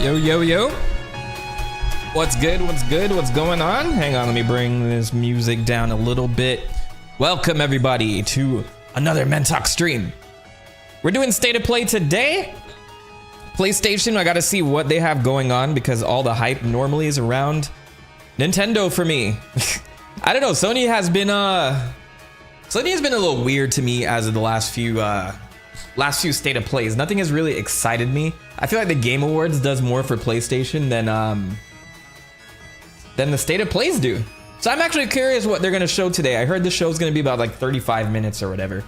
Yo, yo, yo. What's good? What's good? What's going on? Hang on, let me bring this music down a little bit. Welcome, everybody, to another Mentalk stream. We're doing State of Play today. PlayStation, I gotta see what they have going on because all the hype normally is around Nintendo for me. I don't know, Sony has been a little weird to me as of the last few State of Plays. Nothing has really excited me. I feel like the Game Awards does more for PlayStation than the State of Plays do. So I'm actually curious what they're gonna show today. I heard the show's gonna be about like 35 minutes or whatever.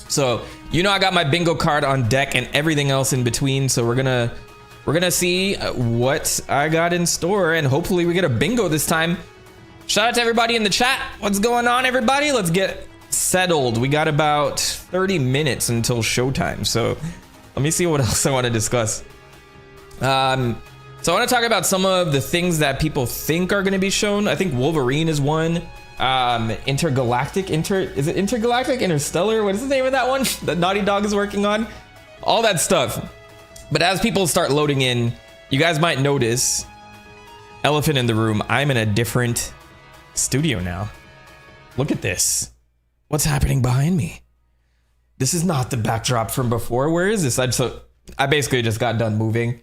So, you know, I got my bingo card on deck and everything else in between. So we're gonna see what I got in store, and hopefully we get a bingo this time. Shout out to everybody in the chat. What's going on, everybody? Let's get settled. We got about 30 minutes until showtime. So let me see what else I want to discuss. So I want to talk about some of the things that people think are going to be shown. I think Wolverine is one. Interstellar? What is the name of that one that Naughty Dog is working on? All that stuff. But as people start loading in, you guys might notice, elephant in the room, I'm in a different studio now. Look at this. What's happening behind me? This is not the backdrop from before. Where is this? I basically just got done moving.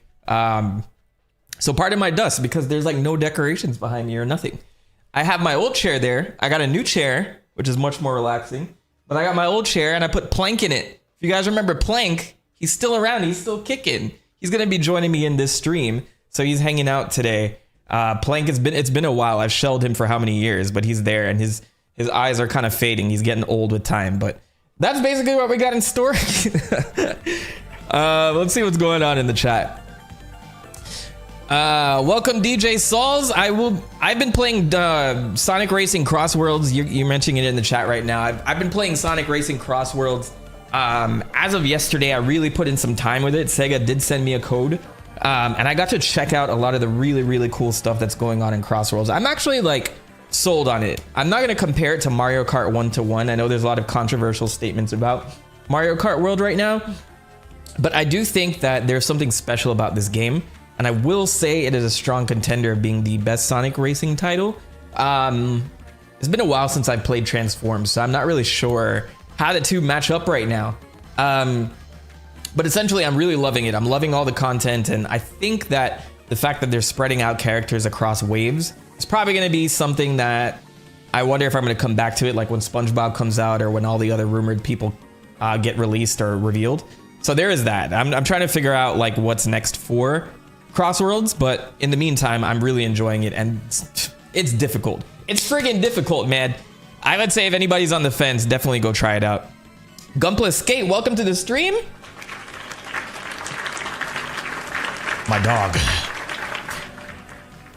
So pardon my dust because there's like no decorations behind me or nothing. I have my old chair there. I got a new chair, which is much more relaxing. But I got my old chair and I put Plank in it. If you guys remember Plank, he's still around. He's still kicking. He's going to be joining me in this stream. So he's hanging out today. Plank, it's been a while. I've shelled him for how many years, but he's there and his eyes are kind of fading. He's getting old with time, but that's basically what we got in store. Let's see what's going on in the chat. Welcome DJ Sauls. I've been playing Sonic Racing Cross Worlds. You're mentioning it in the chat right now. I've been playing Sonic Racing Cross Worlds. As of yesterday, I really put in some time with it. Sega did send me a code. And I got to check out a lot of the really, really cool stuff that's going on in Cross Worlds. I'm actually like sold on it. I'm not going to compare it to Mario Kart 1-to-1. I know there's a lot of controversial statements about Mario Kart World right now, but I do think that there's something special about this game. And I will say it is a strong contender of being the best Sonic racing title. It's been a while since I played Transforms, so I'm not really sure how the two match up right now. But essentially, I'm really loving it. I'm loving all the content, and I think that the fact that they're spreading out characters across waves is probably going to be something that I wonder if I'm going to come back to it, like when SpongeBob comes out or when all the other rumored people get released or revealed. So there is that. I'm trying to figure out like what's next for Cross Worlds, but in the meantime, I'm really enjoying it, and it's difficult. It's friggin' difficult, man. I would say if anybody's on the fence, definitely go try it out. Gunpless Skate, welcome to the stream. My dog.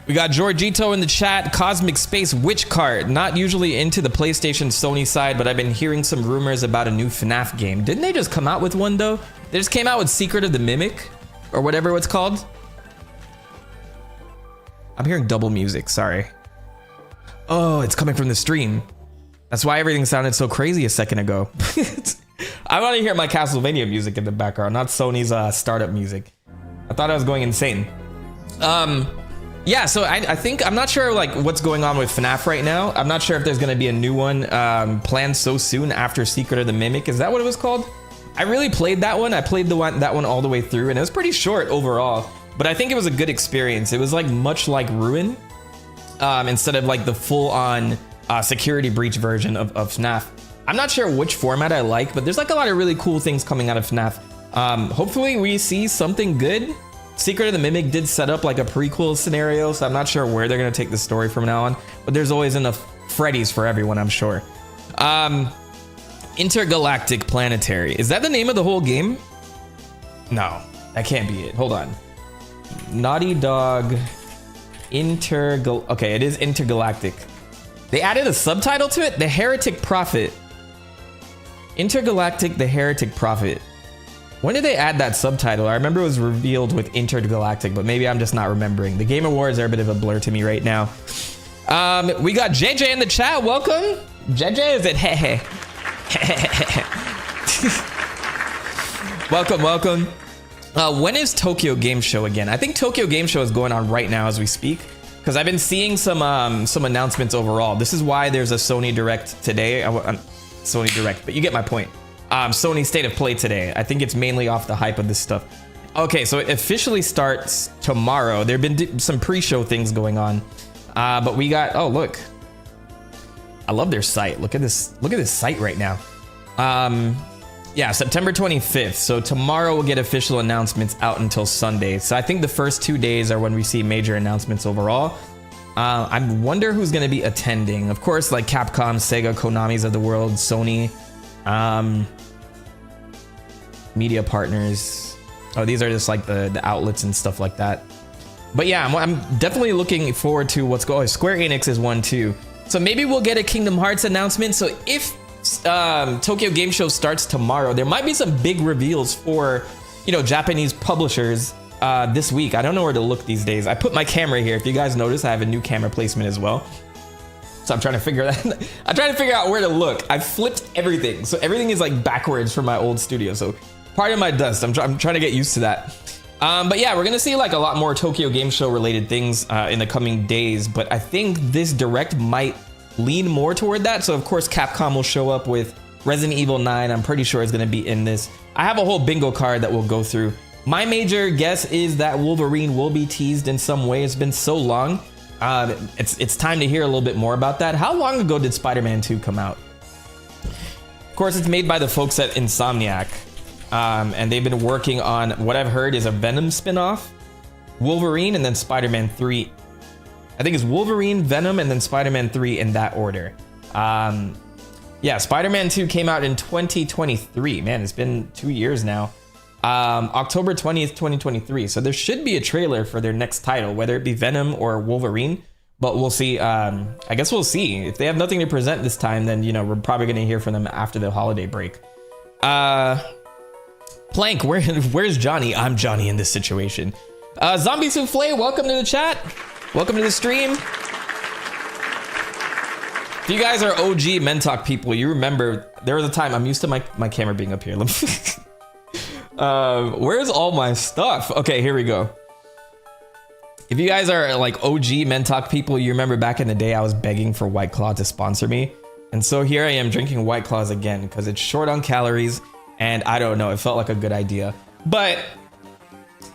We got Georgito in the chat. Cosmic Space Witch Cart. Not usually into the PlayStation Sony side, but I've been hearing some rumors about a new FNAF game. Didn't they just come out with one though? They just came out with Secret of the Mimic or whatever it's called. I'm hearing double music, sorry. Oh, it's coming from the stream. That's why everything sounded so crazy a second ago. I want to hear my Castlevania music in the background, not Sony's startup music. I thought I was going insane. Yeah, so I think, I'm not sure like what's going on with FNAF right now. I'm not sure if there's going to be a new one planned so soon after Secret of the Mimic. Is that what it was called? I really played that one. I played that one all the way through, and it was pretty short overall. But I think it was a good experience. It was like much like Ruin, instead of like the full-on security breach version of FNAF. I'm not sure which format I like, but there's like a lot of really cool things coming out of FNAF. Hopefully we see something good. Secret of the Mimic did set up like a prequel scenario, so I'm not sure where they're gonna take the story from now on, but there's always enough Freddy's for everyone, I'm sure. Intergalactic Planetary. Is that the name of the whole game? No, that can't be it. Hold on. Naughty Dog okay, it is Intergalactic. They added a subtitle to it, The Heretic Prophet. Intergalactic, The Heretic Prophet. When did they add that subtitle? I remember it was revealed with Intergalactic, but maybe I'm just not remembering. The Game Awards are a bit of a blur to me right now. We got JJ in the chat. Welcome. JJ, is it? Welcome, welcome. When is Tokyo Game Show again? I think Tokyo Game Show is going on right now as we speak, because I've been seeing some announcements overall. This is why there's a Sony Direct today. Sony Direct, but you get my point. Sony State of Play today. I think it's mainly off the hype of this stuff. Okay, so it officially starts tomorrow. There have been some pre-show things going on, but we got. Oh, look! I love their site. Look at this. Look at this site right now. Yeah, September 25th. So tomorrow we'll get official announcements out until Sunday. So I think the first 2 days are when we see major announcements overall. I wonder who's going to be attending. Of course, like Capcom, Sega, Konami's of the world, Sony, media partners. Oh, these are just like the outlets and stuff like that. But yeah, I'm definitely looking forward to what's going on. Square Enix is one too. So maybe we'll get a Kingdom Hearts announcement. So if Tokyo Game Show starts tomorrow, there might be some big reveals for, you know, Japanese publishers this week. I don't know where to look these days. I put my camera here. If you guys notice, I have a new camera placement as well. So I'm trying to figure that. I'm trying to figure out where to look. I flipped everything, so everything is like backwards from my old studio. So pardon my dust. I'm trying to get used to that. But yeah, we're gonna see like a lot more Tokyo Game Show related things in the coming days. But I think this direct might lean more toward that. So of course Capcom will show up with Resident Evil 9. I'm pretty sure it's going to be in this. I have a whole bingo card that we'll go through. My major guess is that Wolverine will be teased in some way. It's been so long. It's time to hear a little bit more about that. How long ago did Spider-Man 2 come out? Of course, it's made by the folks at Insomniac, and they've been working on what I've heard is a Venom spinoff, Wolverine, and then Spider-Man 3. I think it's Wolverine, Venom, and then Spider-Man 3 in that order. Yeah, Spider-Man 2 came out in 2023. Man, it's been 2 years now. October 20th, 2023. So there should be a trailer for their next title, whether it be Venom or Wolverine. But we'll see. I guess we'll see. If they have nothing to present this time, then, you know, we're probably going to hear from them after the holiday break. Plank, where's Johnny? I'm Johnny in this situation. Zombie Souffle, welcome to the chat. Welcome to the stream. If you guys are OG Mentalk people, you remember there was a time. I'm used to my camera being up here. Where's all my stuff? Okay, here we go. If you guys are like OG Mentalk people, you remember back in the day I was begging for White Claw to sponsor me. And so here I am drinking White Claws again because it's short on calories and I don't know, it felt like a good idea. But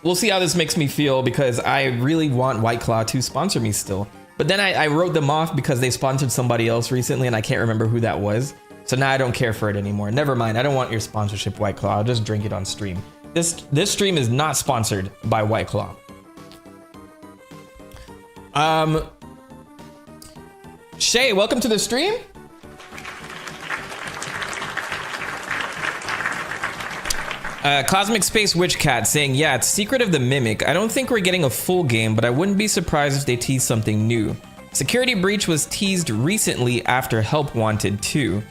we'll see how this makes me feel because I really want White Claw to sponsor me still. But then I wrote them off because they sponsored somebody else recently and I can't remember who that was. So now I don't care for it anymore. Never mind, I don't want your sponsorship, White Claw. I'll just drink it on stream. This stream is not sponsored by White Claw. Shay, welcome to the stream. Cosmic Space Witch Cat saying, yeah, it's Secret of the Mimic. I don't think we're getting a full game, but I wouldn't be surprised if they tease something new. Security Breach was teased recently after Help Wanted 2.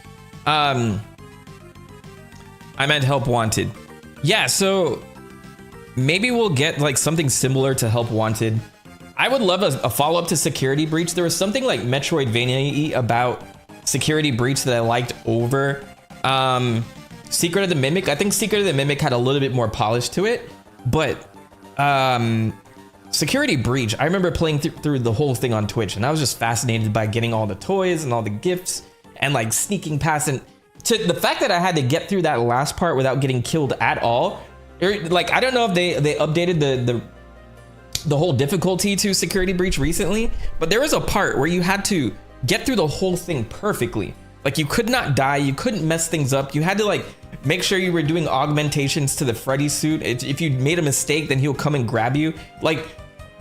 I meant Help Wanted. Yeah, so maybe we'll get like something similar to Help Wanted. I would love a follow-up to Security Breach. There was something like Metroidvania-y about Security Breach that I liked over Secret of the Mimic. I think Secret of the Mimic had a little bit more polish to it, but Security Breach, I remember playing through the whole thing on Twitch, and I was just fascinated by getting all the toys and all the gifts and like sneaking past, and to the fact that I had to get through that last part without getting killed at all. Like, I don't know if they updated the whole difficulty to Security Breach recently, but there was a part where you had to get through the whole thing perfectly. Like, you could not die, you couldn't mess things up, you had to like make sure you were doing augmentations to the Freddy suit. If you made a mistake, then he'll come and grab you. Like,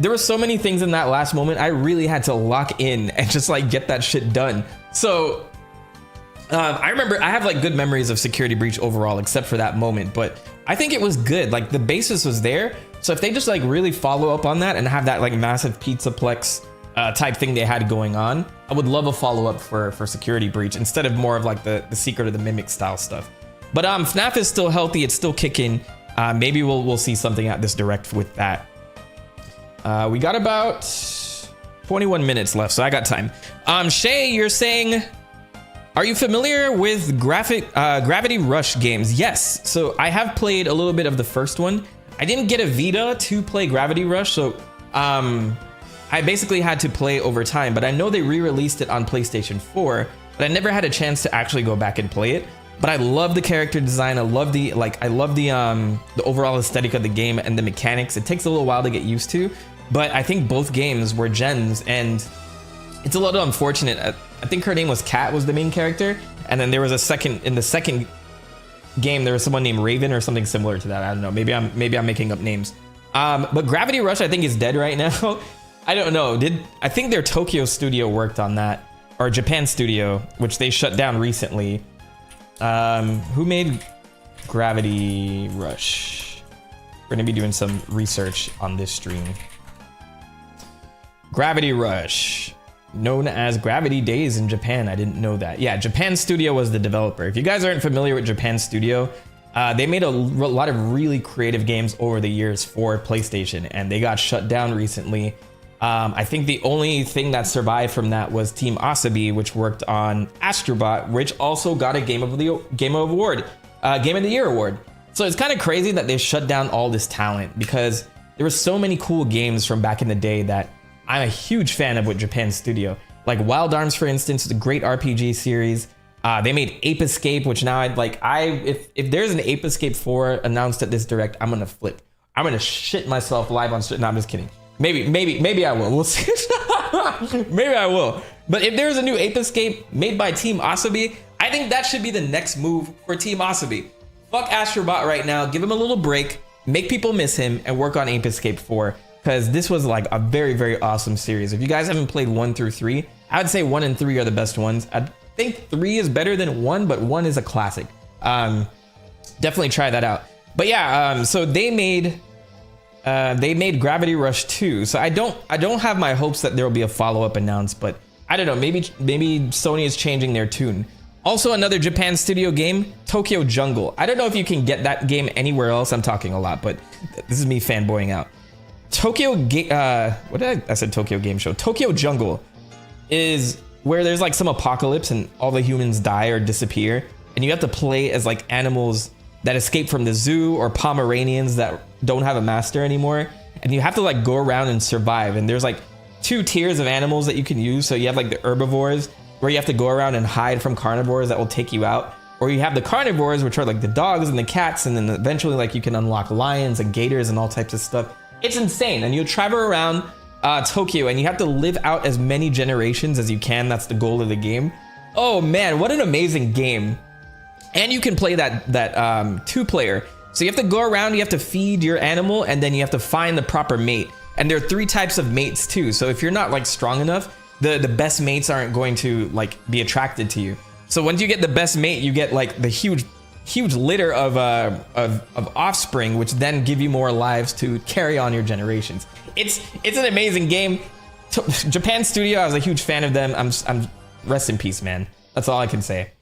there were so many things in that last moment. I really had to lock in and just like get that shit done. So I remember I have like good memories of Security Breach overall, except for that moment, but I think it was good. Like, the basis was there. So if they just like really follow up on that and have that like massive Pizzaplex type thing they had going on, I would love a follow-up for Security Breach instead of more of like the Secret of the Mimic style stuff. But FNAF is still healthy, it's still kicking. Maybe we'll see something at this direct with that. We got about 21 minutes left, so I got time. Shay, you're saying, are you familiar with Gravity Rush games? Yes, so I have played a little bit of the first one. I didn't get a Vita to play Gravity Rush, so I basically had to play over time, but I know they re-released it on PlayStation 4, but I never had a chance to actually go back and play it. But I love the character design. I love the overall aesthetic of the game and the mechanics. It takes a little while to get used to, but I think both games were gems, and it's a little unfortunate. I think her name was Kat, was the main character, and then there was in the second game there was someone named Raven or something similar to that. I don't know. Maybe I'm making up names. But Gravity Rush I think is dead right now. I don't know. I think their Tokyo studio worked on that, or Japan studio, which they shut down recently. Who made Gravity Rush? We're gonna be doing some research on this stream. Gravity Rush, known as Gravity Days in Japan. I didn't know that. Yeah, Japan Studio was the developer. If you guys aren't familiar with Japan Studio, they made a lot of really creative games over the years for PlayStation, and they got shut down recently. I think the only thing that survived from that was Team Asabi, which worked on Astrobot, which also got a Game of the Year award. So it's kind of crazy that they shut down all this talent, because there were so many cool games from back in the day that I'm a huge fan of with Japan Studio. Like Wild Arms, for instance, is a great RPG series. They made Ape Escape, which now if there's an Ape Escape 4 announced at this direct, I'm gonna flip. I'm gonna shit myself live on stream. No, I'm just kidding. Maybe I will. We'll see. Maybe I will. But if there's a new Ape Escape made by Team Asabi, I think that should be the next move for Team Asabi. Fuck Astrobot right now. Give him a little break. Make people miss him and work on Ape Escape 4. Because this was like a very, very awesome series. If you guys haven't played 1 through 3, I would say 1 and 3 are the best ones. I think 3 is better than 1, but 1 is a classic. Definitely try that out. But yeah, so they made Gravity Rush 2. So I don't have my hopes that there will be a follow-up announced, but I don't know, maybe Sony is changing their tune. Also, another Japan studio game, Tokyo Jungle. I don't know if you can get that game anywhere else. I'm talking a lot, but this is me fanboying out. Tokyo Game Show. Tokyo Jungle is where there's like some apocalypse and all the humans die or disappear, and you have to play as like animals that escape from the zoo, or Pomeranians that don't have a master anymore, and you have to like go around and survive. And there's like 2 tiers of animals that you can use. So you have like the herbivores, where you have to go around and hide from carnivores that will take you out, or you have the carnivores, which are like the dogs and the cats, and then eventually like you can unlock lions and gators and all types of stuff. It's insane. And you travel around Tokyo, and you have to live out as many generations as you can. That's the goal of the game. Oh man, what an amazing game. And you can play that 2-player. So you have to go around, you have to feed your animal, and then you have to find the proper mate. And there are 3 types of mates too. So if you're not like strong enough, the best mates aren't going to like be attracted to you. So once you get the best mate, you get like the huge litter of offspring, which then give you more lives to carry on your generations. It's an amazing game. Japan Studio, I was a huge fan of them. I'm rest in peace, man. That's all I can say.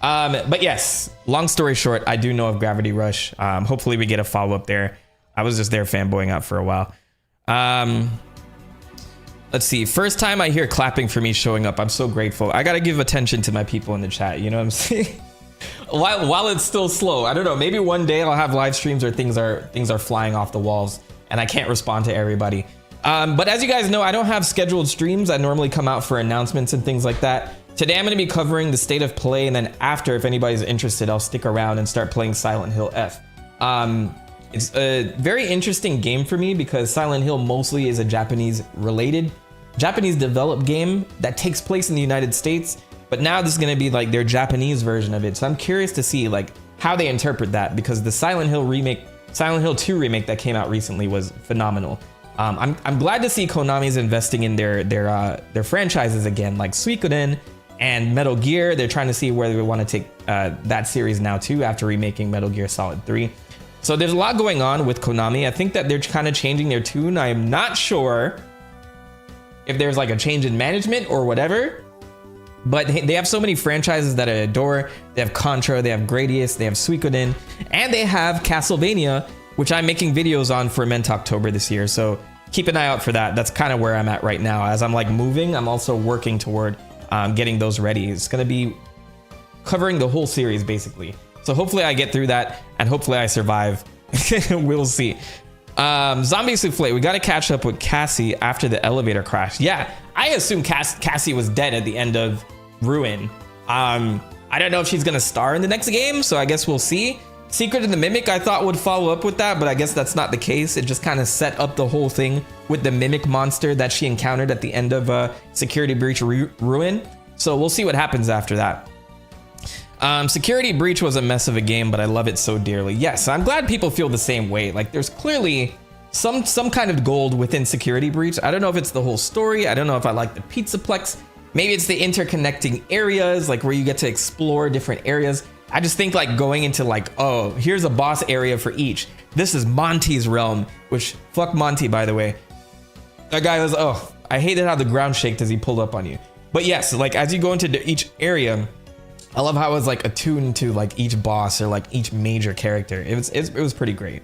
But yes, long story short, I do know of Gravity Rush. Hopefully we get a follow-up there. I was just there fanboying out for a while. Let's see. First time I hear clapping for me showing up. I'm so grateful. I gotta give attention to my people in the chat. You know what I'm saying? While it's still slow, I don't know. Maybe one day I'll have live streams where things are flying off the walls and I can't respond to everybody. But as you guys know, I don't have scheduled streams. I normally come out for announcements and things like that. Today I'm going to be covering the state of play, and then after, if anybody's interested, I'll stick around and start playing Silent Hill F. It's a very interesting game for me because Silent Hill mostly is a Japanese developed game that takes place in the United States, but now this is going to be like their Japanese version of it. So I'm curious to see like how they interpret that, because the Silent Hill 2 remake that came out recently was phenomenal. I'm glad to see Konami's investing in their franchises again, like Suikoden and Metal Gear. They're trying to see where they want to take that series now too, after remaking Metal Gear Solid 3. So there's a lot going on with Konami. I think that they're kind of changing their tune. I am not sure if there's like a change in management or whatever, but they have so many franchises that I adore. They have Contra, they have Gradius, they have Suikoden, and they have Castlevania, which I'm making videos on for Ment October this year. So keep an eye out for that. That's kind of where I'm at right now. As I'm like moving, I'm also working toward getting those ready. It's going to be covering the whole series basically. So hopefully I get through that, and hopefully I survive We'll see. Zombie Souffle, we got to catch up with Cassie after the elevator crash. Yeah, I assume Cassie was dead at the end of Ruin. I don't know if she's gonna star in the next game, so I guess we'll see. Secret of the Mimic I thought would follow up with that, but I guess that's not the case. It just kind of set up the whole thing with the Mimic monster that she encountered at the end of Security Breach Ruin. So we'll see what happens after that. Security Breach was a mess of a game, but I love it so dearly. Yes, I'm glad people feel the same way. Like there's clearly some kind of gold within Security Breach. I don't know if it's the whole story. I don't know if I like the Pizzaplex. Maybe it's the interconnecting areas, like where you get to explore different areas. I just think like going into like, oh, here's a boss area for each. This is Monty's realm, which fuck Monty, by the way. That guy was, oh, I hated how the ground shaked as he pulled up on you. But yes, like as you go into each area, I love how it was like attuned to like each boss or like each major character. It was pretty great.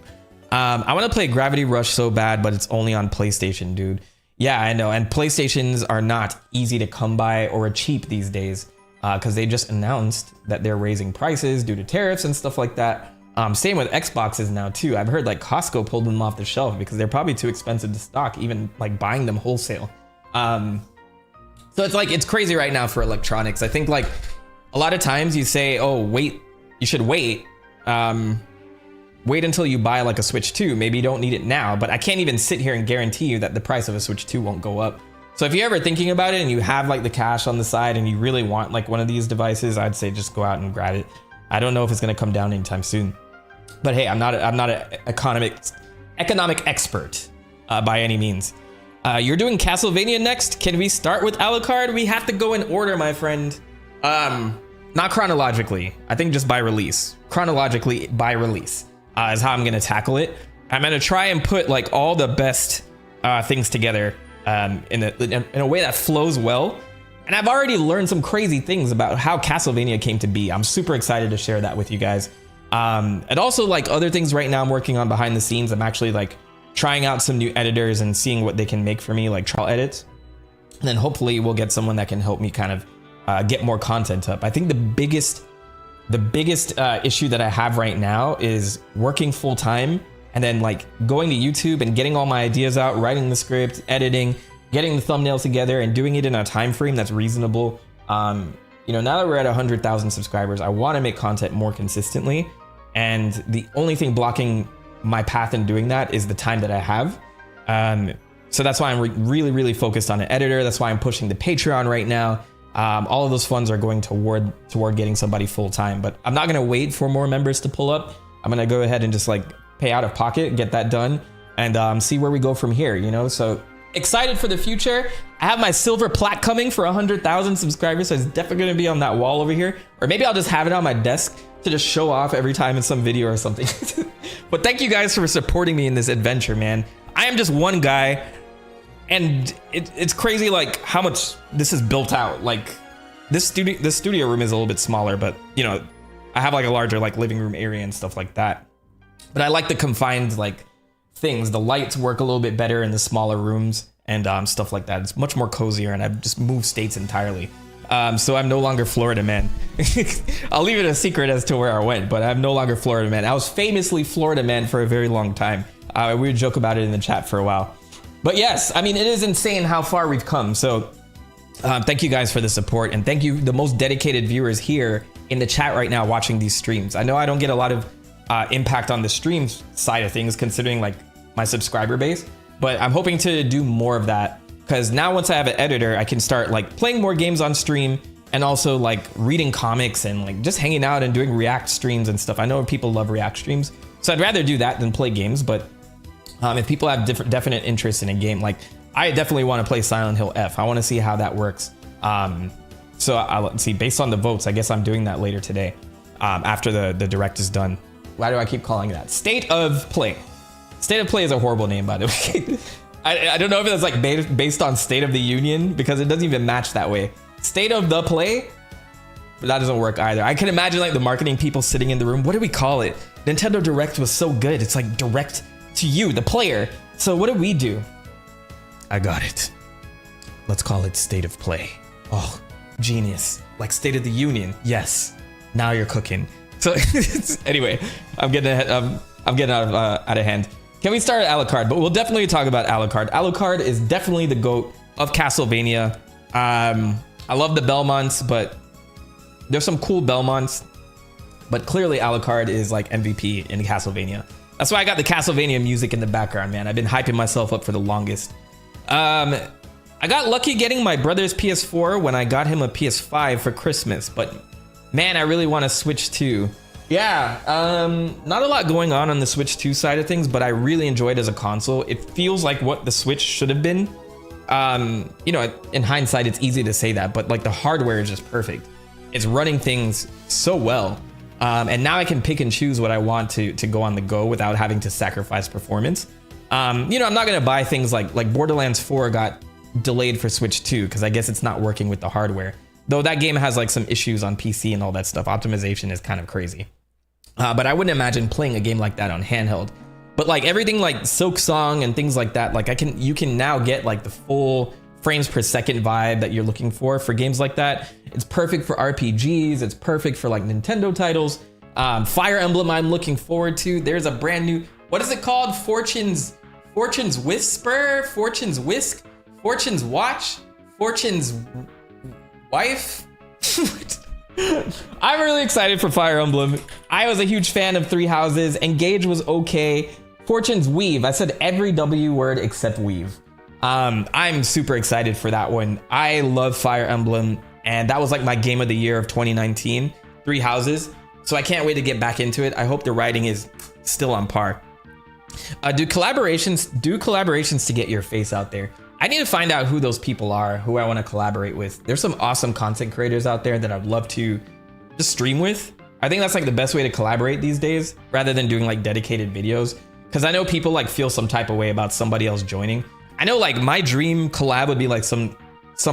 I want to play Gravity Rush so bad, but it's only on PlayStation, dude. Yeah, I know. And PlayStations are not easy to come by or cheap these days. Because they just announced that they're raising prices due to tariffs and stuff like that. Same with Xboxes now too. I've heard like Costco pulled them off the shelf because they're probably too expensive to stock, even like buying them wholesale. So it's like, it's crazy right now for electronics. I think like a lot of times you say, oh, wait, you should wait. Wait until you buy like a Switch 2. Maybe you don't need it now, but I can't even sit here and guarantee you that the price of a Switch 2 won't go up. So if you're ever thinking about it and you have like the cash on the side and you really want like one of these devices, I'd say just go out and grab it. I don't know if it's going to come down anytime soon, but hey, I'm not an economic expert by any means. You're doing Castlevania next. Can we start with Alucard? We have to go in order, my friend. Not chronologically. I think just by release. Chronologically by release is how I'm going to tackle it. I'm going to try and put like all the best things together in a way that flows well. And I've already learned some crazy things about how Castlevania came to be. I'm super excited to share that with you guys. And also like other things right now I'm working on behind the scenes. I'm actually like trying out some new editors and seeing what they can make for me, like trial edits. And then hopefully we'll get someone that can help me kind of get more content up. I think the biggest issue that I have right now is working full time and then like going to YouTube and getting all my ideas out, writing the script, editing, getting the thumbnails together and doing it in a time frame that's reasonable. Now that we're at 100,000 subscribers, I want to make content more consistently. And the only thing blocking my path in doing that is the time that I have. So that's why I'm really focused on an editor. That's why I'm pushing the Patreon right now. All of those funds are going toward getting somebody full time, but I'm not going to wait for more members to pull up. I'm going to go ahead and just like pay out of pocket, get that done, and see where we go from here, So excited for the future. I have my silver plaque coming for 100,000 subscribers, so it's definitely going to be on that wall over here. Or maybe I'll just have it on my desk to just show off every time in some video or something. But thank you guys for supporting me in this adventure, man. I am just one guy, and it's crazy like how much this is built out. Like this studio room is a little bit smaller, but I have like a larger like living room area and stuff like that. But I like the confined like things. The lights work a little bit better in the smaller rooms and stuff like that. It's much more cozier, and I've just moved states entirely. So I'm no longer Florida man. I'll leave it a secret as to where I went, but I'm no longer Florida man. I was famously Florida man for a very long time. We would joke about it in the chat for a while. But yes, I mean, it is insane how far we've come. So thank you guys for the support, and thank you, the most dedicated viewers here in the chat right now watching these streams. I know I don't get a lot of impact on the stream side of things considering like my subscriber base, but I'm hoping to do more of that, because now once I have an editor, I can start like playing more games on stream and also like reading comics and like just hanging out and doing react streams and stuff. I know people love react streams, so I'd rather do that than play games. But if people have definite interest in a game, like I definitely want to play Silent Hill F. I want to see how that works. So I'll see, based on the votes, I guess I'm doing that later today after the direct is done. Why do I keep calling that State of Play? State of Play is a horrible name, by the way. I don't know if it's like based on State of the Union, because it doesn't even match that way. State of the Play, but that doesn't work either. I can imagine like the marketing people sitting in the room. What do we call it? Nintendo Direct was so good. It's like direct to you, the player. So what do we do? I got it. Let's call it State of Play. Oh, genius. Like State of the Union. Yes. Now you're cooking. So anyway, I'm getting ahead. I'm getting out of hand. Can we start at Alucard? But we'll definitely talk about Alucard. Alucard is definitely the GOAT of Castlevania. I love the Belmonts, but there's some cool Belmonts. But clearly Alucard is like MVP in Castlevania. That's why I got the Castlevania music in the background, man. I've been hyping myself up for the longest. I got lucky getting my brother's PS4 when I got him a PS5 for Christmas, but man, I really want to Switch 2. Yeah, not a lot going on the Switch 2 side of things, but I really enjoyed it as a console. It feels like what the Switch should have been. You know, in hindsight, it's easy to say that, but like the hardware is just perfect. It's running things so well. And now I can pick and choose what I want to go on the go without having to sacrifice performance. You know, I'm not going to buy things like Borderlands 4 got delayed for Switch 2 because I guess it's not working with the hardware. Though that game has like some issues on PC and all that stuff. Optimization is kind of crazy. But I wouldn't imagine playing a game like that on handheld. But like everything like Silk Song and things like that, like you can now get like the full frames per second vibe that you're looking for games like that. It's perfect for RPGs. It's perfect for like Nintendo titles. Fire Emblem I'm looking forward to. There's a brand new, what is it called? Fortune's Whisper, Fortune's Whisk, Fortune's Watch, Fortune's Wife. I'm really excited for Fire Emblem. I was a huge fan of Three Houses. Engage was okay. Fortune's Weave. I said every W word except weave. I'm super excited for that one. I love Fire Emblem, and that was like my game of the year of 2019, Three Houses. So I can't wait to get back into it. I hope the writing is still on par. Do collaborations to get your face out there. I need to find out who those people are, who I want to collaborate with. There's some awesome content creators out there that I'd love to just stream with. I think that's like the best way to collaborate these days, rather than doing like dedicated videos. Because I know people like feel some type of way about somebody else joining. I know like my dream collab would be like some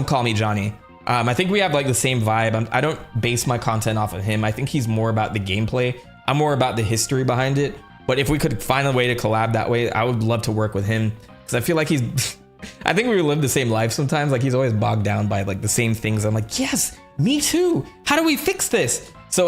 Call Me Johnny. I think we have like the same vibe. I don't base my content off of him. I think he's more about the gameplay. I'm more about the history behind it. But if we could find a way to collab that way, I would love to work with him. Because I feel like he's... I think we live the same life sometimes. Like he's always bogged down by like the same things. I'm like, yes, me too. How do we fix this? So,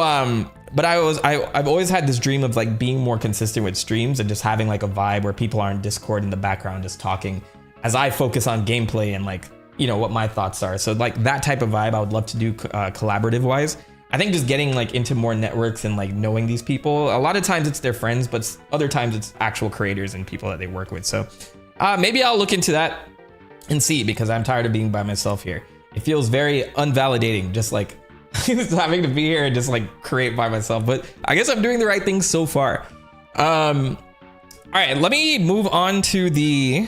but I've always had this dream of like being more consistent with streams and just having like a vibe where people are in Discord in the background just talking as I focus on gameplay and like, you know, what my thoughts are. So like that type of vibe I would love to do collaborative wise. I think just getting like into more networks and like knowing these people, a lot of times it's their friends, but other times it's actual creators and people that they work with. So maybe I'll look into that and see, because I'm tired of being by myself here. It feels very unvalidating, just like having to be here and just like create by myself. But I guess I'm doing the right things so far. All right, let me move on to the...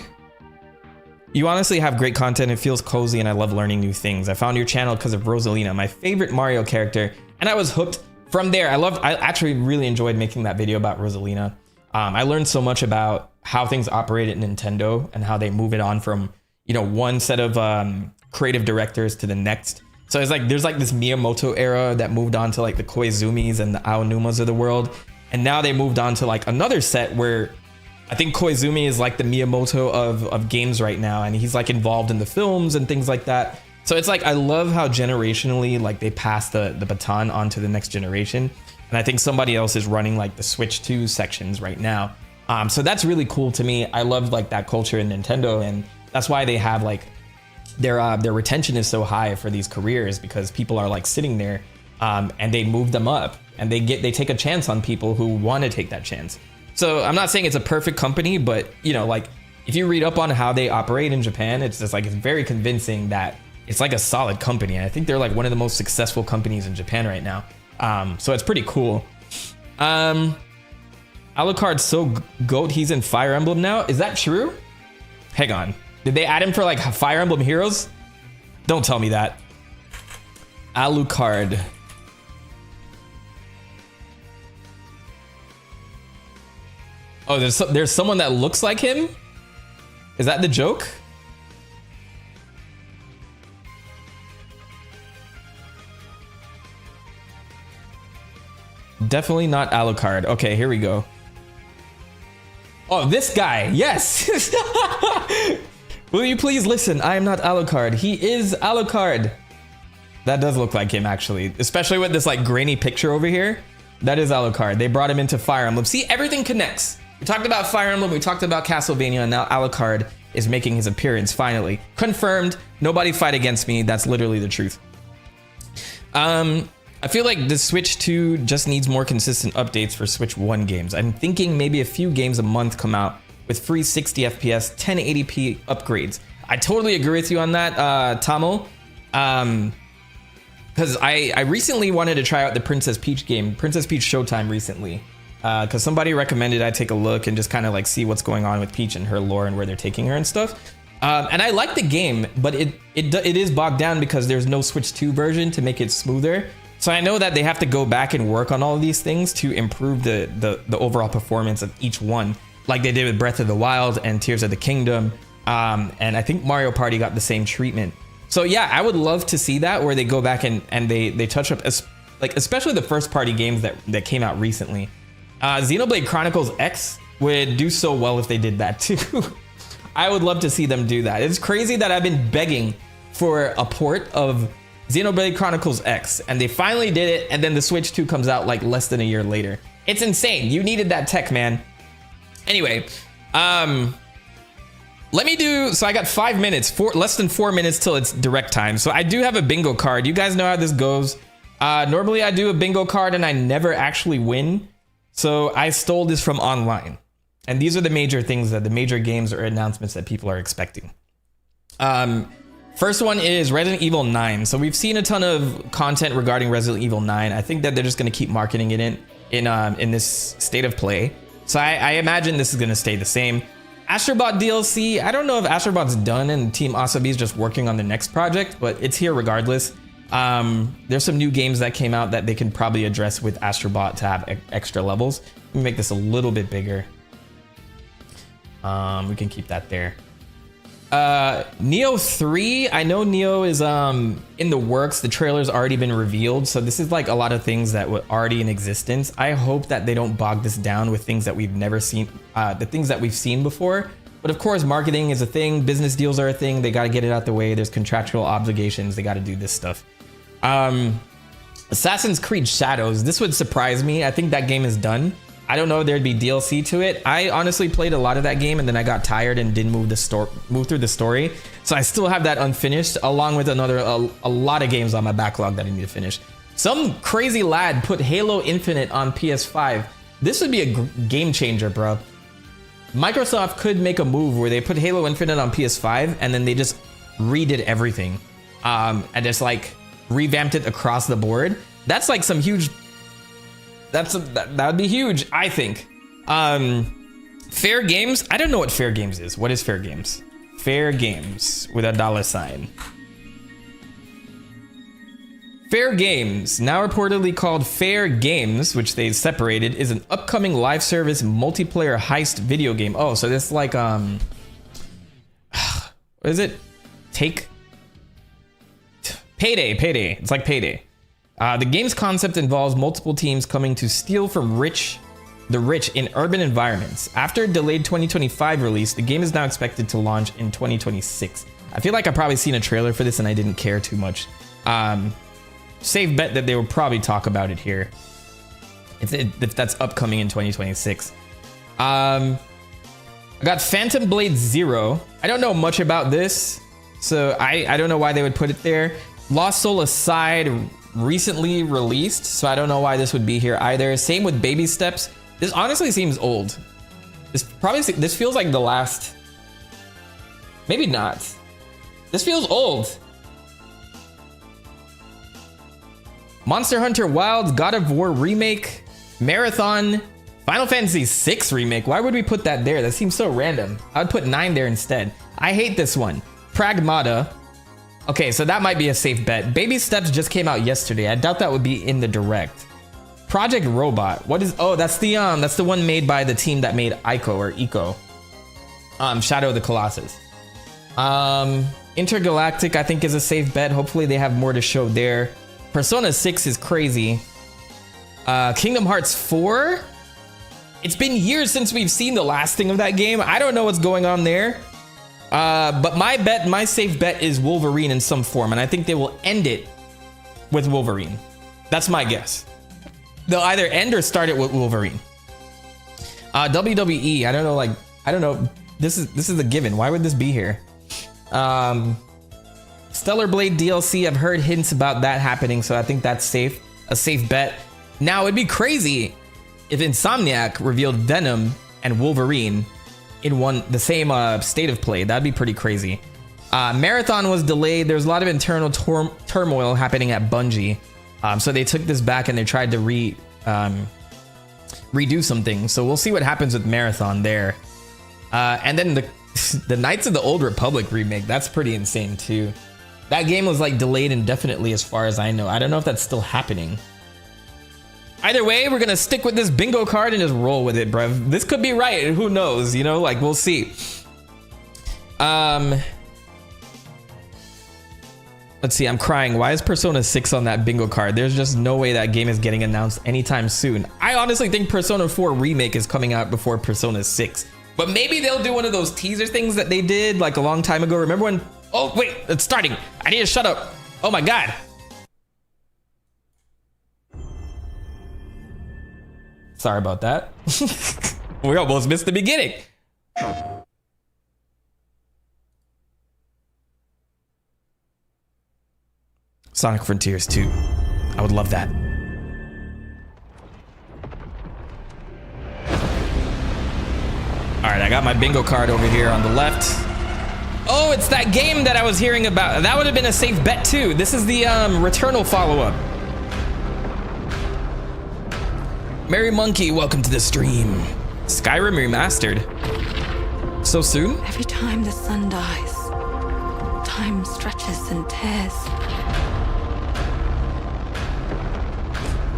You honestly have great content. It feels cozy and I love learning new things. I found your channel because of Rosalina, my favorite Mario character, and I was hooked from there. I actually really enjoyed making that video about Rosalina. I learned so much about how things operate at Nintendo and how they move it on from, you know, one set of creative directors to the next. So it's like there's like this Miyamoto era that moved on to like the Koizumis and the Aonumas of the world, and now they moved on to like another set where I think Koizumi is like the Miyamoto of games right now, and he's like involved in the films and things like that. So it's like I love how generationally like they pass the baton on to the next generation, and I think somebody else is running like the Switch 2 sections right now. So that's really cool to me. I love like that culture in Nintendo, and that's why they have like their retention is so high for these careers, because people are like sitting there and they move them up, and they take a chance on people who want to take that chance. So I'm not saying it's a perfect company, but you know, like if you read up on how they operate in Japan, it's just like it's very convincing that it's like a solid company. I think they're like one of the most successful companies in Japan right now. So it's pretty cool. Alucard's so GOAT, he's in Fire Emblem now. Is that true? Hang on. Did they add him for like Fire Emblem Heroes? Don't tell me that. Alucard. Oh, there's someone that looks like him? Is that the joke? Definitely not Alucard. Okay, here we go. Oh, this guy. Yes. Will you please listen? I am not Alucard. He is Alucard. That does look like him, actually. Especially with this like grainy picture over here. That is Alucard. They brought him into Fire Emblem. See, everything connects. We talked about Fire Emblem, we talked about Castlevania, and now Alucard is making his appearance finally. Confirmed. Nobody fight against me. That's literally the truth. I feel like the Switch 2 just needs more consistent updates for Switch 1 games. I'm thinking maybe a few games a month come out with free 60 FPS, 1080p upgrades. I totally agree with you on that, Tomo. Because I recently wanted to try out the Princess Peach game, Princess Peach Showtime recently. Because somebody recommended I take a look and just kind of like see what's going on with Peach and her lore and where they're taking her and stuff. And I like the game, but it is bogged down because there's no Switch 2 version to make it smoother. So I know that they have to go back and work on all of these things to improve the overall performance of each one, like they did with Breath of the Wild and Tears of the Kingdom. And I think Mario Party got the same treatment. So yeah, I would love to see that where they go back and they touch up, especially the first party games that came out recently. Xenoblade Chronicles X would do so well if they did that too. I would love to see them do that. It's crazy that I've been begging for a port of Xenoblade Chronicles X, and they finally did it, and then the Switch 2 comes out like less than a year later. It's insane. You needed that tech, man. Anyway, let me do, so I got 5 minutes, less than 4 minutes till it's direct time. So I do have a bingo card. You guys know how this goes. Normally I do a bingo card and I never actually win. So I stole this from online. And these are the major things that the major games or announcements that people are expecting. First one is Resident Evil 9. So we've seen a ton of content regarding Resident Evil 9. I think that they're just going to keep marketing it in this state of play. So I imagine this is going to stay the same. Astrobot DLC, I don't know if Astrobot's done and Team Asobi is just working on the next project, but it's here regardless. There's some new games that came out that they can probably address with Astrobot to have extra levels. Let me make this a little bit bigger. We can keep that there. Neo 3, I know Neo is in the works. The trailer's already been revealed, so this is like a lot of things that were already in existence. I hope that they don't bog this down with things that we've never seen, the things that we've seen before. But of course, marketing is a thing, business deals are a thing, they got to get it out the way, there's contractual obligations, they got to do this stuff. Assassin's Creed Shadows, this would surprise me. I think that game is done. I don't know if there'd be DLC to it. I honestly played a lot of that game and then I got tired and didn't move through the story. So I still have that unfinished, along with a lot of games on my backlog that I need to finish. Some crazy lad put Halo Infinite on PS5. This would be a game changer, bro. Microsoft could make a move where they put Halo Infinite on PS5 and then they just redid everything and just like revamped it across the board. That's like some huge... that would be huge, I think. Fair Games, I don't know what Fair Games is. What is Fair Games? Fair Games with a $sign. Fair Games, now reportedly called Fair Games, which they separated, is an upcoming live service multiplayer heist video game. Oh, so this like what is it? Payday. It's like Payday. The game's concept involves multiple teams coming to steal from the rich in urban environments. After a delayed 2025 release, the game is now expected to launch in 2026. I feel like I've probably seen a trailer for this and I didn't care too much. Safe bet that they will probably talk about it here if that's upcoming in 2026. I got Phantom Blade Zero. I don't know much about this, so I don't know why they would put it there. Lost Soul Aside recently released, so I don't know why this would be here either. Same with Baby Steps. This honestly seems old. This feels like the last, maybe not. This feels old. Monster Hunter Wilds, God of War Remake, Marathon, Final Fantasy VI Remake. Why would we put that there? That seems so random. I would put 9 there instead. I hate this one. Pragmata. Okay, so that might be a safe bet. Baby Steps just came out yesterday. I doubt that would be in the direct. Project Robot. What is... Oh, that's the one made by the team that made Ico. Shadow of the Colossus. Intergalactic, I think, is a safe bet. Hopefully they have more to show there. Persona 6 is crazy. Kingdom Hearts 4? It's been years since we've seen the last thing of that game. I don't know what's going on there. But my safe bet is Wolverine in some form, and I think they will end it with Wolverine. That's my guess. they'll either end or start it with Wolverine. WWE, I don't know, like, I don't know. This is a given. Why would this be here? Stellar Blade DLC, I've heard hints about that happening, so I think that's safe. A safe bet. Now, it'd be crazy if Insomniac revealed Venom and Wolverine in the same state of play. That'd be pretty crazy. Marathon was delayed. There's a lot of internal turmoil happening at Bungie. So they took this back and they tried to redo some things. So we'll see what happens with Marathon there. And then the Knights of the Old Republic remake, that's pretty insane too. That game was like delayed indefinitely as far as I know. I don't know if that's still happening. Either way, we're gonna stick with this bingo card and just roll with it, bruv. This could be right, who knows, you know, like we'll see. Let's see, I'm crying. Why is Persona 6 on that bingo card? There's just no way that game is getting announced anytime soon. I honestly think Persona 4 Remake is coming out before Persona 6. But maybe they'll do one of those teaser things that they did like a long time ago. Remember when, oh wait, it's starting. I need to shut up. Oh my God. Sorry about that. We almost missed the beginning. Sonic Frontiers 2. I would love that. All right, I got my bingo card over here on the left. Oh, it's that game that I was hearing about. That would have been a safe bet too. This is the Returnal follow-up. Merry Monkey, welcome to the stream. Skyrim remastered. So soon? Every time the sun dies, time stretches and tears.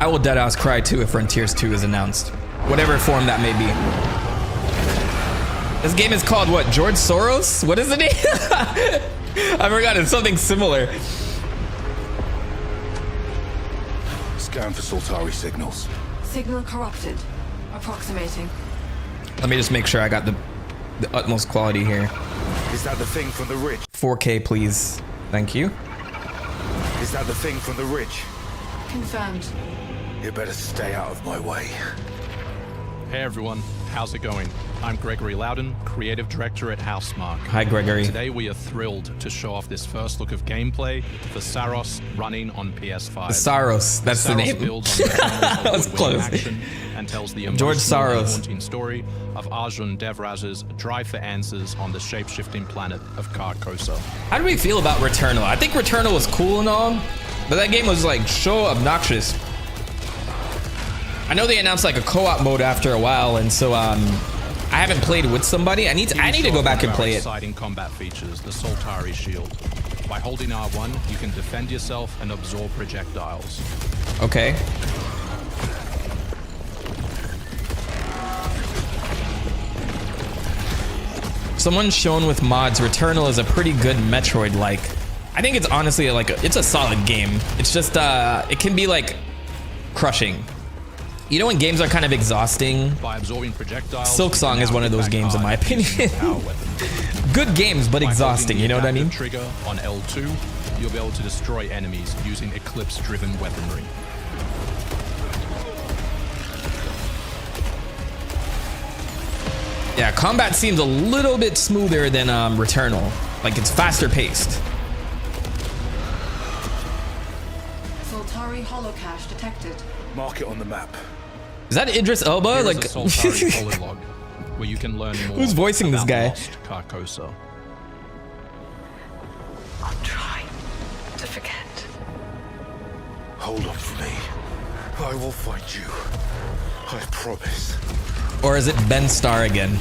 I will deadass cry too if Frontiers 2 is announced. Whatever form that may be. This game is called what? George Soros? What is the name? I forgot, it's something similar. Scan for Soltari signals. Signal corrupted. Approximating. Let me just make sure I got the utmost quality here. Is that the thing from the ridge? 4K, please. Thank you. Is that the thing from the ridge? Confirmed. You better stay out of my way. Hey everyone, how's it going? I'm Gregory Loudon, Creative Director at Housemarque. Hi, Gregory. Today we are thrilled to show off this first look of gameplay for Saros running on PS5. Saros, that's the name. Builds on That was close. action and tells the George emotional and Saros. haunting story of Arjun Devraz's drive for answers on the shape-shifting planet of Carcosa. How do we feel about Returnal? I think Returnal was cool and all, but that game was like so obnoxious. I know they announced like a co-op mode after a while, and so I haven't played with somebody. I need to go back and play it. Exciting combat features, the Soltari shield. By holding R1, you can defend yourself and absorb projectiles. Okay. Someone's shown with mods, Returnal is a pretty good Metroid-like. I think it's honestly like it's a solid game. It's just it can be like crushing. You know when games are kind of exhausting? By absorbing projectiles, Silk Song is one of those games in my opinion. Good games, but exhausting, you know what I mean? Trigger on L2, you'll be able to destroy enemies using Eclipse-driven weaponry. Yeah, combat seems a little bit smoother than Returnal. Like it's faster paced. Soltari holocache detected. Mark it on the map. Is that Idris Elba? Here Like is a Soltari polylog, where you can learn more. Who's voicing this about guy? Lost Carcosa. I'll try to forget. Hold on for me. I will find you. I promise. Or is it Ben Starr again?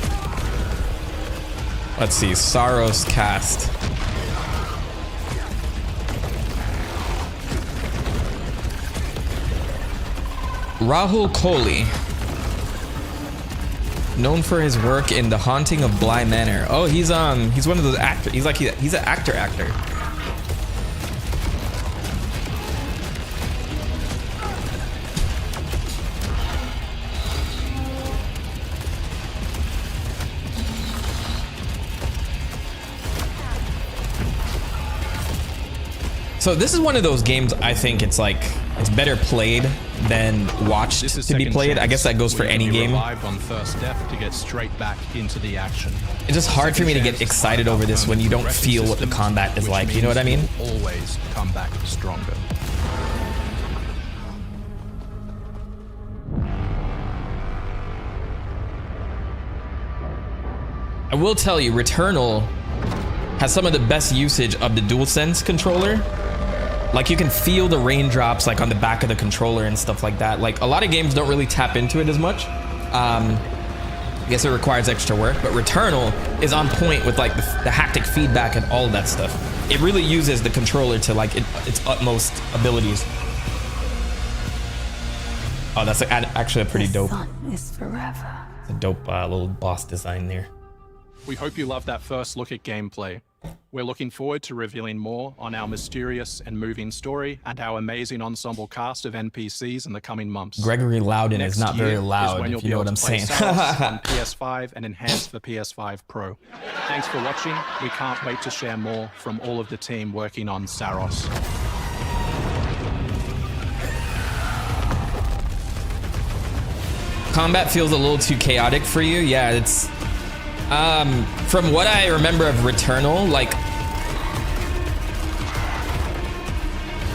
Let's see, Saros cast. Rahul Kohli, known for his work in The Haunting of Bly Manor. Oh, he's one of those actors. He's an actor. So this is one of those games I think it's better played than watched This is to be second played. I chance. guess that goes for We're gonna any be game. revived on first death to get straight back into the action. It's just hard for me to get excited over this when you don't feel what the combat is like. You know what I mean? Always come back stronger. I will tell you, Returnal has some of the best usage of the DualSense controller. Like, you can feel the raindrops like on the back of the controller and stuff like that. Like, a lot of games don't really tap into it as much. I guess it requires extra work, but Returnal is on point with like the haptic feedback and all of that stuff. It really uses the controller to like its utmost abilities. Oh, that's actually a pretty dope. The sun is forever. It's a dope little boss design there. We hope you loved that first look at gameplay. We're looking forward to revealing more on our mysterious and moving story and our amazing ensemble cast of NPCs in the coming months. Gregory Loudon Next is not very year is loud, when if you'll you be know able what I'm to play saying. Saros on PS5 and enhanced for PS5 Pro. Thanks for watching. We can't wait to share more from all of the team working on Saros. Combat feels a little too chaotic for you. Yeah, it's from what I remember of Returnal, like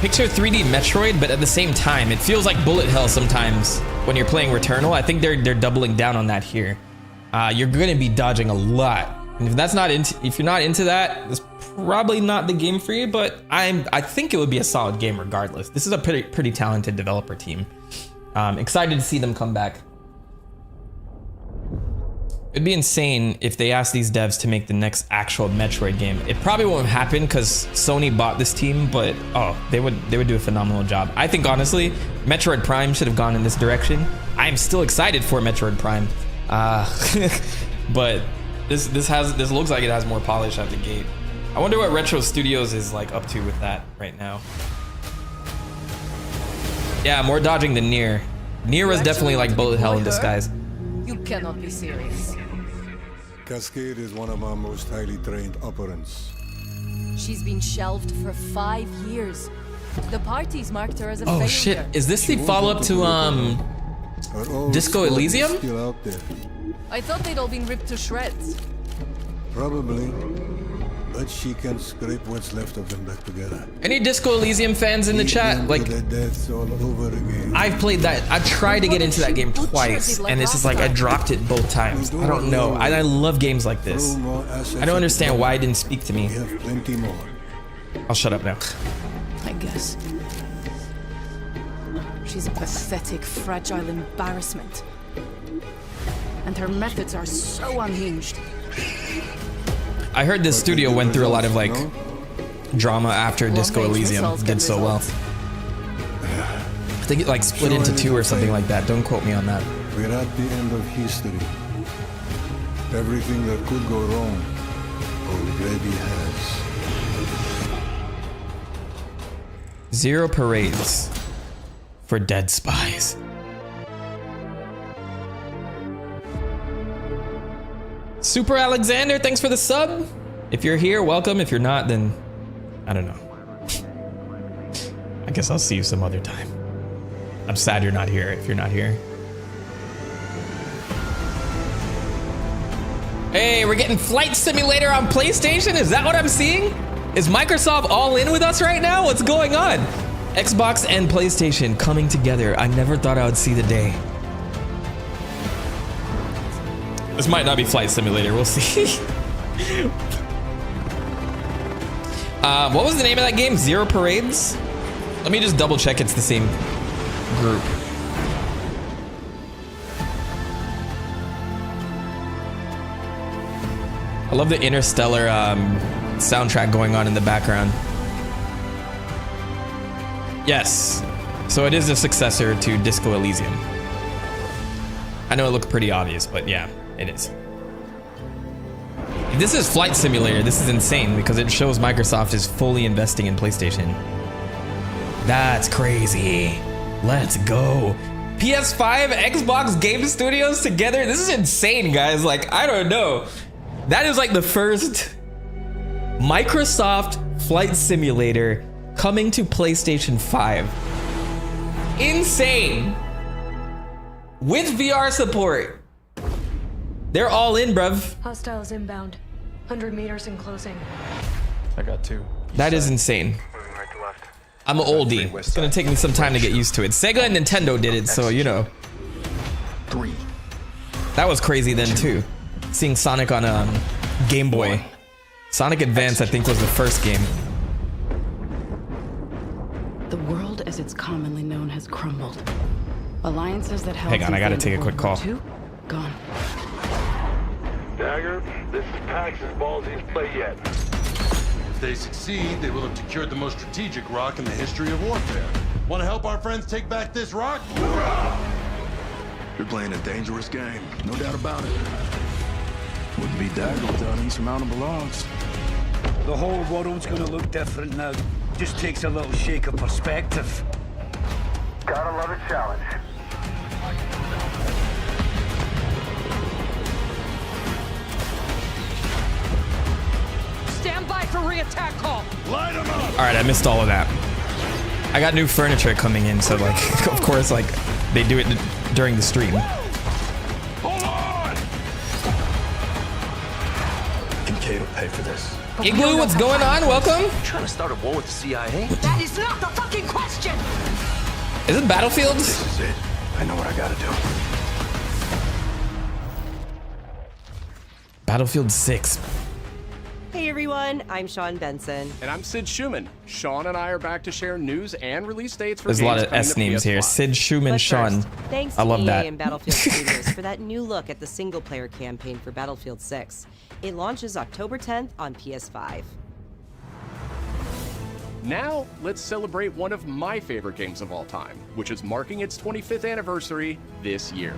picture 3D Metroid, but at the same time it feels like bullet hell sometimes when you're playing Returnal. I think they're doubling down on that here. You're gonna be dodging a lot, and if you're not into that, it's probably not the game for you. But I think it would be a solid game regardless. This is a pretty talented developer team. Excited to see them come back. It'd be insane if they asked these devs to make the next actual Metroid game. It probably won't happen because Sony bought this team, but oh, they would do a phenomenal job. I think honestly, Metroid Prime should have gone in this direction. I am still excited for Metroid Prime, but this looks like it has more polish out the gate. I wonder what Retro Studios is like up to with that right now. Yeah, more dodging than Nier. Nier was definitely like bullet hell in disguise. You cannot be serious. Cascade is one of our most highly trained operants. She's been shelved for 5 years. The parties marked her as a failure. Oh shit, is this the follow-up to Her old Disco squad is Elysium? Still out there. I thought they'd all been ripped to shreds. Probably. But she can scrape what's left of them back together. Any Disco Elysium fans in the chat? Like, the deaths all over again. I've played that. I've tried to get into that game twice, and it's just like I dropped it both times. I don't know. I love games like this. I don't understand why it didn't speak to me. We have plenty more. I'll shut up now. I guess. She's a pathetic, fragile embarrassment. And her methods are so unhinged. I heard this studio went through a lot of like drama after Disco Long-range Elysium missiles did get so well. results. I think it like split into two or something like that. Don't quote me on that. We're at the end of history. Everything that could go wrong already has. Zero parades for dead spies. Super Alexander, thanks for the sub. If you're here, welcome. If you're not, then I don't know. I guess I'll see you some other time. I'm sad you're not here if you're not here. Hey, we're getting Flight Simulator on PlayStation? Is that what I'm seeing? Is Microsoft all in with us right now? What's going on? Xbox and PlayStation coming together. I never thought I would see the day. This might not be Flight Simulator, we'll see. What was the name of that game? Zero Parades? Let me just double check it's the same group. I love the Interstellar soundtrack going on in the background. Yes, so it is a successor to Disco Elysium. I know it looked pretty obvious, but yeah, it is. If this is Flight Simulator, this is insane because it shows Microsoft is fully investing in PlayStation. That's crazy. Let's go. PS5, Xbox Game Studios together. This is insane, guys. Like, I don't know. That is like the first Microsoft Flight Simulator coming to PlayStation 5. insane. With VR support. They're all in, bruv. Hostiles inbound. 100 meters in closing. I got 2. That is insane. I'm an oldie. It's gonna take me some time to get used to it. Sega and Nintendo did it, so you know. 3. That was crazy then too. Seeing Sonic on Game Boy. Sonic Advance, I think, was the first game. The world as it's commonly known has crumbled. Alliances that held Hang on, I gotta take a quick call. Gone. Dagger, this is Pax's ballsiest play yet. If they succeed, they will have secured the most strategic rock in the history of warfare. Want to help our friends take back this rock? You're playing a dangerous game, no doubt about it. Wouldn't be Dagger without insurmountable odds. The whole world's gonna look different now. Just takes a little shake of perspective. Gotta love a challenge. Stand by for re-attack call. Light them up! All right, I missed all of that. I got new furniture coming in, so like, of course, like, they do it during the stream. Hold on! Kincaid will pay for this. Igloo, what's going on? Welcome. Trying to start a war with the CIA? That is not the fucking question! Is it Battlefield? This is it. I know what I gotta do. Battlefield 6. Hey everyone, I'm Sean Benson. And I'm Sid Schumann. Sean and I are back to share news and release dates for There's a lot games of coming S to names here. PS5. Sid, Schumann, But Sean. first, thanks I to love EA that. and Battlefield Studios for that new look at the single-player campaign for Battlefield 6. It launches October 10th on PS5. Now, let's celebrate one of my favorite games of all time, which is marking its 25th anniversary this year.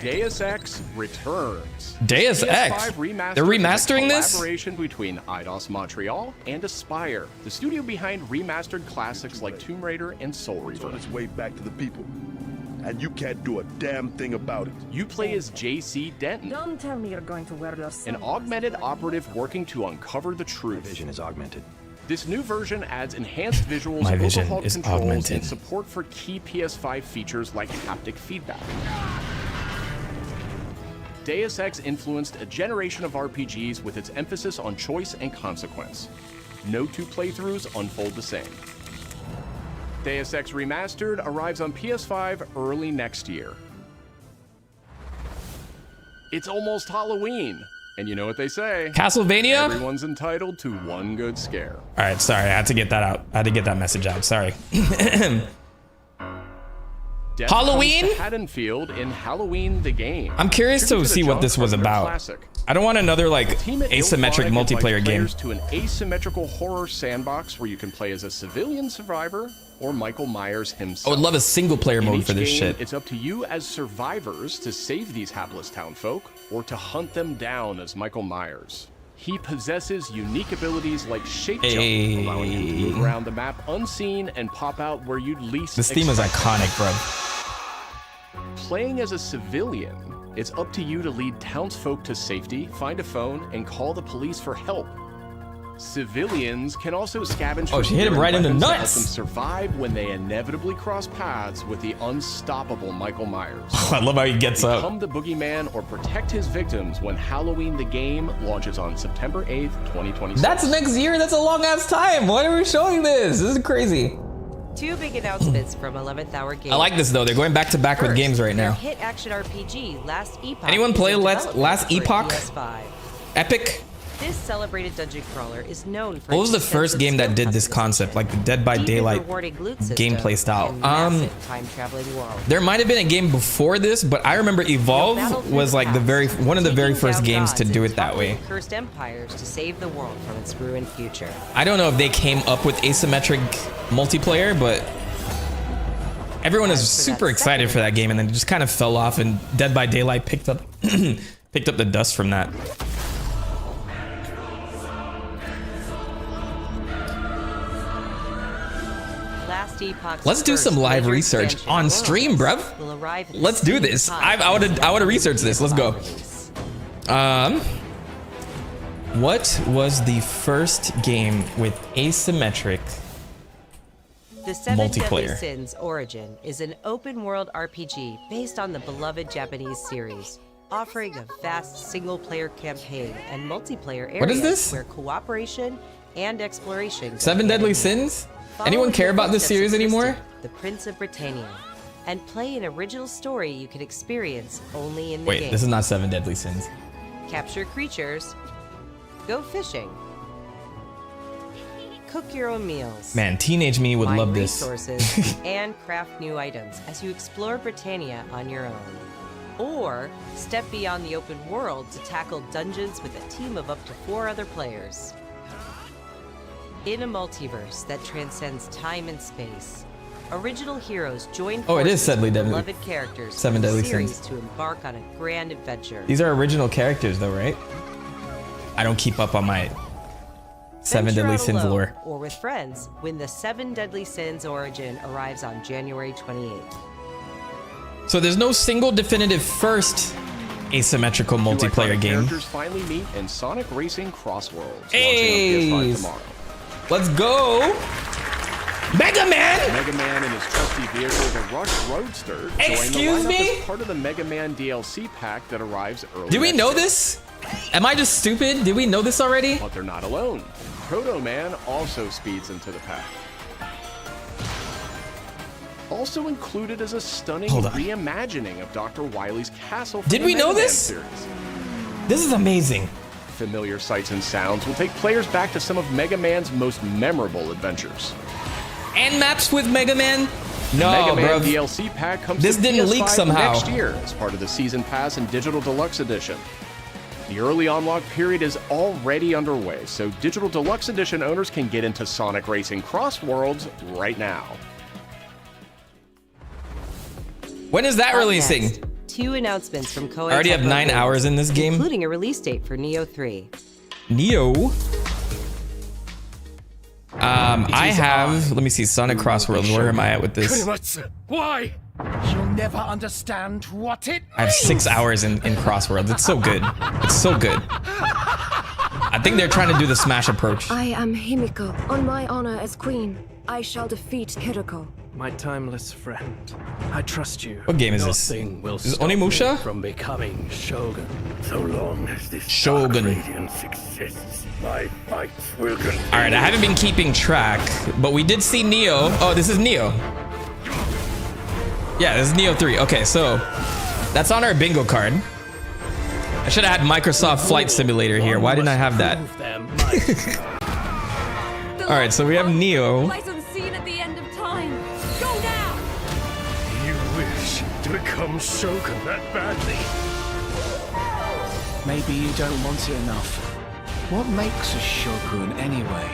Deus Ex returns. Deus Ex? PS5 Remastered They're remastering is a this? collaboration between Eidos Montreal and Aspyr, the studio behind remastered classics like Tomb Raider and Soul It's on Reaver. its way back to the people. And you can't do a damn thing about it. You play as JC Denton, Don't tell me you're going to wear your an augmented operative working to uncover the truth. Vision is augmented. This new version adds enhanced visuals, My vision overhauled is controls, augmented. and support for key PS5 features like haptic feedback. Deus Ex influenced a generation of RPGs with its emphasis on choice and consequence. No two playthroughs unfold the same. Deus Ex Remastered arrives on PS5 early next year. It's almost Halloween, and you know what they say. Castlevania? Everyone's entitled to one good scare. All right, sorry. I had to get that out. I had to get that message out. Sorry. Death Halloween? comes to Haddonfield in Halloween the Game. I'm curious to Tribute see the what this was John Carpenter about. classic. I don't want another like The team at asymmetric IllFive multiplayer invites game. players to an asymmetrical horror sandbox where you can play as a civilian survivor or Michael Myers himself. I would love a single player In mode each for this game, shit. It's up to you as survivors to save these hapless townfolk or to hunt them down as Michael Myers. He possesses unique abilities like shape jump, allowing him to move around the map unseen and pop out where you'd least This theme is expect. iconic, bro. Playing as a civilian, it's up to you to lead townsfolk to safety, find a phone, and call the police for help. Civilians can also scavenge Oh, for she hit him gear right in and the weapons nuts. to help them survive when they inevitably cross paths with the unstoppable Michael Myers. I love how he gets up. Become the boogeyman or protect his victims when Halloween the Game launches on September 8th, 2026. That's next year. That's a long ass time. Why are we showing this? This is crazy. Two big announcements from 11th Hour Games. I like this though. They're going back to back with First, games right their now. hit action RPG, Last Epoch. Anyone is play in Last development for Epoch? PS5. Epic. This celebrated dungeon crawler is known for What was its the first extensive game that skill did this customization, concept, like the Dead by deep and Daylight rewarding loot system, gameplay style? and massive time-traveling world. There might have been a game before this, but I remember Evolve was like the one of the very first games to do it that way. Cursed empires to save the world from its ruined future. I don't know if they came up with asymmetric multiplayer, but everyone is super excited for that game, and then it just kind of fell off, and Dead by Daylight picked up picked up the dust from that. Last Epoch's Let's do some first live major research expansion, on Worlds, stream, bruv. will arrive at the Let's do same this. time I would have researched this. Let's go. release. What was the first game with asymmetric The Seven Deadly multiplayer? Sins Origin is an open-world RPG based on the beloved Japanese series, offering a vast single-player campaign and multiplayer areas What is this? where cooperation and exploration go Seven hand Deadly in hand. Sins? Follow Anyone in care the about this footsteps series of anymore? Tristan, the Prince of Britannia, and play an original story you can experience only in the Wait, game. this is not Seven Deadly Sins. Capture creatures, go fishing, cook your own meals. Man, teenage me would Find love this. resources and craft new items as you explore Britannia on your own. Or step beyond the open world to tackle dungeons with a team of up to 4 other players. In a multiverse that transcends time and space, original heroes join Oh, it is forces Seven with Deadly- beloved characters Seven from the Deadly series Sins. to embark on a grand adventure. These are original characters though, right? I don't keep up on my Seven Venture Deadly out Sins alone lore. or with friends when the Seven Deadly Sins Origin arrives on January 28th. So there's no single definitive first asymmetrical Two multiplayer iconic game. characters finally meet in Sonic Racing Crossworlds, Hey! launching on PS5 tomorrow. Let's go! Mega Man! Mega Man and his trusty vehicle, the Rush Roadster, join Excuse the lineup me? as part of the Mega Man DLC pack that arrives early. Did we next know year. this? Am I just stupid? Did we know this already? But they're not alone. Proto Man also speeds into the pack. Also included is a stunning Hold on. reimagining of Dr. Wily's castle from Did the we know Mega Man this? series. This is amazing. Familiar sights and sounds will take players back to some of Mega Man's most memorable adventures. And maps with Mega Man? No, Mega Man bro. DLC pack comes This to didn't PS5 leak somehow. next year as part of the Season Pass and Digital Deluxe Edition. The early unlock period is already underway, so Digital Deluxe Edition owners can get into Sonic Racing Crossworlds right now. When is that Up releasing? next, 2 announcements from Koei I already have Tecmo 9 Games, hours in this game. including a release date for Neo 3. Neo. I have. Let me see. Sonic Crossworlds. Where am I at with this? Why? You'll never understand what it I have 6 hours in Crossworlds. It's so good. It's so good. I think they're trying to do the Smash approach. I am Himiko. On my honor as queen, I shall defeat Hiroko. My timeless friend, I trust you. What game is this? Nothing will Is it stop Onimusha? me from becoming Shogun. So long as this Shogun. dark radiance exists, my fights will continue. All right, I haven't been keeping track, but we did see Neo. Oh, this is Neo. Yeah, this is Neo 3. Okay, so that's on our bingo card. I should have had Microsoft Flight Simulator here. Why didn't I have that? All right, so we have Neo. Lies unseen at the end of time. Go now! You wish to become Shogun that badly. Maybe you don't want it enough. What makes a Shogun anyway?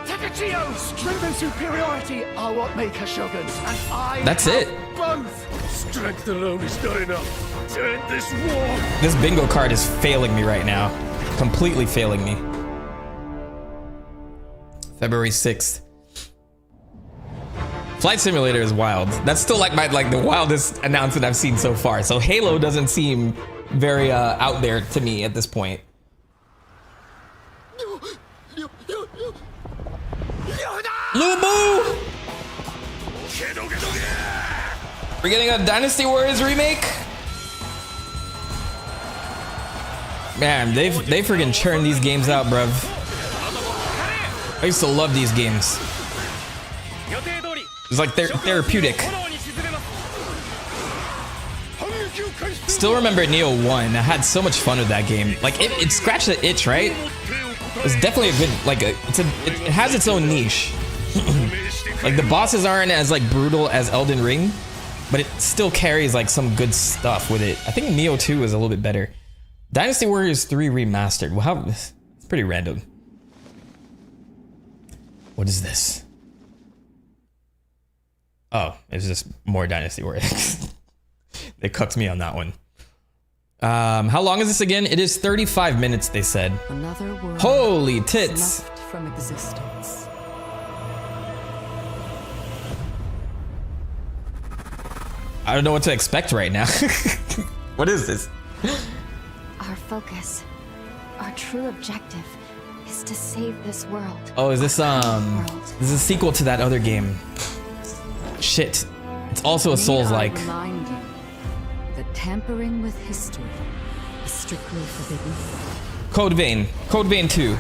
Takachio! Strength and superiority are what make a Shogun, and I That's have it. both! Strength alone is not enough to end this war. This bingo card is failing me right now. Completely failing me. February 6th. Flight Simulator is wild. That's still like the wildest announcement I've seen so far. So Halo doesn't seem very out there to me at this point. Lubu! We're getting a Dynasty Warriors remake? Man, they freaking churn these games out, bruv. I used to love these games. It's like they're therapeutic. Still remember Neo 1. I had so much fun with that game. Like it scratched the itch, right? It's definitely a good it has its own niche. Like the bosses aren't as like brutal as Elden Ring, but it still carries like some good stuff with it. I think Neo 2 is a little bit better. Dynasty Warriors 3 remastered. Wow, it's pretty random. What is this? Oh, it's just more Dynasty Warriors. They cucked me on that one. How long is this again? It is 35 minutes, they said. Another world Holy tits. snuffed from existence. I don't know what to expect right now. What is this? Our focus, our true objective, is to save this world. Oh, is this this is a sequel to that other game? Shit. It's also a Souls-like. Remind you that tampering with history is strictly forbidden. Code Vein. Code Vein 2.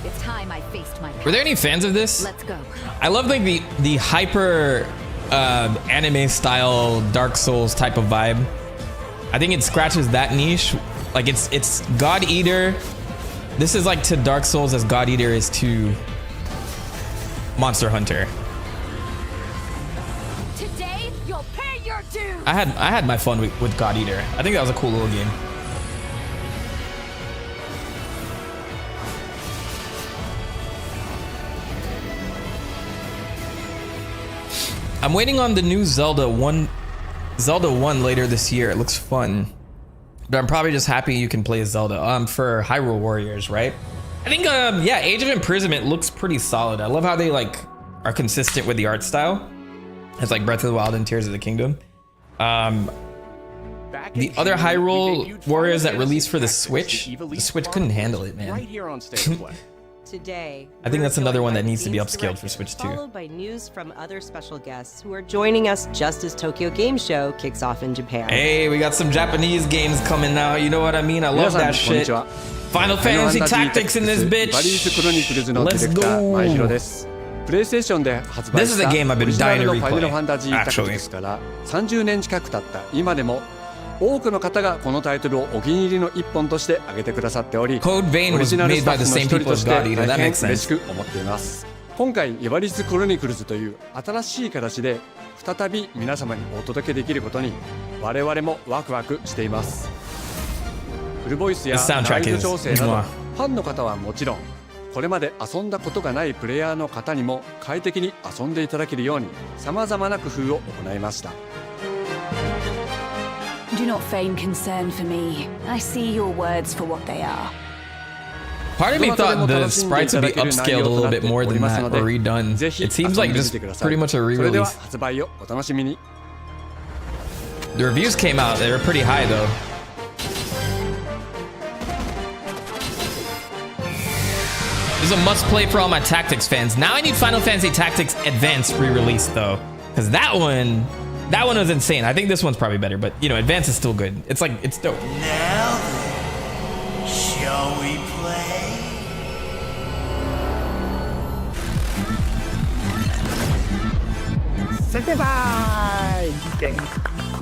It's time I faced my Were there any fans of this? Let's go. I love like the hyper anime style Dark Souls type of vibe. I think it scratches that niche. Like it's God Eater. This is like to Dark Souls as God Eater is to Monster Hunter. Today you'll pay your dues. I had my fun with God Eater. I think that was a cool little game. I'm waiting on the new Zelda 1 later this year. It looks fun. But I'm probably just happy you can play Zelda for Hyrule Warriors, right? I think yeah, Age of Imprisonment looks pretty solid. I love how they like are consistent with the art style. It's like Breath of the Wild and Tears of the Kingdom. The other Hyrule Warriors that released for the Switch couldn't handle it, man. Right here on State Play. Today, I think that's another one that needs to be upscaled for Switch 2. Followed by news from other special guests who are joining us just as Tokyo Game Show kicks off in Japan. Hey, we got some Japanese games coming now. You know what I mean? I love that shit. Final Fantasy Tactics in this bitch. Let's go. This is a game I've been dying to replay, actually. 30年近く経った今でも多くの方がこのタイトルをお気に入りの一本として挙げてくださっており、 Code Vein オリジナルスタッフの一人として was made by the same people as God Eater. That 大変 makes sense. 嬉しく思っています。今回イバリスクロニクルズという新しい形で再び皆様にお届けできることに我々もワクワクしています。フルボイスやライブ調整などファンの方はもちろん、これまで遊んだことがないプレイヤーの方にも快適に遊んでいただけるように様々な工夫を行いました。 Do not feign concern for me. I see your words for what they are. Part of me thought the sprites would be upscaled a little bit more than that or redone. It seems like just pretty much a re-release. The reviews came out, they were pretty high though. This is a must play for all my Tactics fans. Now I need Final Fantasy Tactics Advance re-release though, because that one was insane. I think this one's probably better, but you know, Advance is still good. It's like, it's dope. Now then, shall we play?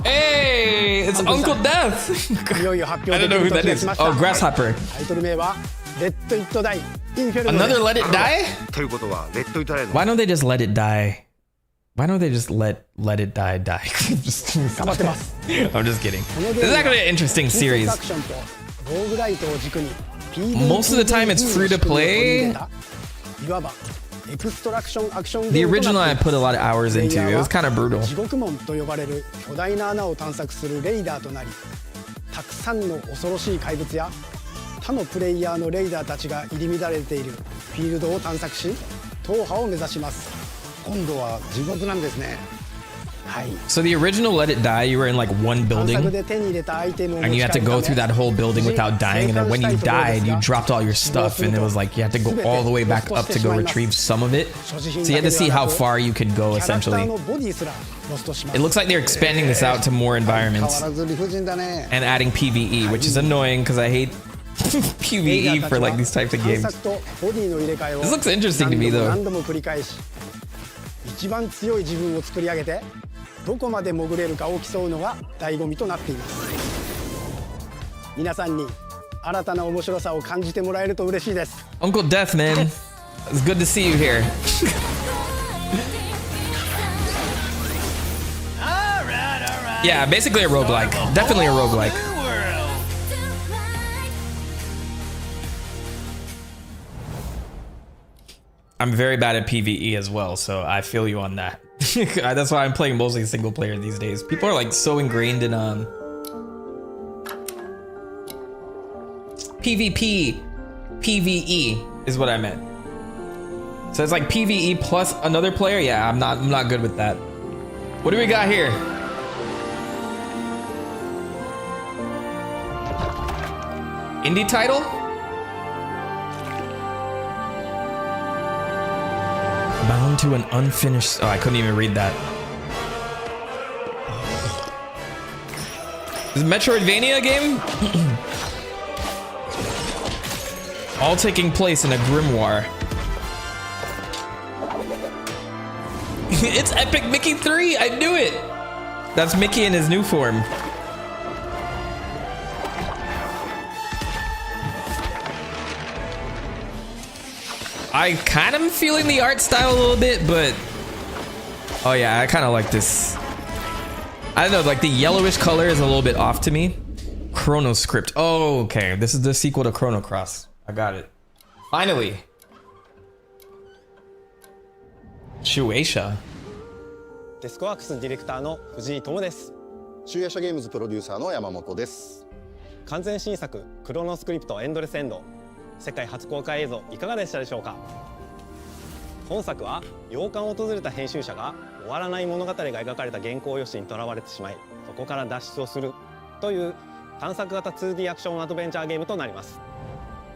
Hey, it's Uncle Death. I don't know who that is. Oh, Grasshopper. Another Let It Die? Why don't they just let it die? Why don't they just let it die? I'm just kidding. This is actually an interesting series. Most of the time it's free to play. The original I put a lot of hours into. It was kind of brutal. 他のプレイヤーのレイダーたちが入り乱れているフィールドを探索し、踏破を目指します。今度は地獄なんですね。はい。 So the original Let It Die, you were in like one building, and you had to go through that whole building without dying. And then when you died, you dropped all your stuff, and it was like you had to go all the way back up to go retrieve some of it. So you had to see how far you could go, essentially. It looks like they're expanding this out to more environments and adding PvE, which is annoying because I hate PvE for like these types of games. This looks interesting to me though. 一番強い自分を作り上げてどこまで潜れるかを競うのが醍醐味となっています。皆さんに新たな面白さを感じてもらえると嬉しいです。 Uncle Death, man. It's good to see you here. Yeah, basically a roguelike. Definitely a roguelike. I'm very bad at PvE as well, so I feel you on that. That's why I'm playing mostly single player these days. People are like so ingrained in PvP. PvE is what I meant. So it's like PvE plus another player. Yeah, I'm not good with that. What do we got here? Indie title? Bound to an unfinished. Oh, I couldn't even read that. Is it Metroidvania game? All taking place in a grimoire. It's Epic Mickey 3. I knew it. That's Mickey in his new form. I kind of am feeling the art style a little bit, but oh yeah, I kind of like this. I don't know, like the yellowish color is a little bit off to me. Chrono Script. Oh, okay. This is the sequel to Chrono Cross. I got it. Finally. Shueisha. デスクワークスディレクターの藤井智です。シュエイシャゲームズプロデューサーの山本です。完全新作クロノスクリプトエンドレスエンド。世界初公開映像いかがでしたでしょうか。本作は洋館を訪れた編集者が終わらない物語が描かれた原稿用紙にとらわれてしまい、そこから脱出をするという探索型 2D アクションアドベンチャーゲームとなります。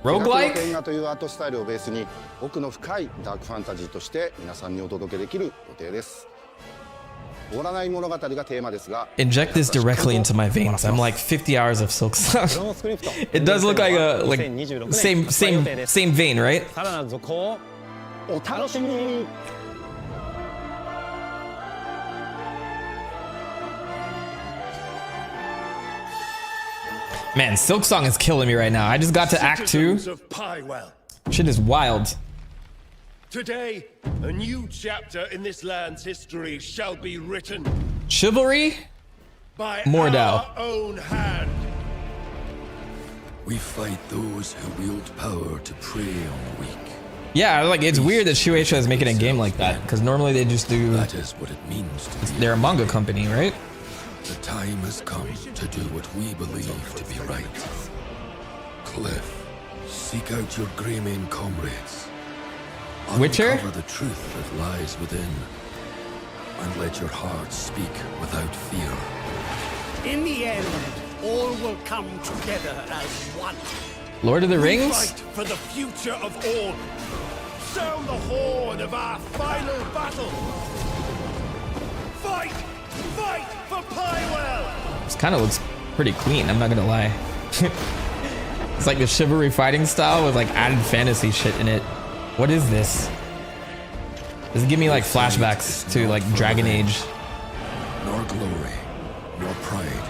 ローグライク映画というアートスタイルをベースに奥の深いダークファンタジーとして皆さんにお届けできる予定です。終わらない物語がテーマですが、Inject this directly into my veins. I'm like 50 hours of Silk Song. It does look like a same vein, right? さらなる続報をお楽しみに。Man, Silk Song is killing me right now. I just got to Act 2. Shit is wild. Today, a new chapter in this land's history shall be written. Chivalry? By Mordau. our own hand. We fight those who wield power to prey on the weak. Yeah, like it's weird that Shueisha is making a game like that, because normally they just do. That is what it means to be. They're a manga company, right? The time has come to do what we believe to be right. Cliff, seek out your Greymane comrades. Witcher? Uncover the truth that lies within, and let your heart speak without fear. In the end, all will come together as one. Lord of the We Rings? fight for the future of all. Sound the horn of our final battle. Fight! Fight for Pywell! This kind of looks pretty clean, I'm not gonna lie. It's like the chivalry fighting style with like added fantasy shit in it. What is this? Does it give me like flashbacks to like Dragon Age? Nor glory, nor pride.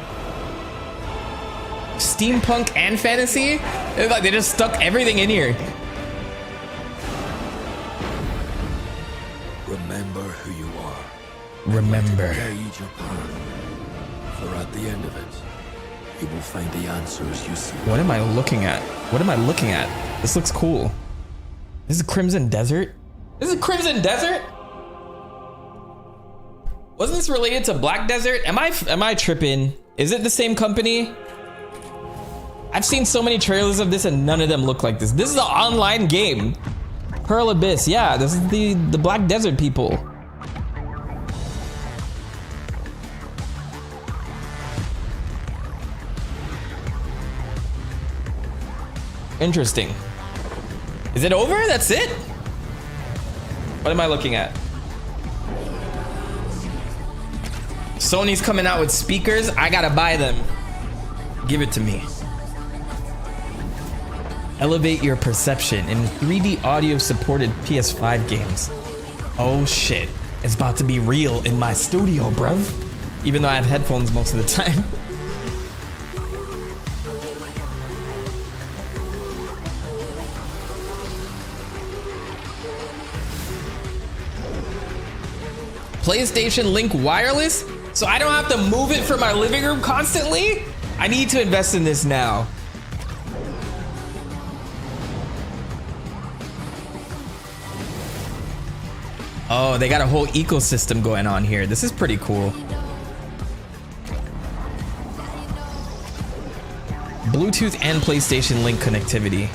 Steampunk and fantasy? It's like they just stuck everything in here. Remember who you are. Remember. Guide your path. For at the end of it, you will find the answers you seek. What am I looking at? What am I looking at? This looks cool. This is Crimson Desert? This is Crimson Desert? Wasn't this related to Black Desert? Am I tripping? Is it the same company? I've seen so many trailers of this and none of them look like this. This is an online game. Pearl Abyss, yeah, this is the Black Desert people. Interesting. Is it over? That's it? What am I looking at? Sony's coming out with speakers. I gotta buy them. Give it to me. Elevate your perception in 3D audio supported PS5 games. Oh shit. It's about to be real in my studio, bruv. Even though I have headphones most of the time. PlayStation Link wireless, so I don't have to move it from my living room constantly? I need to invest in this now. Oh, they got a whole ecosystem going on here. This is pretty cool. Bluetooth and PlayStation Link connectivity.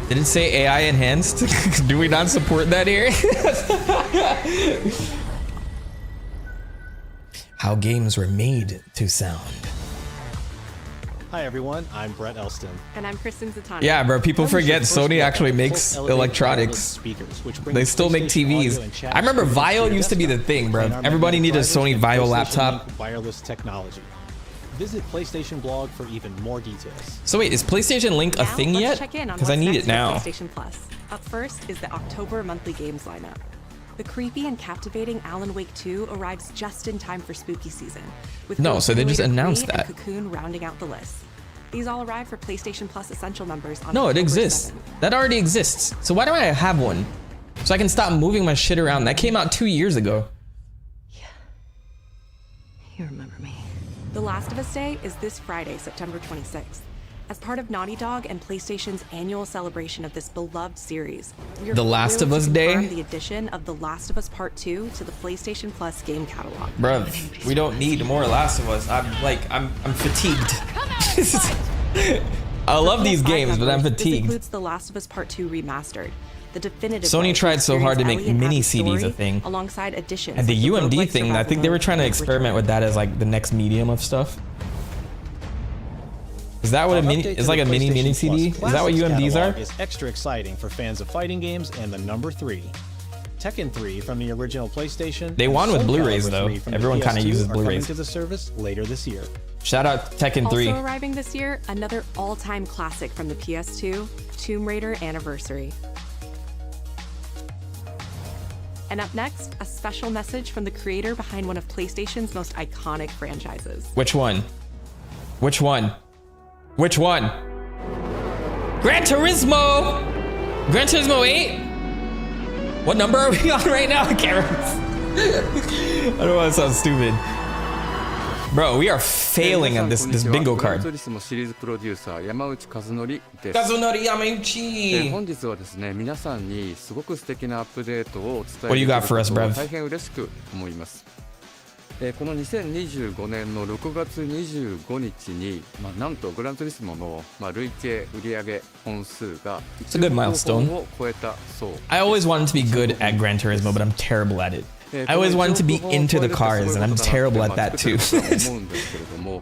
Did it say AI enhanced? Do we not support that here? How games were made to sound. Hi everyone, I'm Brett Elston. And I'm Kristen Zatani. Yeah, bro, people forget Sony actually makes electronics. They still make TVs. I remember Vio used to be the thing, bro. Everybody needed a Sony Vio laptop. Wireless technology. Visit PlayStation blog for even more details. So wait, is PlayStation Link a thing yet? Because I need it now. PlayStation Plus. Up first is the October monthly games lineup. The creepy and captivating Alan Wake 2 arrives just in time for spooky season. With No, so they just Simulator announced 3 that. And Cocoon rounding out the list. These all arrive for PlayStation Plus Essential members on No, it October exists. 7th. That already exists. So why do I have one? So I can stop moving my shit around. That came out 2 years ago. You remember me. The Last of Us Day is this Friday, September 26th. As part of Naughty Dog and PlayStation's annual celebration of this beloved series, we are The Last thrilled of Us to Day? confirm the addition of The Last of Us Part 2 to the PlayStation Plus game catalog. Bruv, we don't need more Last of Us. I'm fatigued. I love these games, but I'm This fatigued. includes The Last of Us Part 2 remastered. The definitive Sony way tried so hard to experience make Ellie and mini Abby's CDs a story, thing. alongside additions. And the like UMD roguelike thing, I think they were trying to experiment with that as like the next medium of stuff. Is that what a mini is, like a mini CD? Is that what UMDs are? Is extra exciting for fans of fighting games and the number 3. Tekken 3 from the original PlayStation. They won with and Soul Blu-rays Calibur though. 3 from the Everyone kind of PS2 uses are coming Blu-rays. to the service later this year. Shout out Tekken 3. Also arriving this year, another all-time classic from the PS2, Tomb Raider Anniversary. And up next, a special message from the creator behind one of PlayStation's most iconic franchises. Which one? Which one? Which one? Gran Turismo! Gran Turismo 8? What number are we on right now? I can't remember. I don't want to sound stupid. Bro, we are failing on this bingo card. グランツーリスモシリーズプロデューサー山内和則です。Kazunori Yamauchi! 本日はですね、皆さんにすごく素敵なアップデートをお伝え What do you で got き for る us, ことを bruv? 大変嬉しく思います。この2025年の6月25日に、なんとグランツーリスモの、累計売上本数が It's a good milestone. を超えたそう。 I always wanted to be good at Gran Turismo, but I'm terrible at it. I always wanted to be into the cars, and I'm terrible at that too. 思うんですけれども、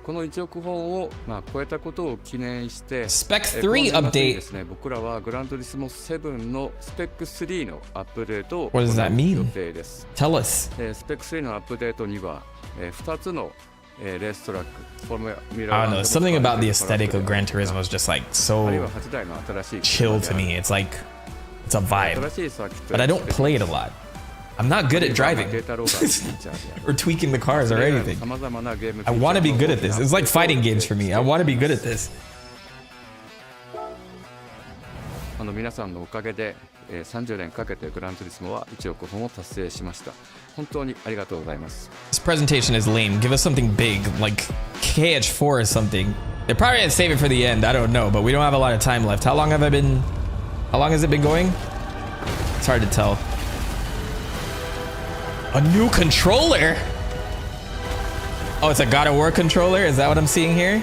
この1億本を超えたことを記念して、 Spec 3この年末に update. ですね、僕らはグラントリスモ7のスペック3のアップデートを What does that 行う mean? 予定です。Tell us. スペック3のアップデートには、2つのレーストラック、フォーミュ I ラ don't know. Something about the aesthetic of Gran Turismo is just like あるいは so 8台の新しい chill to me. It's like it's a vibe, 新しいサーキット but I don't play it a lot. I'm not good at driving データローガーのフィーチャーである or tweaking the cars or anything. 様々なゲーム I want to be good at this. It's like fighting games for me. I want to be good at this. 皆さんのおかげで、30年かけてグランツーリスモは1億本を達成しました。本当にありがとうございます。 This presentation is lame. Give us something big, like KH4 or something. They're probably gonna save it for the end. I don't know, but we don't have a lot of time left. How long has it been going? It's hard to tell. A new controller? Oh, it's a God of War controller? Is that what I'm seeing here?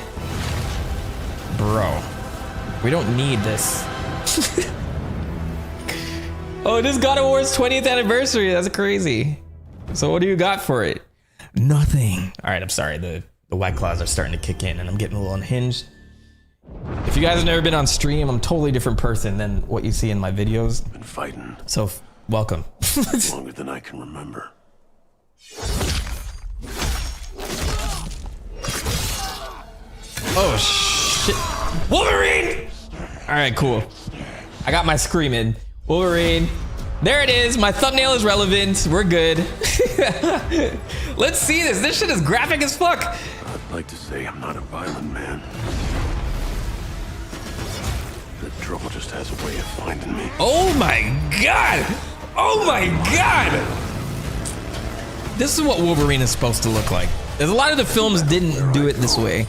Bro, we don't need this. Oh, this God of War's 20th anniversary. That's crazy. So what do you got for it? Nothing. All right, I'm sorry. The White Claws are starting to kick in and I'm getting a little unhinged. If you guys have never been on stream, I'm a totally different person than what you see in my videos. Been fighting So welcome. longer than I can remember. Oh shit. Wolverine! All right, cool. I got my screaming. Wolverine. There it is. My thumbnail is relevant. We're good. Let's see this. This shit is graphic as fuck. I'd like to say I'm not a violent man. The trouble just has a way of finding me. Oh my god. Oh my god. This is what Wolverine is supposed to look like. There's a lot of the films didn't do it this way.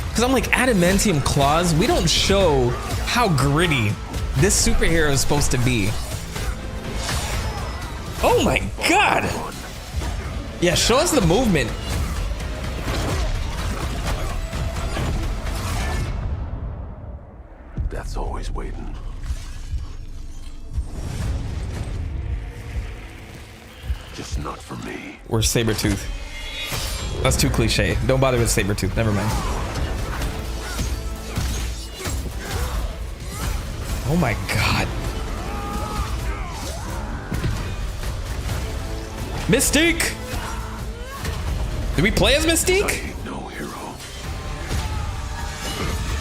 Because I'm like, adamantium claws, we don't show how gritty this superhero is supposed to be. Oh my god! Yeah, show us the movement. Death's always waiting. Just not for me. Or Sabretooth. That's too cliche. Don't bother with Sabretooth. Never mind. Oh my god. Mystique! Did we play as Mystique? No hero.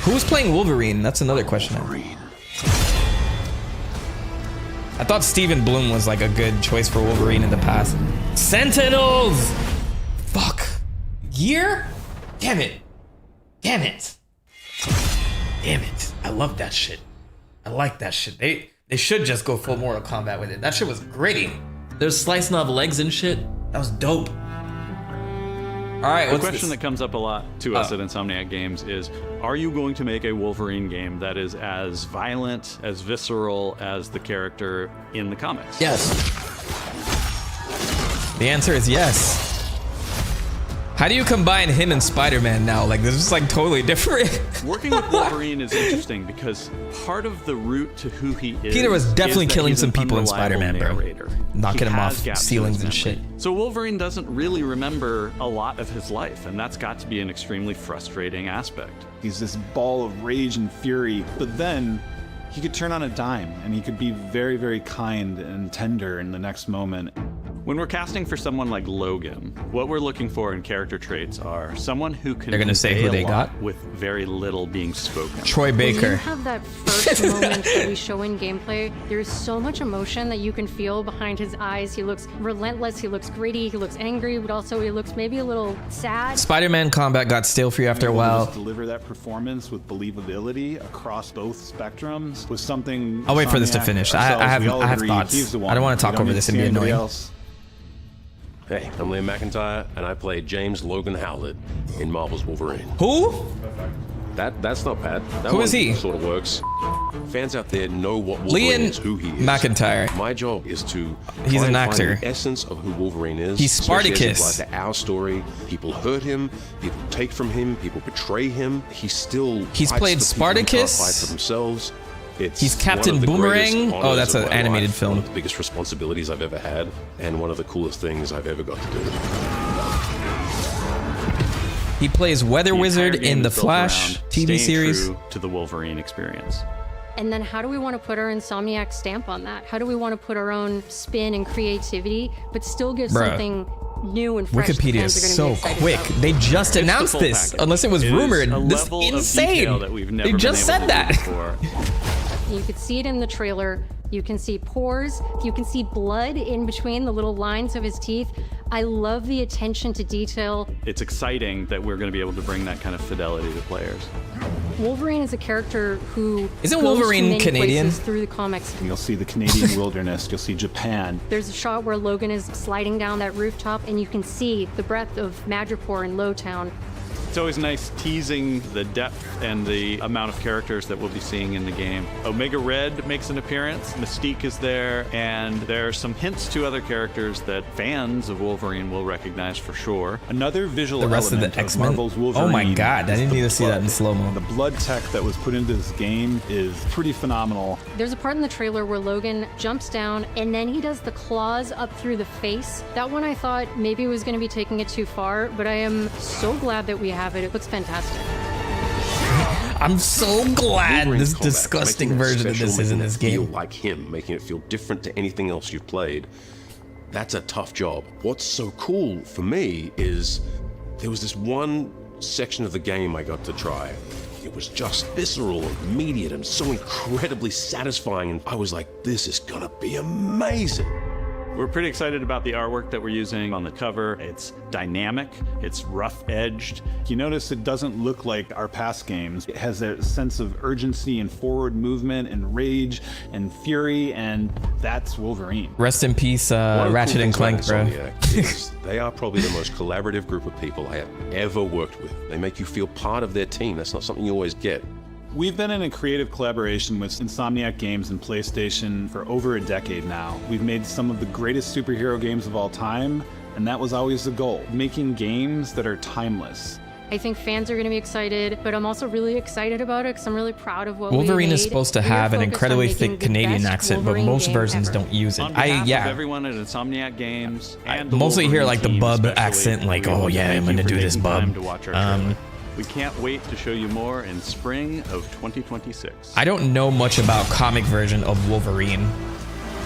Who was playing Wolverine? That's another question. I thought Steven Bloom was like a good choice for Wolverine in the past. Sentinels! Fuck. Year? Damn it. Damn it. Damn it. I love that shit. I like that shit. They should just go full Mortal Kombat with it. That shit was gritty. There's slicing off legs and shit. That was dope. All right, the question that comes up a lot to us at Insomniac Games is, are you going to make a Wolverine game that is as violent, as visceral as the character in the comics? Yes. The answer is yes. How do you combine him and Spider-Man now? Like, this is like totally different. Working with Wolverine is interesting because part of the route to who he is. Peter was definitely killing some an people in unreliable Spider-Man, bro. narrator. Knocking He him has off gaps in ceilings his and shit. memory. So Wolverine doesn't really remember a lot of his life, and that's got to be an extremely frustrating aspect. He's this ball of rage and fury, but then he could turn on a dime and he could be very, very kind and tender in the next moment. When we're casting for someone like Logan, what we're looking for in character traits are someone who can They're gonna say convey who a they lot got? with very little being spoken. Troy Baker. When you have that first moment that we show in gameplay, there's so much emotion that you can feel behind his eyes. He looks relentless, he looks gritty, he looks angry, but also he looks maybe a little sad. Spider-Man combat got stale for you after a while. Deliver that performance with believability across both spectrums was something. I'll wait for this to finish. I have thoughts. He's the one. I don't want to talk over need this to and see be anybody annoying. else. Hey, I'm Liam McIntyre, and I play James Logan Howlett in Marvel's Wolverine. Who? That's not bad. That Who one is he? Sort of works. Fans out there know what Wolverine is, who he is. McIntyre. My job is to He's try an and find actor. the essence of who Wolverine is. He's especially as it Spartacus. applies to our story. People hurt him. People take from him. People betray him. He's still. He's fights played for people who can't Spartacus? fight for themselves. It's He's Captain one of the Boomerang? greatest Oh, honors that's of an my animated life, film. One of the biggest responsibilities I've ever had, and one of the coolest things I've ever got to do. He plays Weather The Wizard entire game in the is built Flash around TV staying series. true to the Wolverine experience. And then how do we want to put our Insomniac stamp on that? How do we want to put our own spin and creativity, but still give Bruh. something new and fresh? that Wikipedia fans is are so gonna be excited quick. about? They just It's the announced full this, package. unless it was It is rumored. a This level of insane. detail that we've never They been just able said to that. do before. You could see it in the trailer. You can see pores. You can see blood in between the little lines of his teeth. I love the attention to detail. It's exciting that we're going to be able to bring that kind of fidelity to players. Wolverine is a character who Isn't goes to Wolverine many Canadian? places through the comics. You'll see the Canadian wilderness. You'll see Japan. There's a shot where Logan is sliding down that rooftop, and you can see the breadth of Madripoor in Lowtown. It's always nice teasing the depth and the amount of characters that we'll be seeing in the game. Omega Red makes an appearance, Mystique is there, and there are some hints to other characters that fans of Wolverine will recognize for sure. Another visual The rest of element the X-Men? Marvel's Wolverine. Oh my god, I is didn't the need to see that blood. in slow-mo. The blood tech that was put into this game is pretty phenomenal. There's a part in the trailer where Logan jumps down, and then he does the claws up through the face. That one I thought maybe was going to be taking it too far, but I am so glad that we have it. It looks fantastic. I'm so glad Wolverine's this combat, disgusting making it version of special, this is in making this it feel game. like him, making it feel different to anything else you've played. That's a tough job. What's so cool for me is there was this one section of the game I got to try. It was just visceral and immediate and so incredibly satisfying, and I was like, this is gonna be amazing. We're pretty excited about the artwork that we're using on the cover. It's dynamic, it's rough-edged. You notice it doesn't look like our past games. It has a sense of urgency and forward movement and rage and fury, and that's Wolverine. Rest in peace, One of the Ratchet cool and things Clank, about bro. Insomniac is they are probably the most collaborative group of people I have ever worked with. They make you feel part of their team. That's not something you always get. We've been in a creative collaboration with Insomniac Games and PlayStation for over a decade now. We've made some of the greatest superhero games of all time, and that was always the goal, making games that are timeless. I think fans are going to be excited, but I'm also really excited about it because I'm really proud of what Wolverine we made. is supposed to We are have an focused on incredibly making thick the Canadian best accent, but Wolverine most game versions ever. don't use it. On behalf of Yeah. everyone at Insomniac Games and the Mostly hear Wolverine like the team bub especially, accent, like, we oh want to yeah, thank I'm you gonna for do this taking time bub. to watch our trailer. We can't wait to show you more in spring of 2026. I don't know much about comic version of Wolverine.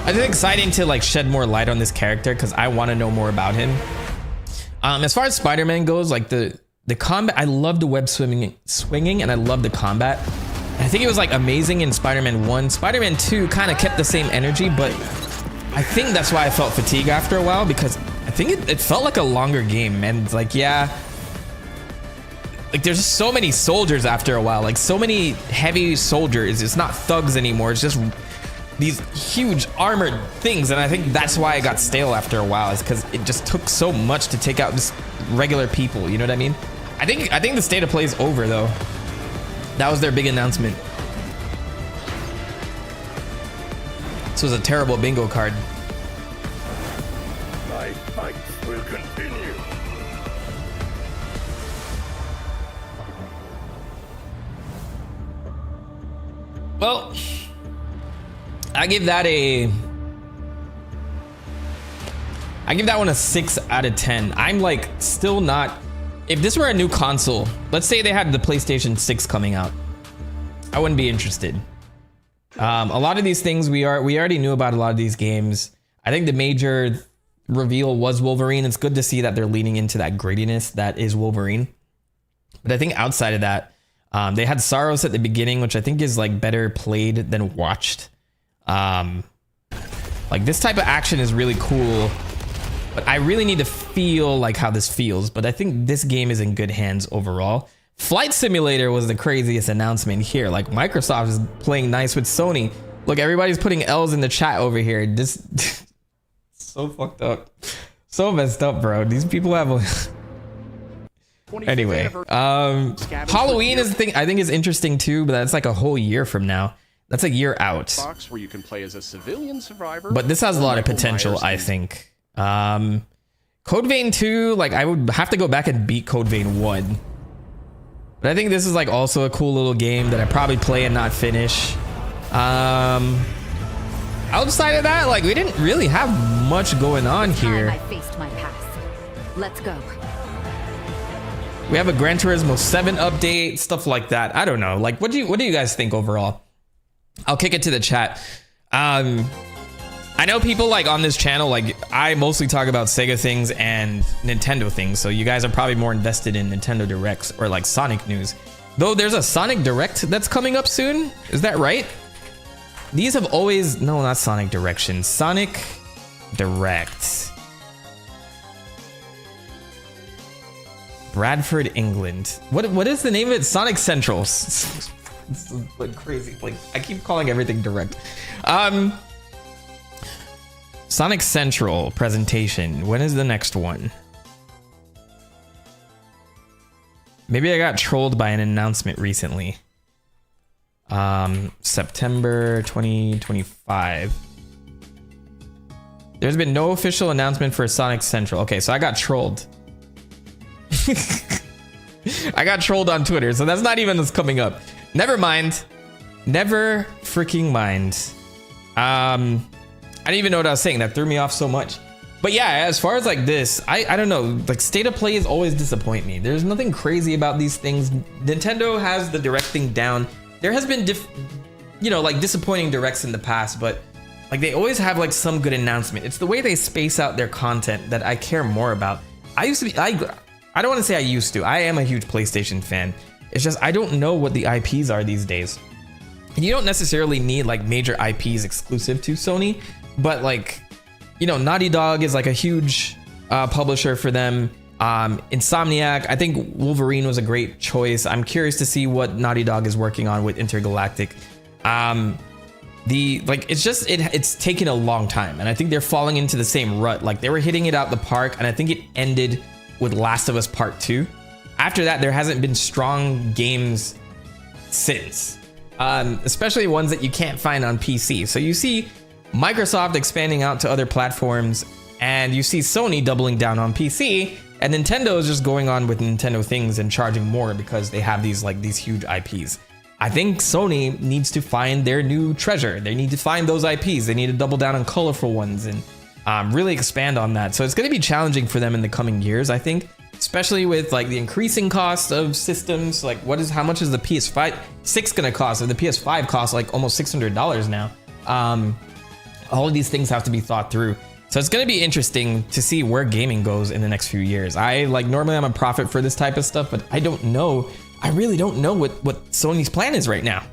I think it's exciting to like shed more light on this character because I want to know more about him. As far as Spider-Man goes, like the combat, I love the web swinging, and I love the combat. I think it was like amazing in Spider-Man 1. Spider-Man 2 kind of kept the same energy, but I think that's why I felt fatigue after a while, because I think it felt like a longer game. And it's like, yeah, like there's just so many soldiers after a while, like so many heavy soldiers. It's not thugs anymore. It's just these huge armored things. And I think that's why it got stale after a while, is because it just took so much to take out just regular people. You know what I mean? I think the state of play is over though. That was their big announcement. This was a terrible bingo card. My fight will continue. Well, I give that one a 6 out of 10. I'm like still not, if this were a new console, let's say they had the PlayStation 6 coming out, I wouldn't be interested. A lot of these things we already knew about a lot of these games. I think the major reveal was Wolverine. It's good to see that they're leaning into that grittiness that is Wolverine. But I think outside of that, they had Saros at the beginning, which I think is like better played than watched. Like this type of action is really cool, but I really need to feel like how this feels. But I think this game is in good hands overall. Flight Simulator was the craziest announcement here. Like Microsoft is playing nice with Sony. Look, everybody's putting L's in the chat over here. This so fucked up, so messed up, bro. These people have. Anyway, Halloween is the thing I think is interesting too, but that's like a whole year from now. That's a year out. Box where you can play as a civilian survivor. But this has a lot of Michael potential, Myers I think. Code Vein 2, like I would have to go back and beat Code Vein 1. But I think this is like also a cool little game that I probably play and not finish. Outside of that, like we didn't really have much going on here. I faced my past. Let's go. We have a Gran Turismo 7 update, stuff like that. I don't know. Like, what do you guys think overall? I'll kick it to the chat. I know people like on this channel, like I mostly talk about Sega things and Nintendo things. So you guys are probably more invested in Nintendo Directs or like Sonic news. Though there's a Sonic Direct that's coming up soon. Is that right? These have always, no, not Sonic Direction. Sonic Direct. Bradford, England. What is the name of it? Sonic Central. It's like crazy. Like I keep calling everything Direct. Sonic Central presentation. When is the next one? Maybe I got trolled by an announcement recently. September 2025. There's been no official announcement for Sonic Central. Okay, so I got trolled. I got trolled on Twitter, so that's not even what's coming up. Never mind. Never freaking mind. I didn't even know what I was saying. That threw me off so much. But yeah, as far as like this, I don't know. Like state of play is always disappoint me. There's nothing crazy about these things. Nintendo has the direct thing down. There has been like disappointing directs in the past, but like they always have like some good announcement. It's the way they space out their content that I care more about. I don't want to say I used to. I am a huge PlayStation fan. It's just I don't know what the IPs are these days. And you don't necessarily need like major IPs exclusive to Sony, but like, Naughty Dog is like a huge publisher for them. Insomniac, I think Wolverine was a great choice. I'm curious to see what Naughty Dog is working on with Intergalactic. It's taken a long time, and I think they're falling into the same rut. Like they were hitting it out the park, and I think it ended with Last of Us Part 2. After that, there hasn't been strong games since, especially ones that you can't find on PC. So you see Microsoft expanding out to other platforms, and you see Sony doubling down on PC, And Nintendo is just going on with Nintendo things and charging more because they have these huge IPs. I think Sony needs to find their new treasure. They need to find those IPs. They need to double down on colorful ones and really expand on that. So it's going to be challenging for them in the coming years, I think, especially with like the increasing cost of systems. Like how much is the PS5 6 going to cost? And the PS5 costs like almost $600 now. All of these things have to be thought through. So it's going to be interesting to see where gaming goes in the next few years. Normally I'm a prophet for this type of stuff, but I don't know. I really don't know what Sony's plan is right now.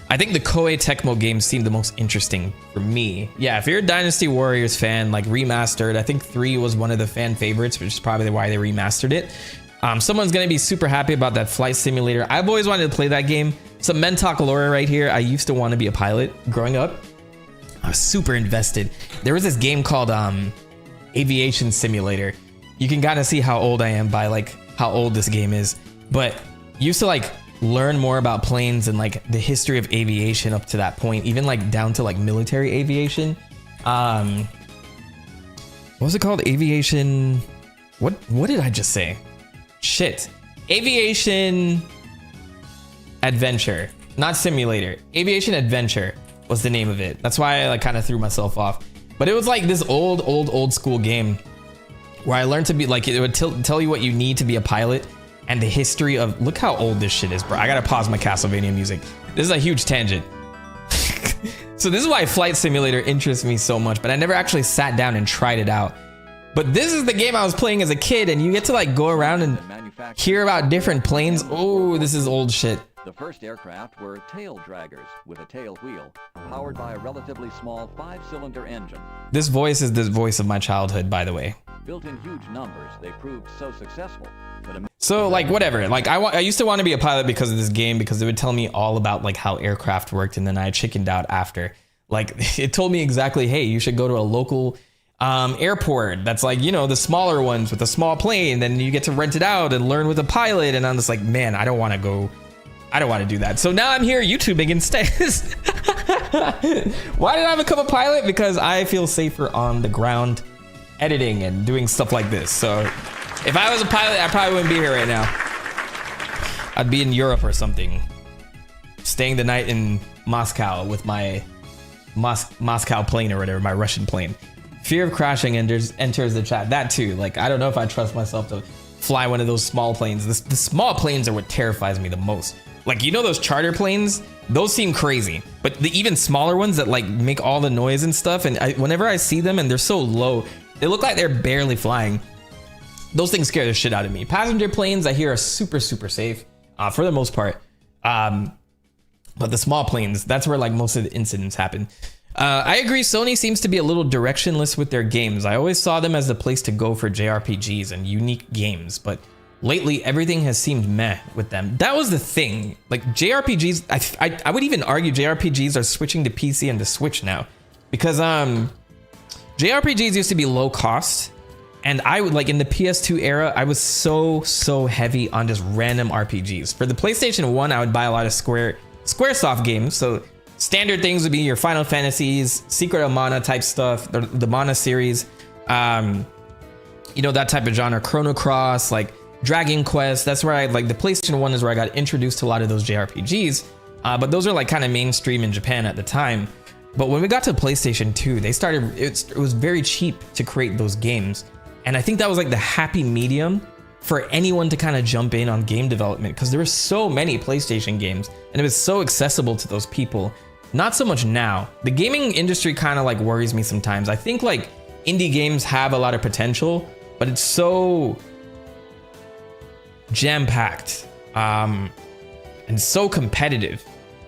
I think the Koei Tecmo games seem the most interesting for me. Yeah, if you're a Dynasty Warriors fan, like remastered, I think 3 was one of the fan favorites, which is probably why they remastered it. Someone's gonna be super happy about that flight simulator. I've always wanted to play that game. Some men talk lore right here. I used to want to be a pilot growing up. I was super invested. There was this game called Aviation Simulator. You can kind of see how old I am by like how old this game is, but used to like learn more about planes and like the history of aviation up to that point, even like down to like military aviation. What was it called? Aviation. What did I just say? Shit. Aviation Adventure, not simulator. Aviation Adventure was the name of it. That's why I like kind of threw myself off. But it was like this old school game where I learned to be like, it would tell you what you need to be a pilot and the history of, look how old this shit is, bro. I gotta pause my Castlevania music. This is a huge tangent. So this is why Flight Simulator interests me so much, but I never actually sat down and tried it out. But this is the game I was playing as a kid, and you get to like go around and hear about different planes. Oh, this is old shit. The first aircraft were tail draggers with a tail wheel, powered by a relatively small 5-cylinder engine. This voice is the voice of my childhood, by the way. Built in huge numbers, they proved so successful. So like whatever, like I used to want to be a pilot because of this game, because it would tell me all about like how aircraft worked, and then I chickened out after. Like it told me exactly, hey, you should go to a local airport that's like, you know, the smaller ones with a small plane, then you get to rent it out and learn with a pilot. And I'm just like, man, I don't want to do that. So now I'm here YouTubing instead. Why did I become a pilot? Because I feel safer on the ground editing and doing stuff like this. So if I was a pilot, I probably wouldn't be here right now. I'd be in Europe or something, staying the night in Moscow with my Moscow plane or whatever, my Russian plane. Fear of crashing enters the chat. That too. Like, I don't know if I trust myself to fly one of those small planes. The small planes are what terrifies me the most. Like, you know, those charter planes, those seem crazy, but the even smaller ones that like make all the noise and stuff, and whenever I see them and they're so low, they look like they're barely flying. Those things scare the shit out of me. Passenger planes, I hear, are super safe for the most part. But the small planes, that's where like most of the incidents happen. I agree, Sony seems to be a little directionless with their games. I always saw them as the place to go for JRPGs and unique games, but lately everything has seemed meh with them. That was the thing. Like JRPGs, I would even argue JRPGs are switching to PC and to Switch now, because JRPGs used to be low cost, and I would like in the PS2 era, I was so heavy on just random RPGs. For the PlayStation 1, I would buy a lot of Squaresoft games. So standard things would be your Final Fantasies, Secret of Mana type stuff, the Mana series, you know, that type of genre, Chrono Cross, like Dragon Quest. That's where I like the PlayStation 1 is where I got introduced to a lot of those JRPGs. But those are like kind of mainstream in Japan at the time. But when we got to PlayStation 2, they started, it was very cheap to create those games. And I think that was like the happy medium for anyone to kind of jump in on game development, because there were so many PlayStation games and it was so accessible to those people. Not so much now. The gaming industry kind of like worries me sometimes. I think like indie games have a lot of potential, but it's so jam-packed and so competitive.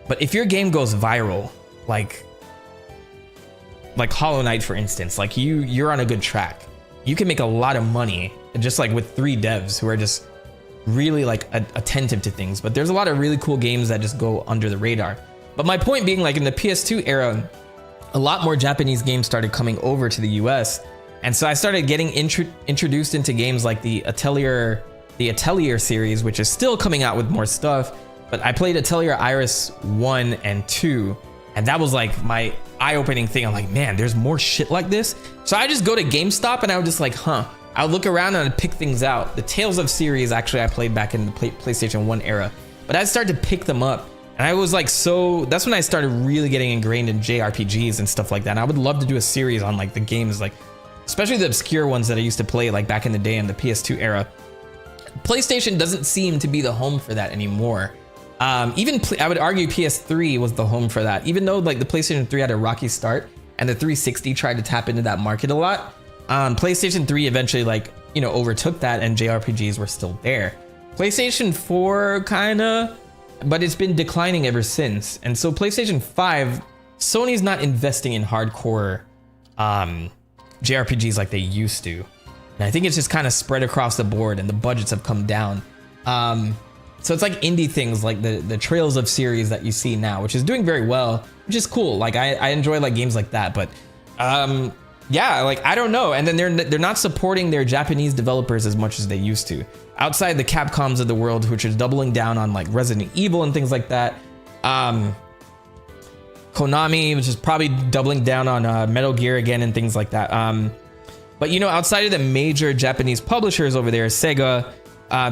But if your game goes viral, like Hollow Knight, for instance, like you're on a good track. You can make a lot of money just like with 3 devs who are just really like attentive to things. But there's a lot of really cool games that just go under the radar. But my point being, like in the PS2 era, a lot more Japanese games started coming over to the US. And so I started getting introduced into games like the Atelier series, which is still coming out with more stuff. But I played Atelier Iris 1 and 2, And that was like my eye-opening thing. I'm like, man, there's more shit like this. So I just go to GameStop and I would just like, I would look around and I'd pick things out. The Tales of series, actually, I played back in the PlayStation 1 era. But I started to pick them up. And I was like, that's when I started really getting ingrained in JRPGs and stuff like that. And I would love to do a series on like the games, like especially the obscure ones that I used to play like back in the day in the PS2 era. PlayStation doesn't seem to be the home for that anymore. Even I would argue PS3 was the home for that, even though like the PlayStation 3 had a rocky start and the 360 tried to tap into that market a lot. PlayStation 3 eventually like, you know, overtook that and JRPGs were still there. PlayStation 4 kinda, but it's been declining ever since. And so PlayStation 5, Sony's not investing in hardcore JRPGs like they used to. And I think it's just kind of spread across the board and the budgets have come down. So it's like indie things like the Trails of series that you see now, which is doing very well, which is cool. Like I enjoy like games like that, but yeah, like I don't know. And then they're not supporting their Japanese developers as much as they used to. Outside the Capcoms of the world, which is doubling down on like Resident Evil and things like that. Konami, which is probably doubling down on Metal Gear again and things like that. But you know, outside of the major Japanese publishers over there, Sega,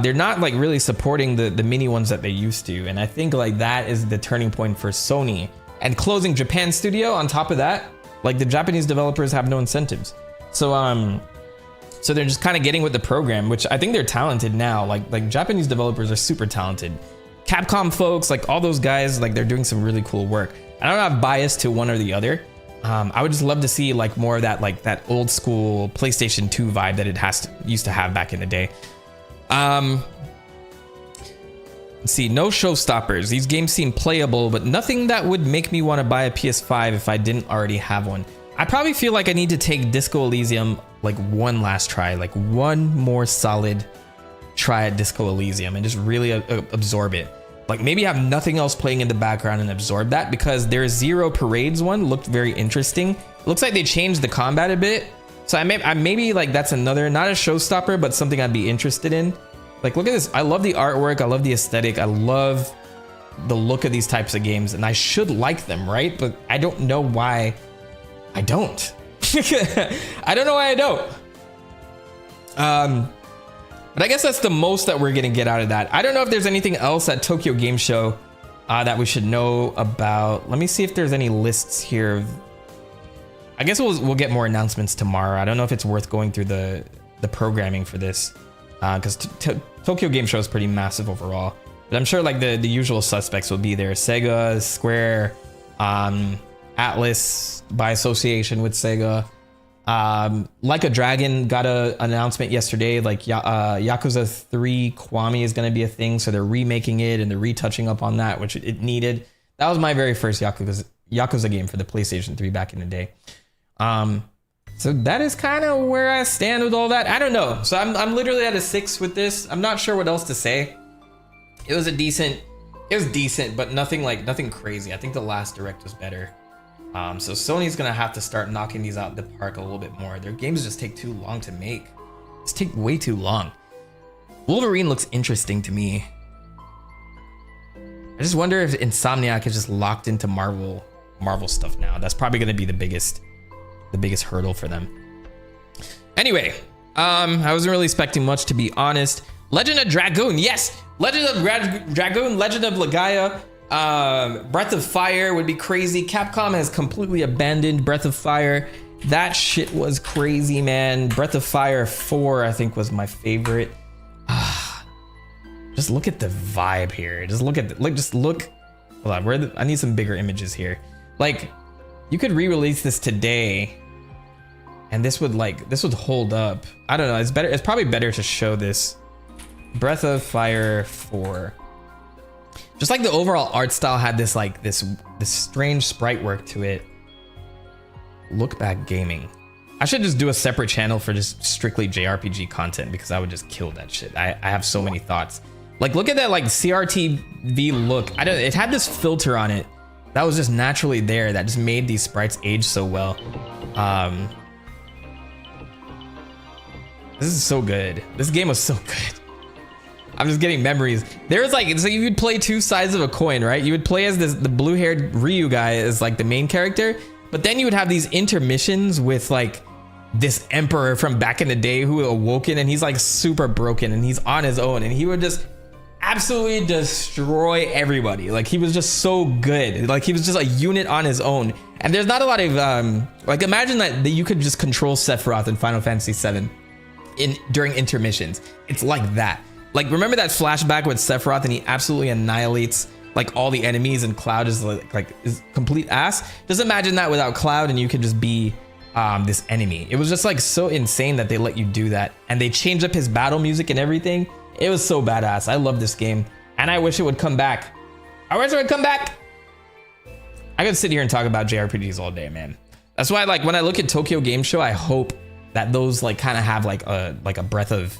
they're not like really supporting the mini ones that they used to. And I think like that is the turning point for Sony. And closing Japan studio on top of that, like the Japanese developers have no incentives. So so they're just kind of getting with the program, which I think they're talented now. Like Japanese developers are super talented. Capcom folks, like all those guys, like they're doing some really cool work. I don't have bias to one or the other. I would just love to see like more of that, like that old school PlayStation 2 vibe that it used to have back in the day. Let's see, no showstoppers. These games seem playable, but nothing that would make me want to buy a PS5 if I didn't already have one. I probably feel like I need to take Disco Elysium like one last try, like one more solid try at Disco Elysium and just really absorb it. Like maybe have nothing else playing in the background and absorb that, because their Zero Parades one looked very interesting. It looks like they changed the combat a bit. So I maybe like that's another, not a showstopper, but something I'd be interested in. Like look at this. I love the artwork. I love the aesthetic. I love the look of these types of games and I should like them, right? But I don't know why I don't. I don't know why I don't. But I guess that's the most that we're gonna get out of that. I don't know if there's anything else at Tokyo Game Show that we should know about. Let me see if there's any lists here. I guess we'll get more announcements tomorrow. I don't know if it's worth going through the programming for this, because Tokyo Game Show is pretty massive overall. But I'm sure like the usual suspects will be there: Sega, Square, Atlas by association with Sega. Like a Dragon got an announcement yesterday, like Yakuza 3 Kiwami is going to be a thing, so they're remaking it and they're retouching up on that, which it needed. That was my very first Yakuza game for the PlayStation 3 back in the day. So that is kind of where I stand with all that. I don't know. So I'm literally at a 6 with this. I'm not sure what else to say. It was decent, but nothing crazy. I think the last Direct was better. So Sony's gonna have to start knocking these out the park a little bit more. Their games just take too long to make. Just take way too long. Wolverine looks interesting to me. I just wonder if Insomniac is just locked into Marvel stuff now. That's probably gonna be the biggest hurdle for them. Anyway, I wasn't really expecting much, to be honest. Legend of Dragoon, yes! Legend of Dragoon, Legend of Legaia. Breath of Fire would be crazy. Capcom has completely abandoned Breath of Fire. That shit was crazy, man. Breath of Fire 4, I think, was my favorite. Just look at the vibe here. Just look. Hold on, I need some bigger images here. Like, you could re-release this today, and this would hold up. I don't know. It's better. It's probably better to show this. Breath of Fire 4. Just like the overall art style had this strange sprite work to it. Look Back Gaming. I should just do a separate channel for just strictly JRPG content, because I would just kill that shit. I have so many thoughts. Like look at that like CRTV look. It had this filter on it that was just naturally there that just made these sprites age so well. This is so good. This game was so good. I'm just getting memories. There was like, so you would play two sides of a coin, right? You would play as the blue-haired Ryu guy as like the main character, but then you would have these intermissions with like this emperor from back in the day who awoken, and he's like super broken and he's on his own, and he would just absolutely destroy everybody. Like he was just so good. Like he was just a unit on his own. And there's not a lot of like, imagine that you could just control Sephiroth in Final Fantasy VII during intermissions. It's like that. Like, remember that flashback with Sephiroth and he absolutely annihilates like all the enemies, and Cloud is like is complete ass? Just imagine that without Cloud, and you could just be this enemy. It was just like so insane that they let you do that, and they changed up his battle music and everything. It was so badass. I love this game, and I wish it would come back. I wish it would come back. I could sit here and talk about JRPGs all day, man. That's why, like, when I look at Tokyo Game Show, I hope that those like kind of have like a breath of,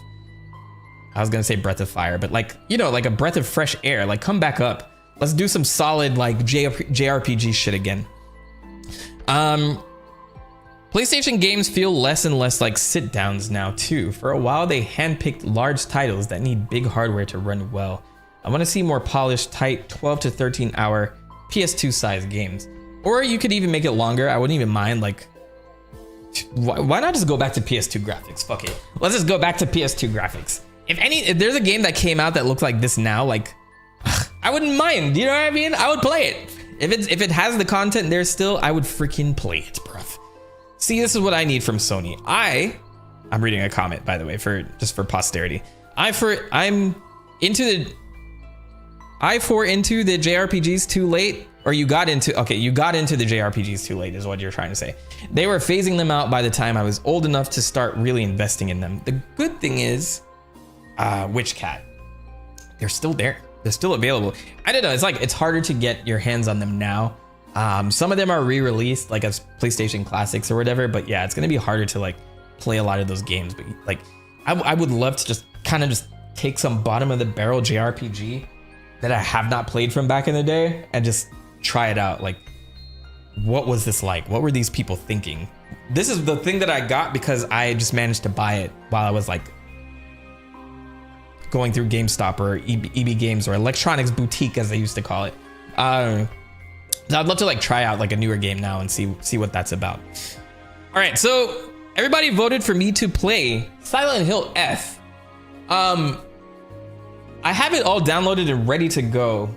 I was gonna say breath of fire, but like, you know, like a breath of fresh air. Like, come back up. Let's do some solid like JRPG shit again. PlayStation games feel less and less like sit downs now too. For a while, they handpicked large titles that need big hardware to run well. I want to see more polished, tight 12 to 13 hour PS2 size games. Or you could even make it longer. I wouldn't even mind. Like, why not just go back to PS2 graphics? Fuck it. Let's just go back to PS2 graphics. If there's a game that came out that looked like this now, like, I wouldn't mind. You know what I mean? I would play it. If it has the content there still, I would freaking play it, bruv. See, this is what I need from Sony. I'm reading a comment, by the way, for posterity. I'm into the JRPGs too late, or you got into the JRPGs too late is what you're trying to say. They were phasing them out by the time I was old enough to start really investing in them. The good thing is, Witch Cat, they're still there. They're still available. I don't know. It's like, it's harder to get your hands on them now. Some of them are re-released like as PlayStation Classics or whatever, but yeah, it's gonna be harder to like play a lot of those games. But like, I would love to just kind of just take some bottom of the barrel JRPG that I have not played from back in the day and just try it out. Like, what was this like? What were these people thinking? This is the thing that I got because I just managed to buy it while I was like going through GameStop or EB Games or Electronics Boutique, as they used to call it. So I'd love to like try out like a newer game now and see what that's about. All right, so everybody voted for me to play Silent Hill F. I have it all downloaded and ready to go.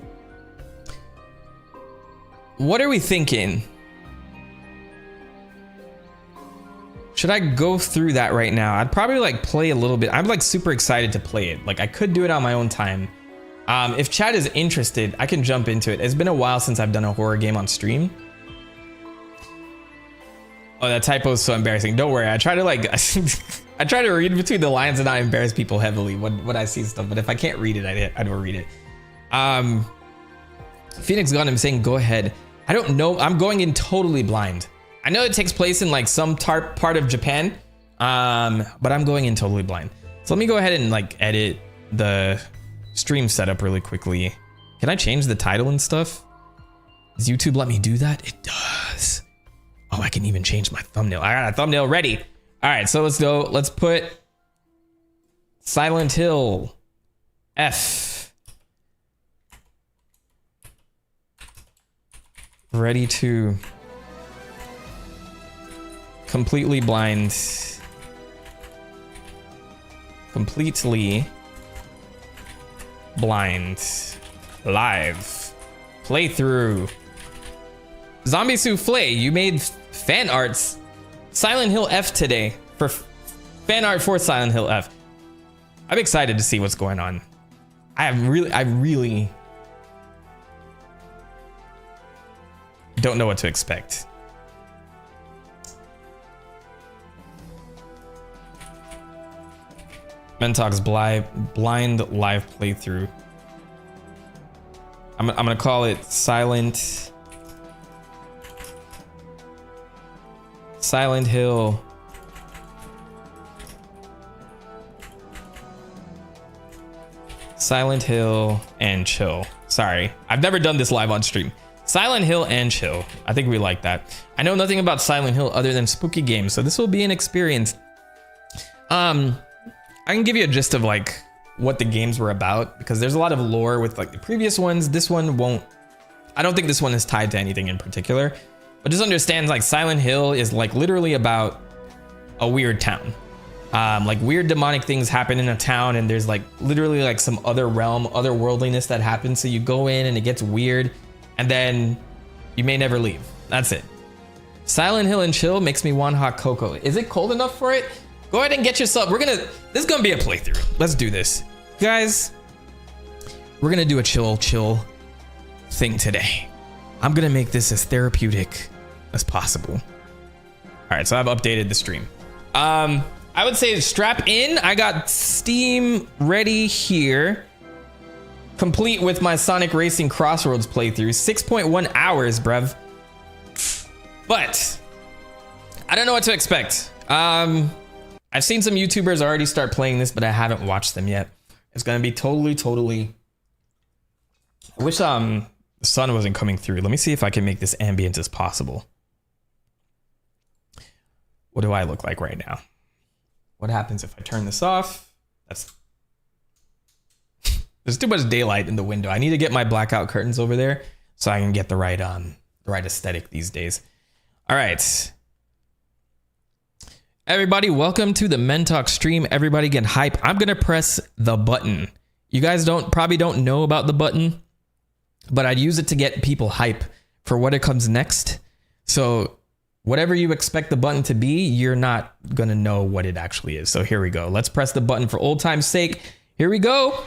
What are we thinking? Should I go through that right now? I'd probably like play a little bit. I'm like super excited to play it. Like, I could do it on my own time. If chat is interested, I can jump into it. It's been a while since I've done a horror game on stream. Oh, that typo is so embarrassing. Don't worry. I try to like, I try to read between the lines and not embarrass people heavily when I see stuff. But if I can't read it, I don't read it. Phoenix Gundam saying, go ahead. I don't know. I'm going in totally blind. I know it takes place in like some part of Japan, but I'm going in totally blind. So let me go ahead and like edit the stream setup really quickly. Can I change the title and stuff? Does YouTube let me do that? It does. Oh, I can even change my thumbnail. I got a thumbnail ready. All right, so let's go. Let's put Silent Hill F. Ready to completely blind. Completely blind live playthrough. Zombie Souffle, you made fan arts Silent Hill F today for fan art for Silent Hill F. I'm excited to see what's going on. I really don't know what to expect. Mentox blind live playthrough. I'm gonna call it Silent Hill and chill. Sorry, I've never done this live on stream. Silent Hill and chill. I think we like that. I know nothing about Silent Hill other than spooky games, so this will be an experience. I can give you a gist of like what the games were about, because there's a lot of lore with like the previous ones. This one won't. I don't think this one is tied to anything in particular, but just understand like Silent Hill is like literally about a weird town. Like weird demonic things happen in a town, and there's like literally like some other realm, other worldliness that happens. So you go in and it gets weird, and then you may never leave. That's it. Silent Hill and chill makes me want hot cocoa. Is it cold enough for it? Go ahead and get yourself. This is gonna be a playthrough. Let's do this, guys. We're gonna do a chill thing today. I'm gonna make this as therapeutic as possible. All right, so I've updated the stream. I would say strap in. I got Steam ready here, complete with my Sonic Racing Crossroads playthrough. 6.1 hours, bruv. But I don't know what to expect. I've seen some YouTubers already start playing this, but I haven't watched them yet. It's gonna be totally. I wish the sun wasn't coming through. Let me see if I can make this ambient as possible. What do I look like right now? What happens if I turn this off? There's too much daylight in the window. I need to get my blackout curtains over there so I can get the right aesthetic these days. All right. Everybody, welcome to the Men Talk stream. Everybody get hype. I'm gonna press the button. You guys probably don't know about the button, but I'd use it to get people hype for what it comes next. So whatever you expect the button to be, you're not gonna know what it actually is. So here we go. Let's press the button for old time's sake. Here we go.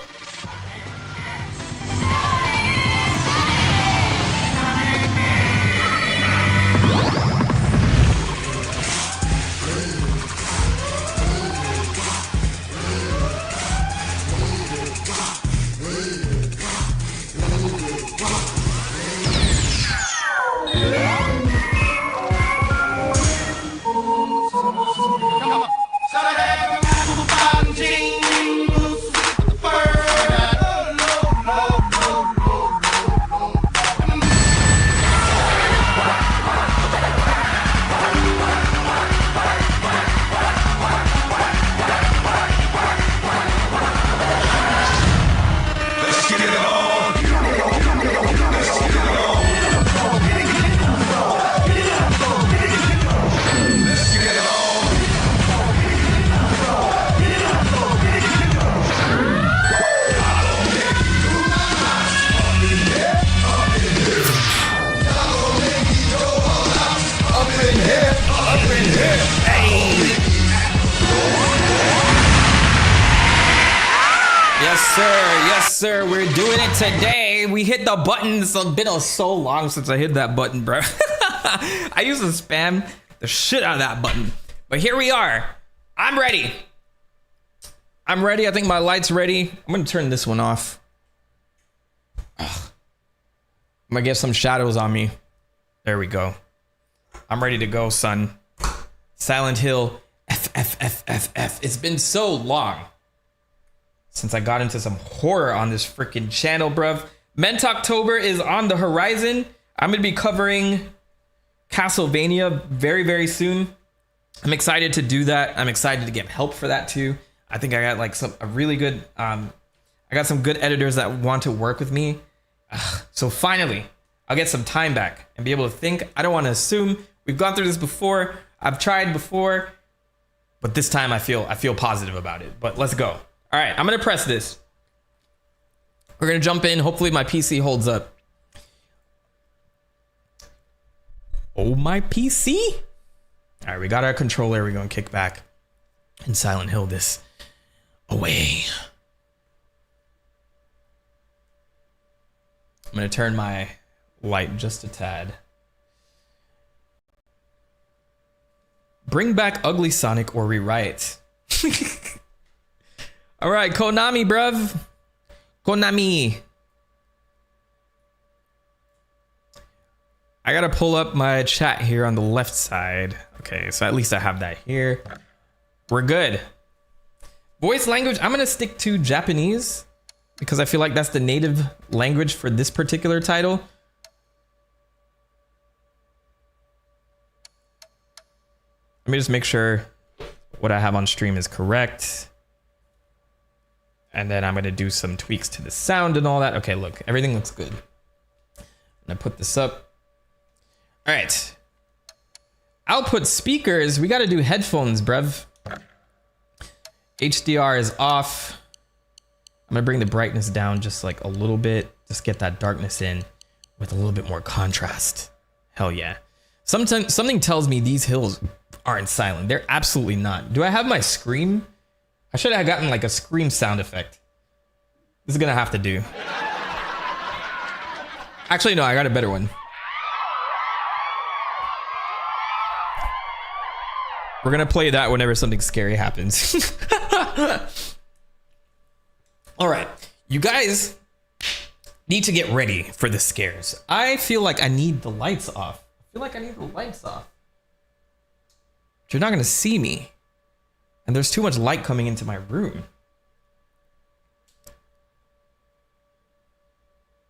Yes, sir. We're doing it today. We hit the button. It's been so long since I hit that button, bro. I used to spam the shit out of that button. But here we are. I'm ready. I think my light's ready. I'm going to turn this one off. Ugh. I'm going to get some shadows on me. There we go. I'm ready to go, son. Silent Hill. F. It's been so long since I got into some horror on this freaking channel, bruv. Mentalktober is on the horizon. I'm going to be covering Castlevania very, very soon. I'm excited to do that. I'm excited to get help for that too. I think I got like I got some good editors that want to work with me. So finally, I'll get some time back and be able to think. I don't want to assume. We've gone through this before. I've tried before, but this time I feel positive about it. But let's go. All right, I'm going to press this. We're going to jump in. Hopefully my PC holds up. Oh, my PC. All right, we got our controller. We're going to kick back and Silent Hill this away. I'm going to turn my light just a tad. Bring back Ugly Sonic or rewrite. All right, Konami, bruv. Konami. I gotta pull up my chat here on the left side. Okay, so at least I have that here. We're good. Voice language, I'm gonna stick to Japanese because I feel like that's the native language for this particular title. Let me just make sure what I have on stream is correct. And then I'm gonna do some tweaks to the sound and all that. Okay, look, everything looks good. I'm gonna put this up. All right. Output speakers, we gotta do headphones, bruv. HDR is off. I'm gonna bring the brightness down just like a little bit. Just get that darkness in with a little bit more contrast. Hell yeah. Something tells me these hills aren't silent. They're absolutely not. Do I have my scream? I should have gotten like a scream sound effect. This is gonna have to do. Actually, no, I got a better one. We're gonna play that whenever something scary happens. All right, you guys need to get ready for the scares. I feel like I need the lights off. But you're not gonna see me. And there's too much light coming into my room. I'm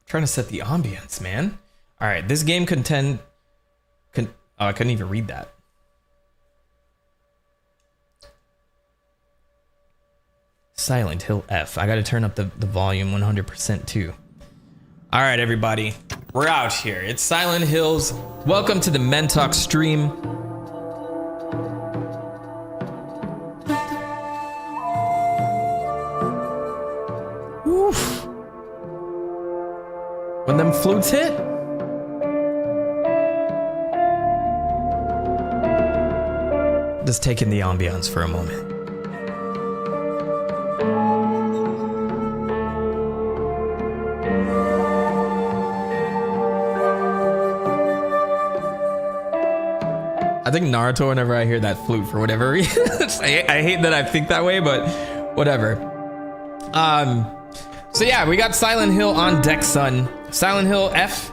trying to set the ambience, man. All right, this game oh, I couldn't even read that. Silent Hill F. I gotta turn up the volume 100% too. All right, everybody, we're out here. It's Silent Hills. Welcome to the Men Talk stream. Oof. When them flutes hit. Just take in the ambiance for a moment. I think Naruto whenever I hear that flute for whatever reason. I hate that I think that way, but whatever. So yeah, we got Silent Hill on deck, son. Silent Hill F.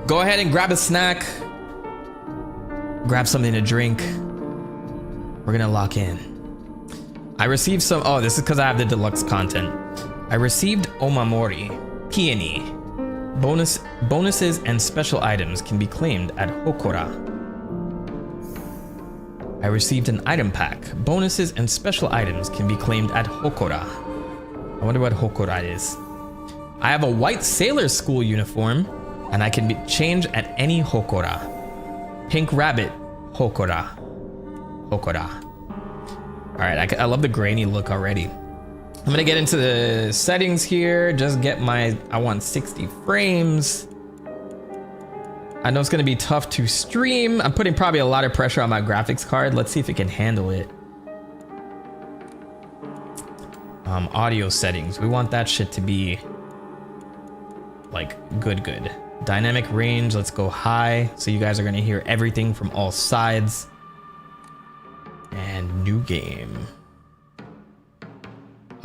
Go ahead and grab a snack. Grab something to drink. We're gonna lock in. I received some, oh, this is because I have the deluxe content. I received Omamori, Peony. Bonuses and special items can be claimed at Hokora. I received an item pack. Bonuses and special items can be claimed at Hokora. I wonder what Hokora is. I have a white sailor school uniform, and I can be changed at any Hokora. Pink rabbit, Hokora. Hokora. All right, I love the grainy look already. I'm gonna get into the settings here, just get I want 60 frames. I know it's gonna be tough to stream. I'm putting probably a lot of pressure on my graphics card. Let's see if it can handle it. Audio settings, we want that shit to be like good. Dynamic range, let's go high. So you guys are gonna hear everything from all sides. And new game.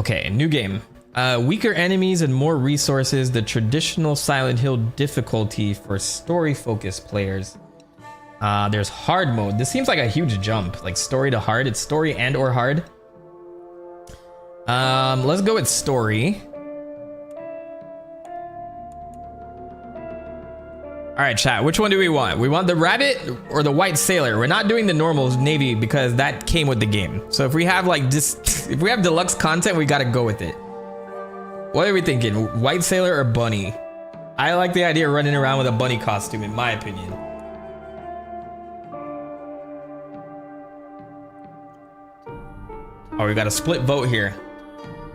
Okay, new game. Weaker enemies and more resources. The traditional Silent Hill difficulty for story-focused players. There's hard mode. This seems like a huge jump, like story to hard. It's story and or hard. Let's go with story. All right, chat, which one do we want? We want the rabbit or the white sailor? We're not doing the normal navy because that came with the game. So if we have like if we have deluxe content, we gotta go with it. What are we thinking? White sailor or bunny? I like the idea of running around with a bunny costume, in my opinion. Oh, we got a split vote here.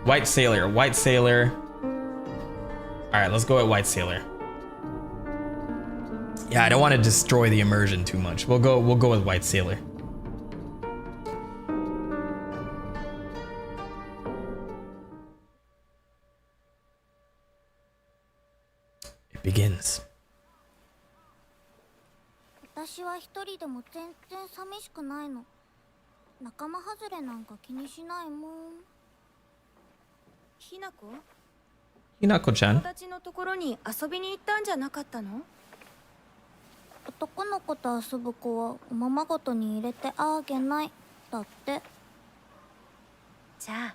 White sailor, white sailor. All right, let's go with white sailor. Yeah, I don't want to destroy the immersion too much. We'll go with white sailor. It begins. 私は一人でも全然寂しくないの。仲間外れなんか気にしないもん。ひなこ？ひなこちゃん。友達のところに遊びに行ったんじゃなかったの？男の子と遊ぶ子はおままごとに入れてあげないだって。じゃ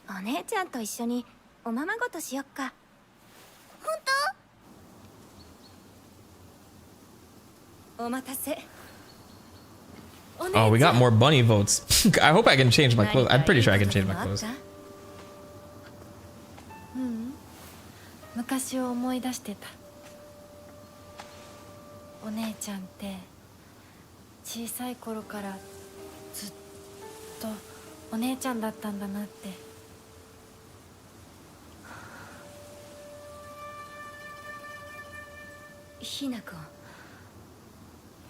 あお姉ちゃんと一緒におままごとしよっか。本当？お待たせ。Oh, we got more bunny votes. I hope I can change my clothes. I'm pretty sure I can change my clothes. 昔を思い出してた。お姉ちゃんって小さい頃からずっとお姉ちゃんだったんだなって。ひなこ、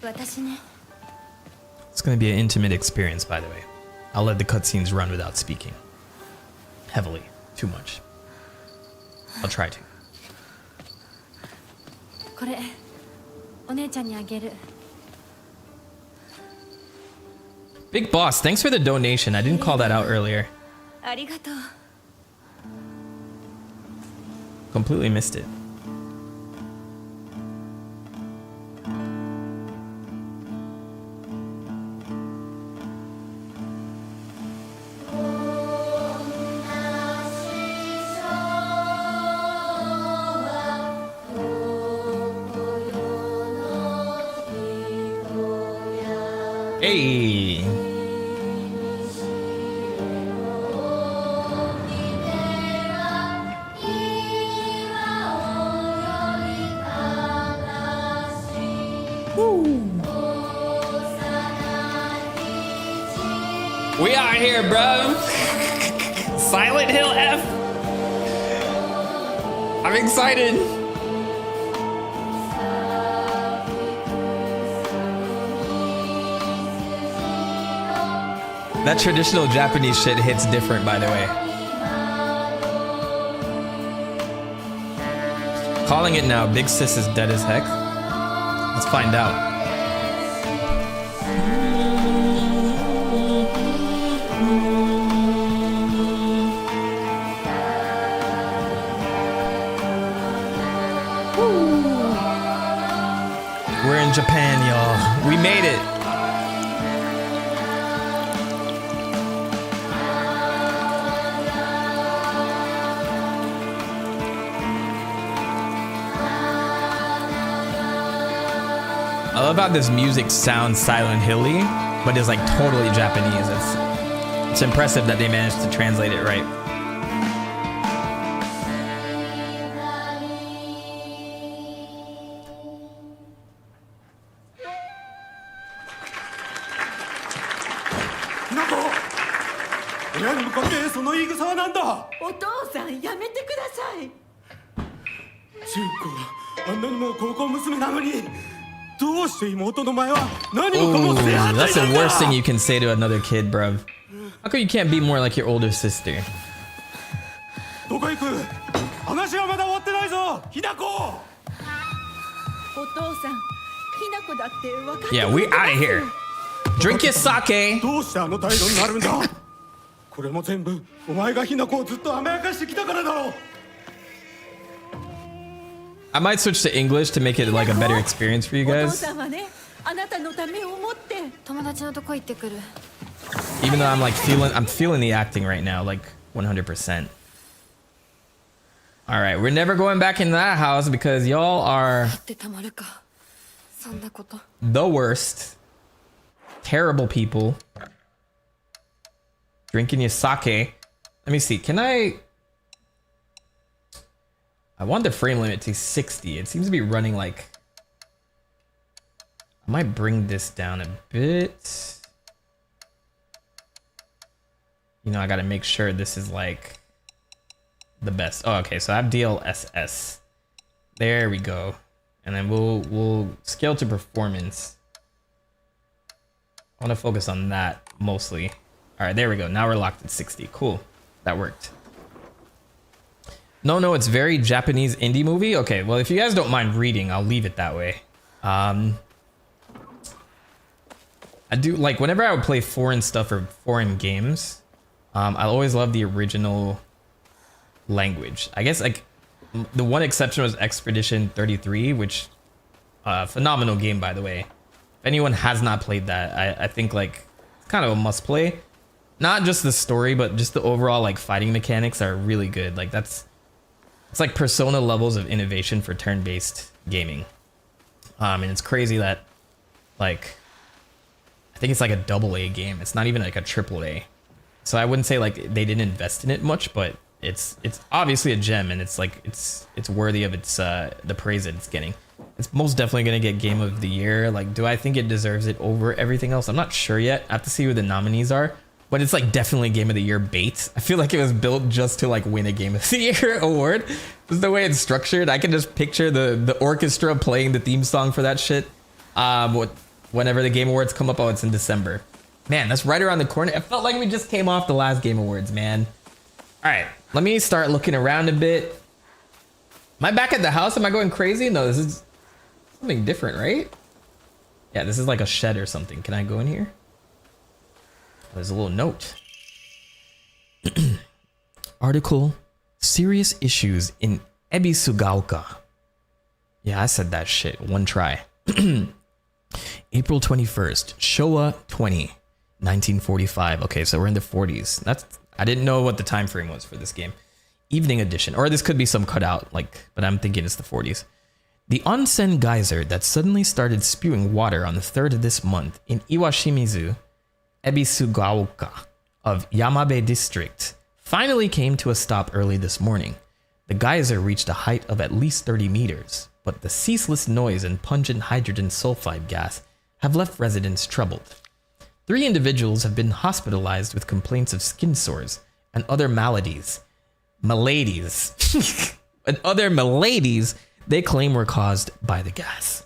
私ね。It's going to be an intimate experience, by the way. I'll let the cutscenes run without speaking. Heavily. Too much. I'll try to. これお姉ちゃんにあげる。 Big Boss, thanks for the donation. I didn't call that out earlier. ありがとう。 Completely missed it. Hey. We are here, bro. Silent Hill F. I'm excited. That traditional Japanese shit hits different, by the way. Calling it now, Big Sis is dead as heck. Let's find out. We're in Japan, y'all. We made it. I love how this music sounds Silent Hilly, but is like totally Japanese. It's impressive that they managed to translate it right. Ooh, that's the worst thing you can say to another kid, bruv. How come you can't be more like your older sister? Yeah, we out of here. Drink your sake. I might switch to English to make it like a better experience for you guys. Even though I'm feeling the acting right now, like 100%. All right, we're never going back in that house because y'all are the worst. Terrible people. Drinking your sake. Let me see. Can I want the frame limit to 60. It seems to be running like... I might bring this down a bit. You know, I gotta make sure this is like the best. Oh, okay, so I have DLSS. There we go. And then we'll scale to performance. I want to focus on that mostly. All right, there we go. Now we're locked at 60. Cool. That worked. No, it's very Japanese indie movie. Okay, well, if you guys don't mind reading, I'll leave it that way. I do, like, whenever I would play foreign stuff or foreign games, I always love the original language. I guess, like, the one exception was Expedition 33, which, phenomenal game, by the way. If anyone has not played that, I think, like, it's kind of a must play. Not just the story, but just the overall, like, fighting mechanics are really good. Like, it's like Persona levels of innovation for turn-based gaming. And it's crazy that, like, I think it's like a AA game. It's not even like a AAA. So I wouldn't say like they didn't invest in it much, but it's obviously a gem, and it's like it's worthy of its the praise that it's getting. It's most definitely gonna get Game of the Year. Like, do I think it deserves it over everything else? I'm not sure yet. I have to see who the nominees are, but it's like definitely Game of the Year bait. I feel like it was built just to like win a Game of the Year award. Just the way it's structured, I can just picture the orchestra playing the theme song for that shit. Whenever the Game Awards come up, oh, it's in December. Man, that's right around the corner. It felt like we just came off the last Game Awards, man. All right, let me start looking around a bit. Am I back at the house? Am I going crazy? No, this is something different, right? Yeah, this is like a shed or something. Can I go in here? There's a little note. Article, serious issues in Ebisugaoka. Yeah, I said that shit. One try. April 21st, Showa 20, 1945. Okay, so we're in the 40s. I didn't know what the time frame was for this game. Evening edition, or this could be some cutout, but I'm thinking it's the 40s. The onsen geyser that suddenly started spewing water on the 3rd of this month in Iwashimizu, Ebisugaoka of Yamabe District finally came to a stop early this morning. The geyser reached a height of at least 30 meters, but the ceaseless noise and pungent hydrogen sulfide gas have left residents troubled. 3 individuals have been hospitalized with complaints of skin sores and other maladies they claim were caused by the gas.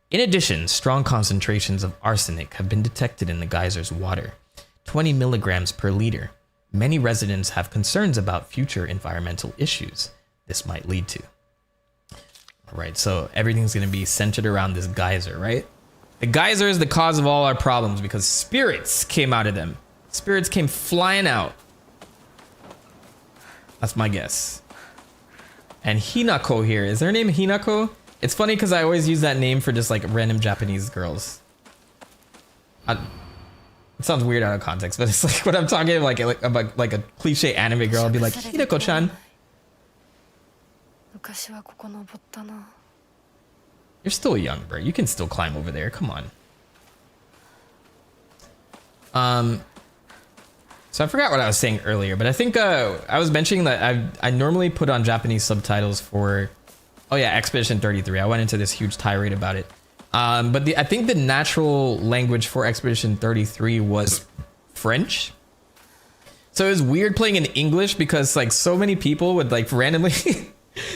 In addition, strong concentrations of arsenic have been detected in the geyser's water, 20 milligrams per liter. Many residents have concerns about future environmental issues this might lead to. All right, so everything's going to be centered around this geyser, right? The geyser is the cause of all our problems because spirits came out of them. Spirits came flying out. That's my guess. And Hinako here. Is her name Hinako? It's funny because I always use that name for just like random Japanese girls. It sounds weird out of context, but it's like when I'm talking about like a cliche anime girl, I'll be like, Hinako-chan. You're still young, bro. You can still climb over there. Come on. So I forgot what I was saying earlier, but I think I was mentioning that I normally put on Japanese subtitles for, oh yeah, Expedition 33. I went into this huge tirade about it. But I think the natural language for Expedition 33 was French. So it was weird playing in English because like so many people would like randomly,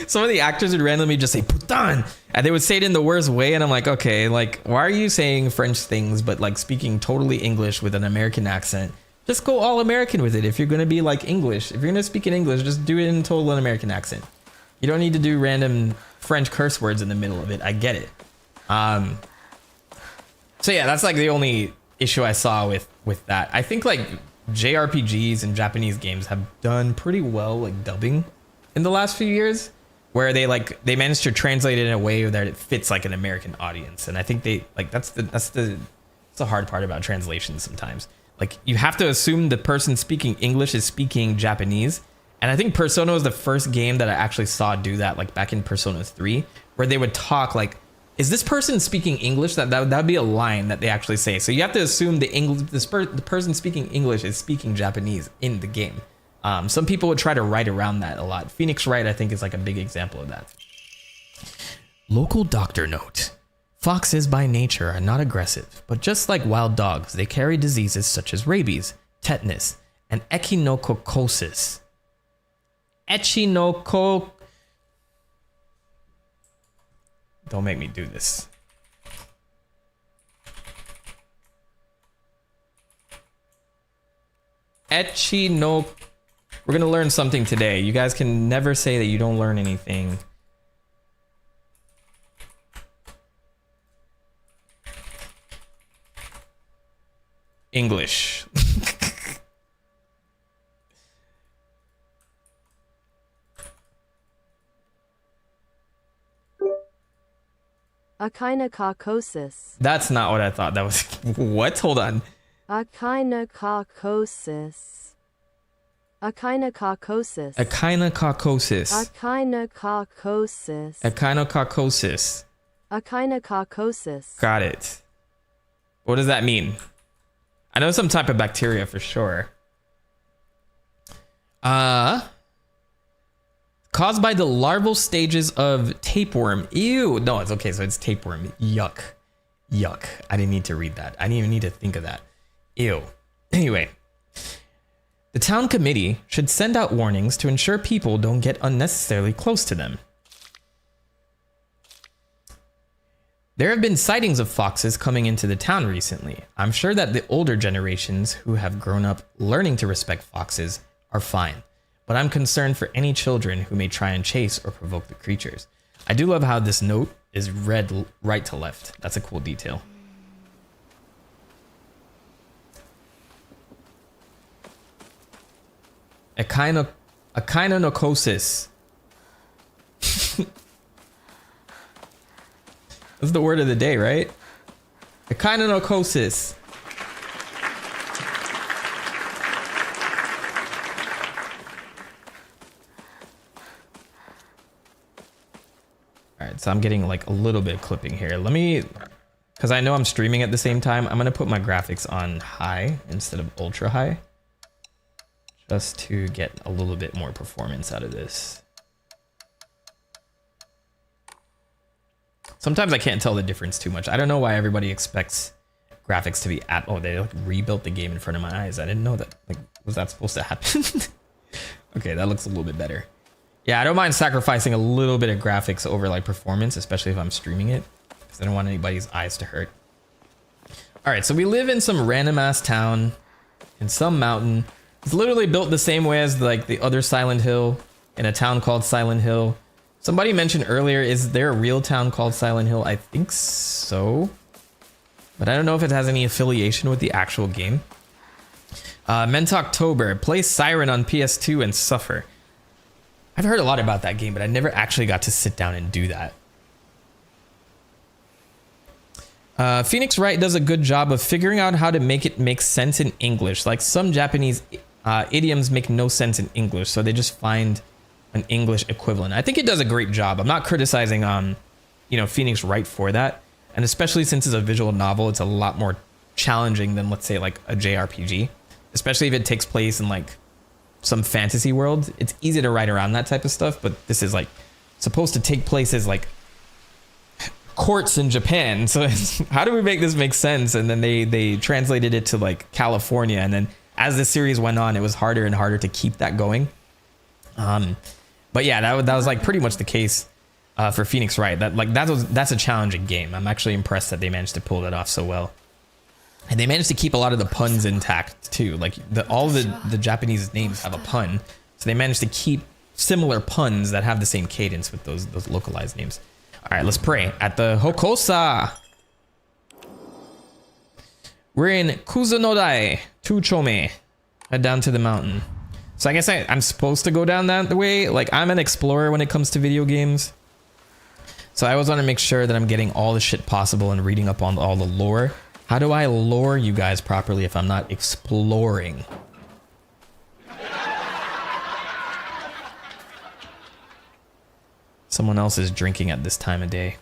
some of the actors would randomly just say putain, and they would say it in the worst way. And I'm like, okay, like why are you saying French things, but like speaking totally English with an American accent? Just go all American with it. If you're going to be like English, if you're going to speak in English, just do it in total an American accent. You don't need to do random French curse words in the middle of it. I get it. So yeah, that's like the only issue I saw with that. I think like JRPGs and Japanese games have done pretty well like dubbing in the last few years, where they managed to translate it in a way that it fits like an American audience. And I think they like that's the hard part about translation sometimes. Like you have to assume the person speaking English is speaking Japanese. And I think Persona was the first game that I actually saw do that, like back in Persona 3, where they would talk like, is this person speaking English? That would be a line that they actually say. So you have to assume the person speaking English is speaking Japanese in the game. Some people would try to write around that a lot. Phoenix Wright, I think, is like a big example of that. Local doctor note. Foxes by nature are not aggressive, but just like wild dogs, they carry diseases such as rabies, tetanus, and echinococcosis. Don't make me do this. We're gonna learn something today. You guys can never say that you don't learn anything. English. Echinococcosis. That's not what I thought. That was what? Hold on. Echinococcosis. Echinococcosis. Echinococcosis. Echinococcosis. Echinococcosis. Echinococcosis. Got it. What does that mean? I know some type of bacteria for sure. Caused by the larval stages of tapeworm. Ew. No, it's okay. So it's tapeworm. Yuck. Yuck. I didn't need to read that. I didn't even need to think of that. Ew. Anyway. The town committee should send out warnings to ensure people don't get unnecessarily close to them. There have been sightings of foxes coming into the town recently. I'm sure that the older generations who have grown up learning to respect foxes are fine, but I'm concerned for any children who may try and chase or provoke the creatures. I do love how this note is read right to left. That's a cool detail. Echinocosis. That's the word of the day, right? Echinocosis. All right, so I'm getting like a little bit of clipping here. Let me, because I know I'm streaming at the same time, I'm gonna put my graphics on high instead of ultra high, just to get a little bit more performance out of this. Sometimes I can't tell the difference too much. I don't know why everybody expects graphics to be at, oh, they like rebuilt the game in front of my eyes. I didn't know that, like, was that supposed to happen? Okay, that looks a little bit better. Yeah, I don't mind sacrificing a little bit of graphics over like performance, especially if I'm streaming it, because I don't want anybody's eyes to hurt. All right, so we live in some random ass town in some mountain. It's literally built the same way as like the other Silent Hill in a town called Silent Hill. Somebody mentioned earlier, is there a real town called Silent Hill? I think so, but I don't know if it has any affiliation with the actual game. Mentoctober, play Siren on PS2 and suffer. I've heard a lot about that game, but I never actually got to sit down and do that. Phoenix Wright does a good job of figuring out how to make it make sense in English. Like some Japanese idioms make no sense in English, so they just find an English equivalent. I think it does a great job. I'm not criticizing Phoenix Wright for that, and especially since it's a visual novel, it's a lot more challenging than, let's say, like a JRPG, especially if it takes place in like some fantasy world. It's easy to write around that type of stuff, but this is like supposed to take place as like courts in Japan, so how do we make this make sense? And then they translated it to like California, and then as the series went on, it was harder and harder to keep that going. But yeah, that was like pretty much the case for Phoenix Wright. That's a challenging game. I'm actually impressed that they managed to pull that off so well, and they managed to keep a lot of the puns intact too. Like all the Japanese names have a pun, so they managed to keep similar puns that have the same cadence with those localized names. All right, let's pray at the Hokosa. We're in Kuzunodai, 2-chome. Head down to the mountain. So I guess I'm supposed to go down that way. Like, I'm an explorer when it comes to video games, so I always want to make sure that I'm getting all the shit possible and reading up on all the lore. How do I lure you guys properly if I'm not exploring? Someone else is drinking at this time of day.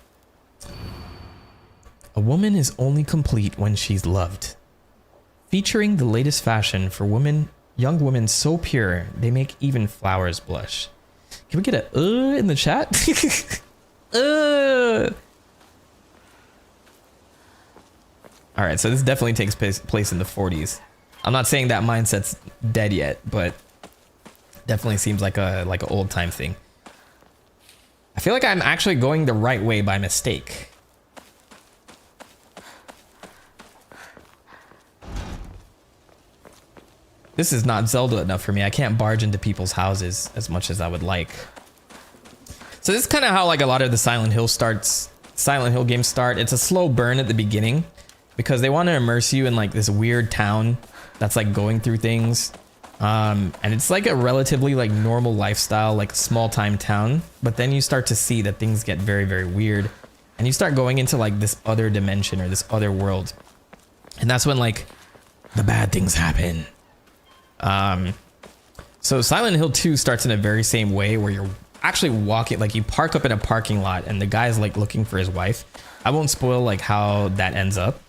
A woman is only complete when she's loved. Featuring the latest fashion for women, young women so pure, they make even flowers blush. Can we get a in the chat? All right, so this definitely takes place in the 40s. I'm not saying that mindset's dead yet, but definitely seems like an old time thing. I feel like I'm actually going the right way by mistake. This is not Zelda enough for me. I can't barge into people's houses as much as I would like. So this is kind of how like a lot of the Silent Hill games start. It's a slow burn at the beginning because they want to immerse you in like this weird town that's like going through things. And it's like a relatively like normal lifestyle, like small time town. But then you start to see that things get very, very weird. And you start going into like this other dimension or this other world. And that's when like the bad things happen. So Silent Hill 2 starts in a very same way where you're actually walking, like you park up in a parking lot and the guy's like looking for his wife. I won't spoil like how that ends up.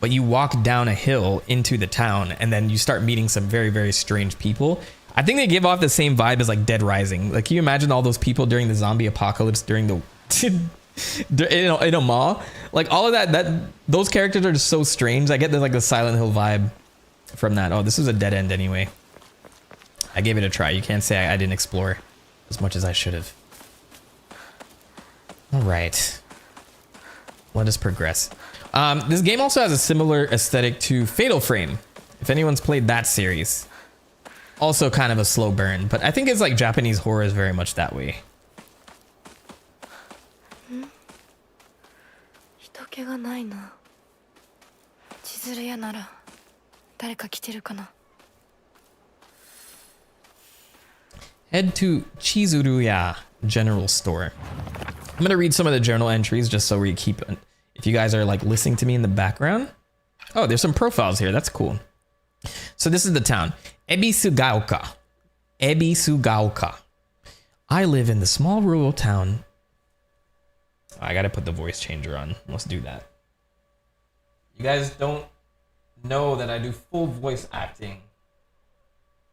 but you walk down a hill into the town, and then you start meeting some very, very strange people. I think they give off the same vibe as like Dead Rising. Like, can you imagine all those people during the zombie apocalypse during the in a mall? Like, all of that those characters are just so strange. I get the like the Silent Hill vibe from that. Oh, this was a dead end anyway. I gave it a try. You can't say I didn't explore as much as I should have. All right, let us progress. This game also has a similar aesthetic to Fatal Frame, if anyone's played that series. Also kind of a slow burn, but I think it's like Japanese horror is very much that way. Head to Chizuruya General Store. I'm gonna read some of the journal entries just so we keep, if you guys are like listening to me in the background. Oh, there's some profiles here. That's cool. So this is the town. Ebisugaoka. Ebisugaoka. I live in the small rural town. I gotta put the voice changer on. Let's do that. You guys don't know that I do full voice acting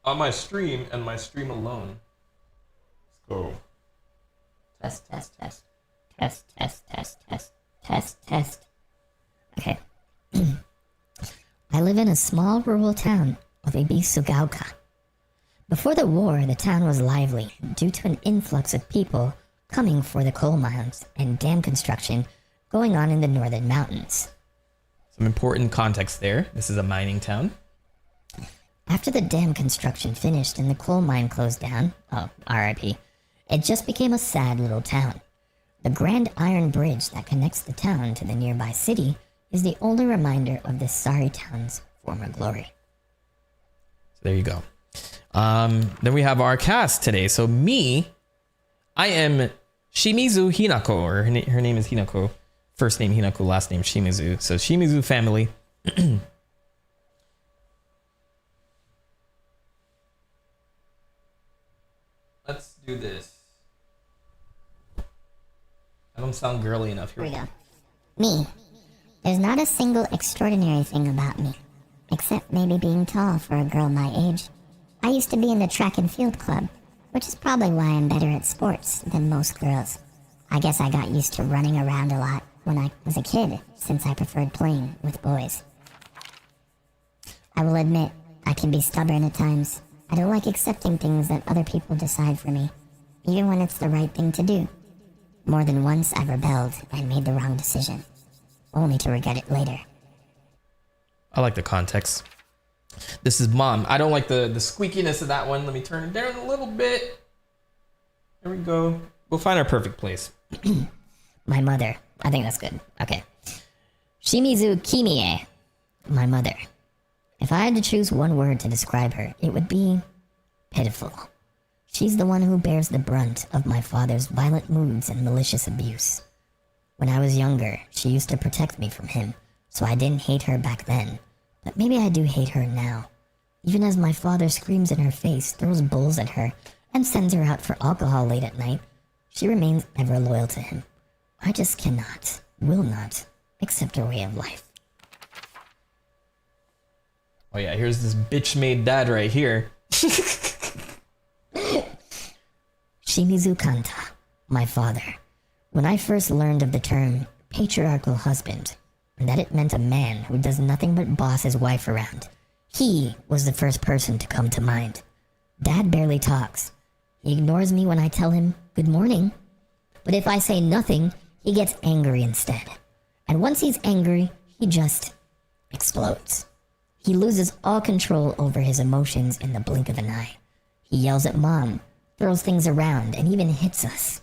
on my stream and my stream alone. Let's go. Test, test, test. Test, test, test, test. Test, test. Okay. I live in a small rural town of Ebisugaoka. Before the war, the town was lively due to an influx of people coming for the coal mines and dam construction going on in the northern mountains. Some important context there. This is a mining town. After the dam construction finished and the coal mine closed down, oh, RIP, it just became a sad little town. The grand iron bridge that connects the town to the nearby city is the only reminder of this sorry town's former glory. So there you go. Then we have our cast today. So me, I am Shimizu Hinako, or her name is Hinako. First name Hinako, last name Shimizu. So Shimizu family. Let's do this. I don't sound girly enough. Here we go. Me. There's not a single extraordinary thing about me, except maybe being tall for a girl my age. I used to be in the track and field club, which is probably why I'm better at sports than most girls. I guess I got used to running around a lot when I was a kid, since I preferred playing with boys. I will admit, I can be stubborn at times. I don't like accepting things that other people decide for me, even when it's the right thing to do. More than once I've rebelled and made the wrong decision, only to regret it later. I like the context. This is Mom. I don't like the squeakiness of that one. Let me turn it down a little bit. There we go. We'll find our perfect place. My mother. I think that's good. Okay. Shimizu Kimie. My mother. If I had to choose one word to describe her, it would be pitiful. She's the one who bears the brunt of my father's violent moods and malicious abuse. When I was younger, she used to protect me from him, so I didn't hate her back then. But maybe I do hate her now. Even as my father screams in her face, throws bulls at her, and sends her out for alcohol late at night, she remains ever loyal to him. I just cannot, will not, accept her way of life. Oh yeah, here's this bitch-made dad right here. Shimizu Kanta, my father. When I first learned of the term patriarchal husband, and that it meant a man who does nothing but boss his wife around, he was the first person to come to mind. Dad barely talks. He ignores me when I tell him good morning. But if I say nothing, he gets angry instead. And once he's angry, he just explodes. He loses all control over his emotions in the blink of an eye. He yells at Mom, throws things around, and even hits us.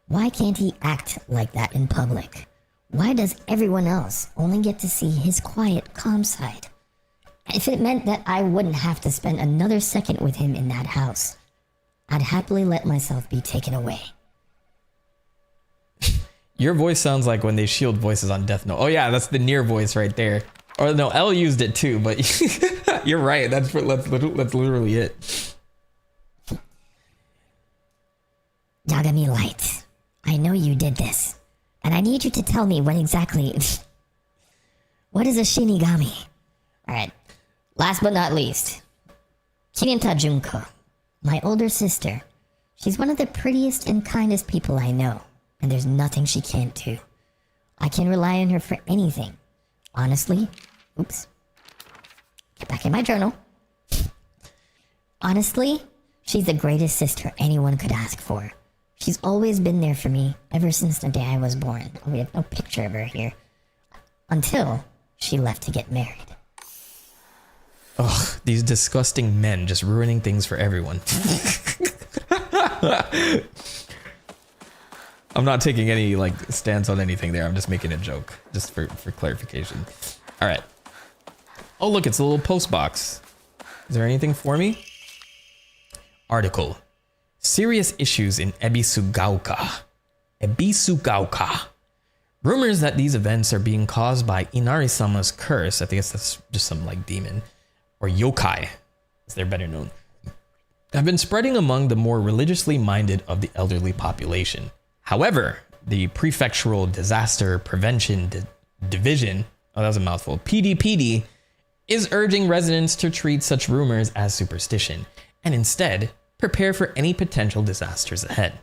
Why can't he act like that in public? Why does everyone else only get to see his quiet, calm side? If it meant that I wouldn't have to spend another second with him in that house, I'd happily let myself be taken away. Your voice sounds like when they shield voices on Death Note. Oh yeah, that's the Nier voice right there. Or no, L used it too, but you're right. That's literally it. Yagami Light, I know you did this, and I need you to tell me what exactly... What is a Shinigami? Alright, last but not least, Kirinta Junko, my older sister. She's one of the prettiest and kindest people I know, and there's nothing she can't do. I can rely on her for anything. Honestly, oops, get back in my journal. Honestly, she's the greatest sister anyone could ask for. She's always been there for me ever since the day I was born. We have no picture of her here. Until she left to get married. Ugh, these disgusting men just ruining things for everyone. I'm not taking any like stance on anything there. I'm just making a joke, just for clarification. All right. Oh, look, it's a little post box. Is there anything for me? Article. Serious issues in Ebisugaoka. Ebisugaoka. Rumors that these events are being caused by Inari-sama's curse, I think that's just some like demon, or yokai, as they're better known, have been spreading among the more religiously minded of the elderly population. However, the Prefectural Disaster Prevention Division, oh, that was a mouthful, PDPD, is urging residents to treat such rumors as superstition and instead prepare for any potential disasters ahead.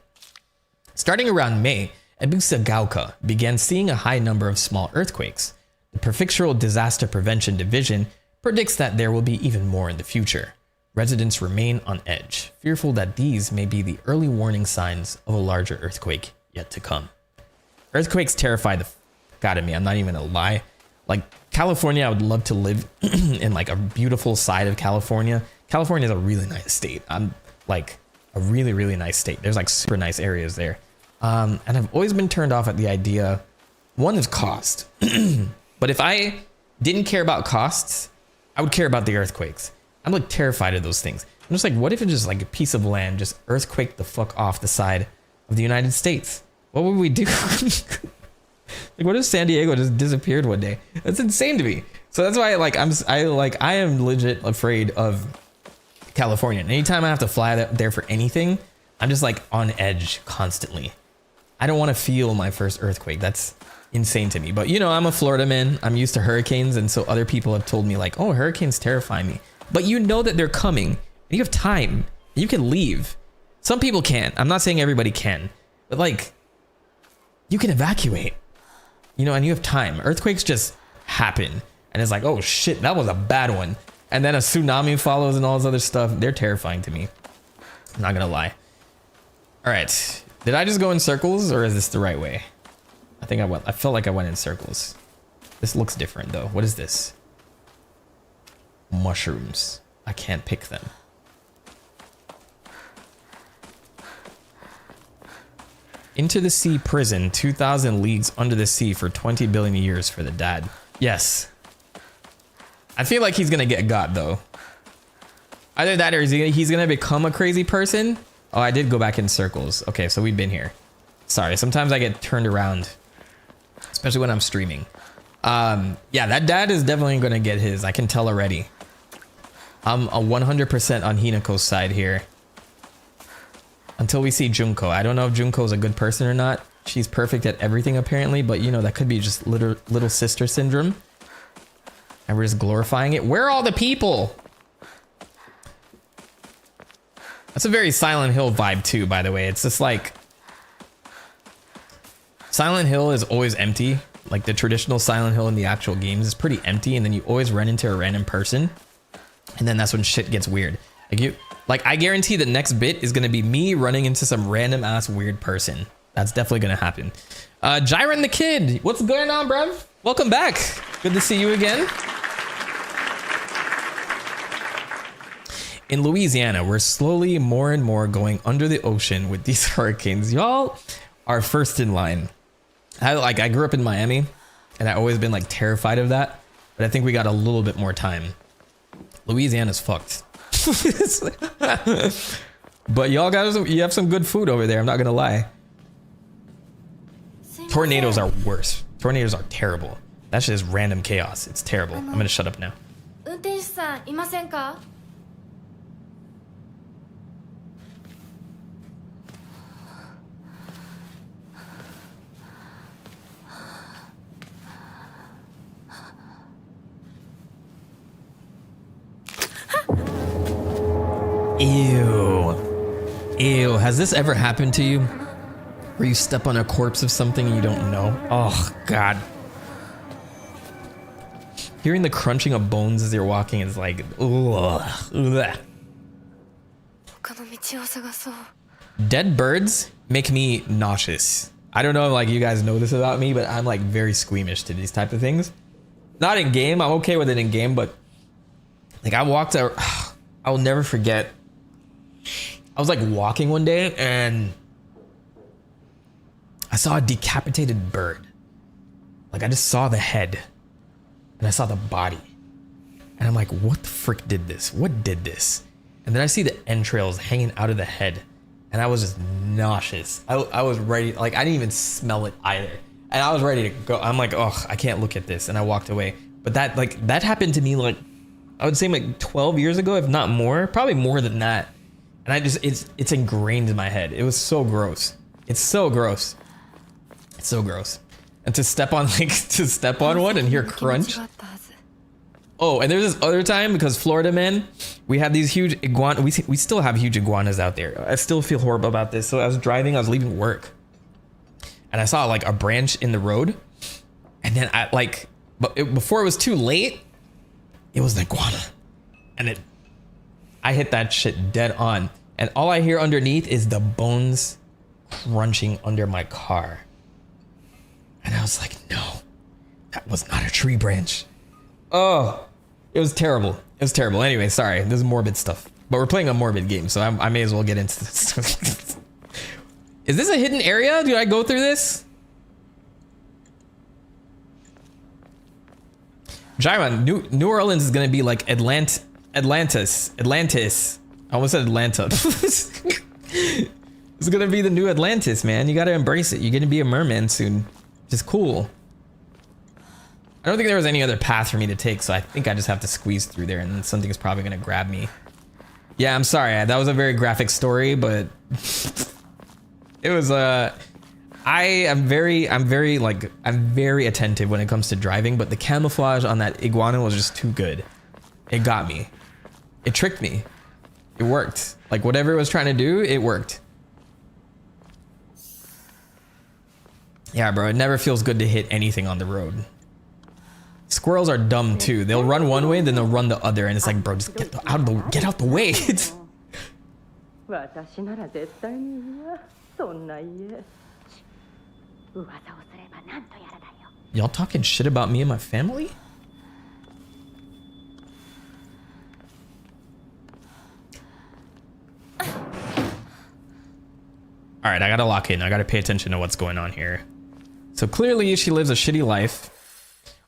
Starting around May, Ebisugaoka began seeing a high number of small earthquakes. The Prefectural Disaster Prevention Division predicts that there will be even more in the future. Residents remain on edge, fearful that these may be the early warning signs of a larger earthquake yet to come. Earthquakes terrify the f*** out of me, I'm not even gonna lie. Like, California, I would love to live in like a beautiful side of California. California is a really nice state. I'm like a really, really nice state. There's like super nice areas there. And I've always been turned off at the idea, one is cost. But if I didn't care about costs, I would care about the earthquakes. I'm like terrified of those things. I'm just like, what if it's just like a piece of land just earthquake the fuck off the side of the United States? What would we do? Like, what if San Diego just disappeared one day? That's insane to me. So that's why I am legit afraid of California. And anytime I have to fly there for anything, I'm just like on edge constantly. I don't want to feel my first earthquake. That's insane to me. But you know, I'm a Florida man. I'm used to hurricanes. And so other people have told me like, oh, hurricanes terrify me. But you know that they're coming. And you have time. You can leave. Some people can't. I'm not saying everybody can. But like, you can evacuate. You know, and you have time. Earthquakes just happen. And it's like, oh shit, that was a bad one. And then a tsunami follows and all this other stuff. They're terrifying to me. I'm not gonna lie. All right. Did I just go in circles or is this the right way? I felt like I went in circles. This looks different though. What is this? Mushrooms. I can't pick them. Into the sea prison, 2,000 leagues under the sea for 20 billion years for the dad. Yes. I feel like he's gonna get got though. Either that or he's gonna become a crazy person. Oh, I did go back in circles. Okay, so we've been here. Sorry, sometimes I get turned around, especially when I'm streaming. Yeah, that dad is definitely gonna get his. I can tell already. I'm a 100% on Hinako's side here. Until we see Junko. I don't know if Junko's a good person or not. She's perfect at everything apparently, but you know, that could be just little sister syndrome. And we're just glorifying it. Where are all the people? That's a very Silent Hill vibe too, by the way. It's just like Silent Hill is always empty. Like the traditional Silent Hill in the actual games is pretty empty, and then you always run into a random person. And then that's when shit gets weird. Like I guarantee the next bit is gonna be me running into some random ass weird person. That's definitely gonna happen. Jiren the Kid, what's going on, bruv? Welcome back. Good to see you again. In Louisiana, we're slowly more and more going under the ocean with these hurricanes. Y'all are first in line. I grew up in Miami, and I've always been like terrified of that. But I think we got a little bit more time. Louisiana's fucked. But y'all you have some good food over there. I'm not gonna lie. Tornadoes are worse. Tornadoes are terrible. That's just random chaos. It's terrible. I'm gonna shut up now. 運転手さんいませんか? Ew. Ew. Has this ever happened to you? Where you step on a corpse of something and you don't know? Oh, God. Hearing the crunching of bones as you're walking is like, ugh. Ugh. Dead birds make me nauseous. I don't know if like you guys know this about me, but I'm like very squeamish to these type of things. Not in game, I'm okay with it in game, but like I walked out, I will never forget. I was like walking one day and I saw a decapitated bird. Like I just saw the head and I saw the body. And I'm like, what the frick did this? What did this? And then I see the entrails hanging out of the head. And I was just nauseous. I was ready, like I didn't even smell it either. And I was ready to go. I'm like, oh, I can't look at this. And I walked away. But that happened to me like, I would say like 12 years ago, if not more, probably more than that. And I just, it's ingrained in my head. It was so gross. It's so gross. It's so gross. And to step on one and hear crunch. Oh, and there's this other time because Florida, man, we have these huge iguana. We still have huge iguanas out there. I still feel horrible about this. So I was leaving work, and I saw like a branch in the road, and then before it was too late, it was an iguana, and I hit that shit dead on, and all I hear underneath is the bones crunching under my car, and I was like, no, that was not a tree branch. Oh, it was terrible. It was terrible. Anyway, sorry. This is morbid stuff. But we're playing a morbid game, so I may as well get into this. Is this a hidden area? Do I go through this? Jairon, New Orleans is going to be like Atlantis. I almost said Atlanta. It's going to be the new Atlantis, man. You got to embrace it. You're going to be a merman soon. Which is cool. I don't think there was any other path for me to take, so I think I just have to squeeze through there, and then something is probably gonna grab me. Yeah, I'm sorry. That was a very graphic story, but it was I'm very attentive when it comes to driving, but the camouflage on that iguana was just too good. It got me. It tricked me. It worked. Like whatever it was trying to do, it worked. Yeah, bro, it never feels good to hit anything on the road. Squirrels are dumb too. They'll run one way, then they'll run the other, and it's like, bro, just get out the way. Y'all talking shit about me and my family? All right, I gotta lock in. I gotta pay attention to what's going on here. So clearly she lives a shitty life.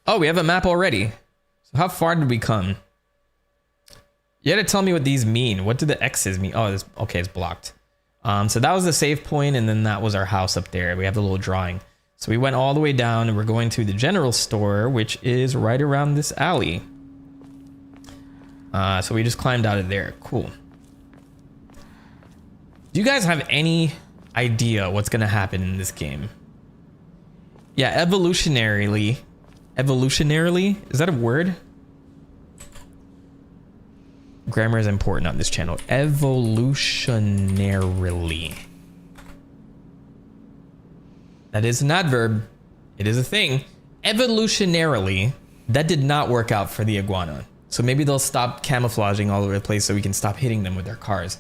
Oh, we have a map already. So how far did we come? You had to tell me what these mean. What do the X's mean? Oh, okay, it's blocked. So that was the save point, and then that was our house up there. We have the little drawing. So we went all the way down, and we're going to the general store, which is right around this alley. So we just climbed out of there. Cool. Do you guys have any idea what's gonna happen in this game? Yeah, evolutionarily, is that a word? Grammar is important on this channel. Evolutionarily. That is an adverb. It is a thing. Evolutionarily, that did not work out for the iguana. So maybe they'll stop camouflaging all over the place so we can stop hitting them with their cars.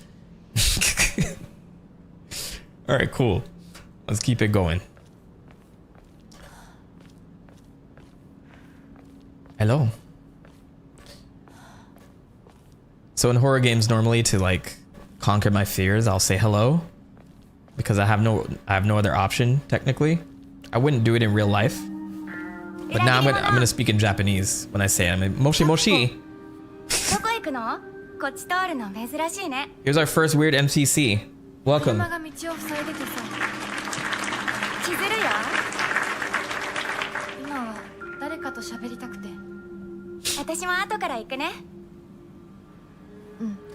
All right, cool. Let's keep it going. Hello. So in horror games, normally to like conquer my fears, I'll say hello because I have no other option technically. I wouldn't do it in real life. But now I'm gonna speak in Japanese when I say it. I'm like, Moshi Moshi. Here's our first weird MCC. Welcome.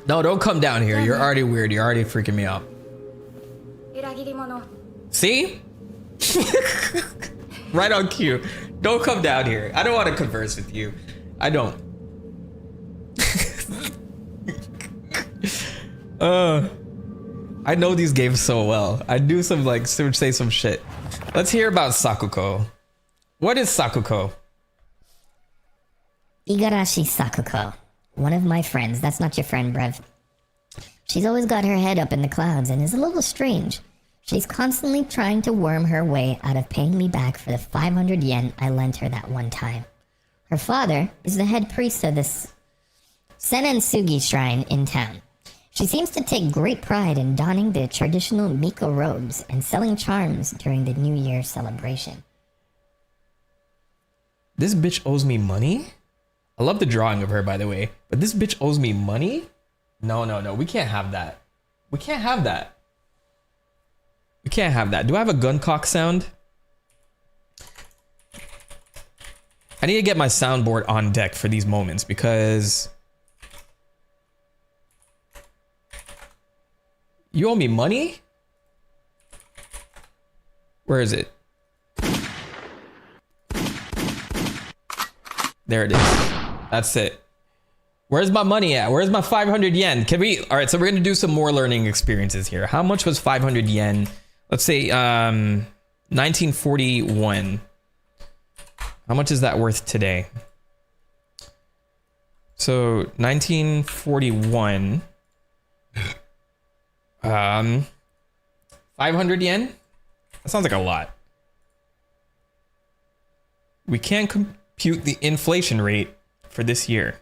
No, don't come down here. You're already weird. You're already freaking me out. See? Right on cue. Don't come down here. I don't want to converse with you. I don't. I know these games so well. I do some like say some shit. Let's hear about Sakuko. What is Sakuko? Igarashi Sakuko. One of my friends. That's not your friend, Brev. She's always got her head up in the clouds and is a little strange. She's constantly trying to worm her way out of paying me back for the 500 yen I lent her that one time. Her father is the head priest of this Senensugi shrine in town. She seems to take great pride in donning the traditional Miko robes and selling charms during the New Year celebration. This bitch owes me money? I love the drawing of her, by the way. But this bitch owes me money? No. We can't have that. We can't have that. We can't have that. Do I have a gun cock sound? I need to get my soundboard on deck for these moments because... You owe me money? Where is it? There it is. That's it. Where's my money at? Where's my 500 yen? Can we... All right, so we're going to do some more learning experiences here. How much was 500 yen? Let's say 1941. How much is that worth today? So 1941... 500 yen? That sounds like a lot. We can't compute the inflation rate for this year.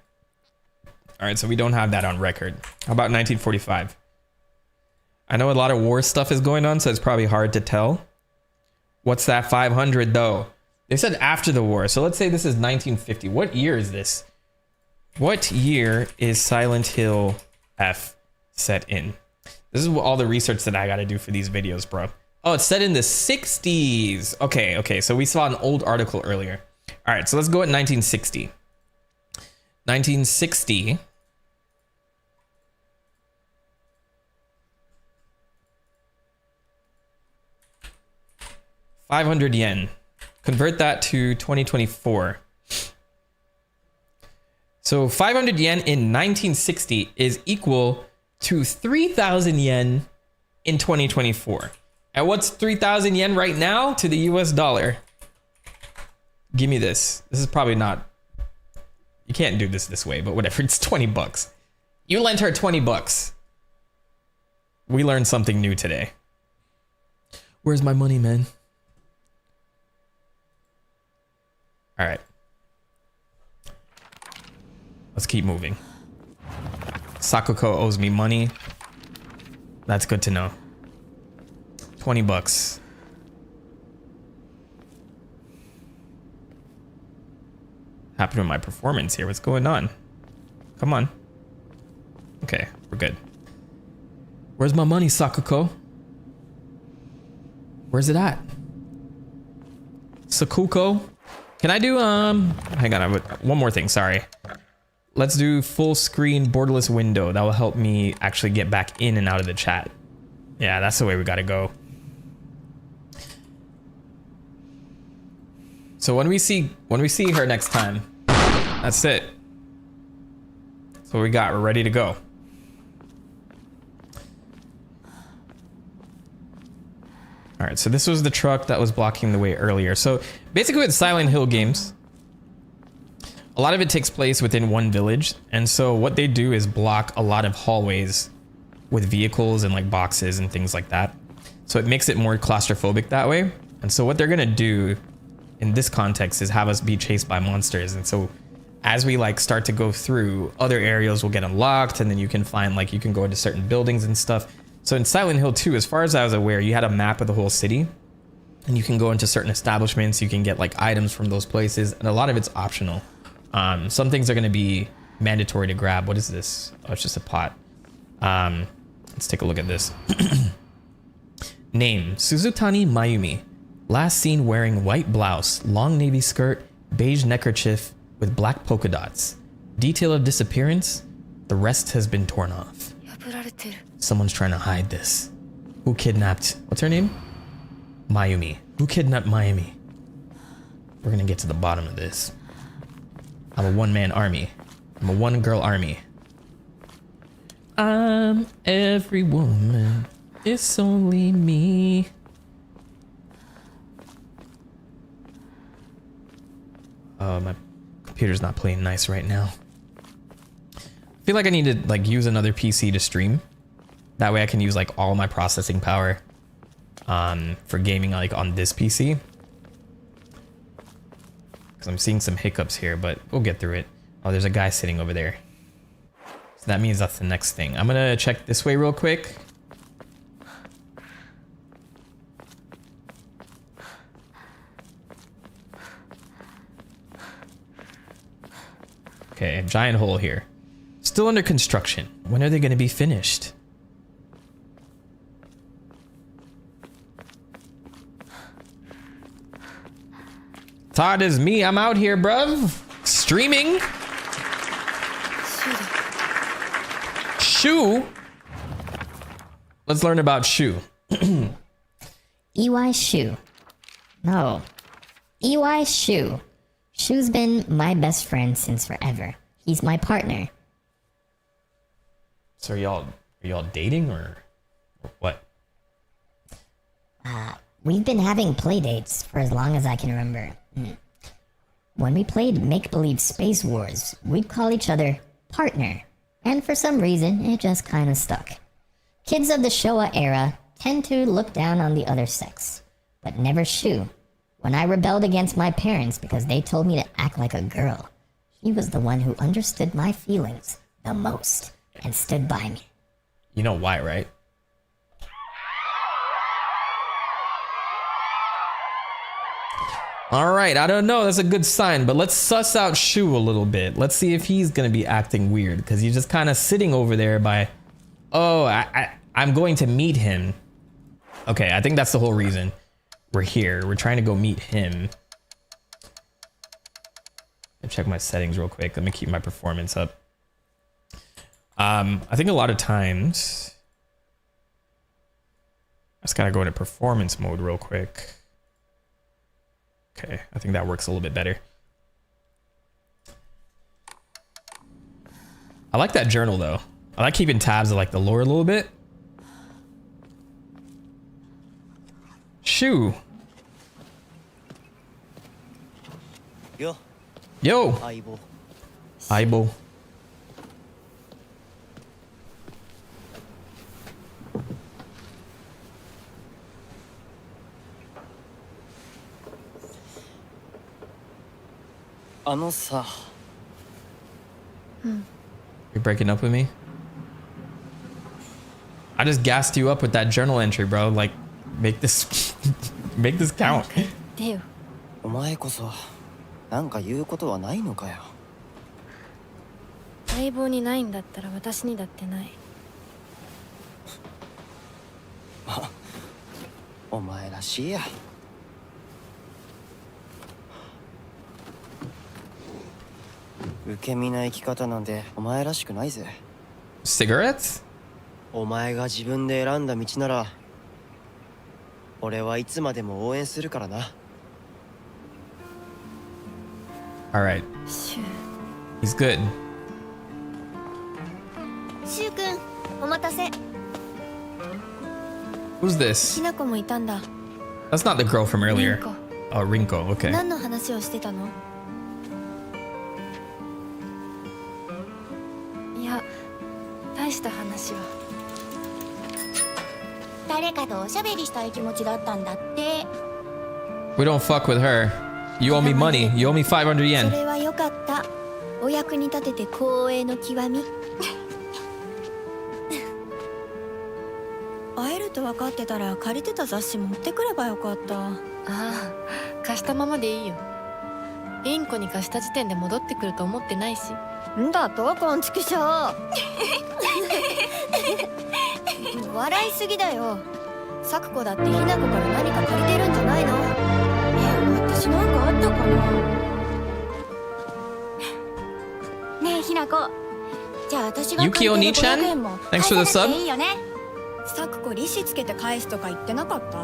All right, so we don't have that on record. How about 1945? I know a lot of war stuff is going on, so it's probably hard to tell. What's that 500 though? They said after the war, so let's say this is 1950. What year is this? What year is Silent Hill F set in? This is all the research that I got to do for these videos, bro. Oh, it's set in the 60s. Okay, so we saw an old article earlier. All right, so let's go at 1960. 1960. $500 Convert that to 2024. So 500 yen in 1960 is equal to 3,000 yen in 2024. And what's 3,000 yen right now to the US dollar? Give me this. This is probably not... You can't do this way, but whatever. It's 20 bucks. You lent her 20 bucks. We learned something new today. Where's my money, man? All right. Let's keep moving. Sakuko owes me money. That's good to know. 20 bucks. Happened to my performance here. What's going on? Come on. Okay, we're good. Where's my money, Sakuko? Where's it at? Sakuko? Can I do, hang on, one more thing, sorry. Let's do full screen borderless window. That will help me actually get back in and out of the chat. Yeah, that's the way we gotta go. So when we see her next time, that's it. That's what we got. We're ready to go. All right, so this was the truck that was blocking the way earlier. So basically with Silent Hill games, a lot of it takes place within one village. And so what they do is block a lot of hallways with vehicles and like boxes and things like that. So it makes it more claustrophobic that way. And so what they're gonna do in this context is have us be chased by monsters. And so as we like start to go through, other areas will get unlocked, and then you can find like you can go into certain buildings and stuff. So in Silent Hill 2, as far as I was aware, you had a map of the whole city, and you can go into certain establishments, you can get like items from those places, and a lot of it's optional. Some things are going to be mandatory to grab. What is this? Oh, it's just a pot. Let's take a look at this. Name, Suzutani Mayumi. Last seen wearing white blouse, long navy skirt, beige neckerchief with black polka dots. Detail of disappearance, the rest has been torn off. Someone's trying to hide this. Who kidnapped... What's her name? Mayumi. Who kidnapped Mayumi? We're gonna get to the bottom of this. I'm a one-man army. I'm a one-girl army. I'm every woman. It's only me. My computer's not playing nice right now. I feel like I need to like use another PC to stream. That way I can use like all my processing power for gaming like on this PC. Because I'm seeing some hiccups here, but we'll get through it. Oh, there's a guy sitting over there. So that means that's the next thing. I'm gonna check this way real quick. Okay, giant hole here. Still under construction. When are they gonna be finished? Todd is me. I'm out here, bruv. Streaming. Shu. Let's learn about Shu. EY Shu. No. EY Shu. Shu's been my best friend since forever. He's my partner. So are y'all dating or what? We've been having play dates for as long as I can remember. When we played make-believe Space Wars, we'd call each other partner. And for some reason, it just kinda stuck. Kids of the Showa era tend to look down on the other sex, but never Shu. When I rebelled against my parents because they told me to act like a girl, he was the one who understood my feelings the most and stood by me. You know why, right? All right, I don't know. That's a good sign, but let's suss out Shu a little bit. Let's see if he's gonna be acting weird because he's just kind of sitting over there by, oh, I'm going to meet him. Okay, I think that's the whole reason we're here. We're trying to go meet him. Let me check my settings real quick. Let me keep my performance up. I think a lot of times I just gotta go into performance mode real quick. Okay, I think that works a little bit better. I like that journal though. I like keeping tabs of like the lore a little bit. Shu. Yo. Yo. Aibo. You're breaking up with me? I just gassed you up with that journal entry, bro. Like, make this make this count. お前こそなんか言うことはないのかよ。相棒にないんだったら私にだってない。お前らしいや。受け身な生き方なんてお前らしくないぜ。Cigarettes? お前が自分で選んだ道なら俺はいつまでも応援するからな。All right. He's good. シュウ君、お待たせ。 Who's this? ひなこもいたんだ。 That's not the girl from earlier. Rinko. Oh, Rinko. Okay. 何の話をしてたの？いや、大した話は。誰かとおしゃべりしたい気持ちだったんだって。 We don't fuck with her. You owe me money. You owe me 500 yen. それは良かった。お役に立てて光栄の極み。会えると分かってたら借りてた雑誌持ってくればよかった。ああ、貸したままでいいよ。インコに貸した時点で戻ってくると思ってないし。んだとこんちくしょう。笑いすぎだよ。咲子だってひな子から何か借りてるんじゃないの？私なんかあったかな。ねえひな子、じゃあ私が借りてる500円も返さなくていいよね。咲子利子つけて返すとか言ってなかった？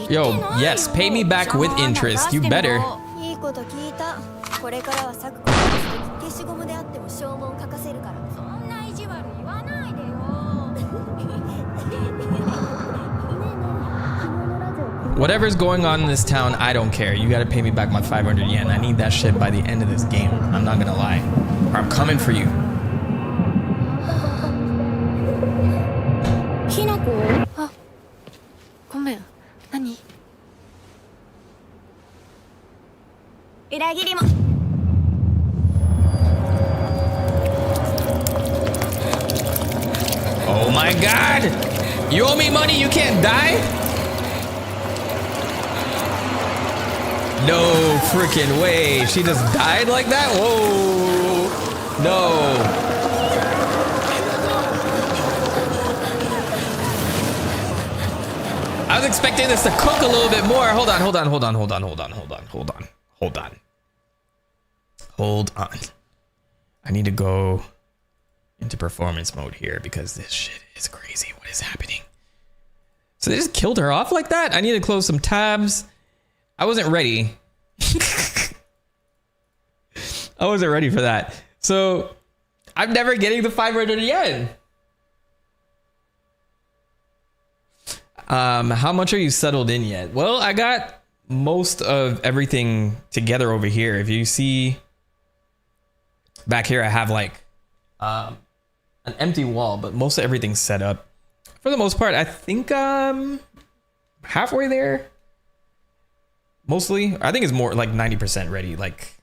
Yo, yes, pay me back with interest. You better. いいこと聞いた。これからは咲子が消しゴムであっても証文書かせるから。そんな意地悪言わないでよ。Whatever's going on in this town, I don't care. You gotta pay me back my 500 yen. I need that shit by the end of this game. I'm not gonna lie. Or I'm coming for you. Hinako? Ah, ごめん。何？裏切りも。Oh my god! You owe me money, you can't die? No freaking way. She just died like that? Whoa. No. I was expecting this to cook a little bit more. Hold on. I need to go into performance mode here because this shit is crazy. What is happening? So they just killed her off like that? I need to close some tabs. I wasn't ready. I wasn't ready for that. So I'm never getting the 500 yen. How much are you settled in yet? Well, I got most of everything together over here. If you see back here, I have like an empty wall, but most of everything's set up. For the most part, I think halfway there. Mostly, I think it's more like 90% ready, like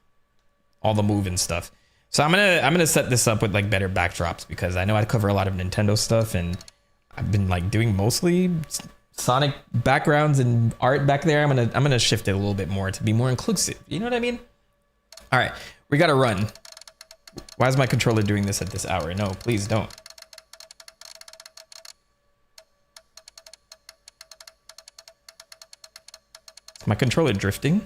all the move and stuff. So I'm gonna set this up with like better backdrops because I know I cover a lot of Nintendo stuff and I've been like doing mostly Sonic backgrounds and art back there. I'm gonna shift it a little bit more to be more inclusive. You know what I mean? All right, we gotta run. Why is my controller doing this at this hour? No, please don't. My controller drifting.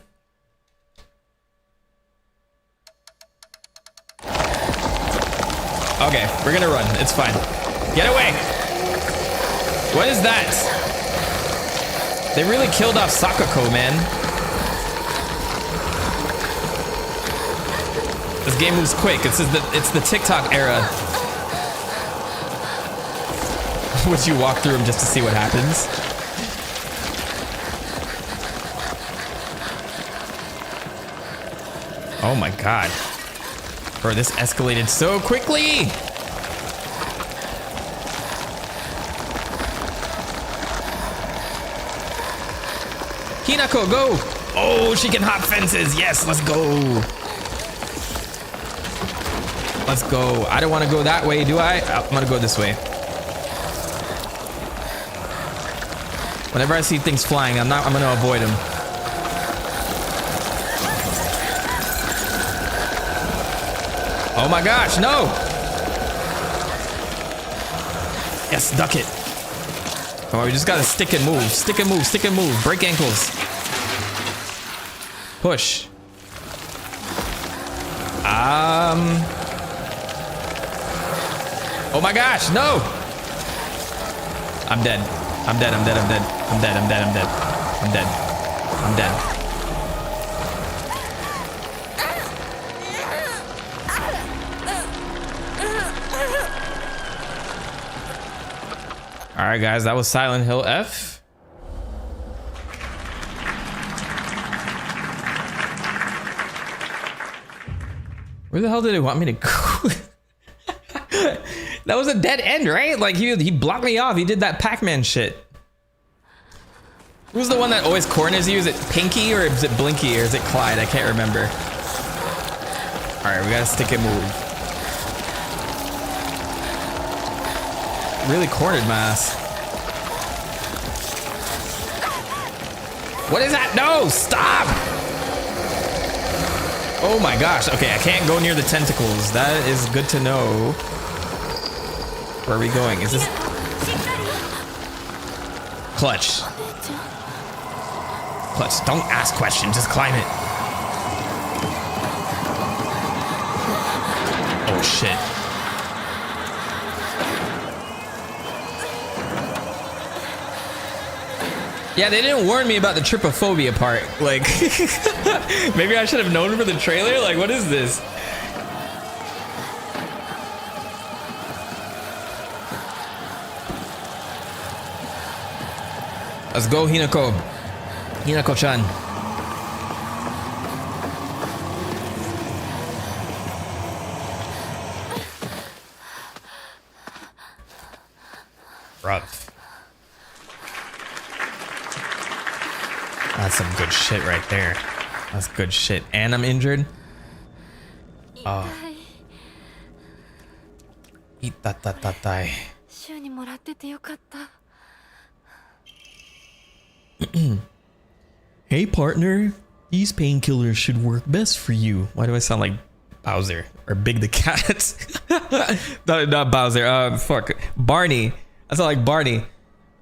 Okay, we're gonna run. It's fine. Get away! What is that? They really killed off Sakako, man. This game moves quick. It's the TikTok era. Would you walk through them just to see what happens? Oh my god. Bro, this escalated so quickly! Hinako, go! Oh, she can hop fences! Yes, let's go! Let's go. I don't want to go that way, do I? I'm gonna go this way. Whenever I see things flying, I'm gonna avoid them. Oh my gosh, no! Yes, duck it. Oh, we just gotta stick and move. Stick and move, stick and move. Break ankles. Push. Oh my gosh, no! I'm dead. I'm dead, I'm dead, I'm dead. I'm dead, I'm dead, I'm dead. I'm dead. I'm dead. All right, guys, that was Silent Hill F. Where the hell did it want me to go? That was a dead end, right? Like he blocked me off. He did that Pac-Man shit. Who's the one that always corners you? Is it Pinky or is it Blinky or is it Clyde? I can't remember. All right, we gotta stick and move. Really cornered my ass. What is that? No, stop! Oh my gosh. Okay, I can't go near the tentacles. That is good to know. Where are we going? Is this clutch? Clutch. Don't ask questions. Just climb it. Oh shit. Yeah, they didn't warn me about the trypophobia part. Like, maybe I should have known for the trailer. Like, what is this? Let's go, Hinako. Hinako-chan. Bruv. That's some good shit right there. That's good shit. And I'm injured. Oh. Itatatai. 週にもらっててよかった。 Hey partner, these painkillers should work best for you. Why do I sound like Bowser or Big the Cat? no, not Bowser. Fuck, Barney. I sound like Barney.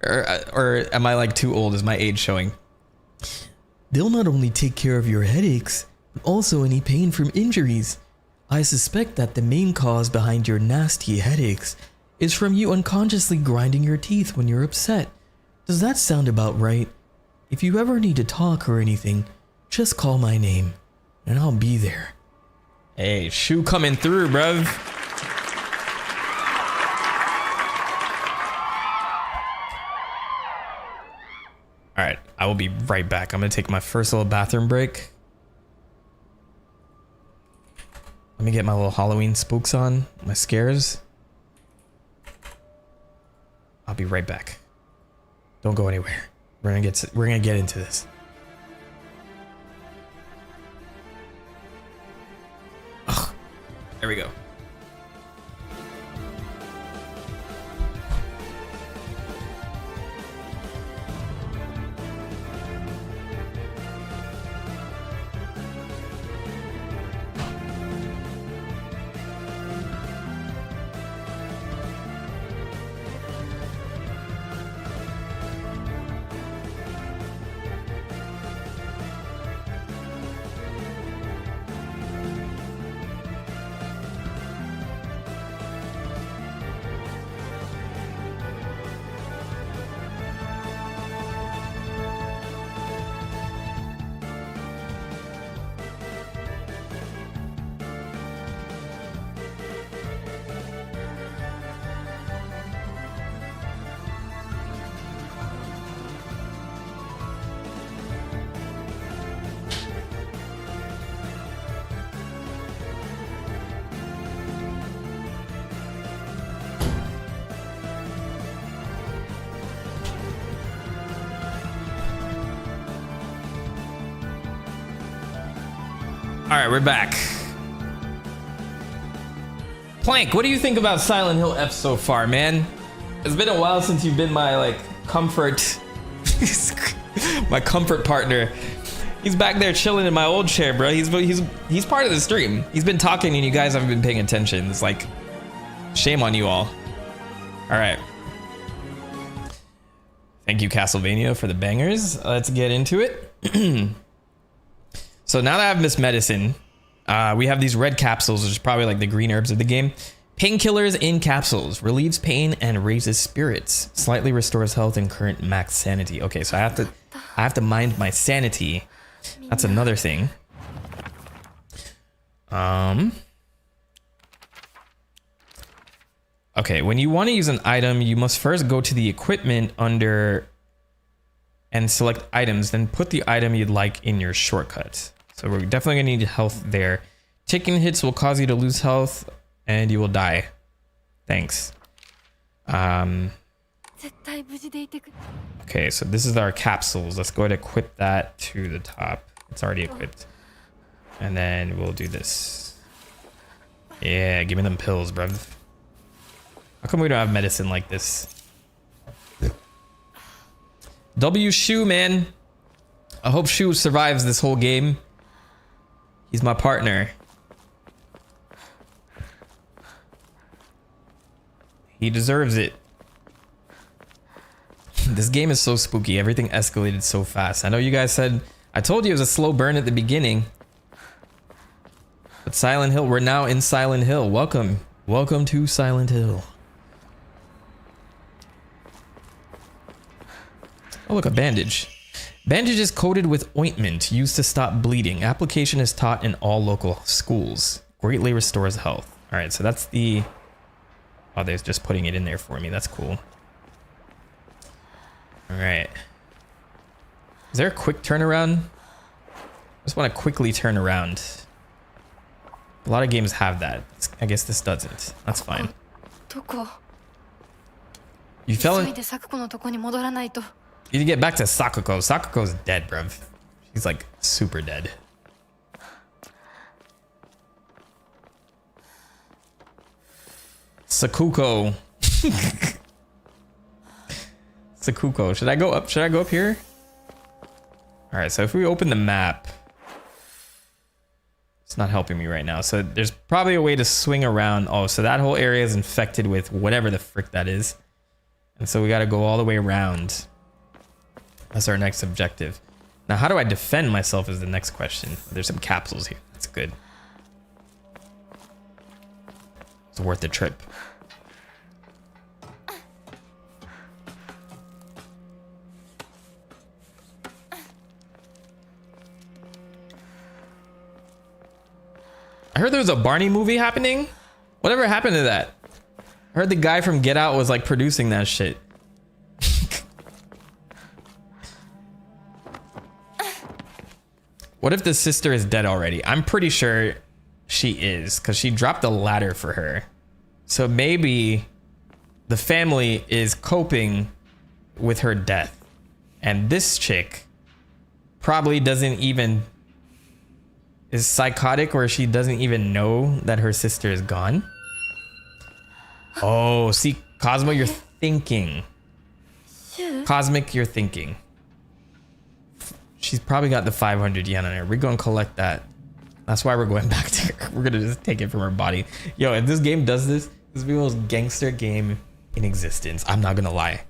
Or am I like too old? Is my age showing? They'll not only take care of your headaches, but also any pain from injuries. I suspect that the main cause behind your nasty headaches is from you unconsciously grinding your teeth when you're upset. Does that sound about right? If you ever need to talk or anything, just call my name, and I'll be there. Hey, Shu coming through, bruv. Alright, I will be right back. I'm gonna take my first little bathroom break. Let me get my little Halloween spooks on, my scares. I'll be right back. Don't go anywhere. We're gonna get into this. Ugh. There we go. All right, we're back. Plank, what do you think about Silent Hill F so far, man? It's been a while since you've been my like comfort, my comfort partner. He's back there chilling in my old chair, bro. He's part of the stream. He's been talking and you guys haven't been paying attention. It's like, shame on you all. All right. Thank you, Castlevania, for the bangers. Let's get into it. So now that I have Miss Medicine, we have these red capsules, which is probably like the green herbs of the game. Painkillers in capsules. Relieves pain and raises spirits. Slightly restores health and current max sanity. Okay, so I have to mind my sanity. That's another thing. Okay, when you want to use an item, you must first go to the equipment under and select items, then put the item you'd like in your shortcut. So we're definitely gonna need health there. Taking hits will cause you to lose health and you will die. Thanks. Okay, so this is our capsules. Let's go ahead and equip that to the top. It's already equipped. And then we'll do this. Yeah, give me them pills, bruv. How come we don't have medicine like this? W Shu, man. I hope Shu survives this whole game. He's my partner. He deserves it. This game is so spooky. Everything escalated so fast. I know you guys said, I told you it was a slow burn at the beginning. But Silent Hill, we're now in Silent Hill. Welcome. Welcome to Silent Hill. Oh, look, a bandage. Bandage is coated with ointment used to stop bleeding. Application is taught in all local schools. Greatly restores health. All right, so that's the... Oh, they're just putting it in there for me. That's cool. All right. Is there a quick turnaround? I just want to quickly turn around. A lot of games have that. I guess this doesn't. That's fine. You fell in. You need to get back to Sakuko. Sakuko's dead, bruv. She's like super dead. Sakuko. Sakuko. Should I go up? Should I go up here? All right. So if we open the map, it's not helping me right now. So there's probably a way to swing around. Oh, so that whole area is infected with whatever the frick that is. And so we got to go all the way around. That's our next objective. Now, how do I defend myself is the next question. There's some capsules here. That's good. It's worth the trip. I heard there was a Barney movie happening. Whatever happened to that? I heard the guy from Get Out was like producing that shit. What if the sister is dead already? I'm pretty sure she is, because she dropped a ladder for her. So maybe the family is coping with her death. And this chick probably doesn't even... is psychotic, or she doesn't even know that her sister is gone. Oh, see, Cosmo, you're thinking. Cosmic, you're thinking. She's probably got the 500 yen on her. We're going to collect that. That's why we're going back to her. We're going to just take it from her body. Yo, if this game does this, this will be the most gangster game in existence. I'm not going to lie.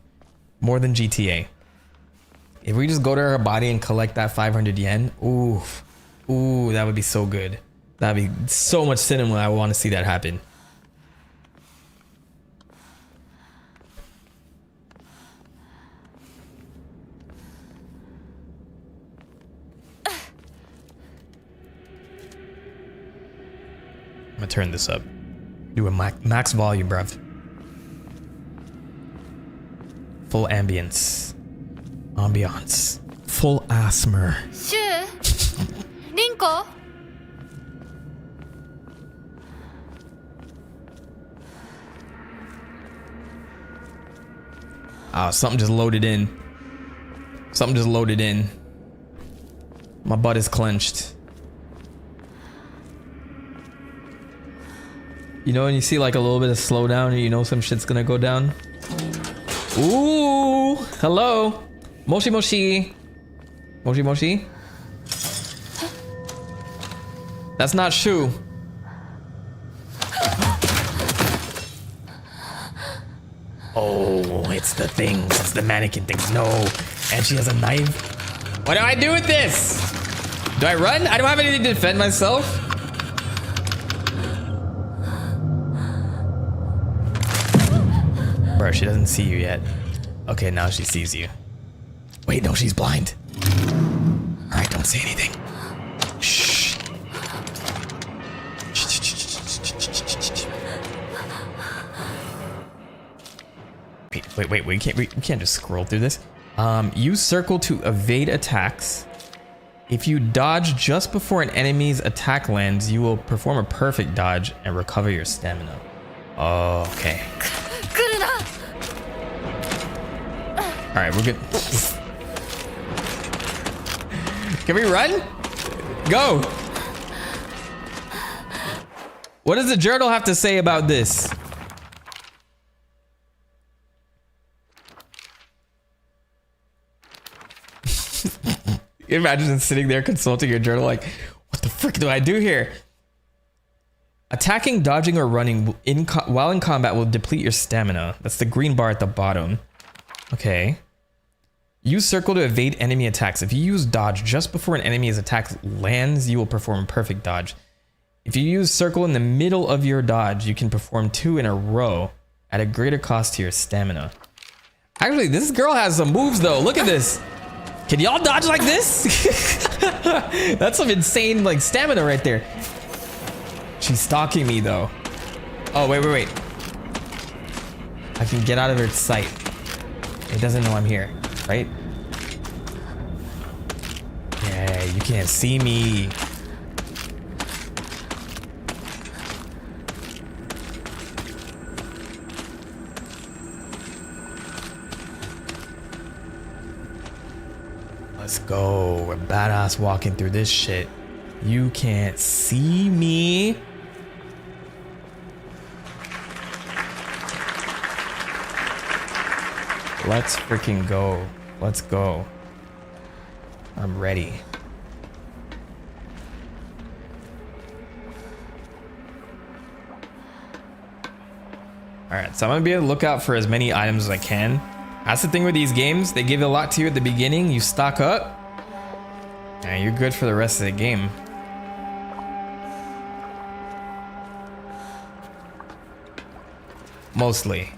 More than GTA. If we just go to her body and collect that 500 yen, ooh. Ooh, that would be so good. That'd be so much cinema. I want to see that happen. I'm gonna turn this up. Do a max volume, bruv. Full ambience. Ambiance. Full asthma. Rinko? Oh, something just loaded in. Something just loaded in. My butt is clenched. You know when you see like a little bit of slowdown and you know some shit's gonna go down? Ooh, hello. Moshi moshi. Moshi moshi. That's not Shu. Oh, it's the things. It's the mannequin things. No. And she has a knife. What do I do with this? Do I run? I don't have anything to defend myself. Bro, she doesn't see you yet. Okay, now she sees you. Wait, no, she's blind. Alright, don't say anything. Shh. Wait, we can't just scroll through this. Use circle to evade attacks. If you dodge just before an enemy's attack lands, you will perform a perfect dodge and recover your stamina. Oh, okay. Alright, we're good. Can we run? Go! What does the journal have to say about this? Imagine sitting there consulting your journal like, what the frick do I do here? Attacking, dodging, or running while in combat will deplete your stamina. That's the green bar at the bottom. Okay. Use circle to evade enemy attacks. If you use dodge just before an enemy's attack lands, you will perform perfect dodge. If you use circle in the middle of your dodge, you can perform 2 in a row at a greater cost to your stamina. Actually, this girl has some moves though. Look at this. Can y'all dodge like this? That's some insane like stamina right there. She's stalking me though. Oh, wait. I can get out of her sight. It doesn't know I'm here, right? you can't see me. Let's go. We're badass walking through this shit. You can't see me. Let's freaking go. Let's go. I'm ready. Alright, so I'm gonna be able to look out for as many items as I can. That's the thing with these games. They give a lot to you at the beginning. You stock up. And you're good for the rest of the game. Mostly.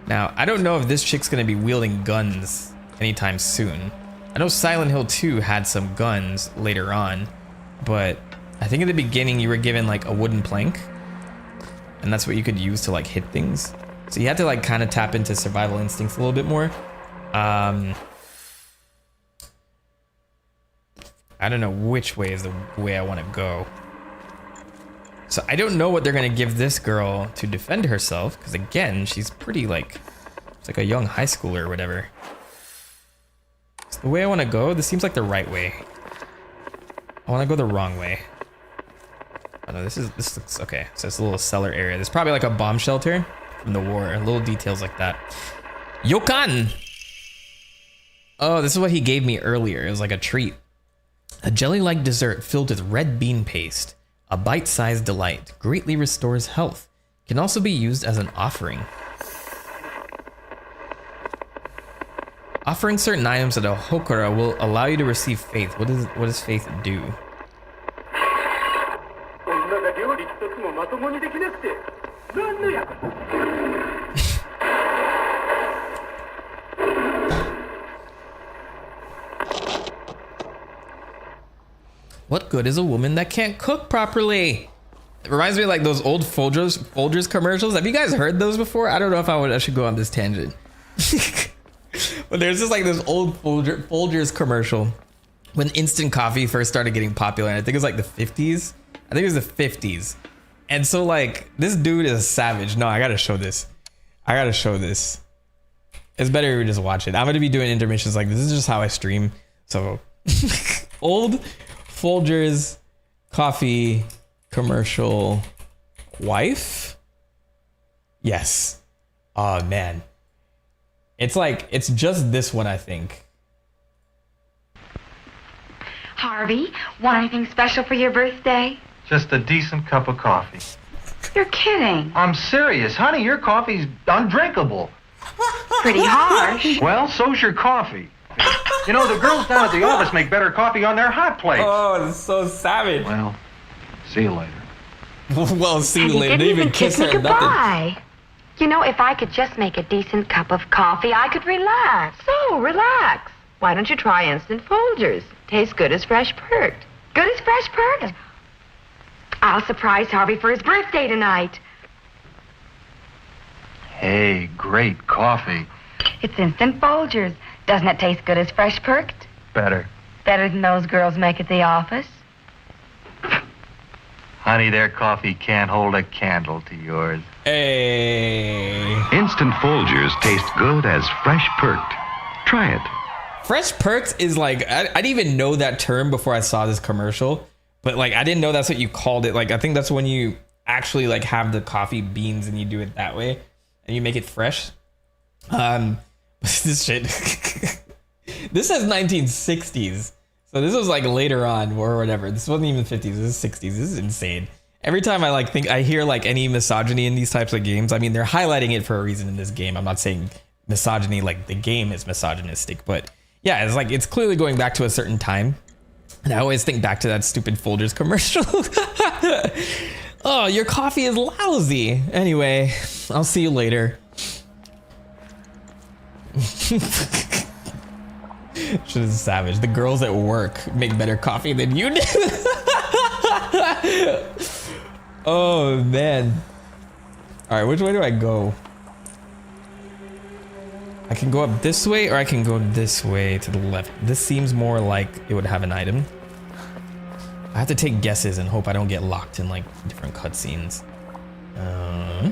Now, I don't know if this chick's gonna be wielding guns anytime soon. I know Silent Hill 2 had some guns later on, but I think in the beginning you were given like a wooden plank, and that's what you could use to like hit things. So you had to like kind of tap into survival instincts a little bit more. I don't know which way is the way I want to go. So I don't know what they're gonna give this girl to defend herself, because again, she's pretty like, it's like a young high schooler or whatever. It's the way I want to go. This seems like the right way. I want to go the wrong way. Oh no, this looks okay. So it's a little cellar area. There's probably like a bomb shelter from the war. Little details like that. Yokan! Oh, this is what he gave me earlier. It was like a treat. A jelly-like dessert filled with red bean paste. A bite-sized delight. Greatly restores health. Can also be used as an offering. Offering certain items at a Hokora will allow you to receive faith. What does faith do? What good is a woman that can't cook properly? It reminds me of like those old Folgers commercials. Have you guys heard those before? I don't know if I should go on this tangent. But there's just like this old Folgers commercial when instant coffee first started getting popular. And I think it was like the 50s. I think it was the 50s. And so like this dude is a savage. No, I gotta show this. I gotta show this. It's better if we just watch it. I'm gonna be doing intermissions like this. This is just how I stream. So old Folgers coffee commercial wife. Yes. Oh man. It's like, it's just this one, I think. Harvey, want anything special for your birthday? Just a decent cup of coffee. You're kidding. I'm serious. Honey, your coffee's undrinkable. Pretty harsh. Well, so's your coffee. You know, the girls down at the office make better coffee on their hot plates. Oh, it's so savage. Well, see you later. Well, see you later. Didn't They even kiss me her. goodbye. Nothing. You know, if I could just make a decent cup of coffee, I could relax. So, relax. Why don't you try Instant Folgers? Tastes good as fresh perked. Good as fresh perked. I'll surprise Harvey for his birthday tonight. Hey, great coffee. It's Instant Folgers. Doesn't it taste good as fresh perked? Better. Better than those girls make at the office? Honey, their coffee can't hold a candle to yours. Hey. Instant Folgers taste good as fresh perked. Try it. Fresh perked is like, I didn't even know that term before I saw this commercial, but like I didn't know that's what you called it. Like I think that's when you actually like have the coffee beans and you do it that way and you make it fresh. This shit. This says 1960s. So this was like later on or whatever. This wasn't even 50s. This is 60s. This is insane. Every time I like think I hear like any misogyny in these types of games, I mean, they're highlighting it for a reason in this game. I'm not saying misogyny like the game is misogynistic, but yeah, it's like it's clearly going back to a certain time. And I always think back to that stupid Folgers commercial. Oh, your coffee is lousy. Anyway, I'll see you later. Shit is savage. The girls at work make better coffee than you do. Oh man. All right, which way do I go? I can go up this way or I can go this way to the left. This seems more like it would have an item. I have to take guesses and hope I don't get locked in like different cutscenes. I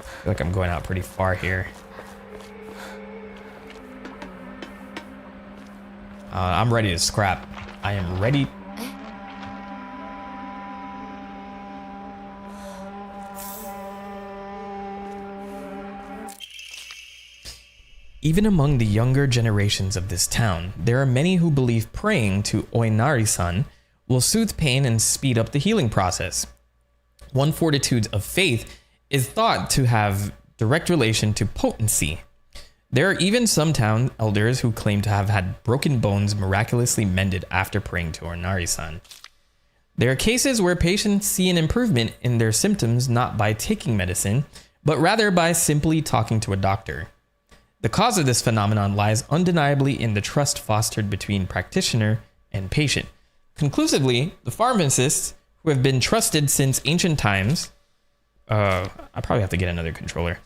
feel like I'm going out pretty far here. I'm ready to scrap. I am ready. Even among the younger generations of this town, there are many who believe praying to Oinari-san will soothe pain and speed up the healing process. One fortitude of faith is thought to have direct relation to potency. There are even some town elders who claim to have had broken bones miraculously mended after praying to Oinari-san. There are cases where patients see an improvement in their symptoms not by taking medicine, but rather by simply talking to a doctor. The cause of this phenomenon lies undeniably in the trust fostered between practitioner and patient. Conclusively, the pharmacists, who have been trusted since ancient times, I probably have to get another controller.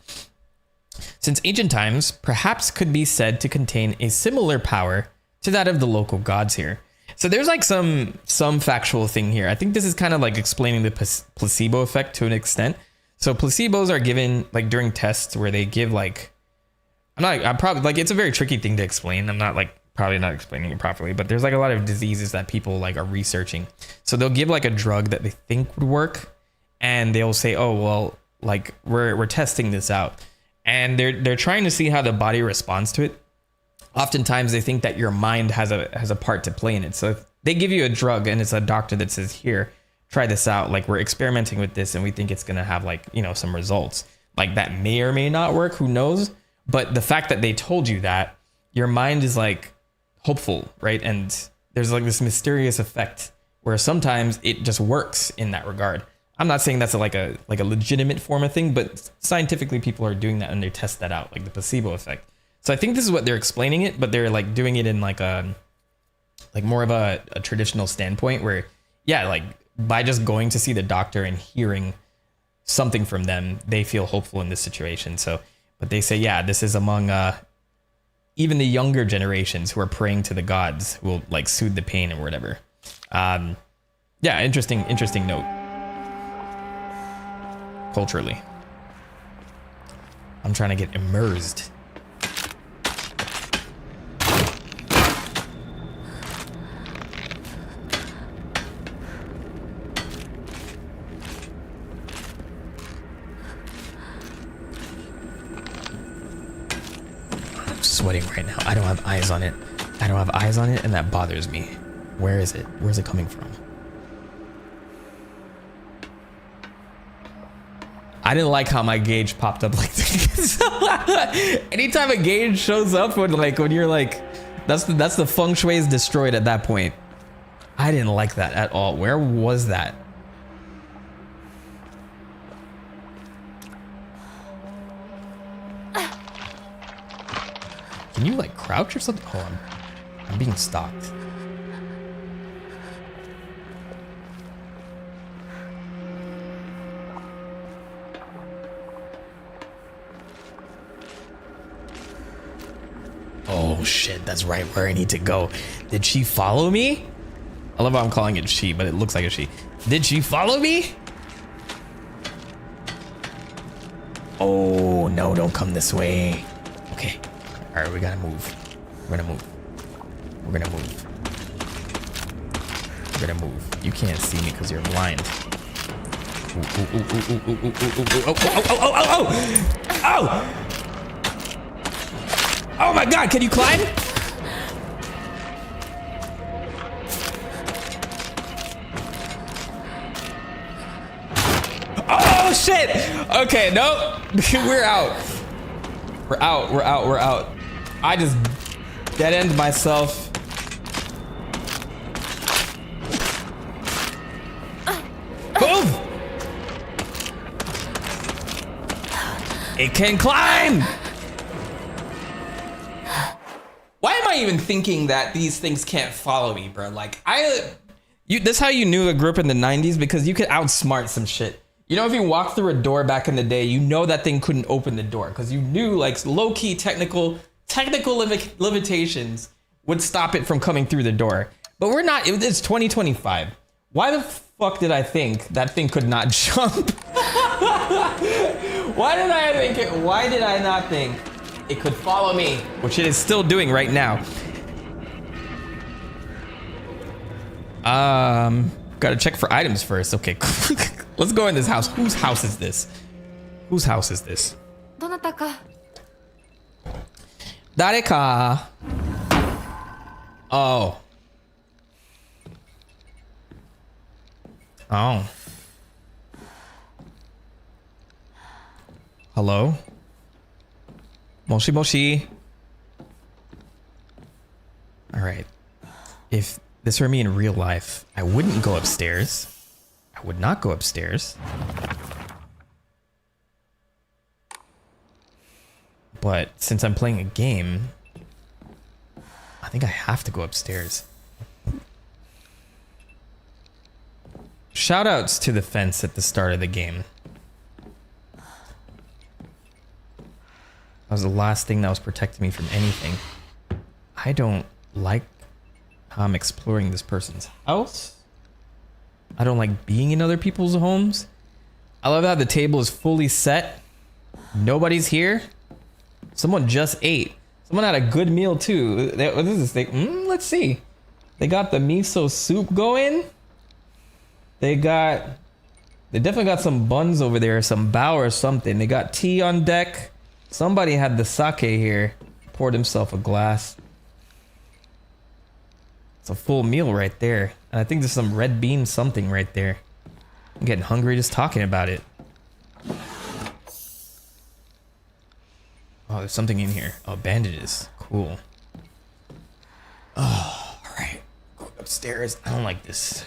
Since ancient times, perhaps could be said to contain a similar power to that of the local gods here. So there's like some factual thing here. I think this is kind of like explaining the placebo effect to an extent. So placebos are given like during tests where they give like, I'm probably like, it's a very tricky thing to explain. I'm not like probably not explaining it properly, but there's like a lot of diseases that people like are researching. So they'll give like a drug that they think would work, and they'll say, oh, well, like we're testing this out, and they're trying to see how the body responds to it. Oftentimes they think that your mind has a part to play in it. So if they give you a drug and it's a doctor that says, here, try this out. Like we're experimenting with this and we think it's going to have like, you know, some results like that may or may not work. Who knows? But the fact that they told you that, your mind is like hopeful, right? And there's like this mysterious effect where sometimes it just works in that regard. I'm not saying that's like a legitimate form of thing, but scientifically people are doing that and they test that out, like the placebo effect. So I think this is what they're explaining it, but they're like doing it in like more of a traditional standpoint where, yeah, like by just going to see the doctor and hearing something from them, they feel hopeful in this situation. So, but they say, yeah, this is among even the younger generations who are praying to the gods who will like soothe the pain or whatever. Yeah, interesting note. Culturally. I'm trying to get immersed. I'm sweating right now. I don't have eyes on it. And that bothers me. Where is it? Where's it coming from? I didn't like how my gauge popped up like this. Anytime a gauge shows up when you're like, that's the feng shui is destroyed at that point. I didn't like that at all. Where was that? Can you like crouch or something? Oh, I'm being stalked. Oh shit, that's right where I need to go. Did she follow me? I love how I'm calling it she, but it looks like a she. Did she follow me? Oh no, don't come this way. Okay. All right, we gotta move. We're gonna move. You can't see me because you're blind. Oh! Oh my god, can you climb? Oh shit! Okay, no, we're out. We're out. I just dead-end myself. Boom! It can climb! Why am I even thinking that these things can't follow me, bro? Like, this is how you knew I grew up in the 90s, because you could outsmart some shit. You know, if you walked through a door back in the day, you know that thing couldn't open the door because you knew like low-key technical limitations would stop it from coming through the door. But we're not, it's 2025. Why the fuck did I think that thing could not jump? Why did I not think it could follow me? Which it is still doing right now. Gotta check for items first. Okay, let's go in this house. Whose house is this? Whose house is this? どなたか Dareka. Oh. Oh. Hello? Moshi Moshi. Alright. If this were me in real life, I wouldn't go upstairs. I would not go upstairs. But since I'm playing a game, I think I have to go upstairs. Shoutouts to the fence at the start of the game. That was the last thing that was protecting me from anything. I don't like how I'm exploring this person's house. I don't like being in other people's homes. I love how the table is fully set. Nobody's here. Someone just ate. Someone had a good meal too. What is this thing? Let's see. They got the miso soup going. They definitely got some buns over there, some bao or something. They got tea on deck. Somebody had the sake here. Poured himself a glass. It's a full meal right there. And I think there's some red bean something right there. I'm getting hungry just talking about it. Oh, there's something in here. Oh, bandages. Cool. Oh, alright. Going upstairs. I don't like this.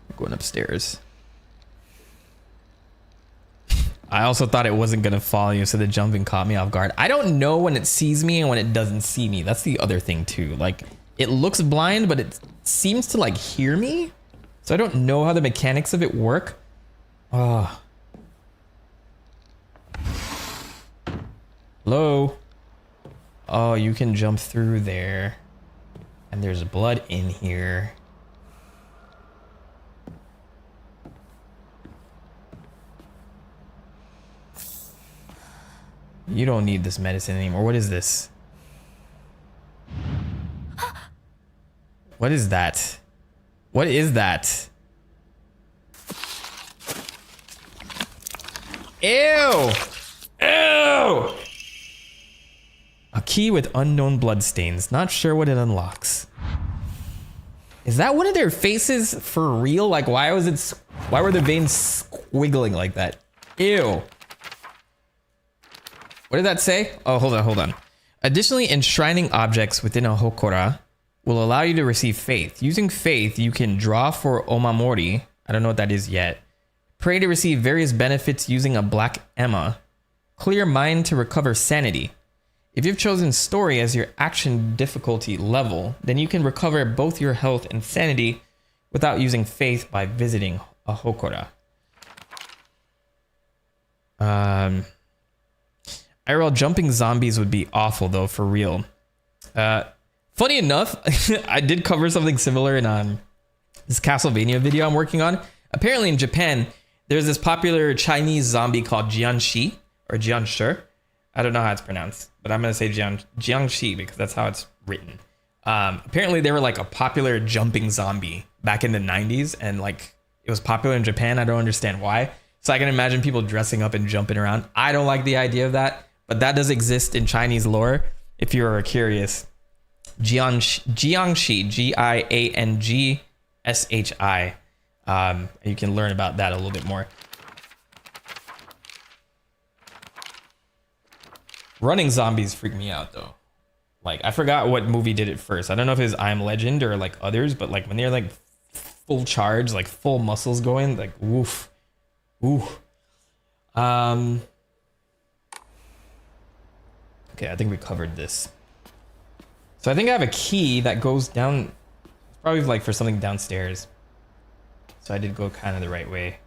I'm going upstairs. I also thought it wasn't gonna follow you, so the jumping caught me off guard. I don't know when it sees me and when it doesn't see me. That's the other thing too. Like, it looks blind, but it seems to like hear me. So I don't know how the mechanics of it work. Oh. Hello? Oh, you can jump through there. And there's blood in here. You don't need this medicine anymore. What is this? What is that? What is that? Ew! Ew! A key with unknown bloodstains. Not sure what it unlocks. Is that one of their faces for real? Like, why were the veins squiggling like that? Ew. What did that say? Oh, hold on. Additionally, enshrining objects within a hokora will allow you to receive faith. Using faith, you can draw for omamori. I don't know what that is yet. Pray to receive various benefits using a black emma. Clear mind to recover sanity. If you've chosen story as your action difficulty level, then you can recover both your health and sanity without using faith by visiting a hokora. IRL jumping zombies would be awful though, for real. Funny enough, I did cover something similar in this Castlevania video I'm working on. Apparently in Japan, there's this popular Chinese zombie called Jianshi, or Jianshi. I don't know how it's pronounced, but I'm gonna say Jiangshi because that's how it's written. Apparently they were like a popular jumping zombie back in the 90s, and like it was popular in Japan. I don't understand why. So I can imagine people dressing up and jumping around. I don't like the idea of that, but that does exist in Chinese lore. If you're curious, Jiangshi, Giangshi. You can learn about that a little bit more. Running zombies freak me out though. Like, I forgot what movie did it first. I don't know if it was I Am Legend or like others, but like when they're like full charge, like full muscles going, like woof. Ooh. Okay, I think we covered this. So I think I have a key that goes down, probably like for something downstairs. So I did go kind of the right way.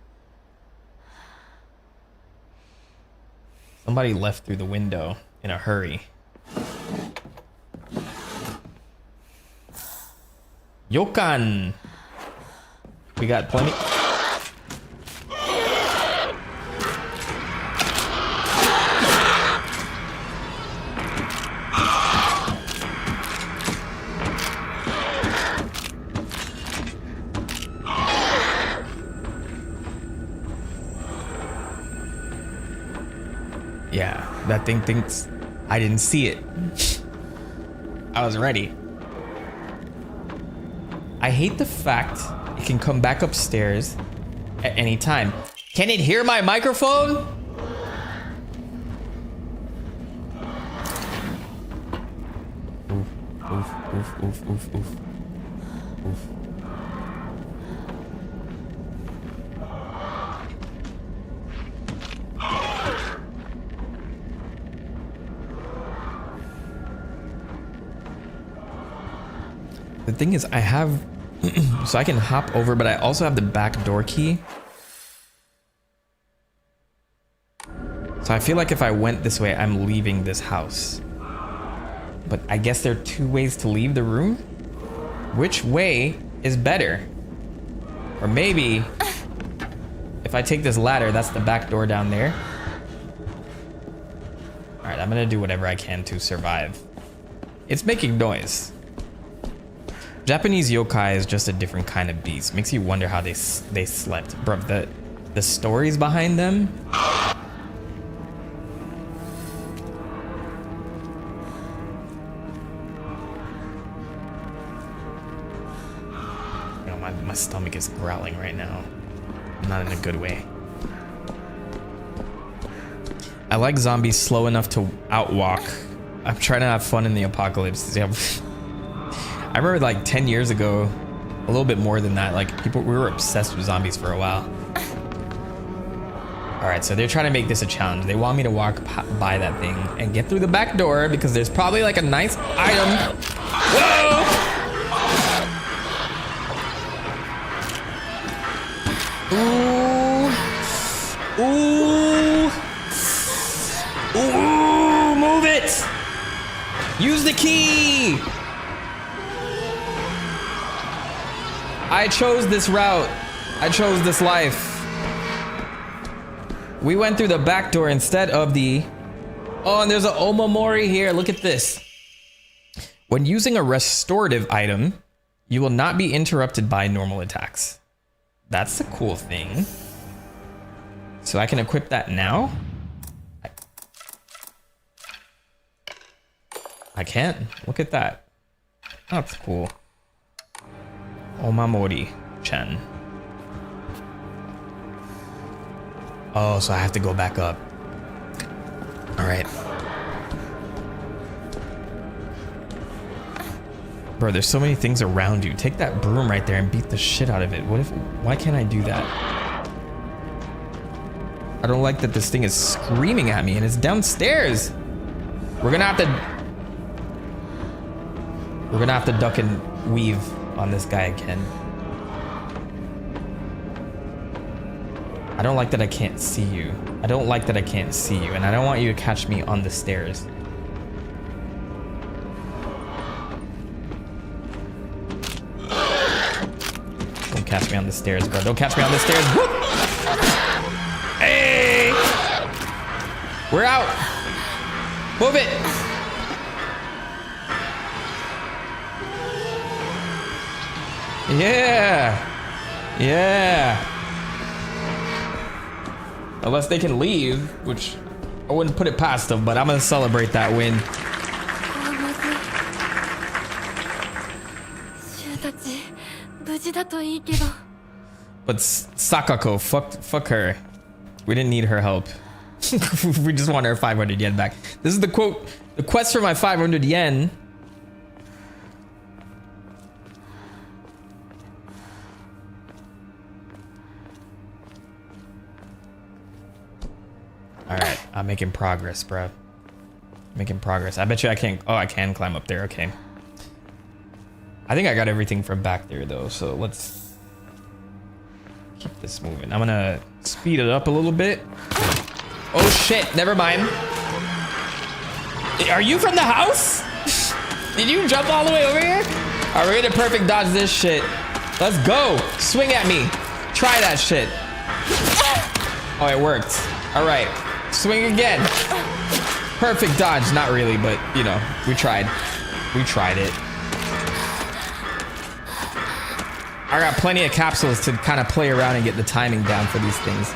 Somebody left through the window in a hurry. Yokan! We got plenty. Yeah, that thing thinks I didn't see it. I was ready. I hate the fact it can come back upstairs at any time. Can it hear my microphone? Oof, oof, oof, oof, oof, oof. Oof. The thing is, I have, so I can hop over, but I also have the back door key. So I feel like if I went this way, I'm leaving this house. But I guess there are two ways to leave the room. Which way is better? Or maybe, if I take this ladder, that's the back door down there. All right, I'm gonna do whatever I can to survive. It's making noise. Japanese yokai is just a different kind of beast. Makes you wonder how they slept. Bro, the stories behind them. You know, my stomach is growling right now. Not in a good way. I like zombies slow enough to outwalk. I'm trying to have fun in the apocalypse. I remember like 10 years ago, a little bit more than that, like we were obsessed with zombies for a while. All right, so they're trying to make this a challenge. They want me to walk by that thing and get through the back door because there's probably like a nice item. Whoa! Ooh. Ooh. Ooh, move it. Use the key. I chose this route. I chose this life. We went through the back door instead of the... Oh, and there's an omamori here. Look at this. When using a restorative item, you will not be interrupted by normal attacks. That's the cool thing. So I can equip that now? I can. Look at that. That's cool. Omamori-chan. Oh, so I have to go back up. All right. Bro, there's so many things around you. Take that broom right there and beat the shit out of it. Why can't I do that? I don't like that this thing is screaming at me and it's downstairs. We're gonna have to duck and weave on this guy again. I don't like that I can't see you. I don't like that I can't see you, and I don't want you to catch me on the stairs. Don't catch me on the stairs, bro. Don't catch me on the stairs. Whoop! Hey! We're out. Move it. Yeah. Yeah. Unless they can leave, which I wouldn't put it past them, but I'm gonna celebrate that win. But Sakako, fuck her. We didn't need her help. We just want our 500 yen back. This is the quote, the quest for my 500 yen. All right, I'm making progress, bro. Making progress. I bet you I can't. Oh, I can climb up there. Okay. I think I got everything from back there, though. So let's keep this moving. I'm gonna speed it up a little bit. Oh shit, never mind. Are you from the house? Did you jump all the way over here? All right, we're gonna perfect dodge this shit. Let's go. Swing at me. Try that shit. Oh, it worked. All right, swing again. Perfect dodge. Not really, but you know, we tried. We tried it. I got plenty of capsules to kind of play around and get the timing down for these things.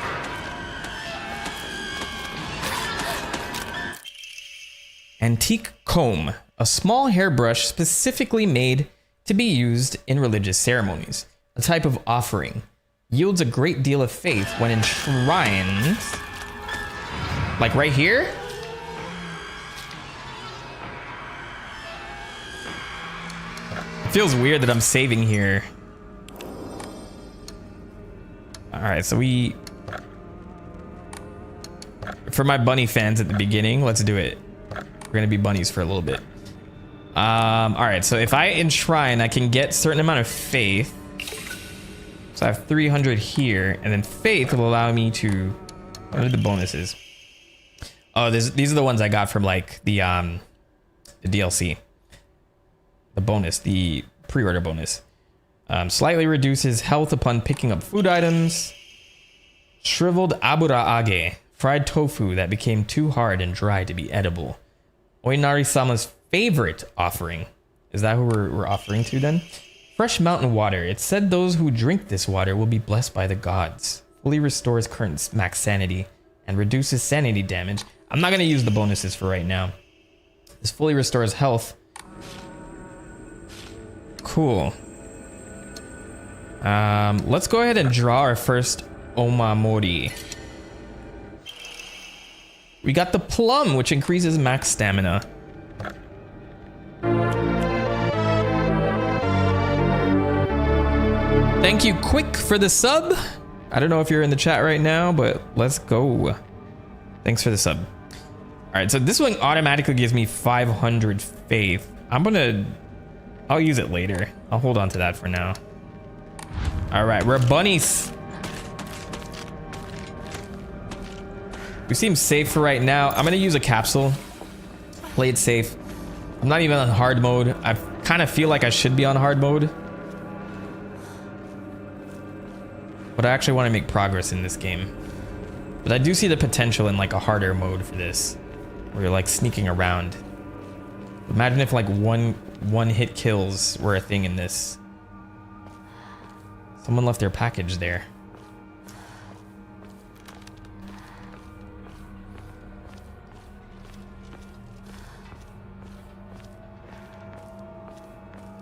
Antique comb, a small hairbrush specifically made to be used in religious ceremonies. A type of offering. Yields a great deal of faith when enshrined. Like right here? It feels weird that I'm saving here. Alright, so for my bunny fans at the beginning, let's do it. We're gonna be bunnies for a little bit. Alright, so if I enshrine, I can get a certain amount of faith. So I have 300 here, and then faith will allow me to... What are the bonuses? Oh, these are the ones I got from like the DLC. The bonus, the pre-order bonus. Slightly reduces health upon picking up food items. Shriveled abura age, fried tofu that became too hard and dry to be edible. Oinari-sama's favorite offering. Is that who we're offering to then? Fresh mountain water. It said those who drink this water will be blessed by the gods. Fully restores current max sanity and reduces sanity damage. I'm not going to use the bonuses for right now. This fully restores health. Cool. Let's go ahead and draw our first Omamori. We got the plum, which increases max stamina. Thank you, Quick, for the sub. I don't know if you're in the chat right now, but let's go. Thanks for the sub. All right, so this one automatically gives me 500 faith. I'll use it later. I'll hold on to that for now. All right, we're bunnies. We seem safe for right now. I'm gonna use a capsule. Play it safe. I'm not even on hard mode. I kind of feel like I should be on hard mode. But I actually want to make progress in this game. But I do see the potential in like a harder mode for this, where you're like sneaking around. Imagine if like one hit kills were a thing in this. Someone left their package there.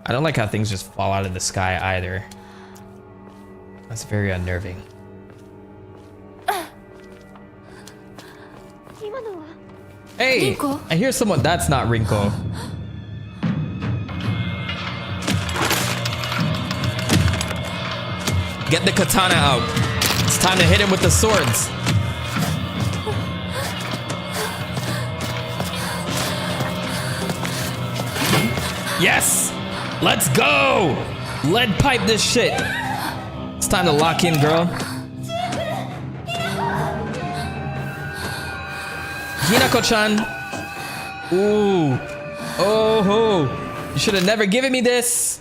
I don't like how things just fall out of the sky either. That's very unnerving. Hey, I hear someone. That's not Rinko. Get the katana out. It's time to hit him with the swords. Yes! Let's go! Lead pipe this shit. It's time to lock in, girl. Hinako-chan. Ooh. Oh ho. You should have never given me this.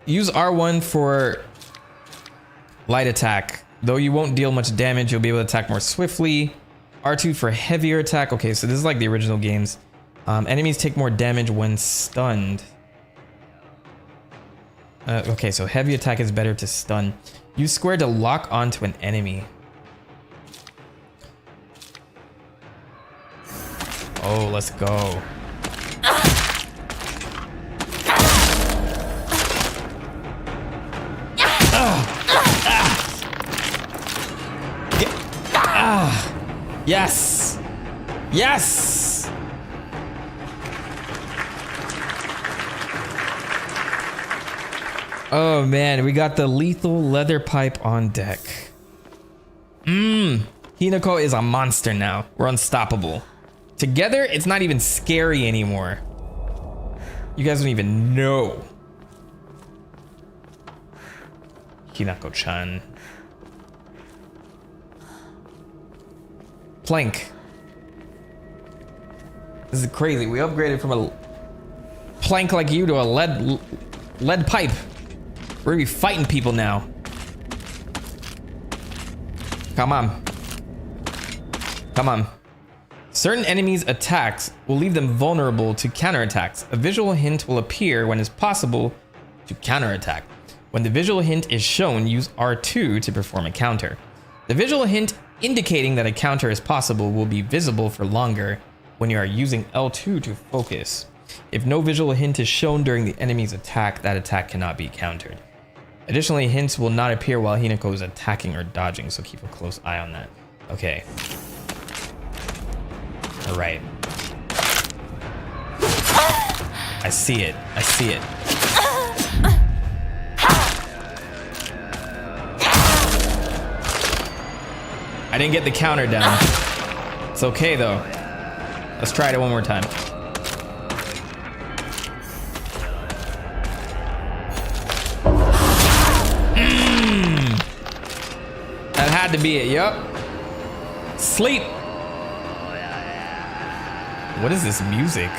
Use R1 for light attack. Though you won't deal much damage, you'll be able to attack more swiftly. R2 for heavier attack. Okay, so this is like the original games. Enemies take more damage when stunned. Okay, so heavy attack is better to stun. Use square to lock onto an enemy. Oh, let's go. Yes. Yes. Oh man, we got the lethal leather pipe on deck. Hinako is a monster now. We're unstoppable. Together, it's not even scary anymore. You guys don't even know. Hinako-chan. Plank. This is crazy. We upgraded from a plank like you to a lead pipe. We're gonna be fighting people now. Come on. Come on. Certain enemies' attacks will leave them vulnerable to counterattacks. A visual hint will appear when it's possible to counterattack. When the visual hint is shown, use R2 to perform a counter. The visual hint indicating that a counter is possible will be visible for longer when you are using L2 to focus. If no visual hint is shown during the enemy's attack, that attack cannot be countered. Additionally, hints will not appear while Hinako is attacking or dodging, so keep a close eye on that. Okay. All right. I see it. I see it. I didn't get the counter down. It's okay though. Let's try it one more time. That had to be it. Yup. Sleep. What is this music?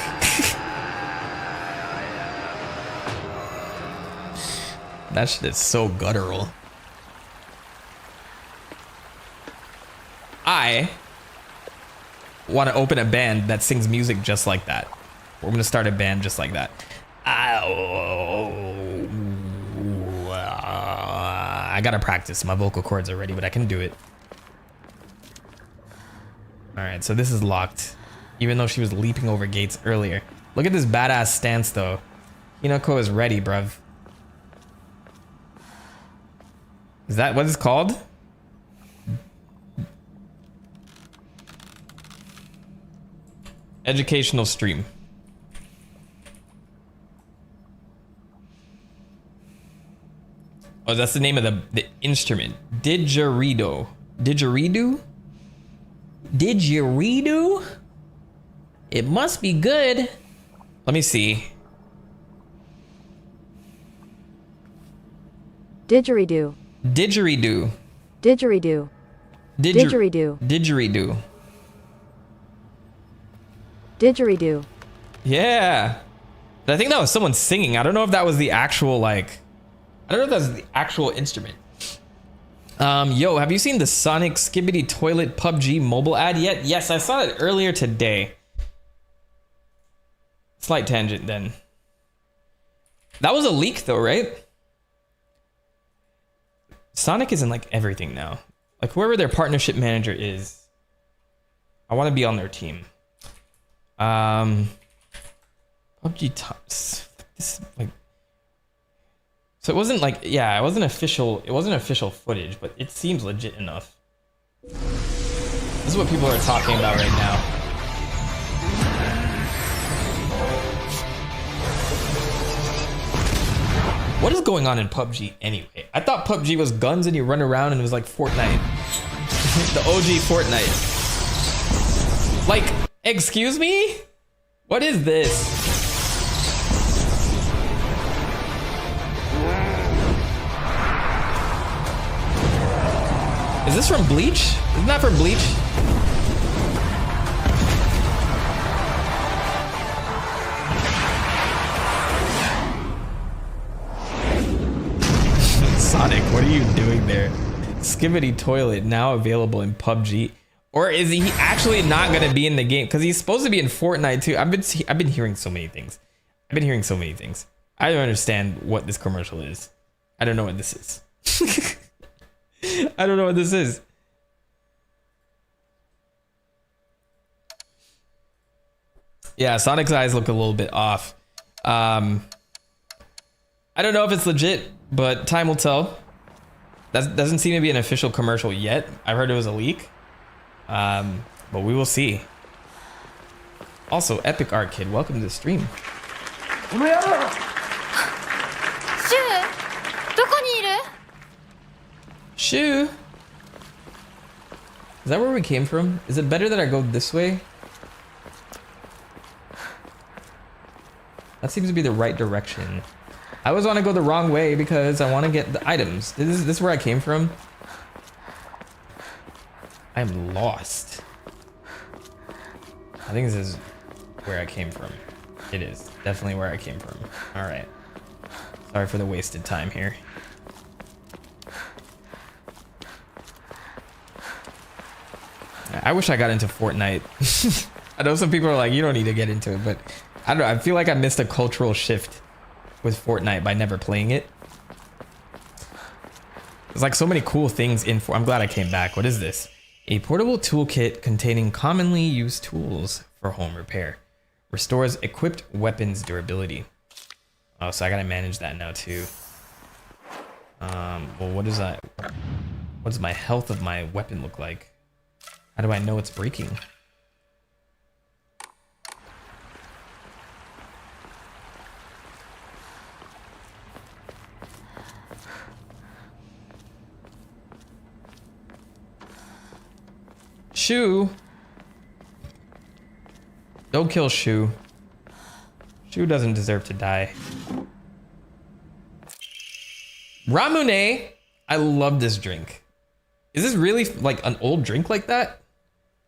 That shit is so guttural. I want to open a band that sings music just like that. We're gonna start a band just like that. I gotta practice. My vocal cords are ready, but I can do it. All right, so this is locked. Even though she was leaping over gates earlier. Look at this badass stance though. Hinako is ready, bruv. Is that what it's called? Educational stream. Oh, that's the name of the instrument. Didgeridoo. Didgeridoo? Didgeridoo? It must be good. Let me see. Didgeridoo. Didgeridoo. Didgeridoo. Didgeridoo. Didgeridoo. Didgeridoo. Yeah. But I think that was someone singing. I don't know if that was the actual, like, I don't know if that's the actual instrument. Yo, have you seen the Sonic Skibbity Toilet PUBG mobile ad yet? Yes, I saw it earlier today. Slight tangent then. That was a leak though, right? Sonic is in like everything now. Like whoever their partnership manager is, I want to be on their team. PUBG Tops. This like. So it wasn't like, yeah, it wasn't official footage, but it seems legit enough. This is what people are talking about right now. What is going on in PUBG anyway? I thought PUBG was guns and you run around and it was like Fortnite. The OG Fortnite. Like, excuse me? What is this? Is this from Bleach? Isn't that from Bleach? Sonic, what are you doing there? Skibbity Toilet now available in PUBG. Or is he actually not gonna be in the game? Because he's supposed to be in Fortnite too. I've been hearing so many things. I don't understand what this commercial is. I don't know what this is. I don't know what this is. Yeah, Sonic's eyes look a little bit off. I don't know if it's legit, but time will tell. That doesn't seem to be an official commercial yet. I heard it was a leak. But we will see. Also, Epic Art Kid, welcome to the stream. Shoo! Is that where we came from? Is it better that I go this way? That seems to be the right direction. I always want to go the wrong way because I want to get the items. This is where I came from. I'm lost. I think this is where I came from. It is definitely where I came from. All right. Sorry for the wasted time here. I wish I got into Fortnite. I know some people are like, you don't need to get into it, but I don't know. I feel like I missed a cultural shift with Fortnite by never playing it. There's like so many cool things in I'm glad I came back. What is this? A portable toolkit containing commonly used tools for home repair. Restores equipped weapons durability. Oh, so I gotta manage that now too. Well, what is that? What does my health of my weapon look like? How do I know it's breaking? Shu. Don't kill Shu. Shu doesn't deserve to die. Ramune. I love this drink. Is this really like an old drink like that?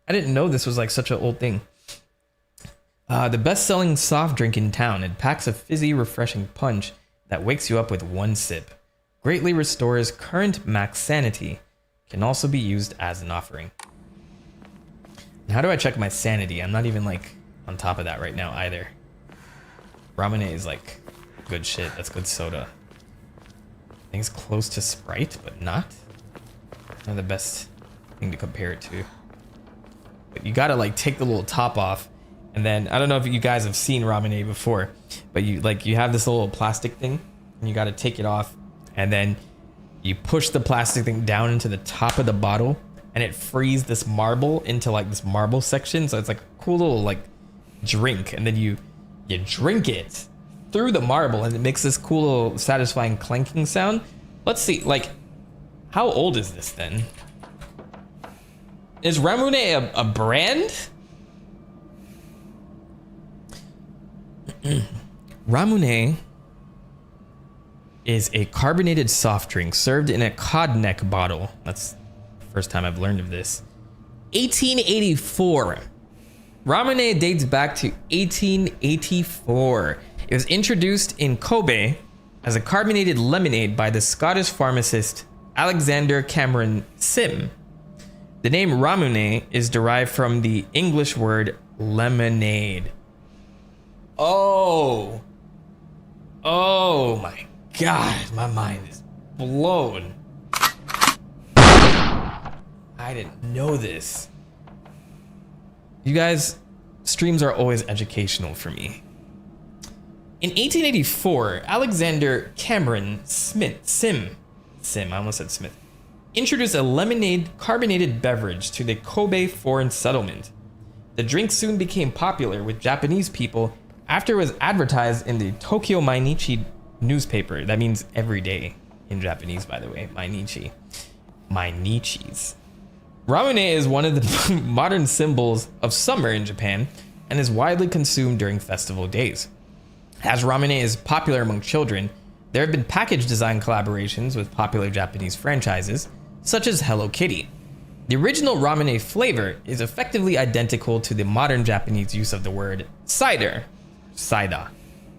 I didn't know this was like such an old thing. The best-selling soft drink in town. It packs a fizzy, refreshing punch that wakes you up with one sip. Greatly restores current max sanity. Can also be used as an offering. How do I check my sanity? I'm not even like on top of that right now either. Ramune is like good shit. That's good soda. I think it's close to Sprite, but not. Not the best thing to compare it to. But you gotta like take the little top off, and then I don't know if you guys have seen Ramune before, but you have this little plastic thing, and you gotta take it off, and then you push the plastic thing down into the top of the bottle, and it frees this marble into like this marble section. So it's like a cool little like drink, and then you drink it through the marble, and it makes this cool little satisfying clanking sound. Let's see, like, how old is this then? Is Ramune a brand? Ramune is a carbonated soft drink served in a cod neck bottle. That's the first time I've learned of this. 1884. Ramune dates back to 1884. It was introduced in Kobe as a carbonated lemonade by the Scottish pharmacist Alexander Cameron Sim. The name Ramune is derived from the English word lemonade. Oh my God, my mind is blown. I didn't know this. You guys, streams are always educational for me. In 1884, Alexander Cameron Sim, I almost said Smith, introduced a lemonade carbonated beverage to the Kobe foreign settlement. The drink soon became popular with Japanese people after it was advertised in the Tokyo Mainichi newspaper. That means every day in Japanese, by the way. Mainichi. Mainichis. Ramune is one of the modern symbols of summer in Japan and is widely consumed during festival days. As Ramune is popular among children, there have been package design collaborations with popular Japanese franchises, such as Hello Kitty. The original Ramune flavor is effectively identical to the modern Japanese use of the word cider,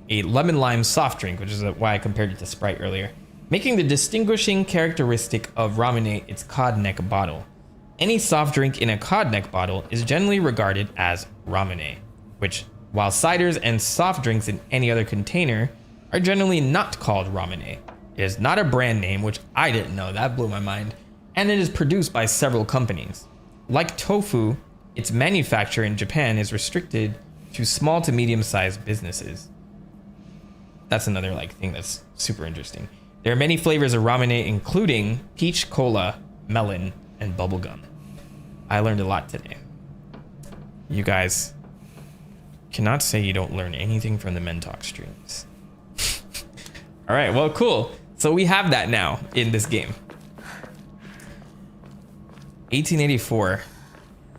a lemon lime soft drink, which is why I compared it to Sprite earlier, making the distinguishing characteristic of Ramune its cod neck bottle. Any soft drink in a cod neck bottle is generally regarded as Ramune, which, while ciders and soft drinks in any other container are generally not called Ramune. It is not a brand name, which I didn't know, that blew my mind, and it is produced by several companies. Like tofu, its manufacture in Japan is restricted to small to medium-sized businesses. That's another thing that's super interesting. There are many flavors of Ramune, including peach cola, melon, and bubblegum. I learned a lot today. You guys cannot say you don't learn anything from the Men Talk streams. All right, well, cool. So we have that now in this game. 1884.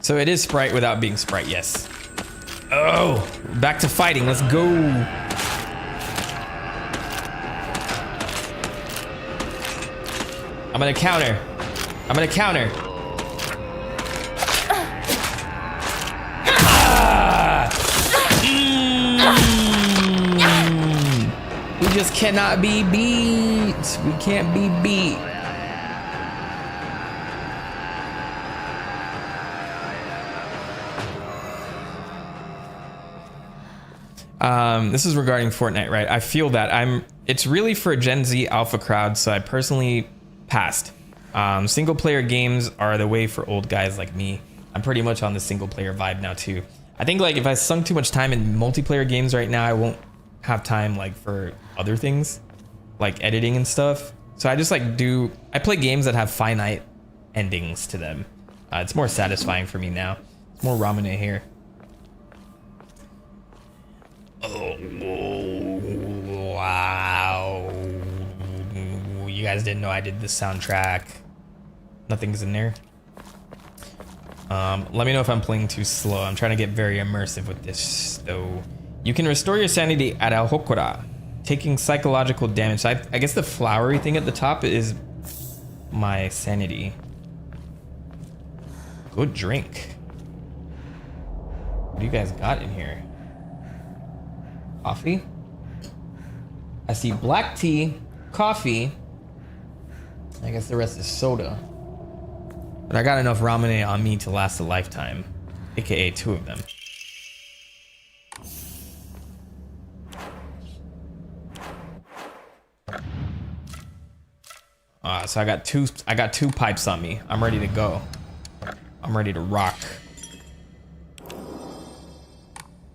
So it is Sprite without being Sprite, yes. Oh, back to fighting. Let's go. I'm gonna counter. We just cannot be beat. We can't be beat. This is regarding Fortnite, right? I feel that it's really for a Gen Z alpha crowd, so I personally passed. Single player games are the way for old guys like me. I'm pretty much on the single player vibe now too. I think like if I sunk too much time in multiplayer games right now, I won't have time like for other things like editing and stuff. So I just like I play games that have finite endings to them. It's more satisfying for me now. It's more Ramune here. Oh, wow. You guys didn't know I did this soundtrack. Nothing's in there. Let me know if I'm playing too slow. I'm trying to get very immersive with this though. You can restore your sanity at Al Hokora, taking psychological damage. So I guess the flowery thing at the top is my sanity. Good drink. What do you guys got in here? Coffee? I see black tea, coffee. I guess the rest is soda. But I got enough ramen on me to last a lifetime, aka 2 of them. So I got two pipes on me. I'm ready to go. I'm ready to rock.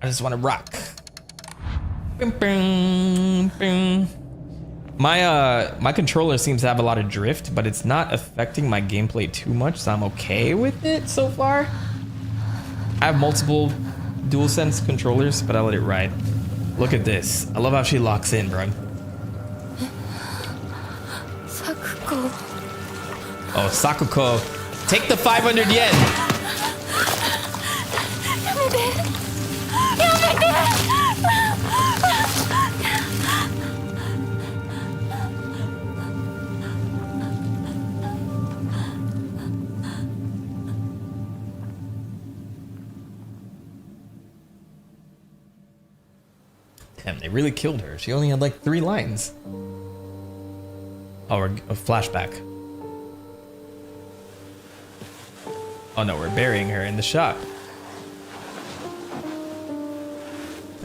I just want to rock. My controller seems to have a lot of drift, but it's not affecting my gameplay too much, so I'm okay with it so far. I have multiple DualSense controllers, but I let it ride. Look at this. I love how she locks in, bro. Sakuko. Oh, Sakuko. Take the 500 yen. Damn, they really killed her. She only had like 3 lines. Oh, we're a flashback. Oh no, we're burying her in the shop.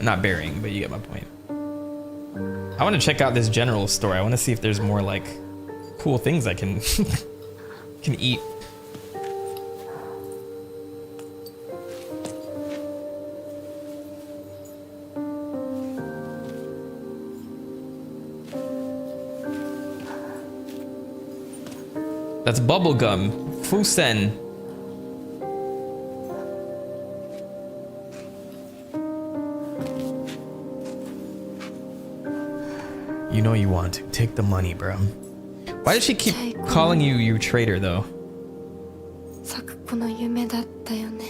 Not burying, but you get my point. I want to check out this general store. I want to see if there's more like cool things I can can eat. That's bubblegum. Fusen. You know you want to. Take the money, bro. Why does she keep calling you traitor, though? 咲子の夢だったよね。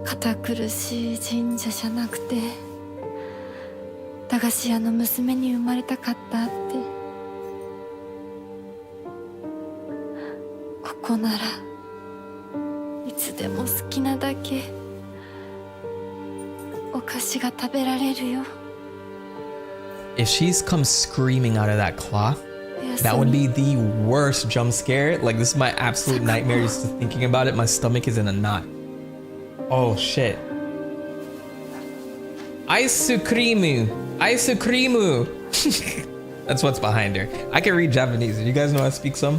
堅苦しい神社じゃなくて、駄菓子屋の娘に生まれたかったって。ここならいつでも好きなだけお菓子が食べられるよ。If she's come screaming out of that cloth, that would be the worst jump scare. Like, this is my absolute nightmare just thinking about it. My stomach is in a knot. Oh shit. Ice cream. Ice cream. That's what's behind her. I can read Japanese. You guys know I speak some?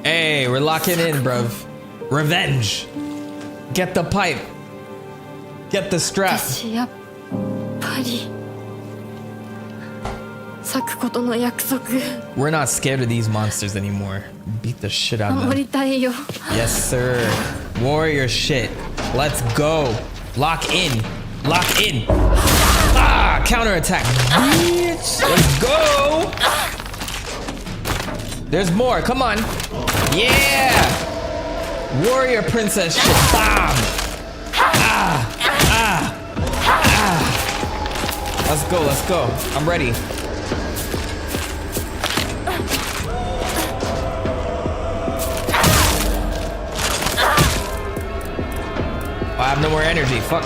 Hey, we're locking in, bruv. Revenge. Get the pipe. Get the strap. We're not scared of these monsters anymore. Beat the shit out of them. Yes, sir. Warrior shit. Let's go. Lock in. Lock in. Ah, counterattack. Bitch. Let's go. There's more. Come on. Yeah. Warrior princess shit. Bomb. Ah. Let's go, let's go. I'm ready. I have no more energy. Fuck.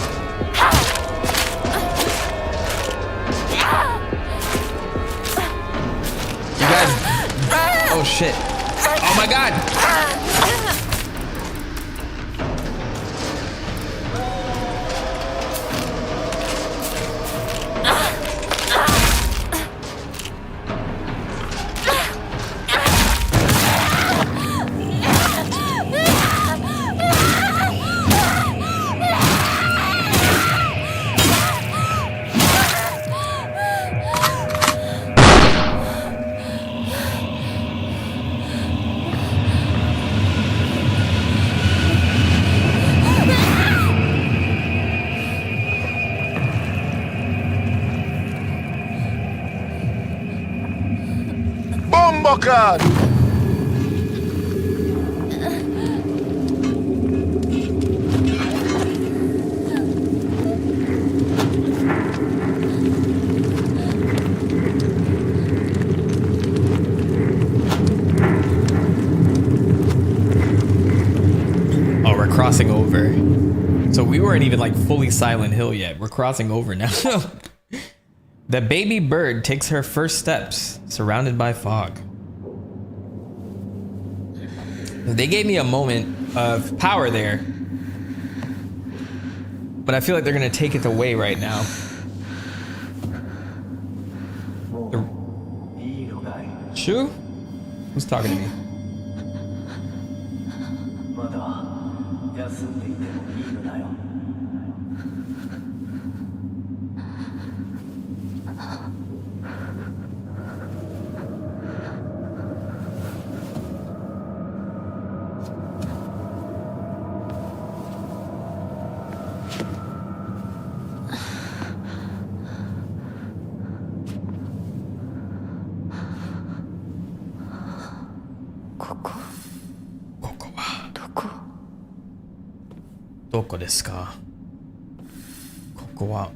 You guys. Oh shit. Oh my god. Bombokan! Oh, we're crossing over. So we weren't even like fully Silent Hill yet. We're crossing over now. The baby bird takes her first steps, surrounded by fog. They gave me a moment of power there, but I feel like they're gonna take it away right now. Shu? Who's talking to me? Doko desu ka? Koko wa.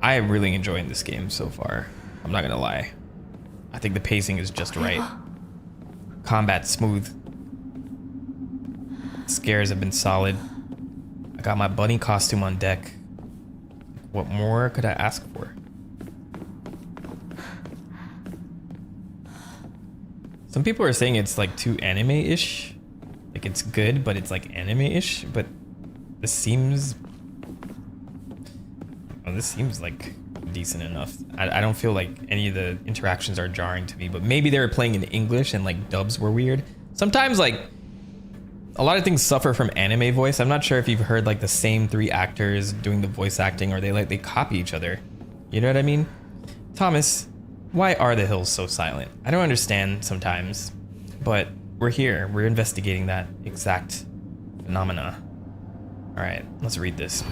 I am really enjoying this game so far. I'm not gonna lie. I think the pacing is just right. Combat smooth. Scares have been solid. I got my bunny costume on deck. What more could I ask for? Some people are saying it's like too anime-ish. Like it's good, but it's like anime-ish. But this seems... well, this seems like decent enough. I don't feel like any of the interactions are jarring to me. But maybe they were playing in English and like dubs were weird. Sometimes like a lot of things suffer from anime voice. I'm not sure if you've heard like the same 3 actors doing the voice acting, or they copy each other. You know what I mean? Thomas, why are the hills so silent? I don't understand sometimes, but we're here. We're investigating that exact phenomena. All right, let's read this.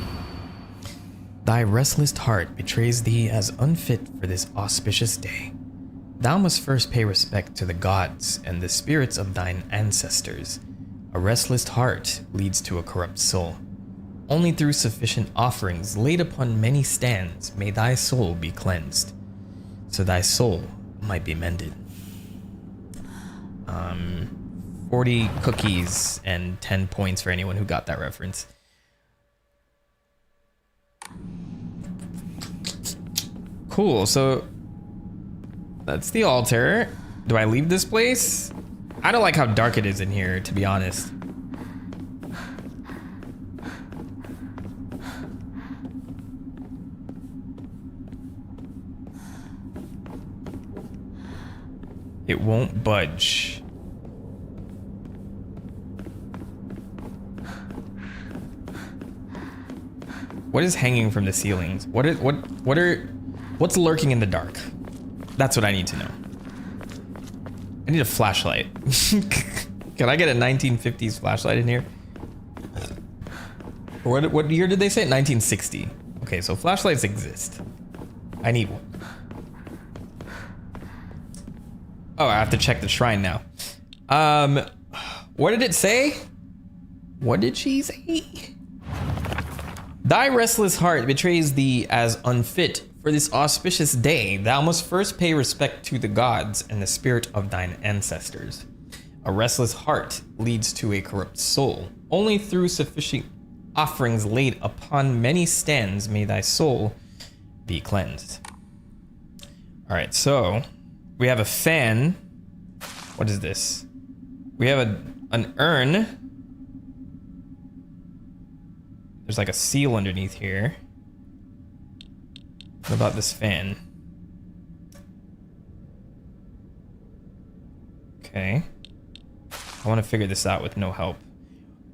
Thy restless heart betrays thee as unfit for this auspicious day. Thou must first pay respect to the gods and the spirits of thine ancestors. A restless heart leads to a corrupt soul. Only through sufficient offerings laid upon many stands may thy soul be cleansed, so thy soul might be mended. 40 cookies and 10 points for anyone who got that reference. Cool, so that's the altar. Do I leave this place? I don't like how dark it is in here, to be honest. It won't budge. What is hanging from the ceilings? What's lurking in the dark? That's what I need to know. I need a flashlight. Can I get a 1950s flashlight in here? Or what year did they say? 1960. Okay, so flashlights exist. I need one. Oh, I have to check the shrine now. What did it say? What did she say? Thy restless heart betrays thee as unfit for this auspicious day. Thou must first pay respect to the gods and the spirit of thine ancestors. A restless heart leads to a corrupt soul. Only through sufficient offerings laid upon many stands may thy soul be cleansed. All right, so we have a fan. What is this? We have an urn. There's like a seal underneath here. What about this fan? Okay. I want to figure this out with no help.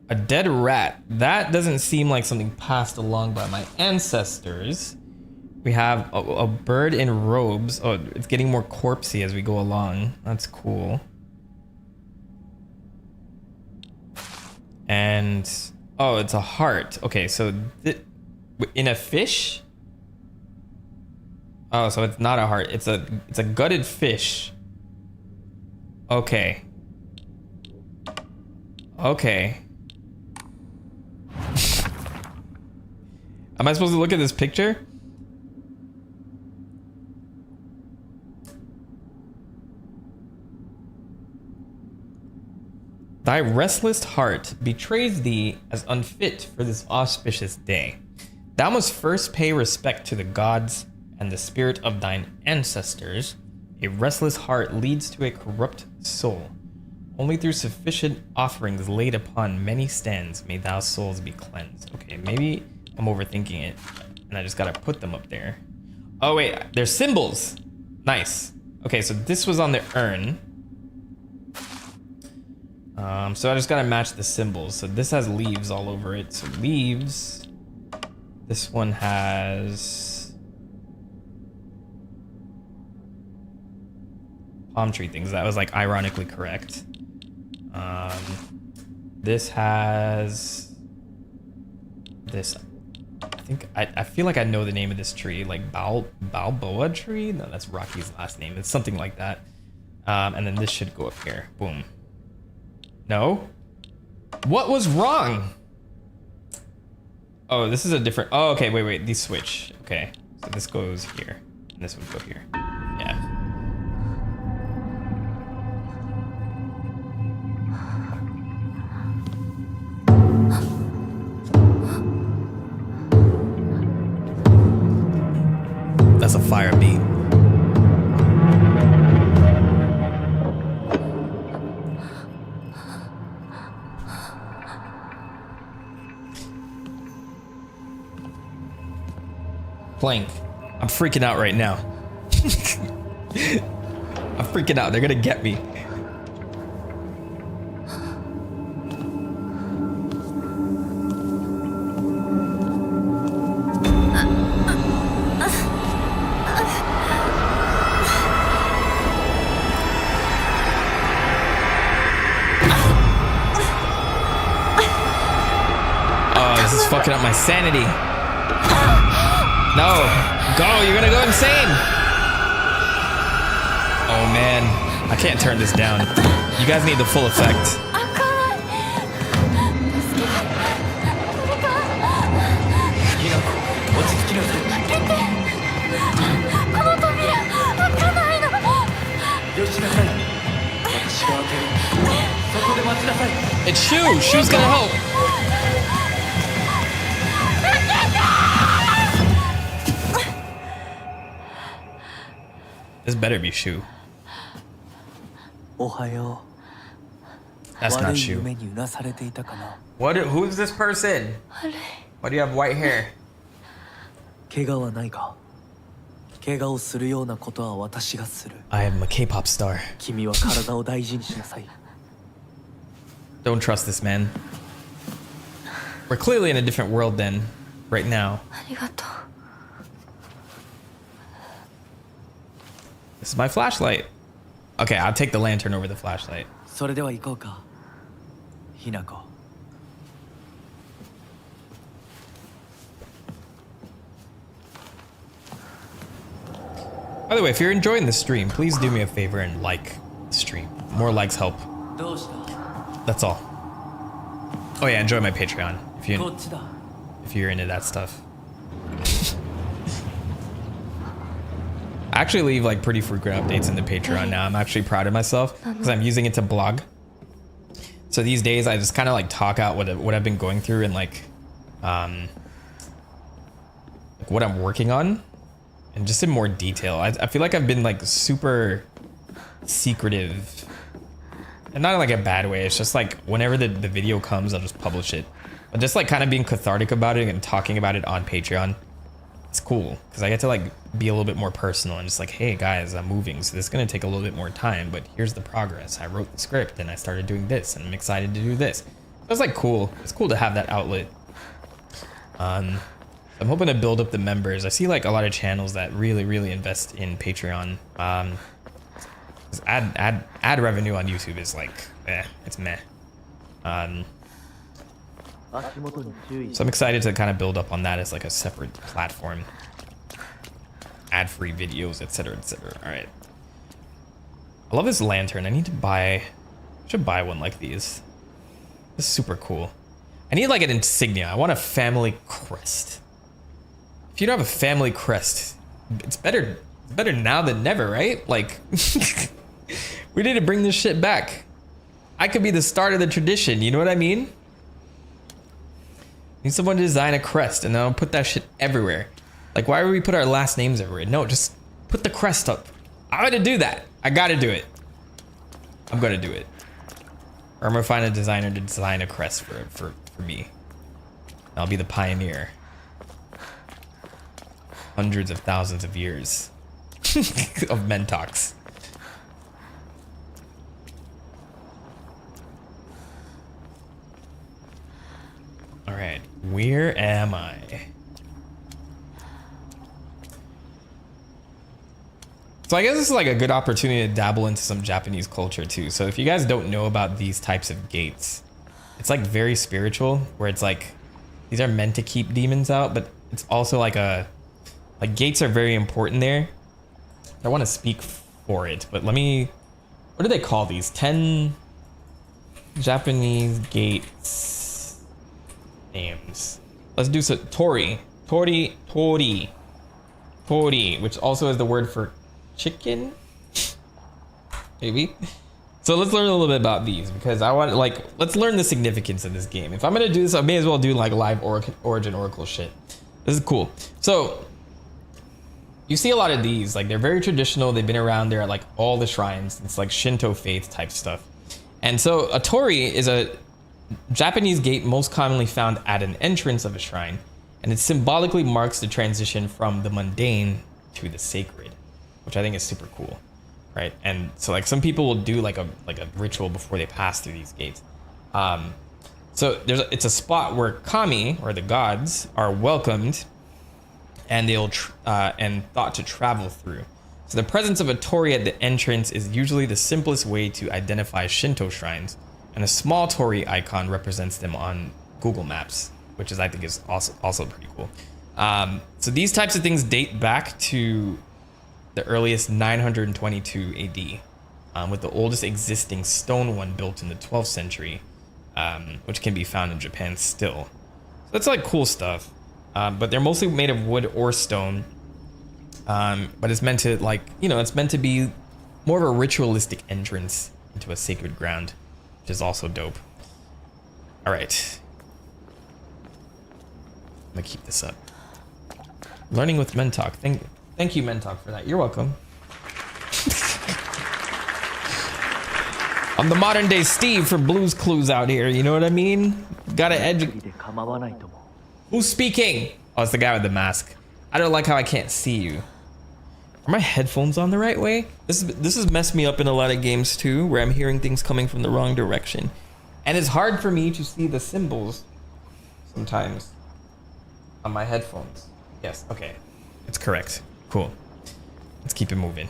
A dead rat. That doesn't seem like something passed along by my ancestors. We have a bird in robes. Oh, it's getting more corpsey as we go along. That's cool. And oh, it's a heart. Okay, so in a fish? Oh, so it's not a heart. It's a gutted fish. Okay. Okay. Am I supposed to look at this picture? Thy restless heart betrays thee as unfit for this auspicious day. Thou must first pay respect to the gods and the spirit of thine ancestors. A restless heart leads to a corrupt soul. Only through sufficient offerings laid upon many stands may thou souls be cleansed. Okay, maybe I'm overthinking it and I just gotta put them up there. Oh wait, they're symbols. Nice. Okay, so this was on the urn. So I just gotta match the symbols. So this has leaves all over it. So leaves. This one has palm tree things. That was like ironically correct. This has this. I feel like I know the name of this tree, like Balboa tree. No, that's Rocky's last name. It's something like that. And then this should go up here. Boom. No? What was wrong? Oh, this is a different... Oh, okay, wait. These switch. Okay. So this goes here. And this would go here. Yeah. That's a fire beat. Plank. I'm freaking out right now. I'm freaking out. They're gonna get me. Oh, this is fucking up my sanity. No, go, you're gonna go insane. Oh man, I can't turn this down. You guys need the full effect. It's Shu, Shu's gonna help. This better be Shu. That's not Shu. What? Who's this person? Why do you have white hair? I am a K-pop star. Don't trust this man. We're clearly in a different world then, right now. This is my flashlight. Okay, I'll take the lantern over the flashlight. By the way, if you're enjoying the stream, please do me a favor and like More likes help. That's all. Oh yeah, enjoy my Patreon if you're into that stuff. I actually leave like pretty frequent updates in the Patreon now. I'm actually proud of myself because I'm using it to blog. So these days I just kind of like talk out what I've been going through and like what I'm working on, and just in more detail. I feel like I've been like super secretive, and not in like a bad way. It's just like whenever the video comes, I'll just publish it. But just like kind of being cathartic about it and talking about it on Patreon. It's cool because I get to like be a little bit more personal and just like, hey guys, I'm moving, so this is gonna take a little bit more time, but here's the progress. I wrote the script and I started doing this, and I'm excited to do this. So it's like cool. It's cool to have that outlet. I'm hoping to build up the members. I see like a lot of channels that really invest in Patreon. 'Cause ad revenue on YouTube is like, it's meh. So I'm excited to kind of build up on that as like a separate platform. Ad-free videos, etc, etc. All right. I love this lantern. I need to buy, I should buy one like these. This is super cool. I need like an insignia. I want a family crest. If you don't have a family crest, it's better now than never, right? Like, we need to bring this shit back. I could be the start of the tradition, you know what I mean? Need someone to design a crest, and then I'll put that shit everywhere. Like, why would we put our last names everywhere? No, just put the crest up. I'm gonna do that. I gotta do it. I'm gonna do it. Or I'm gonna find a designer to design a crest for me. I'll be the pioneer. Hundreds of thousands of years of Mentox. All right, where am I? So I guess this is like a good opportunity to dabble into some Japanese culture too. So if you guys don't know about these types of gates, it's like very spiritual, where it's like these are meant to keep demons out, but it's also like gates are very important there. I want to speak for it, but let me, what do they call these? 10 Japanese gates names. Let's do some Tori, which also is the word for chicken, maybe. So let's learn a little bit about these, because I want, like, let's learn the significance of this game. If I'm gonna do this, I may as well do like live origin oracle shit. This is cool. So you see a lot of these, like they're very traditional. They've been around there at like all the shrines. It's like Shinto faith type stuff. And so a Tori is a Japanese gate most commonly found at an entrance of a shrine, and it symbolically marks the transition from the mundane to the sacred, which I think is super cool, right? And so like some people will do like a ritual before they pass through these gates. So it's a spot where kami, or the gods, are welcomed, and and thought to travel through. So the presence of a Tori at the entrance is usually the simplest way to identify Shinto shrines, and a small Tori icon represents them on Google Maps, which I think is also pretty cool. So these types of things date back to the earliest 922 AD, with the oldest existing stone one built in the 12th century, which can be found in Japan still. So that's like cool stuff. But they're mostly made of wood or stone. But it's meant to, like, you know, it's meant to be more of a ritualistic entrance into a sacred ground, which is also dope. All right. I'm gonna keep this up. Learning with Mentalk. Thank you, Mentalk, for that. You're welcome. I'm the modern day Steve from Blue's Clues out here. You know what I mean? Gotta educate. Who's speaking? Oh, it's the guy with the mask. I don't like how I can't see you. Are my headphones on the right way? This has messed me up in a lot of games too, where I'm hearing things coming from the wrong direction. And it's hard for me to see the symbols sometimes on my headphones. Yes, okay. It's correct. Cool. Let's keep it moving.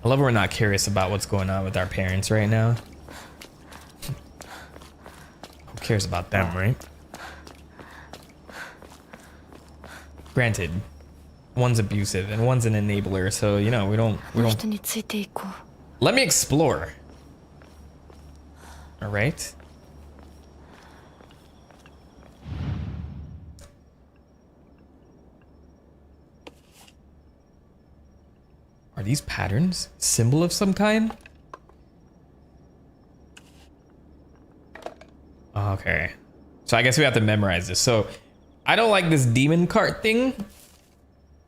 I love we're not curious about what's going on with our parents right now. Who cares about them, right? Granted, one's abusive and one's an enabler. So, you know, we don't. Let me explore. All right. Are these patterns? Symbol of some kind? Okay. So I guess we have to memorize this. So I don't like this demon cart thing.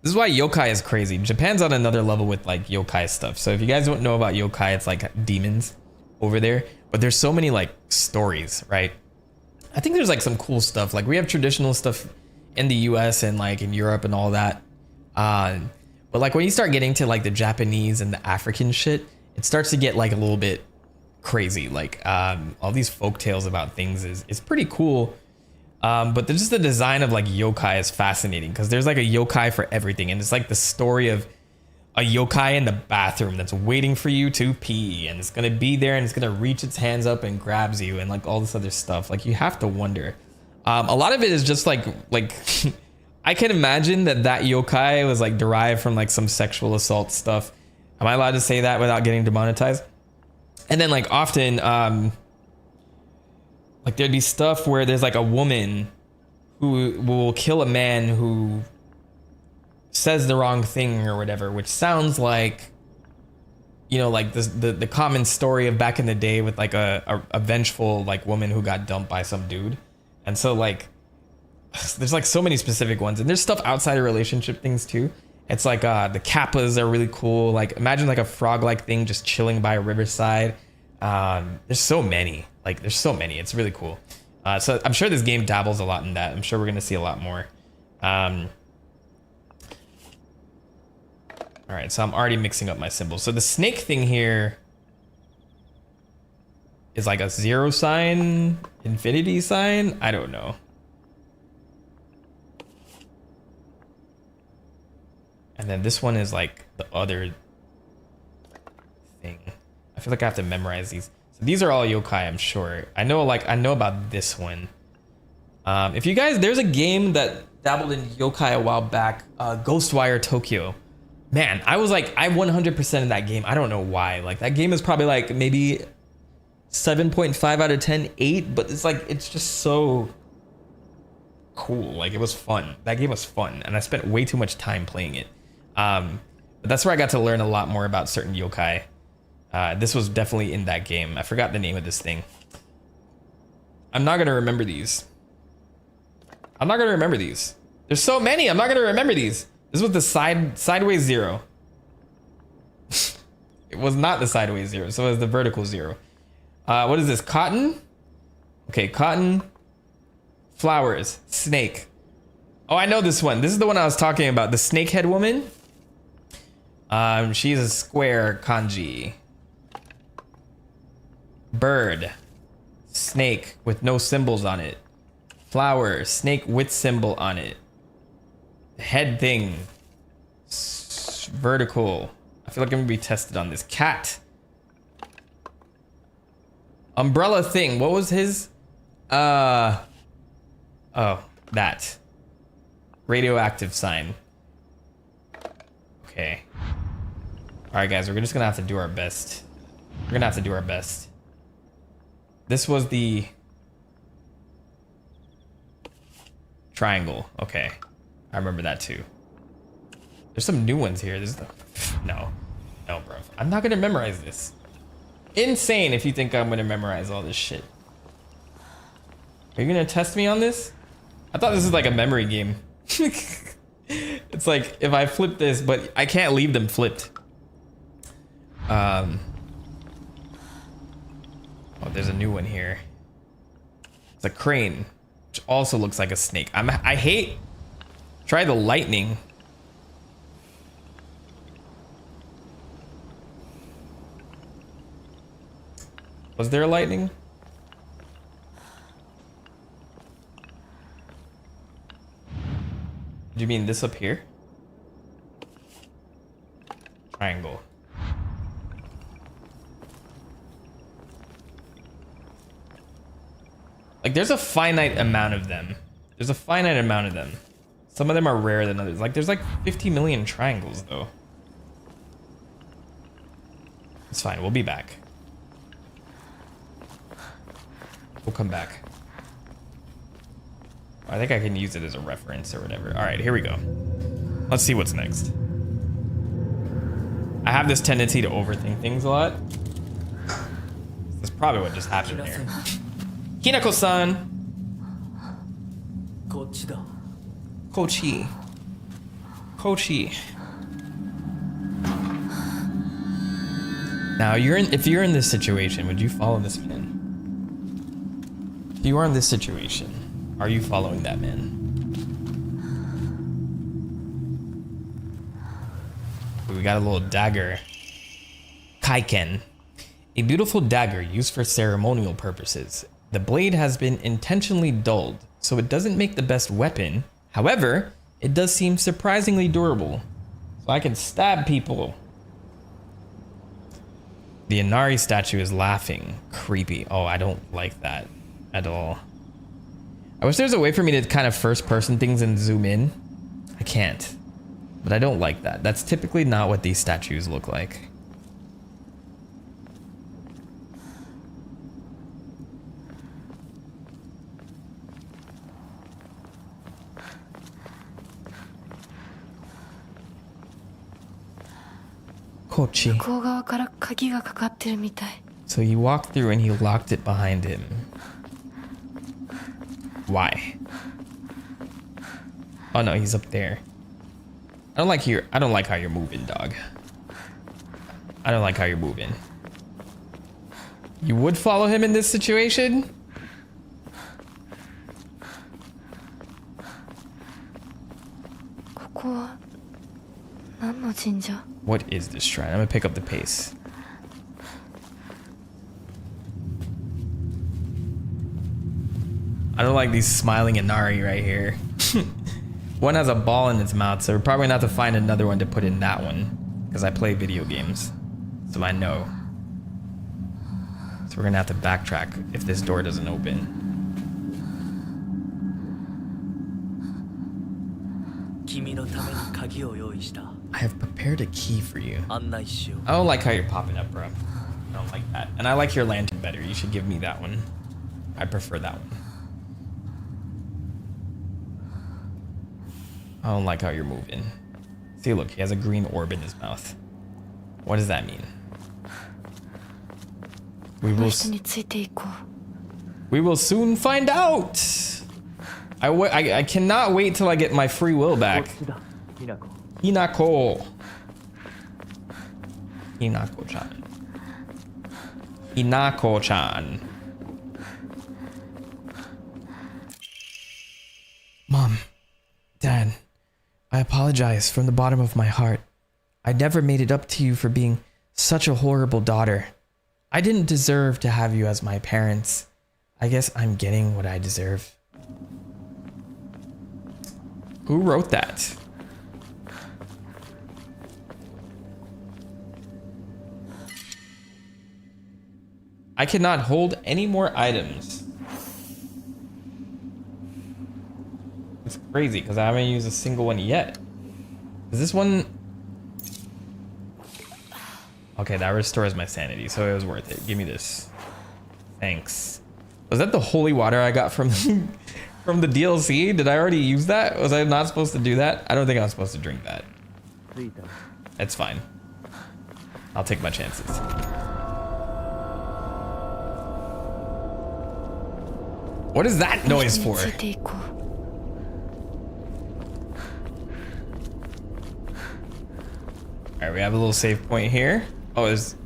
This is why yokai is crazy. Japan's on another level with like yokai stuff. So if you guys don't know about yokai, it's like demons over there. But there's so many like stories, right? I think there's like some cool stuff. Like we have traditional stuff in the US and like in Europe and all that. But like when you start getting to like the Japanese and the African shit, it starts to get like a little bit crazy. Like all these folk tales about things is pretty cool. But just the design of like yokai is fascinating because there's like a yokai for everything. And it's like the story of a yokai in the bathroom that's waiting for you to pee, and it's gonna be there and it's gonna reach its hands up and grabs you and like all this other stuff. Like you have to wonder. A lot of it is just like I can imagine that yokai was like derived from like some sexual assault stuff. Am I allowed to say that without getting demonetized? And then like often like there'd be stuff where there's like a woman who will kill a man who says the wrong thing or whatever, which sounds like, you know, like the common story of back in the day with like a vengeful like woman who got dumped by some dude. And so like there's like so many specific ones, and there's stuff outside of relationship things too. It's like the kappas are really cool. Like imagine like a frog like thing just chilling by a riverside. There's so many. Like there's so many. It's really cool. So I'm sure this game dabbles a lot in that. I'm sure we're gonna see a lot more. All right, so I'm already mixing up my symbols. So the snake thing here is like a zero sign, infinity sign. I don't know. And then this one is like the other thing. I feel like I have to memorize these. So these are all yokai, I'm sure. I know about this one. If you guys, there's a game that dabbled in yokai a while back, Ghostwire Tokyo. Man, I 100% in that game. I don't know why. Like that game is probably like maybe 7.5 out of 10, 8, but it's like, it's just so cool. Like it was fun. That game was fun, and I spent way too much time playing it. But that's where I got to learn a lot more about certain yokai. This was definitely in that game. I forgot the name of this thing. I'm not gonna remember these. There's so many. I'm not gonna remember these. This was the sideways zero. It was not the sideways zero, so it was the vertical zero. What is this? Cotton? Okay, cotton. Flowers. Snake. Oh, I know this one. This is the one I was talking about. The snakehead woman. She's a square kanji. Bird. Snake with no symbols on it. Flower. Snake with symbol on it. Head thing. Vertical. I feel like I'm gonna be tested on this. Cat. Umbrella thing. What was his? Oh, that. Radioactive sign. Okay. All right, guys, we're just gonna have to do our best. This was the triangle. Okay. I remember that too. There's some new ones here. No, bro. I'm not gonna memorize this. Insane if you think I'm gonna memorize all this shit. Are you gonna test me on this? I thought this was like a memory game. It's like if I flip this, but I can't leave them flipped. Oh, there's a new one here. It's a crane, which also looks like a snake. I hate. Try the lightning. Was there a lightning? Do you mean this up here? Triangle. Like there's a finite amount of them. Some of them are rarer than others. Like there's like 50 million triangles though. It's fine, we'll be back. We'll come back. I think I can use it as a reference or whatever. All right, here we go. Let's see what's next. I have this tendency to overthink things a lot. That's probably what just happened here. Hinako-san. Kochi. Kochi. Now, if you're in this situation, would you follow this man? If you are in this situation, are you following that man? We got a little dagger. Kaiken. A beautiful dagger used for ceremonial purposes. The blade has been intentionally dulled, so it doesn't make the best weapon. However, it does seem surprisingly durable. So I can stab people. The Inari statue is laughing. Creepy. Oh, I don't like that at all. I wish there's a way for me to kind of first person things and zoom in. I can't. But I don't like that. That's typically not what these statues look like. Kochi. So he walked through and he locked it behind him. Why? Oh no, he's up there. I don't like how you're moving, dog. I don't like how you're moving. You would follow him in this situation? What is this shrine? I'm gonna pick up the pace. I don't like these smiling Inari right here. One has a ball in its mouth, so we're probably gonna have to find another one to put in that one. Because I play video games, so I know. So we're gonna have to backtrack if this door doesn't open. I have prepared a key for you. I don't like how you're popping up, bro. I don't like that. And I like your lantern better. You should give me that one. I prefer that one. I don't like how you're moving. See, look, he has a green orb in his mouth. What does that mean? We will soon find out. I cannot wait till I get my free will back. Hinako. Hinako-chan. Hinako-chan. Mom. Dad. I apologize from the bottom of my heart. I never made it up to you for being such a horrible daughter. I didn't deserve to have you as my parents. I guess I'm getting what I deserve. Who wrote that? I cannot hold any more items. It's crazy because I haven't used a single one yet. Is this one? Okay, that restores my sanity, so it was worth it. Give me this. Thanks. Was that the holy water I got from from the DLC? Did I already use that? Was I not supposed to do that? I don't think I was supposed to drink that. It's fine. I'll take my chances. What is that noise for? Alright, we have a little save point here. Oh, there's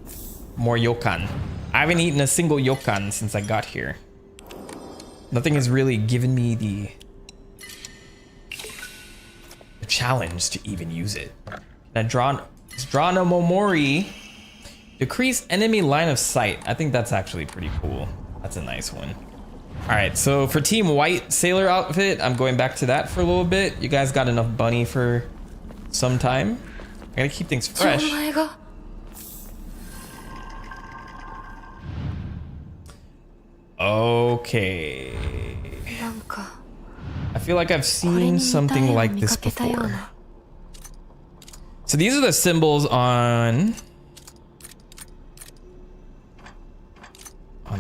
more yokan. I haven't eaten a single yokan since I got here. Nothing has really given me the challenge to even use it. Now, draw no Momori. Decrease enemy line of sight. I think that's actually pretty cool. That's a nice one. Alright, so for Team White Sailor outfit, I'm going back to that for a little bit. You guys got enough bunny for some time. I gotta keep things fresh. Okay. I feel like I've seen something like this before. So these are the symbols on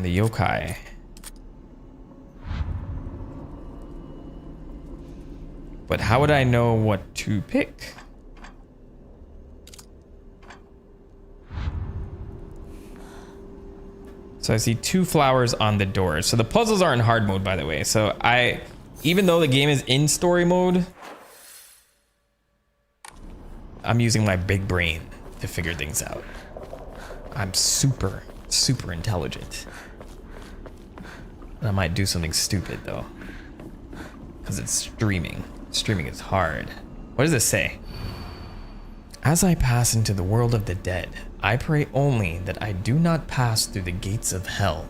the yokai. But how would I know what to pick? So I see 2 flowers on the doors. So the puzzles are in hard mode, by the way. So even though the game is in story mode, I'm using my big brain to figure things out. I'm super, super intelligent. I might do something stupid though, because it's streaming. Streaming is hard. What does it say? As I pass into the world of the dead, I pray only that I do not pass through the gates of hell.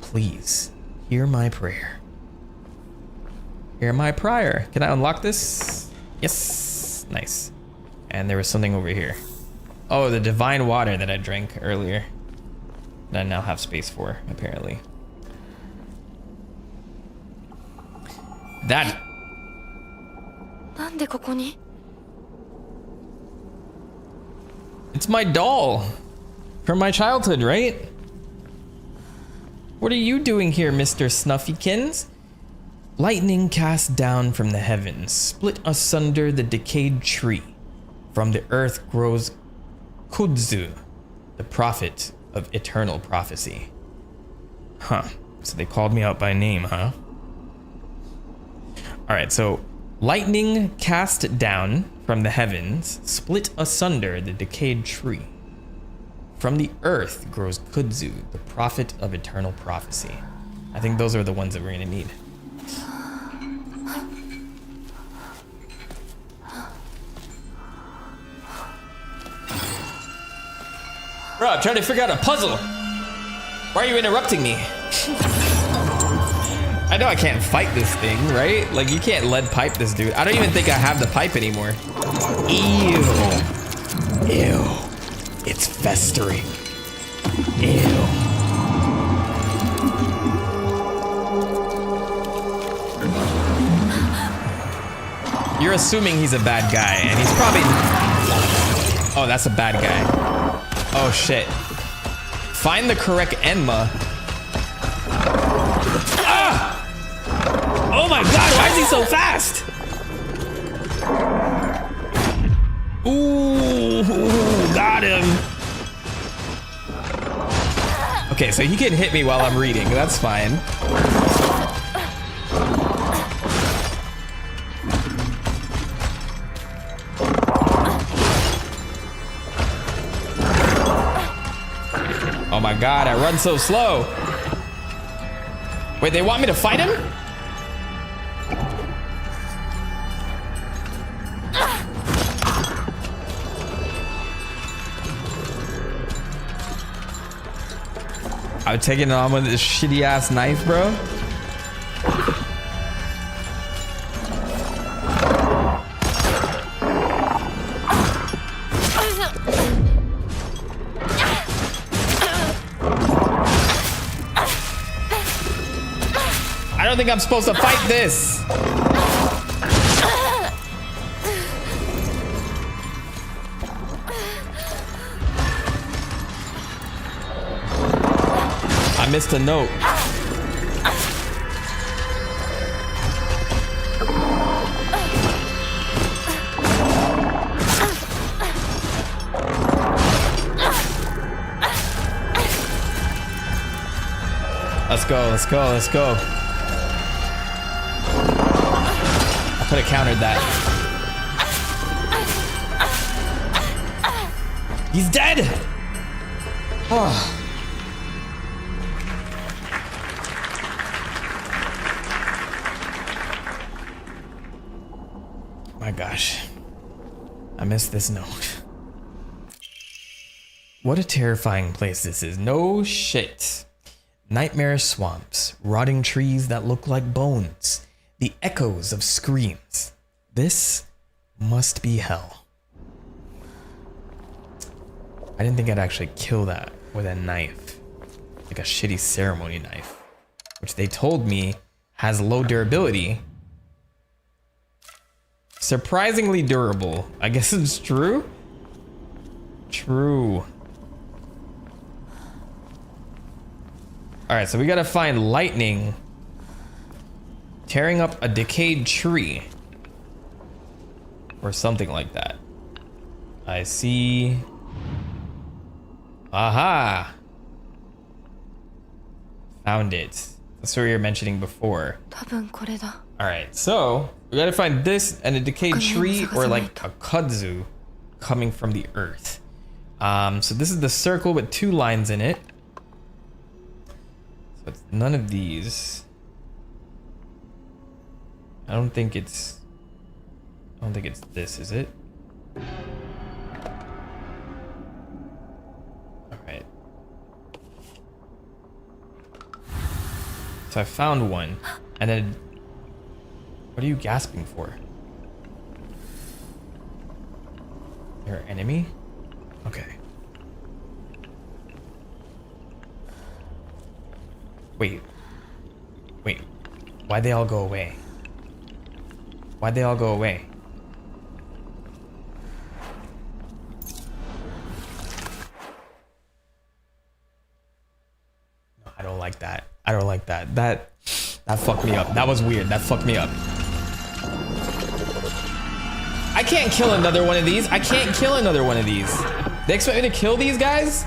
Please, hear my prayer. Hear my prayer. Can I unlock this? Yes. Nice. And there was something over here. Oh, the divine water that I drank earlier. That I now have space for, apparently. That. It's my doll from my childhood, right? What are you doing here, Mr. Snuffykins? Lightning cast down from the heavens, split asunder the decayed tree. From the earth grows Kudzu, the prophet of eternal prophecy. Huh. So they called me out by name, huh? Alright, so lightning cast down from the heavens, split asunder the decayed tree. From the earth grows Kudzu, the prophet of eternal prophecy. I think those are the ones that we're gonna need. Bro, I'm trying to figure out a puzzle. Why are you interrupting me? I know I can't fight this thing, right? Like, you can't lead pipe this dude. I don't even think I have the pipe anymore. Ew. Ew. It's festering. Ew. You're assuming he's a bad guy, and he's probably... Oh, that's a bad guy. Oh, shit. Find the correct Enma. Ah! Oh my god, why is he so fast? Ooh, got him. Okay, so he can hit me while I'm reading. That's fine. Oh my god, I run so slow. Wait, they want me to fight him? I'm taking it on with this shitty ass knife, bro. I don't think I'm supposed to fight this. I missed a note. Let's go, let's go, let's go. I could have countered that. He's dead! Oh. My gosh. I missed this note. What a terrifying place this is. No shit. Nightmare swamps, rotting trees that look like bones, the echoes of screams. This must be hell. I didn't think I'd actually kill that with a knife, like a shitty ceremony knife, which they told me has low durability, Surprisingly durable. I guess it's true. True. Alright, so we gotta find lightning tearing up a decayed tree. Or something like that. I see. Aha! Found it. That's what you were mentioning before. Alright, so we gotta find this and a decayed tree or like a kudzu coming from the earth. So this is the circle with 2 lines in it. So it's none of these. I don't think it's this, is it? Alright. So I found one. And then what are you gasping for? Your enemy? Okay. Wait. Why'd they all go away? Why'd they all go away? No, I don't like that. I don't like that. That fucked me up. That was weird. That fucked me up. I can't kill another one of these. I can't kill another one of these. They expect me to kill these guys?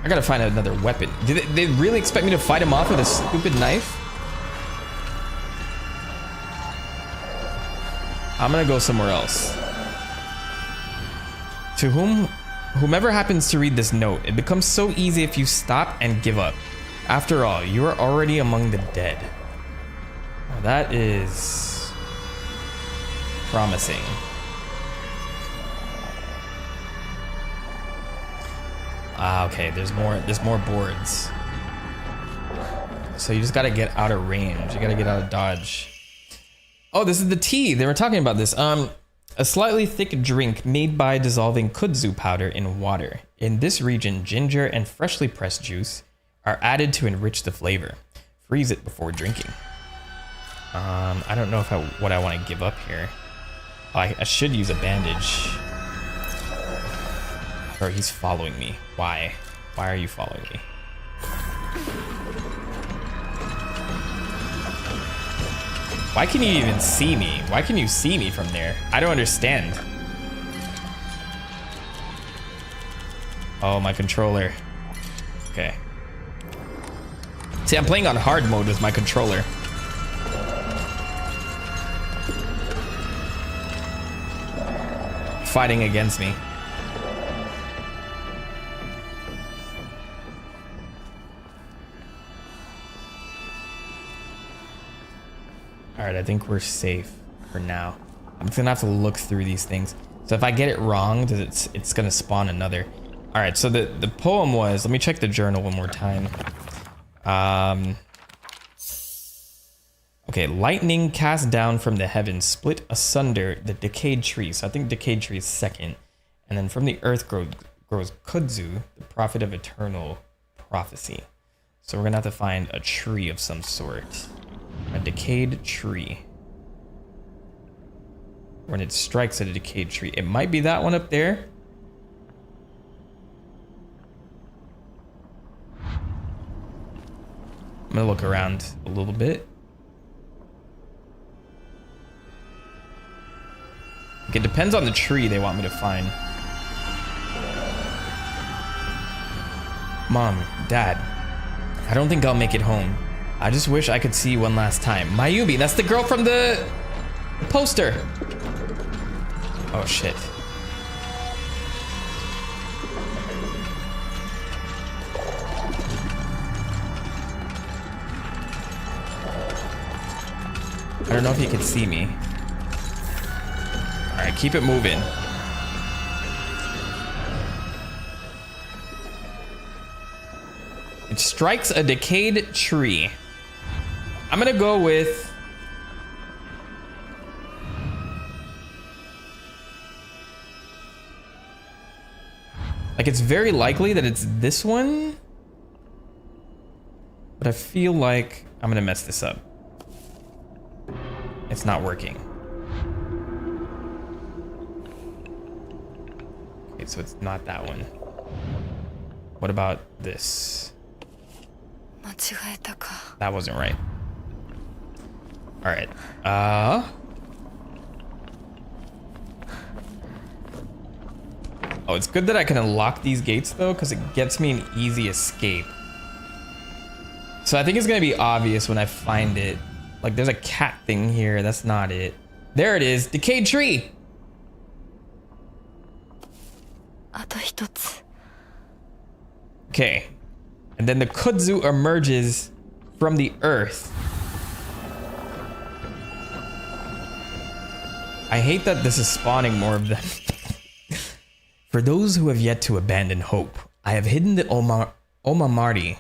I gotta find another weapon. Do they really expect me to fight him off with a stupid knife? I'm gonna go somewhere else. To whomever happens to read this note, it becomes so easy if you stop and give up. After all, you are already among the dead. Well, that is promising. Ah, okay, there's more boards. So you just gotta get out of range. You gotta get out of dodge. Oh, this is the tea. They were talking about this. A slightly thick drink made by dissolving kudzu powder in water. In this region, ginger and freshly pressed juice are added to enrich the flavor. Freeze it before drinking. I don't know what I want to give up here. I should use a bandage. Or he's following me. Why? Why are you following me? Why can you even see me? Why can you see me from there? I don't understand. Oh, my controller. Okay. See, I'm playing on hard mode with my controller. Fighting against me. Alright, I think we're safe for now. I'm just gonna have to look through these things. So if I get it wrong, it's gonna spawn another. Alright, so the poem was, let me check the journal one more time. Okay, lightning cast down from the heavens, split asunder the decayed tree. So I think decayed tree is second. And then from the earth grows kudzu, the prophet of eternal prophecy. So we're gonna have to find a tree of some sort. A decayed tree. When it strikes at a decayed tree. It might be that one up there. I'm gonna look around a little bit. It depends on the tree they want me to find. Mom, Dad, I don't think I'll make it home. I just wish I could see you one last time. Mayumi, that's the girl from the poster. Oh shit. I don't know if you can see me. All right, keep it moving. It strikes a decayed tree. I'm gonna go with... like, it's very likely that it's this one. But I feel like I'm gonna mess this up. It's not working. Okay, so it's not that one. What about this? That wasn't right. All right. Oh, it's good that I can unlock these gates though, because it gets me an easy escape. So I think it's gonna be obvious when I find it. Like there's a cat thing here. That's not it. There it is. Decayed tree. Okay. And then the kudzu emerges from the earth. I hate that this is spawning more of them. For those who have yet to abandon hope, I have hidden the omamori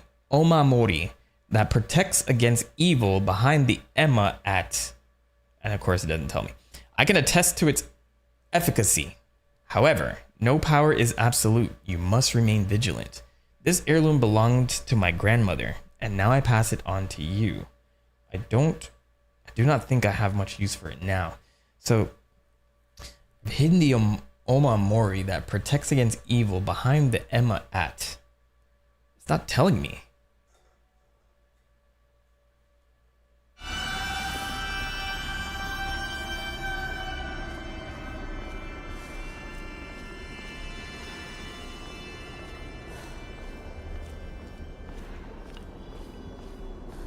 that protects against evil behind the Emma at, and of course it doesn't tell me. I can attest to its efficacy. However, no power is absolute. You must remain vigilant. This heirloom belonged to my grandmother, and now I pass it on to you. I do not think I have much use for it now. So, I've hidden the omamori that protects against evil behind the Emma at. It's not telling me.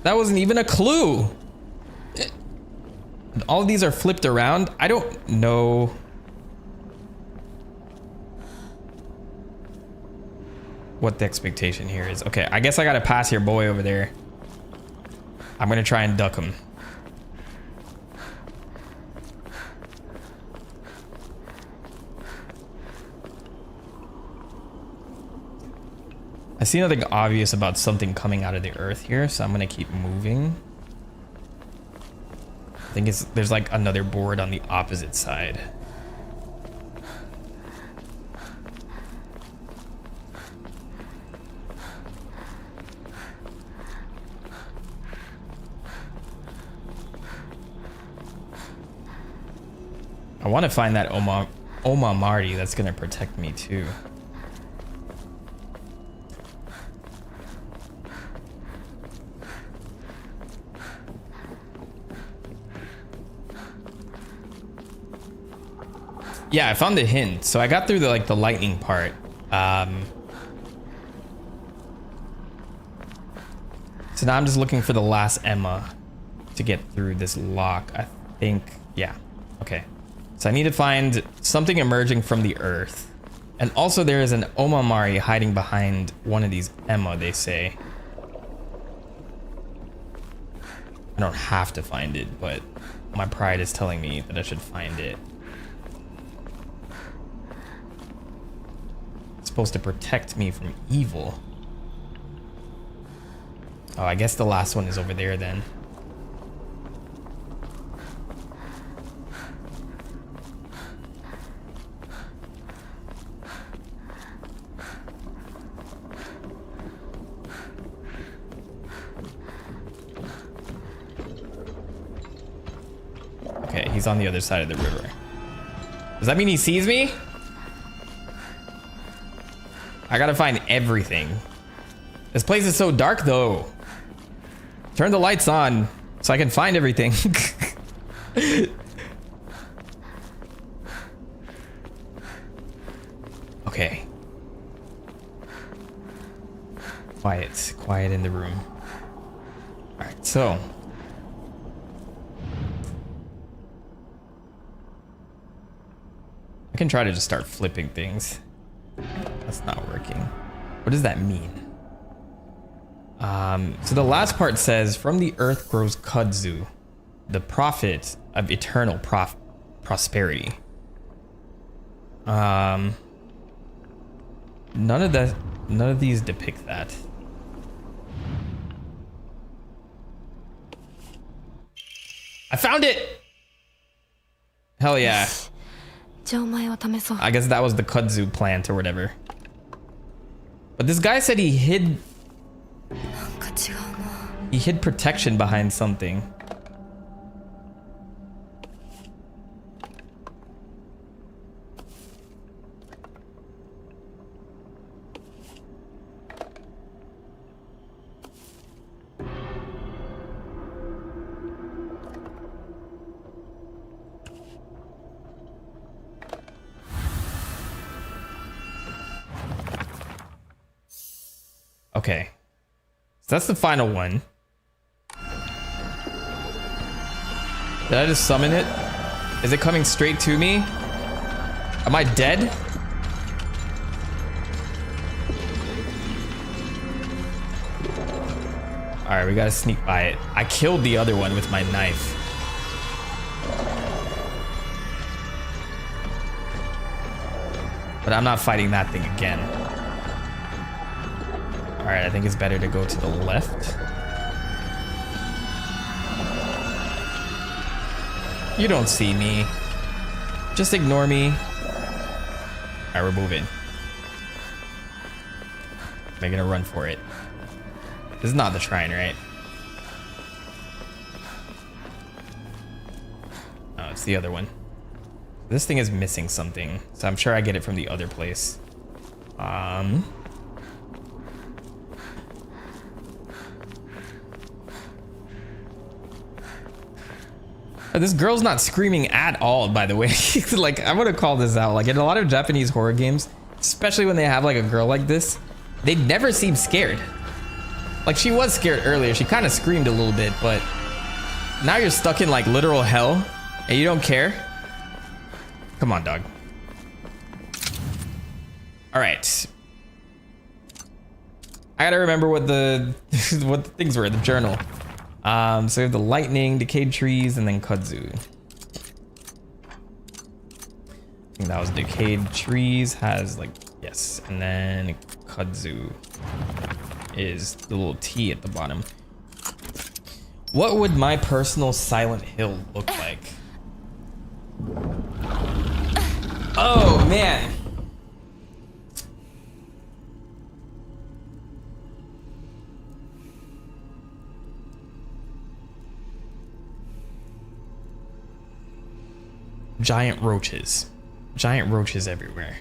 That wasn't even a clue. All of these are flipped around. I don't know. What the expectation here is. Okay, I guess I gotta pass your boy over there. I'm gonna try and duck him. I see nothing obvious about something coming out of the earth here, so I'm gonna keep moving. I think there's like another board on the opposite side. I want to find that omamori that's gonna protect me too. Yeah, I found the hint. So I got through the lightning part. So now I'm just looking for the last Emma to get through this lock. I think, yeah. Okay. So I need to find something emerging from the earth. And also there is an omamori hiding behind one of these Emma, they say. I don't have to find it, but my pride is telling me that I should find it. It's supposed to protect me from evil. Oh, I guess the last one is over there then. Okay, he's on the other side of the river. Does that mean he sees me? I gotta find everything. This place is so dark though. Turn the lights on so I can find everything. Okay. Quiet in the room. All right, so. I can try to just start flipping things. That's not working. What does that mean? So the last part says, from the earth grows kudzu, the prophet of eternal prosperity. None of these depict that. I found it! Hell yeah. I guess that was the kudzu plant or whatever. But this guy said he hid... He hid protection behind something. Okay. So that's the final one. Did I just summon it? Is it coming straight to me? Am I dead? Alright, we gotta sneak by it. I killed the other one with my knife. But I'm not fighting that thing again. Alright, I think it's better to go to the left. You don't see me. Just ignore me. Alright, we're moving. Making a run for it. This is not the shrine, right? Oh, it's the other one. This thing is missing something, so I'm sure I get it from the other place. Oh, this girl's not screaming at all, by the way. Like, I'm gonna call this out. Like, in a lot of Japanese horror games, especially when they have like a girl like this, they never seem scared. Like, she was scared earlier. She kind of screamed a little bit, but now you're stuck in like literal hell and you don't care. Come on, dog. All right. I gotta remember what the what the things were. The journal. So we have the lightning, decayed trees, and then kudzu. I think that was decayed trees has like, yes, and then kudzu is the little T at the bottom. What would my personal Silent Hill look like? Oh man. Giant roaches. Giant roaches everywhere.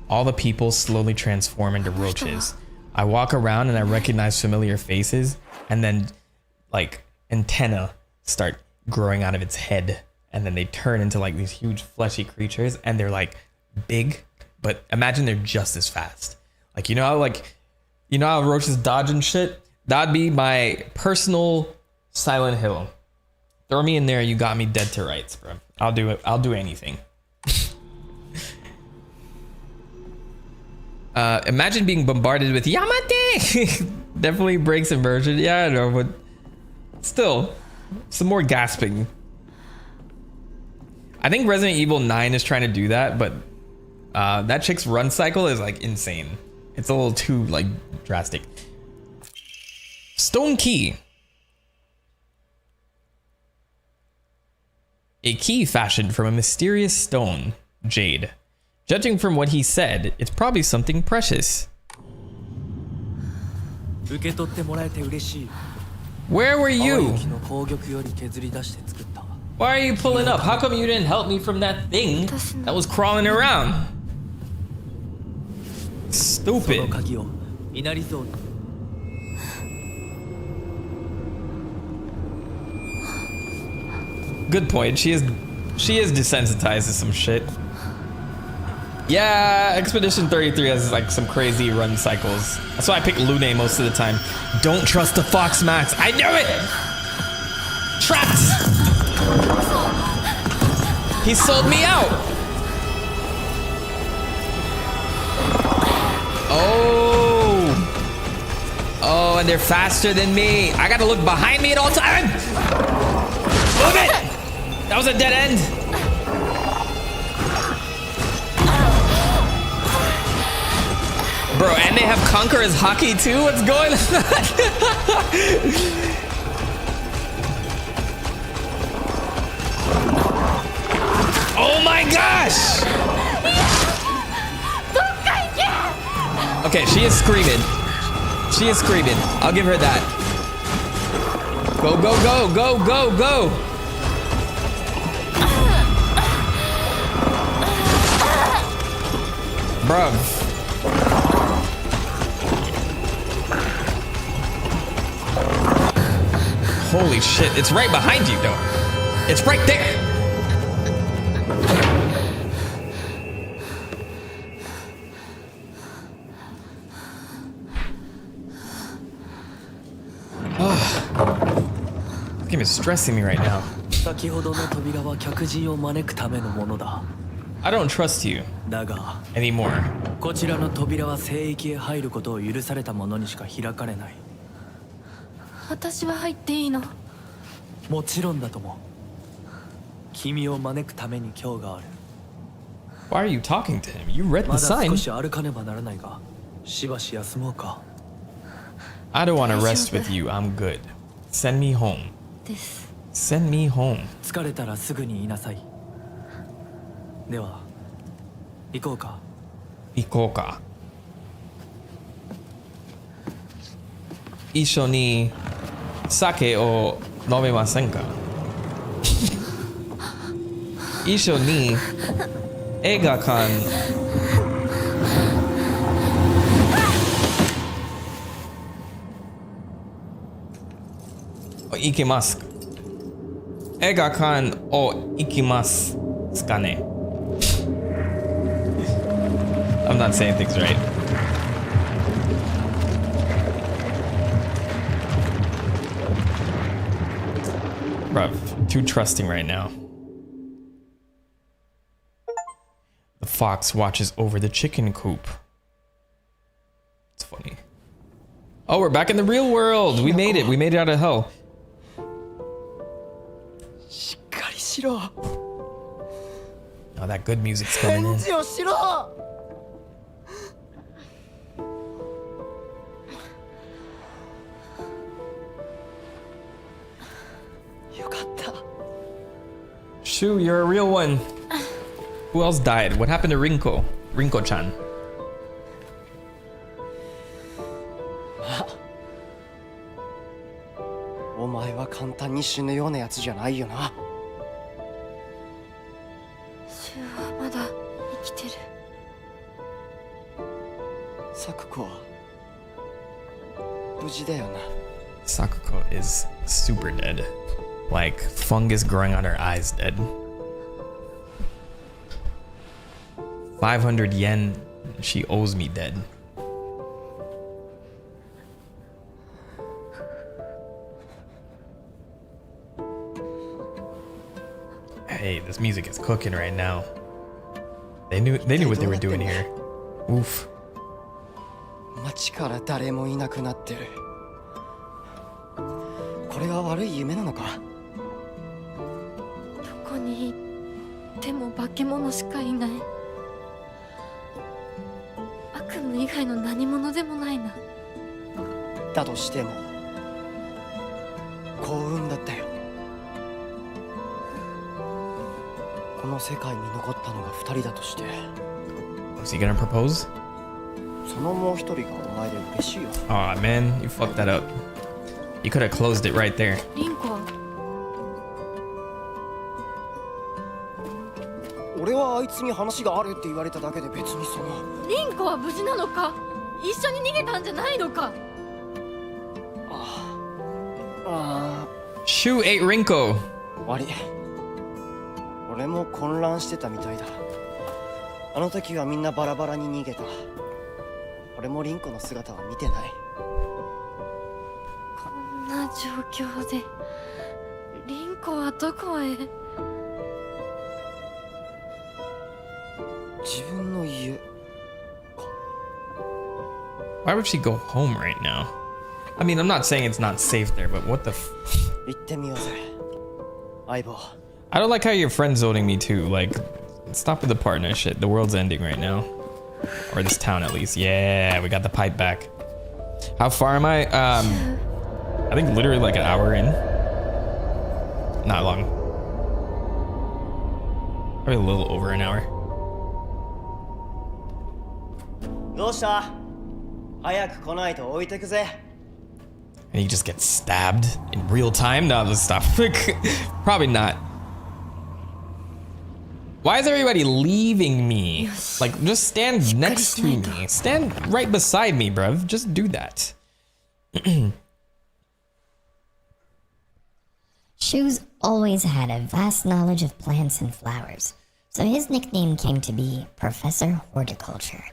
All the people slowly transform into roaches. I walk around and I recognize familiar faces, and then like antennae start growing out of its head, and then they turn into like these huge fleshy creatures, and they're like big, but imagine they're just as fast. Like, you know how roaches dodge and shit? That'd be my personal Silent Hill. Throw me in there, you got me dead to rights, bro. I'll do it. I'll do anything. Imagine being bombarded with Yamate. Definitely breaks immersion. Yeah, I know, but still, some more gasping. I think Resident Evil 9 is trying to do that, but that chick's run cycle is like insane. It's a little too like drastic. Stone key. A key fashioned from a mysterious stone, jade. Judging from what he said, it's probably something precious. Where were you? Why are you pulling up? How come you didn't help me from that thing that was crawling around? Stupid. Good point. She is desensitized to some shit. Yeah, Expedition 33 has like some crazy run cycles. That's why I pick Lune most of the time. Don't trust the Fox Max. I knew it! Trapped! He sold me out! Oh, and they're faster than me. I gotta look behind me at all times. Move it! That was a dead end. Bro, and they have Conqueror's Hockey too? What's going on? Oh my gosh! Okay, she is screaming. She is screaming. I'll give her that. Go, go, go, go, go, go. Bruv. Holy shit, it's right behind you though. It's right there. This game is stressing me right now. I don't trust you anymore. こちらの扉は聖域へ入ることを許された者にしか開かれない。私は入っていいの？もちろんだとも。君を招くために今日がある。Why are you talking to him? You read the まだ sign. 少し歩かねばならないが、しばし休もうか。I don't want to rest with you. I'm good. Send me home. です。Send me home. 疲れたらすぐに言いなさい。では、行こうか。行こうか。一緒に酒を飲めませんか？一緒に映画館行きますか？映画館を行きますかね？ I'm not saying things right. Bruv, too trusting right now. The fox watches over the chicken coop. It's funny. Oh, we're back in the real world. We made it. We made it out of hell. Oh, that good music's coming in. Shu, you're a real one. Who else died? What happened to Rinko? Rinko-chan. Sakuko is super dead. Like fungus growing on her eyes dead. 500 yen she owes me dead. Hey, this music is cooking right now. They knew what they were doing here. Oof. 街から誰もいなくなってる。これは悪い夢なのか？どこに行っても化け物しかいない。悪夢以外の何者でもないな。だとしても幸運だったよ。この世界に残ったのが2人だとして。Was he gonna propose? そのもう一人がお前で嬉しいよ。Aw, man, you fucked that up. You could have closed it right there. リンコ。俺はあいつに話があるって言われただけで別にその。リンコは無事なのか？一緒に逃げたんじゃないのか？Shu ate Rinko. 悪い。俺も混乱してたみたいだ。あの時はみんなバラバラに逃げた。俺もリンコの姿は見てない。こんな状況でリンコはどこへ？自分の家。 Why would she go home right now? I mean, I'm not saying it's not safe there, but what the f- 行ってみようぜ。相棒。 I don't like how you're friend zoning me too. Like, stop with the partner shit. The world's ending right now. Or this town at least. Yeah, we got the pipe back. How far am I? I think literally like an hour in. Not long. Probably a little over an hour. どうした？早く来ないと置いてくぜ。And he just gets stabbed in real time? No, let's stop. Probably not. Why is everybody leaving me? Like, just stand next to me. Stand right beside me, bruv. Just do that. Shu's always had a vast knowledge of plants and flowers, so his nickname came to be Professor Horticulture.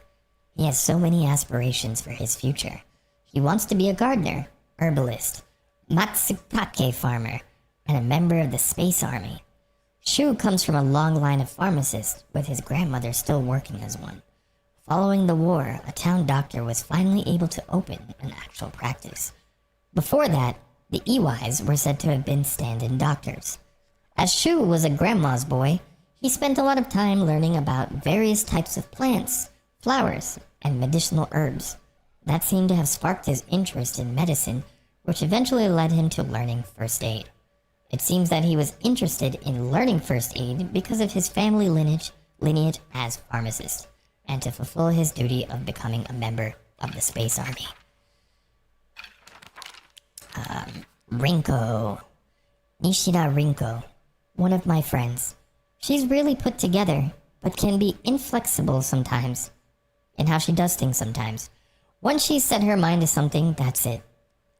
He has so many aspirations for his future. He wants to be a gardener, herbalist, matsukake farmer, and a member of the Space Army. Shu comes from a long line of pharmacists, with his grandmother still working as one. Following the war, a town doctor was finally able to open an actual practice. Before that, the Iwais were said to have been stand-in doctors. As Shu was a grandma's boy, he spent a lot of time learning about various types of plants, flowers, and medicinal herbs. That seemed to have sparked his interest in medicine, which eventually led him to learning first aid. It seems that he was interested in learning first aid because of his family lineage as pharmacist, and to fulfill his duty of becoming a member of the Space Army. Rinko. Nishida Rinko. One of my friends. She's really put together, but can be inflexible sometimes in how she does things sometimes. Once she's set her mind to something, that's it.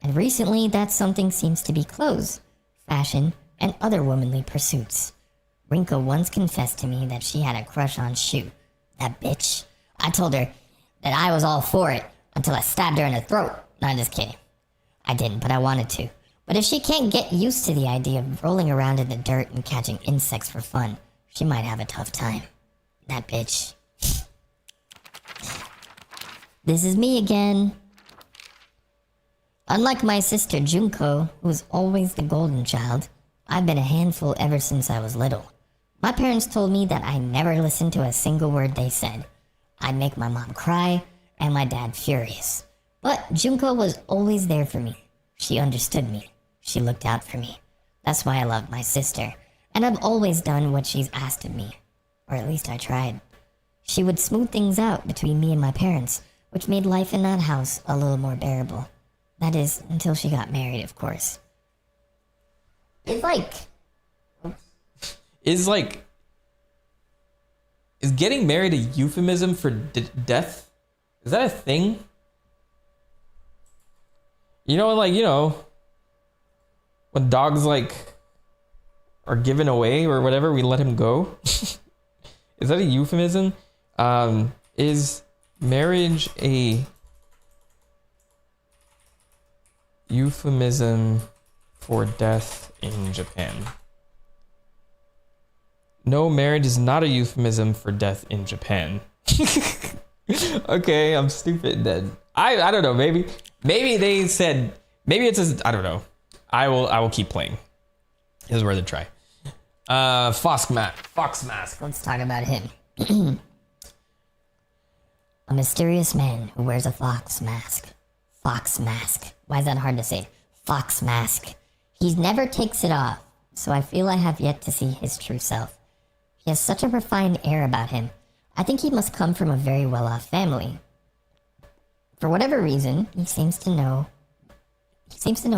And recently, that something seems to be clothes, fashion, and other womanly pursuits. Rinko once confessed to me that she had a crush on Shu. That bitch. I told her that I was all for it until I stabbed her in the throat. No, I'm just kidding. I didn't, but I wanted to. But if she can't get used to the idea of rolling around in the dirt and catching insects for fun, she might have a tough time. That bitch. This is me again. Unlike my sister Junko, who was always the golden child, I've been a handful ever since I was little. My parents told me that I never listened to a single word they said. I'd make my mom cry and my dad furious. But Junko was always there for me. She understood me. She looked out for me. That's why I love my sister, and I've always done what she's asked of me. Or at least I tried. She would smooth things out between me and my parents, which made life in that house a little more bearable. That is, until she got married, of course. Is getting married a euphemism for death? Is that a thing? You know, when dogs, are given away or whatever, we let him go? Is that a euphemism? Is marriage a euphemism for death in Japan? No, marriage is not a euphemism for death in Japan. Okay, I'm stupid then. I don't know, maybe they said, maybe it's I don't know. I will keep playing. It was worth a try. Fox Mask. Let's talk about him. A mysterious man who wears a fox mask. Fox mask. Why is that hard to say? Fox mask. He never takes it off, so I feel I have yet to see his true self. He has such a refined air about him. I think he must come from a very well-off family. For whatever reason, he seems to know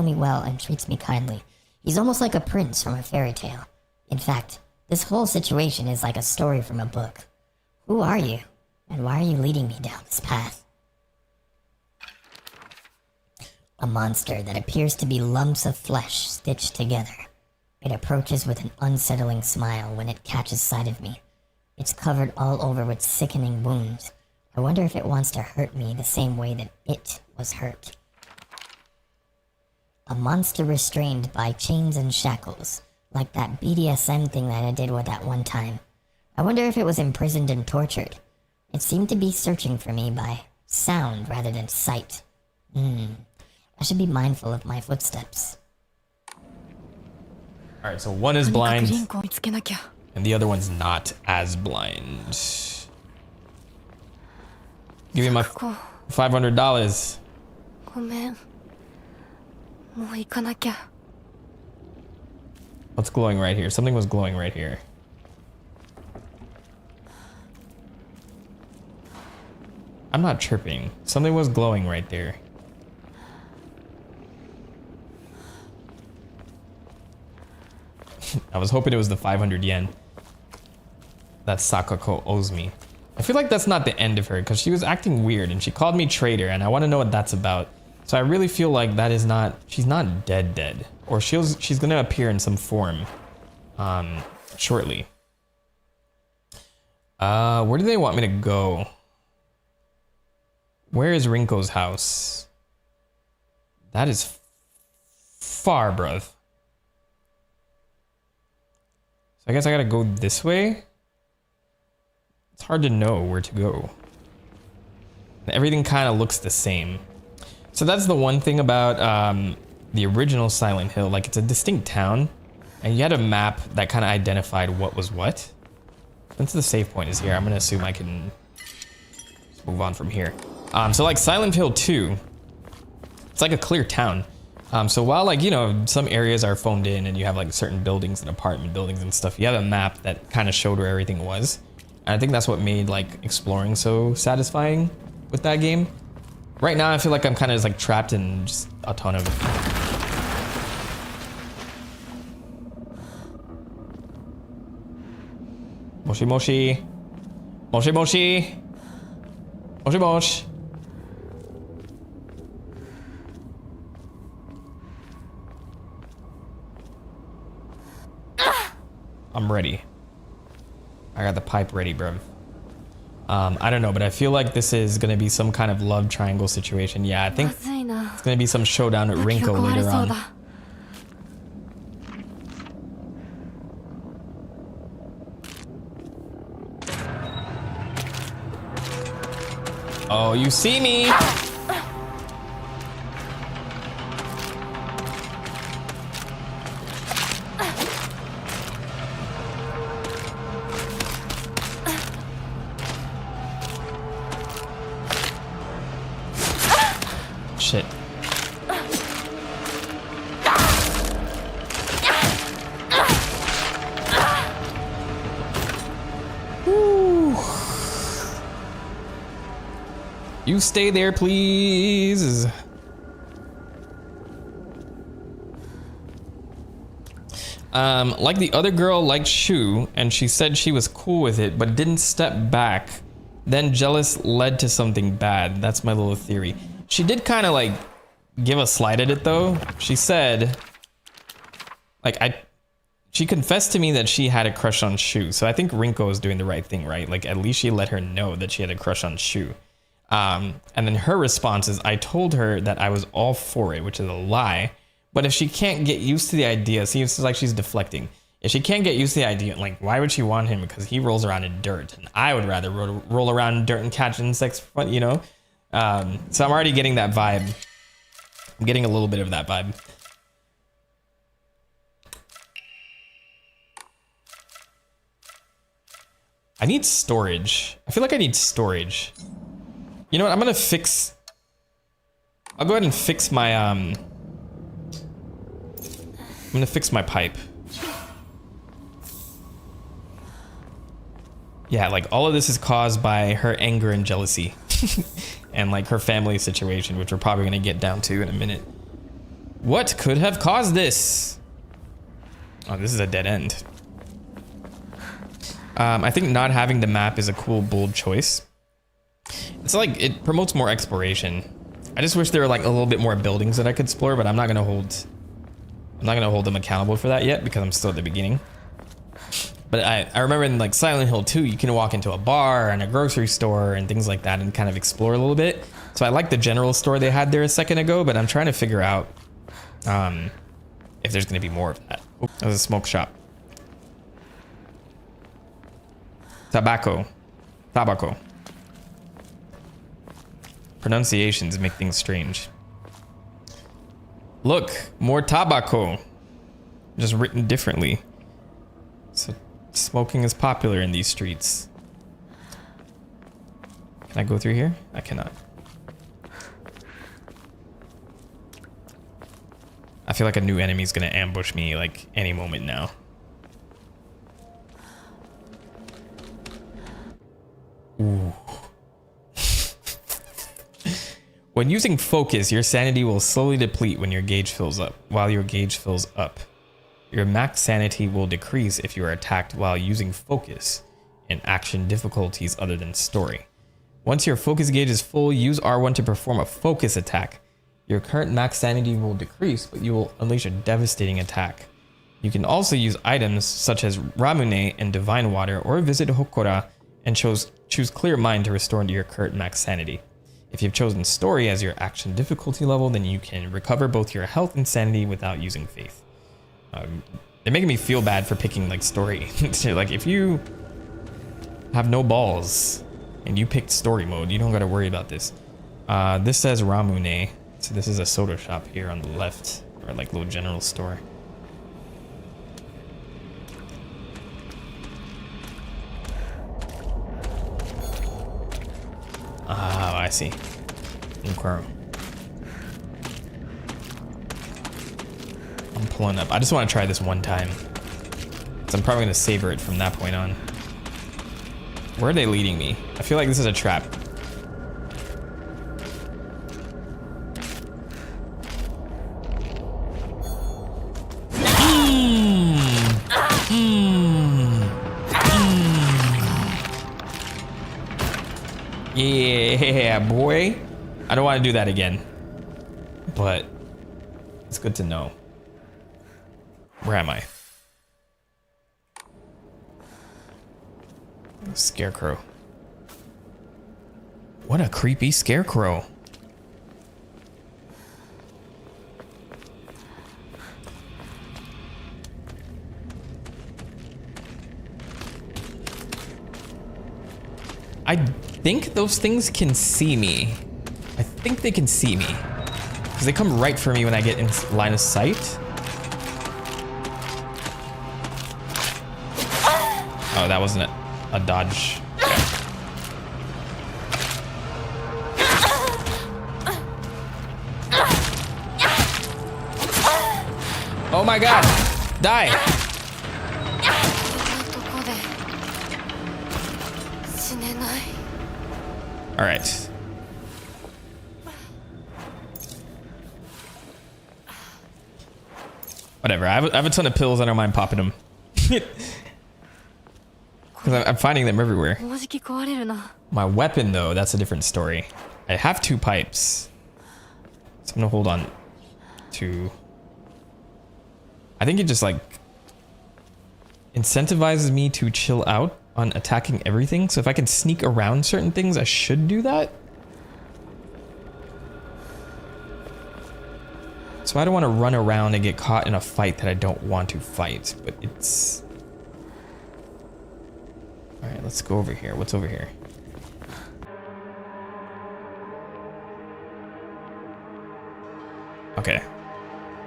me well and treats me kindly. He's almost like a prince from a fairy tale. In fact, this whole situation is like a story from a book. Who are you? And why are you leading me down this path? A monster that appears to be lumps of flesh stitched together. It approaches with an unsettling smile when it catches sight of me. It's covered all over with sickening wounds. I wonder if it wants to hurt me the same way that it was hurt. A monster restrained by chains and shackles, like that BDSM thing that I did with that one time. I wonder if it was imprisoned and tortured. It seemed to be searching for me by sound rather than sight. I should be mindful of my footsteps. Alright, so one is blind, and the other one's not as blind. Give me my $500. What's glowing right here? Something was glowing right here. I'm not chirping. Something was glowing right there. I was hoping it was the 500 yen that Sakako owes me. I feel like that's not the end of her because she was acting weird and she called me traitor and I want to know what that's about. So I really feel like that is not, she's not dead. Or she's going to appear in some form shortly. Where do they want me to go? Where is Rinko's house? That is far, bruv. So I guess I gotta go this way. It's hard to know where to go. Everything kind of looks the same. So that's the one thing about the original Silent Hill. Like, it's a distinct town, and you had a map that kind of identified what was what. Since the save point is here, I'm gonna assume I can just move on from here. So like Silent Hill 2, it's like a clear town. So while, like, you know, some areas are phoned in and you have like certain buildings and apartment buildings and stuff, you have a map that kind of showed where everything was. And I think that's what made like exploring so satisfying with that game. Right now I feel like I'm kind of just like trapped in just a ton of Moshi Moshi. Moshi Moshi. Moshi Moshi. I'm ready. I got the pipe ready, bro. I don't know, but I feel like this is gonna be some kind of love triangle situation. Yeah, I think it's gonna be some showdown at Rinko later on. Oh, you see me? Shit. Woo. You stay there, please. Like the other girl liked Shu, and she said she was cool with it, but didn't step back. Then jealous led to something bad. That's my little theory. She did kind of like give a slight at it though. She said, like, she confessed to me that she had a crush on Shu. So I think Rinko was doing the right thing, right? Like, at least she let her know that she had a crush on Shu. And then her response is, I told her that I was all for it, which is a lie. But if she can't get used to the idea, see, it's like she's deflecting. If she can't get used to the idea, like, why would she want him? Because he rolls around in dirt, and I would rather roll around in dirt and catch insects, you know? So I'm already getting that vibe. I'm getting a little bit of that vibe. I need storage. I feel like I need storage. You know what? I'm gonna fix... I'll go ahead and fix my, I'm gonna fix my pipe. Yeah, like, all of this is caused by her anger and jealousy. And, like, her family situation, which we're probably gonna get down to in a minute. What could have caused this? Oh, this is a dead end. I think not having the map is a cool, bold choice. It's like, it promotes more exploration. I just wish there were, like, a little bit more buildings that I could explore, but I'm not gonna hold them accountable for that yet because I'm still at the beginning. But I remember in, like, Silent Hill 2, you can walk into a bar and a grocery store and things like that and kind of explore a little bit. So I like the general store they had there a second ago, but I'm trying to figure out if there's going to be more of that. Oh, that was a smoke shop. Tobacco. Tabaco. Pronunciations make things strange. Look, more tobacco. Just written differently. So smoking is popular in these streets. Can I go through here? I cannot. I feel like a new enemy is gonna ambush me like any moment now. Ooh. When using focus, your sanity will slowly deplete when your gauge fills up. While your gauge fills up. Your max sanity will decrease if you are attacked while using focus in action difficulties other than story. Once your focus gauge is full, use R1 to perform a focus attack. Your current max sanity will decrease, but you will unleash a devastating attack. You can also use items such as Ramune and Divine Water, or visit Hokora and choose Clear Mind to restore to your current max sanity. If you've chosen Story as your action difficulty level, then you can recover both your health and sanity without using Faith. They're making me feel bad for picking like Story. Like if you have no balls and you picked Story mode, you don't gotta worry about this. This says Ramune, so this is a soda shop here on the left, or like little general store. Ah, I see. Okay. I'm pulling up. I just want to try this one time, so I'm probably gonna savor it from that point on. Where are they leading me? I feel like this is a trap. Yeah, boy. I don't want to do that again, but it's good to know. Where am I? Scarecrow. What a creepy scarecrow. I think those things can see me. I think they can see me, because they come right for me when I get in line of sight. Oh, that wasn't a dodge. Oh my god! Die! Alright. Whatever, I have a ton of pills, I don't mind popping them. Because I'm finding them everywhere. My weapon, though, that's a different story. I have 2 pipes. So I'm gonna hold on to... I think it just, like, incentivizes me to chill out on attacking everything. So if I can sneak around certain things, I should do that. So I don't want to run around and get caught in a fight that I don't want to fight, but it's... Alright, let's go over here. What's over here? Okay.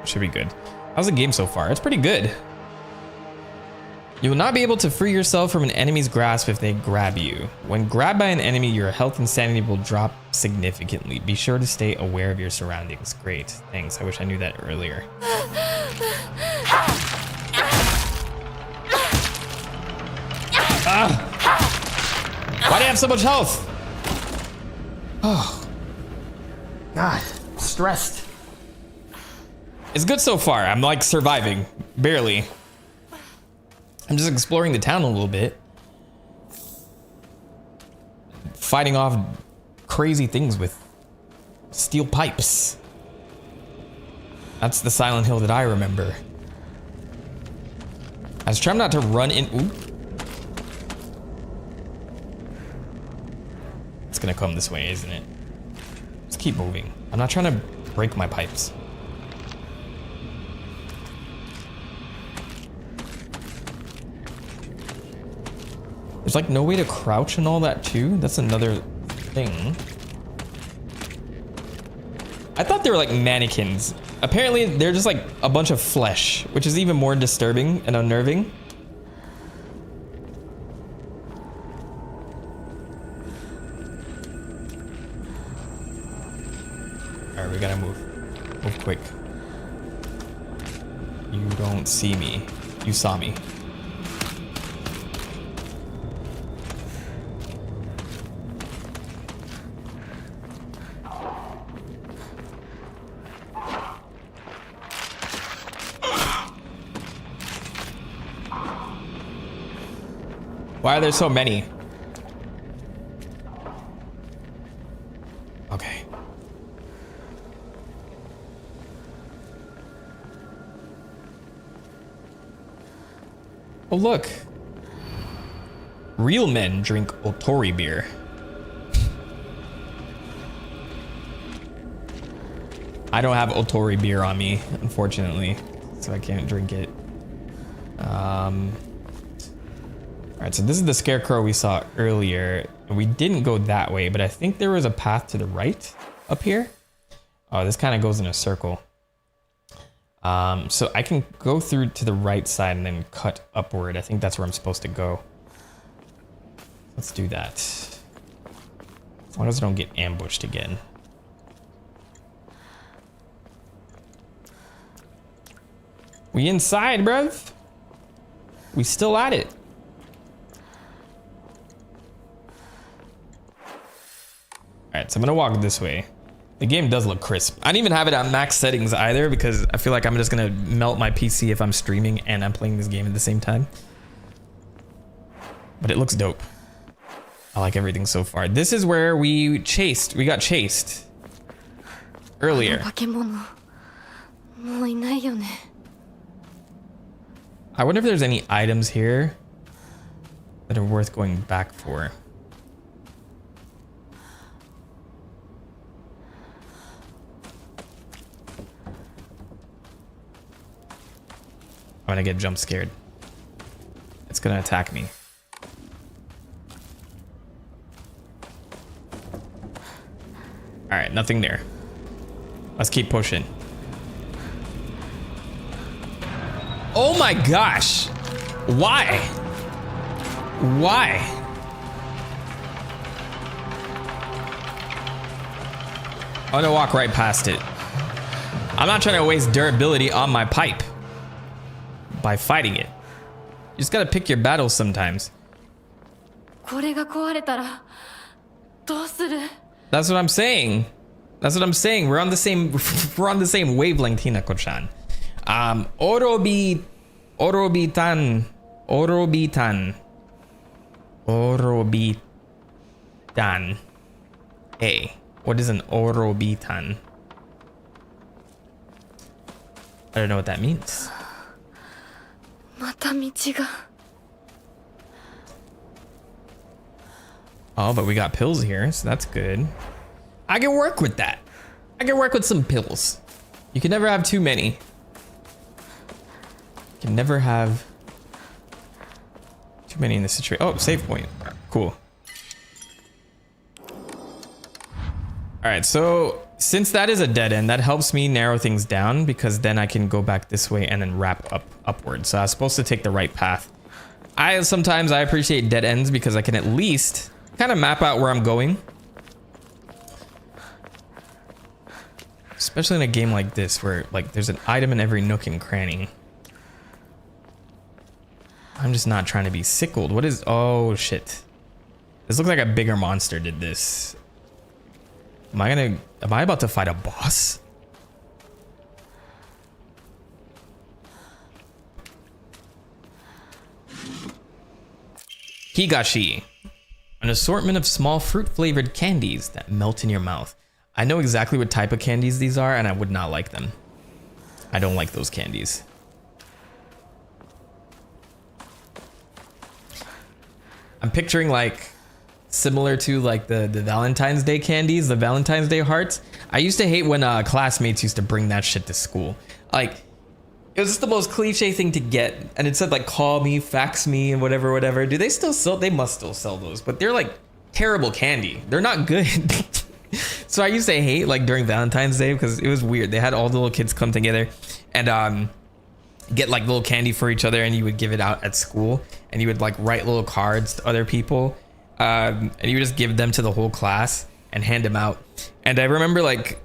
Should be good. How's the game so far? It's pretty good. You will not be able to free yourself from an enemy's grasp if they grab you. When grabbed by an enemy, your health and sanity will drop significantly. Be sure to stay aware of your surroundings. Great, thanks. I wish I knew that earlier. Why do you have so much health? Oh. God, stressed. It's good so far. I'm like surviving, barely. I'm just exploring the town a little bit. Fighting off crazy things with steel pipes. That's the Silent Hill that I remember. I was trying not to run in. Ooh. It's gonna come this way, isn't it? Let's keep moving. I'm not trying to break my pipes. There's like no way to crouch and all that too. That's another thing. I thought they were like mannequins. Apparently they're just like a bunch of flesh, which is even more disturbing and unnerving. All right, we gotta move. Move quick. You don't see me. You saw me. Why are there so many? Okay. Oh, look. Real men drink Otori beer. I don't have Otori beer on me, unfortunately, so I can't drink it. Alright, so this is the scarecrow we saw earlier. We didn't go that way, but I think there was a path to the right up here. Oh, this kind of goes in a circle. So I can go through to the right side and then cut upward. I think that's where I'm supposed to go. Let's do that. As long as I don't get ambushed again. We inside, bruv. We still at it. Alright, so I'm gonna walk this way. The game does look crisp. I don't even have it on max settings either because I feel like I'm just gonna melt my PC if I'm streaming and I'm playing this game at the same time. But it looks dope. I like everything so far. This is where we got chased earlier. I wonder if there's any items here that are worth going back for. I'm gonna get jump scared. It's gonna attack me. All right, nothing there. Let's keep pushing. Oh my gosh. Why? Why? I'm gonna walk right past it. I'm not trying to waste durability on my pipe by fighting it. You just gotta pick your battles sometimes. That's what I'm saying. That's what I'm saying. We're on the same wavelength, Hinako-chan. Orobitan. Hey, what is an Orobitan? I don't know what that means. Oh, but we got pills here, so that's good. I can work with that. I can work with some pills. You can never have too many. You can never have too many in this situation. Oh, save point. Cool. All right, so since that is a dead end, that helps me narrow things down because then I can go back this way and then wrap upward. So I was supposed to take the right path. Sometimes I appreciate dead ends because I can at least kind of map out where I'm going. Especially in a game like this where like there's an item in every nook and cranny. I'm just not trying to be sickled. What is, oh shit. This looks like a bigger monster did this. Am I about to fight a boss? Higashi. An assortment of small fruit-flavored candies that melt in your mouth. I know exactly what type of candies these are, and I would not like them. I don't like those candies. I'm picturing like similar to like the Valentine's Day candies, the Valentine's Day hearts. I used to hate when classmates used to bring that shit to school. Like, it was just the most cliche thing to get, and it said like call me, fax me, and whatever. Do they still sell? They must still sell those, but they're like terrible candy. They're not good. So I used to hate like during Valentine's Day because it was weird. They had all the little kids come together and get like little candy for each other, and you would give it out at school, and you would like write little cards to other people, and you would just give them to the whole class and hand them out. And I remember like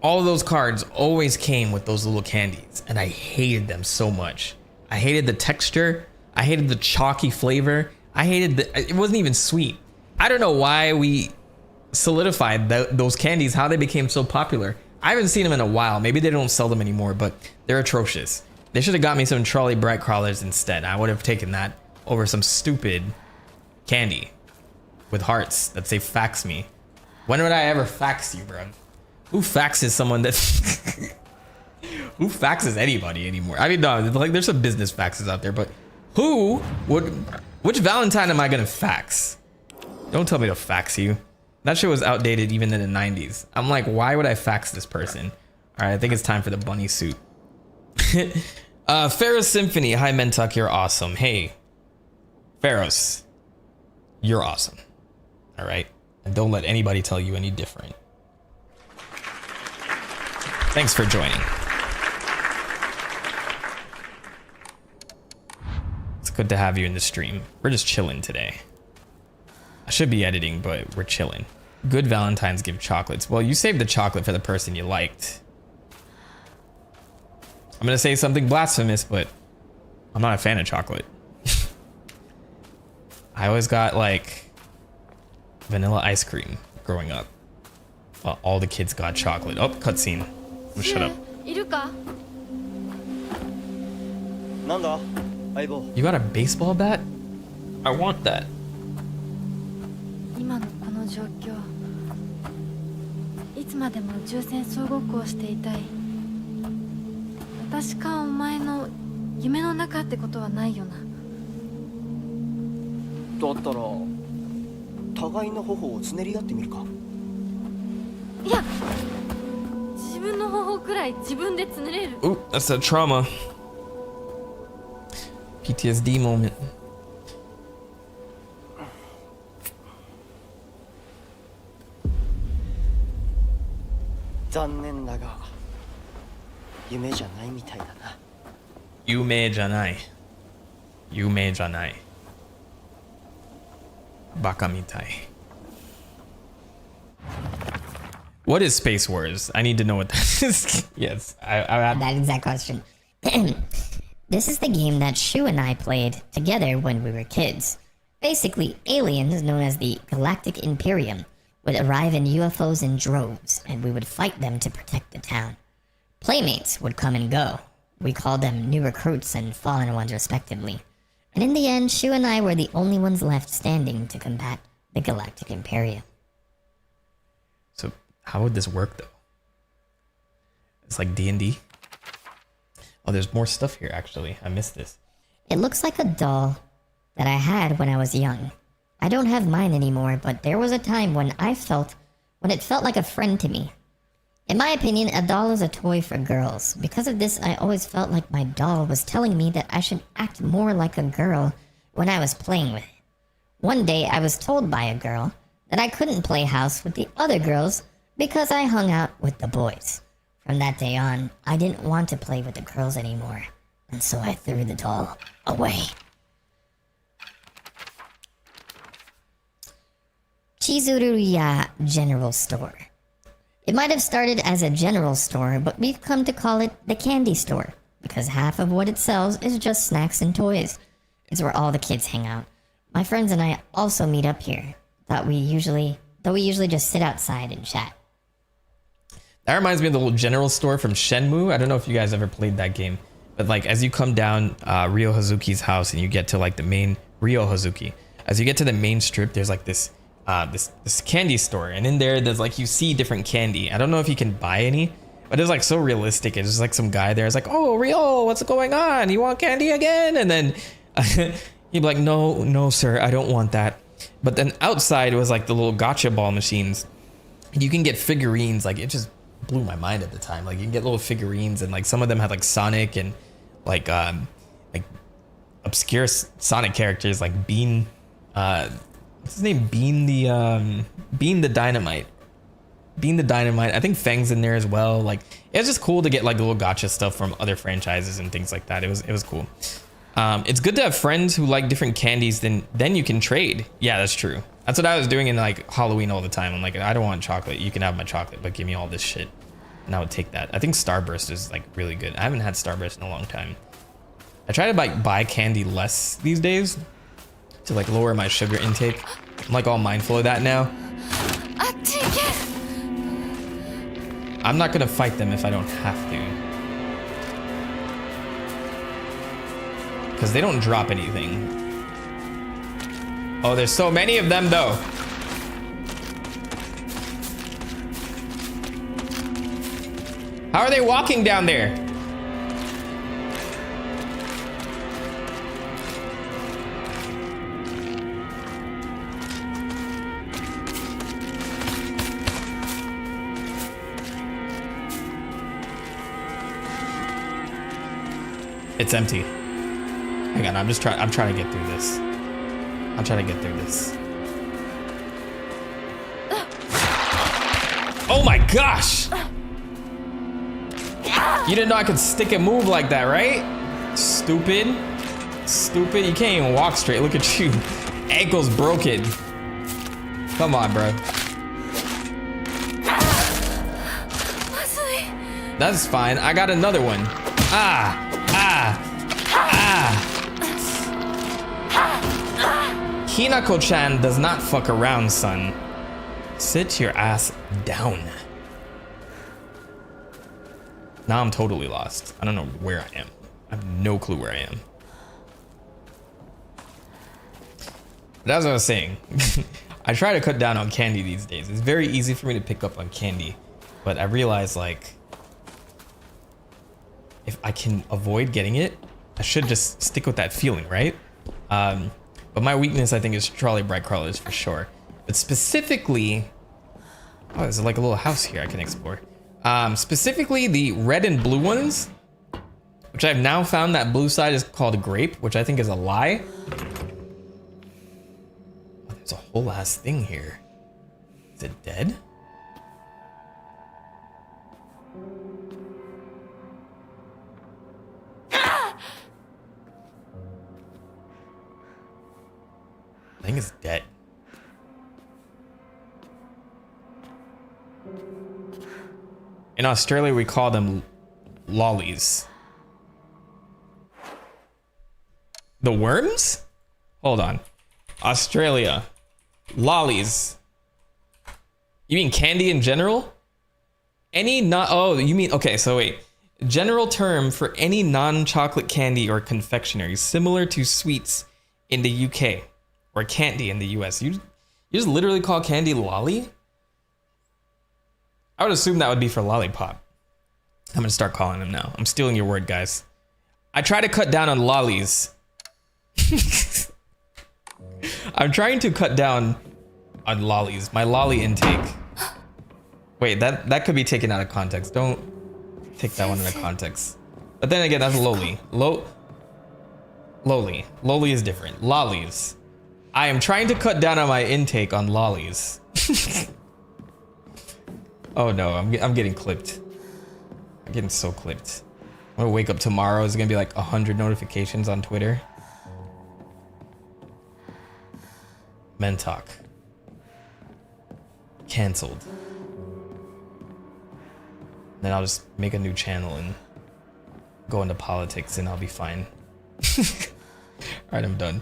all of those cards always came with those little candies, and I hated them so much. I hated the texture. I hated the chalky flavor. I hated it wasn't even sweet. I don't know why we solidified those candies, how they became so popular. I haven't seen them in a while. Maybe they don't sell them anymore, but they're atrocious. They should have got me some Charlie Bright crawlers instead. I would have taken that over some stupid candy with hearts that say fax me. When would I ever fax you, bro? Who faxes someone that who faxes anybody anymore? I mean, no, like there's some business faxes out there, but which Valentine am I gonna fax? Don't tell me to fax you. That shit was outdated even in the 90s. I'm like, why would I fax this person? All right, I think it's time for the bunny suit. Pharaoh's Symphony. Hi, Mentuck, you're awesome. Hey, Pharaohs, you're awesome. All right, and don't let anybody tell you any different. Thanks for joining. It's good to have you in the stream. We're just chilling today. I should be editing, but we're chilling. Good Valentines give chocolates. Well, you saved the chocolate for the person you liked. I'm gonna say something blasphemous, but I'm not a fan of chocolate. I always got like vanilla ice cream growing up. All the kids got chocolate. Oh, cutscene. Shut up. You got a baseball bat? I want that. 今のこの状況、いつまでも宇宙船総ごっこをしていたい。私かお前の夢の中ってことはないよな。だったら互いの頬をつねり合ってみるか。いや、自分の頬くらい自分でつねれる。 Ooh, that's a trauma. PTSD moment. 残念だが夢じゃないみたいだな。夢じゃない。夢じゃない。バカみたい。What is Space Wars? I need to know what that is. Yes, I that exact question. This is the game that Shu and I played together when we were kids. Basically, aliens known as the Galactic Imperium would arrive in UFOs in droves, and we would fight them to protect the town. Playmates would come and go. We called them new recruits and fallen ones respectively. And in the end, Shu and I were the only ones left standing to combat the Galactic Imperium. So how would this work though? It's like D&D. Oh, there's more stuff here actually. I missed this. It looks like a doll that I had when I was young. I don't have mine anymore, but there was a time when it felt like a friend to me. In my opinion, a doll is a toy for girls. Because of this, I always felt like my doll was telling me that I should act more like a girl when I was playing with it. One day, I was told by a girl that I couldn't play house with the other girls because I hung out with the boys. From that day on, I didn't want to play with the girls anymore, and so I threw the doll away. Chizuruya General Store. It might have started as a general store, but we've come to call it the candy store, because half of what it sells is just snacks and toys. It's where all the kids hang out. My friends and I also meet up here, though we usually just sit outside and chat. That reminds me of the little general store from Shenmue. I don't know if you guys ever played that game, but like as you come down Ryo Hazuki's house and you get to like the main Ryo Hazuki, as you get to the main strip, there's like this candy store, and in there's like you see different candy. I don't know if you can buy any, but it's like so realistic. It's just like some guy there is like, "Oh, Ryo, what's going on? You want candy again?" And then he'd be like, "No, sir, I don't want that." But then outside was like the little gotcha ball machines. You can get figurines. Like it just blew my mind at the time. Like you can get little figurines, and like some of them had like Sonic and like obscure Sonic characters like Bean. What's his name? Bean the Dynamite. Bean the Dynamite. I think Fang's in there as well. Like it was just cool to get like little gotcha stuff from other franchises and things like that. It was cool. It's good to have friends who like different candies. Then you can trade. Yeah, that's true. That's what I was doing in like Halloween all the time. I'm like, I don't want chocolate. You can have my chocolate, but give me all this shit. And I would take that. I think Starburst is like really good. I haven't had Starburst in a long time. I try to buy candy less these days to like lower my sugar intake. I'm like all mindful of that now. I'm not gonna fight them if I don't have to. Because they don't drop anything. Oh, there's so many of them though. How are they walking down there? It's empty. Hang on, I'm trying to get through this. I'm trying to get through this. Oh my gosh! You didn't know I could stick and move like that, right? Stupid. Stupid. You can't even walk straight. Look at you. Ankle's broken. Come on, bro. That's fine. I got another one. Ah. Hinako-chan does not fuck around, son. Sit your ass down. Now I'm totally lost. I don't know where I am. I have no clue where I am. But as I was saying, I try to cut down on candy these days. It's very easy for me to pick up on candy, but I realize like, if I can avoid getting it, I should just stick with that feeling, right? But my weakness, I think, is trolley bright crawlers for sure. But specifically, oh, there's like a little house here I can explore. Specifically the red and blue ones, which I've now found that blue side is called grape, which I think is a lie. Oh, there's a whole ass thing here. Is it dead? I think it's dead. In Australia, we call them lollies. The worms? Hold on. Australia. Lollies. You mean candy in general? Any not, oh, you mean, okay, so wait. General term for any non-chocolate candy or confectionery similar to sweets in the UK or candy in the US. You just literally call candy lolly? I would assume that would be for lollipop. I'm gonna start calling them now. I'm stealing your word, guys. I try to cut down on lollies. I'm trying to cut down on lollies. My lolly intake. Wait, that could be taken out of context. Don't take that one out of context. But then again, that's lowly. Lowly. Lowly is different. Lollies. I am trying to cut down on my intake on lollies. Oh no, I'm getting clipped. I'm getting so clipped. I'm gonna wake up tomorrow. It's gonna be like 100 notifications on Twitter. Mentalk. Cancelled. Then I'll just make a new channel and go into politics and I'll be fine. Alright, I'm done.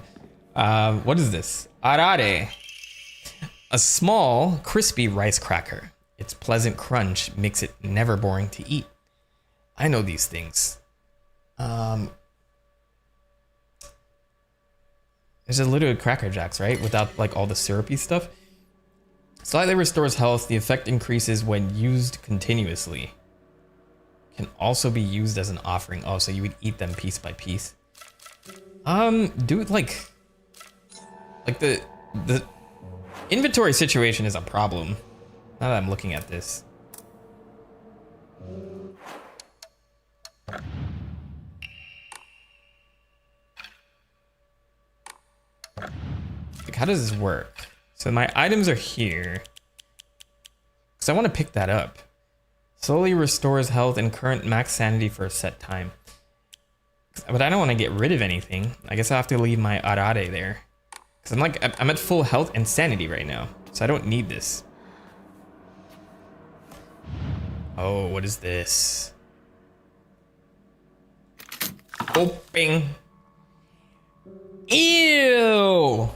What is this? Arare. A small, crispy rice cracker. Its pleasant crunch makes it never boring to eat. I know these things. There's just literally Cracker Jacks, right? Without like all the syrupy stuff. Slightly restores health. The effect increases when used continuously. Can also be used as an offering. Oh, so you would eat them piece by piece. Do it like the inventory situation is a problem. Now that I'm looking at this. Like, how does this work? So my items are here. Because I want to pick that up. Slowly restores health and current max sanity for a set time. But I don't want to get rid of anything. I guess I have to leave my arare there. Because I'm at full health and sanity right now. So I don't need this. Oh, what is this? Open. Ew!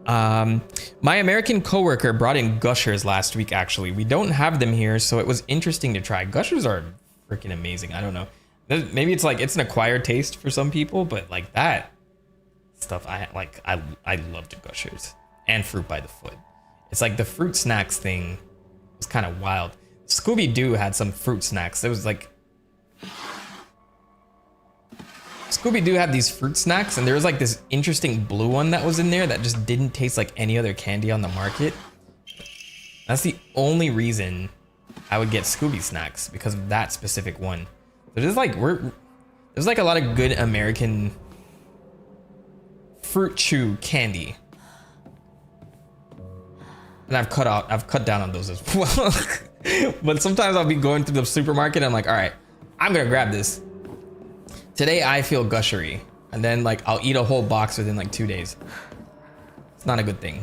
My American coworker brought in Gushers last week, actually. We don't have them here, so it was interesting to try. Gushers are freaking amazing. I don't know. Maybe it's like it's an acquired taste for some people, but like that stuff, I loved Gushers and Fruit by the Foot. It's like the fruit snacks thing was kind of wild. Scooby-Doo had some fruit snacks. It was like Scooby-Doo had these fruit snacks, and there was like this interesting blue one that was in there that just didn't taste like any other candy on the market. That's the only reason I would get Scooby snacks, because of that specific one. So there's like a lot of good American fruit chew candy. And I've cut down on those as well. But sometimes I'll be going through the supermarket and I'm like, all right, I'm gonna grab this. Today I feel gushery, and then like I'll eat a whole box within like 2 days. It's not a good thing.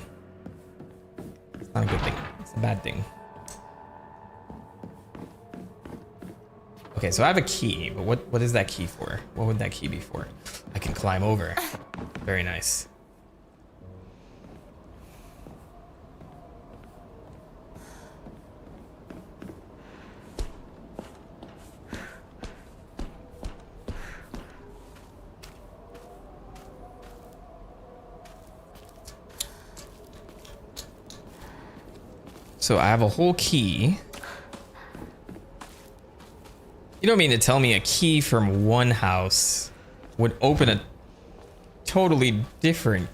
It's not a good thing. It's a bad thing. Okay, so I have a key, but what is that key for? What would that key be for? I can climb over. Very nice. So I have a whole key. You don't mean to tell me a key from one house would open a totally different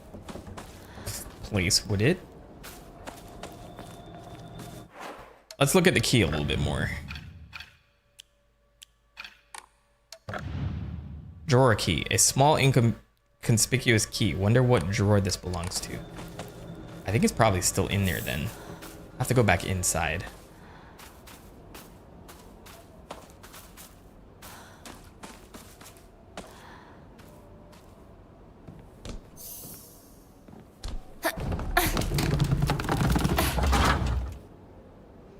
place, would it? Let's look at the key a little bit more. Drawer key, a small inconspicuous key. Wonder what drawer this belongs to. I think it's probably still in there then. I have to go back inside.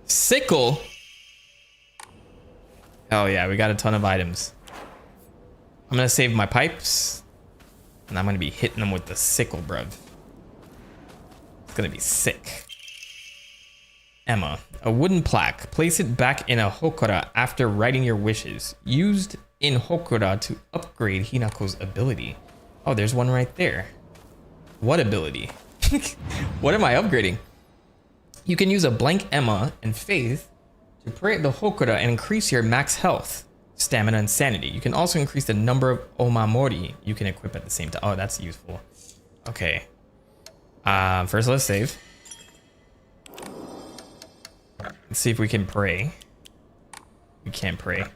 Sickle? Oh yeah, we got a ton of items. I'm gonna save my pipes, and I'm gonna be hitting them with the sickle, bruv. It's gonna be sick. Emma, a wooden plaque. Place it back in a hokora after writing your wishes. Used in hokora to upgrade Hinako's ability. Oh, there's one right there. What ability? What am I upgrading? You can use a blank Emma and Faith to pray at the hokora and increase your max health, stamina, and sanity. You can also increase the number of omamori you can equip at the same time. Oh, that's useful. Okay. First, let's save. Let's see if we can pray. We can't pray. I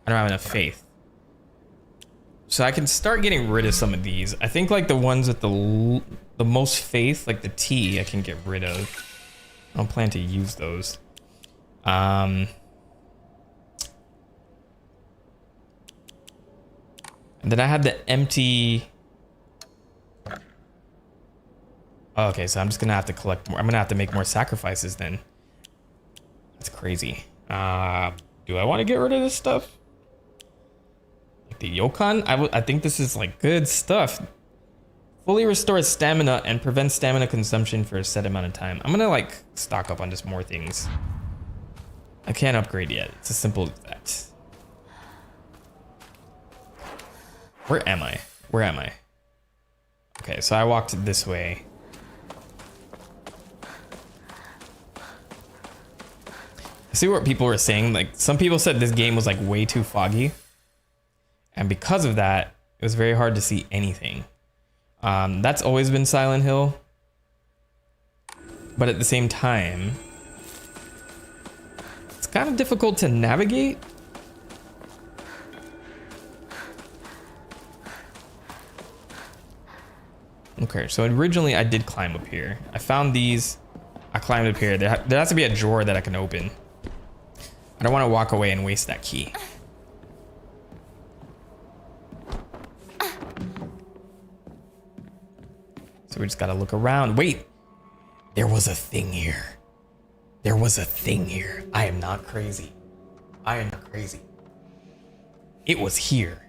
don't have enough faith. So I can start getting rid of some of these. I think like the ones with the most faith, like the T, I can get rid of. I don't plan to use those. And then I had the empty. Oh, okay, so I'm just gonna have to collect more. I'm gonna have to make more sacrifices then. That's crazy. Do I want to get rid of this stuff? Like the Yokan? I think this is like good stuff. Fully restores stamina and prevents stamina consumption for a set amount of time. I'm gonna like stock up on just more things. I can't upgrade yet. It's as simple as that. Where am I? Where am I? Okay, so I walked this way. See what people were saying? Like some people said this game was like way too foggy, and because of that, it was very hard to see anything. That's always been Silent Hill, but at the same time, it's kind of difficult to navigate. Okay, so originally I did climb up here. I found these. I climbed up here. There has to be a drawer that I can open. I don't want to walk away and waste that key. So we just gotta look around. Wait, there was a thing here. There was a thing here. I am not crazy. I am not crazy. It was here.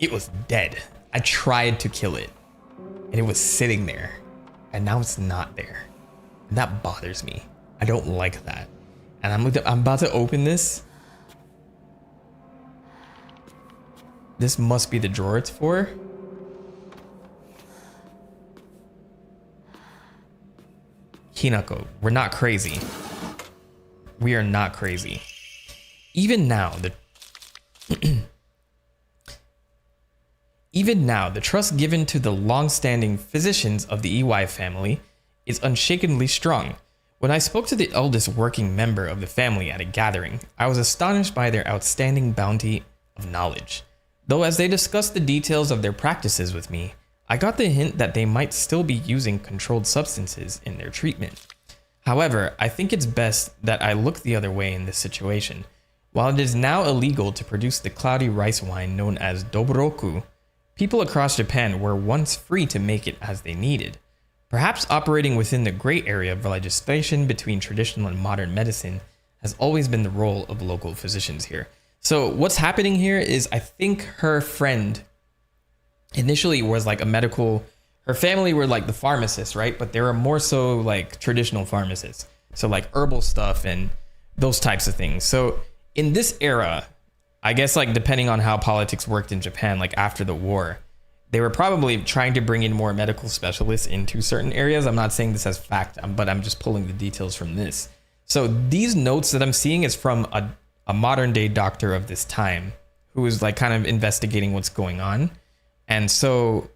It was dead. I tried to kill it, and it was sitting there. and now it's not there. And that bothers me. I don't like that. And I'm about to open this. This must be the drawer it's for. Hinako, we're not crazy. We are not crazy. Even now, the trust given to the long-standing physicians of the EY family is unshakenly strong. When I spoke to the eldest working member of the family at a gathering, I was astonished by their outstanding bounty of knowledge. Though as they discussed the details of their practices with me, I got the hint that they might still be using controlled substances in their treatment. However, I think it's best that I look the other way in this situation. While it is now illegal to produce the cloudy rice wine known as dobroku, people across Japan were once free to make it as they needed. Perhaps operating within the gray area of legislation between traditional and modern medicine has always been the role of local physicians here. So what's happening here is I think her friend initially was like a medical, her family were like the pharmacists, right? But they were more so like traditional pharmacists. So like herbal stuff and those types of things. So in this era, I guess like depending on how politics worked in Japan, like after the war, they were probably trying to bring in more medical specialists into certain areas. I'm not saying this as fact, but I'm just pulling the details from this. So these notes that I'm seeing is from a modern day doctor of this time who is like kind of investigating what's going on. And so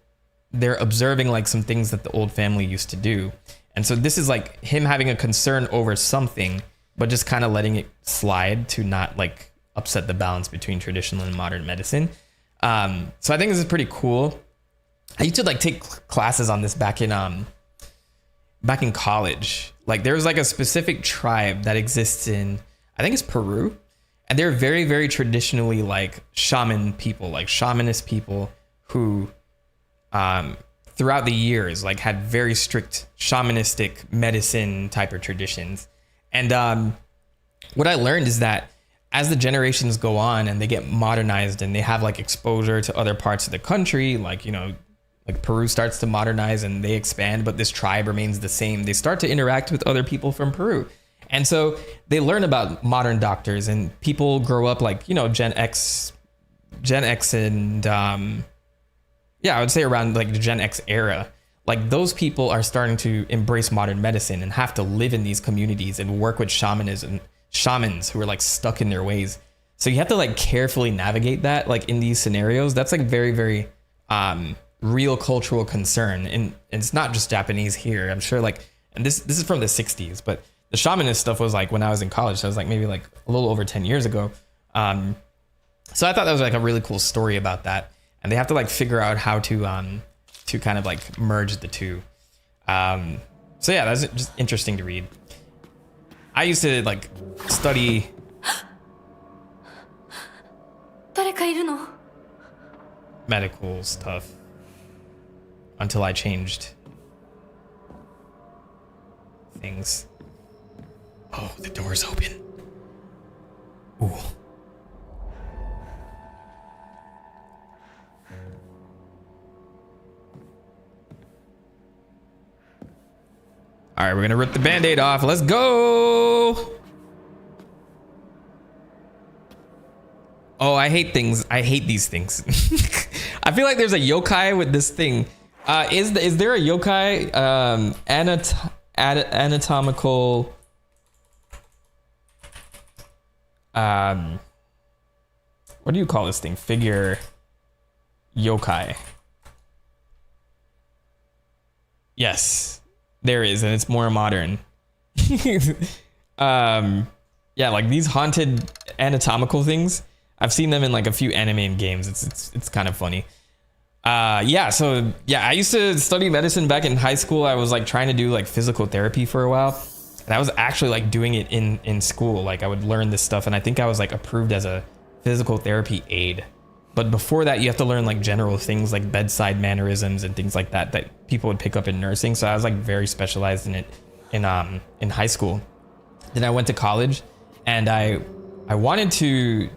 they're observing like some things that the old family used to do. And so this is like him having a concern over something, but just kind of letting it slide to not like upset the balance between traditional and modern medicine. So I think this is pretty cool. I used to like take classes on this back in college. Like there was like a specific tribe that exists in, I think it's Peru. And they're very, very traditionally like shaman people, like shamanist people who throughout the years like had very strict shamanistic medicine type of traditions. And what I learned is that as the generations go on and they get modernized and they have like exposure to other parts of the country, like, you know, like Peru starts to modernize and they expand, but this tribe remains the same. They start to interact with other people from Peru. And so they learn about modern doctors, and people grow up like, you know, Gen X and yeah, I would say around like the Gen X era. Like those people are starting to embrace modern medicine and have to live in these communities and work with shamans who are like stuck in their ways. So you have to like carefully navigate that like in these scenarios. That's like very, very real cultural concern. And it's not just Japanese here. I'm sure like, and this is from the 60s, but the shamanist stuff was like when I was in college. So it was like maybe like a little over 10 years ago. So I thought that was like a really cool story about that. And they have to like figure out how to kind of like merge the two. So yeah, that's just interesting to read. I used to like study medical stuff until I changed things. Oh, the door's open. Ooh. All right, we're gonna rip the band-aid off. Let's go. Oh, I hate things. I hate these things. I feel like there's a yokai with this thing. Is there a yokai anatomical what do you call this thing? Figure yokai. Yes, there is, and it's more modern. Yeah, like these haunted anatomical things. I've seen them in like a few anime and games. It's kind of funny. Yeah, so yeah, I used to study medicine back in high school. I was like trying to do like physical therapy for a while. And I was actually like doing it in school. Like I would learn this stuff, and I think I was like approved as a physical therapy aide. But before that, you have to learn like general things like bedside mannerisms and things like that that people would pick up in nursing. So I was like very specialized in it in high school. Then I went to college, and I wanted to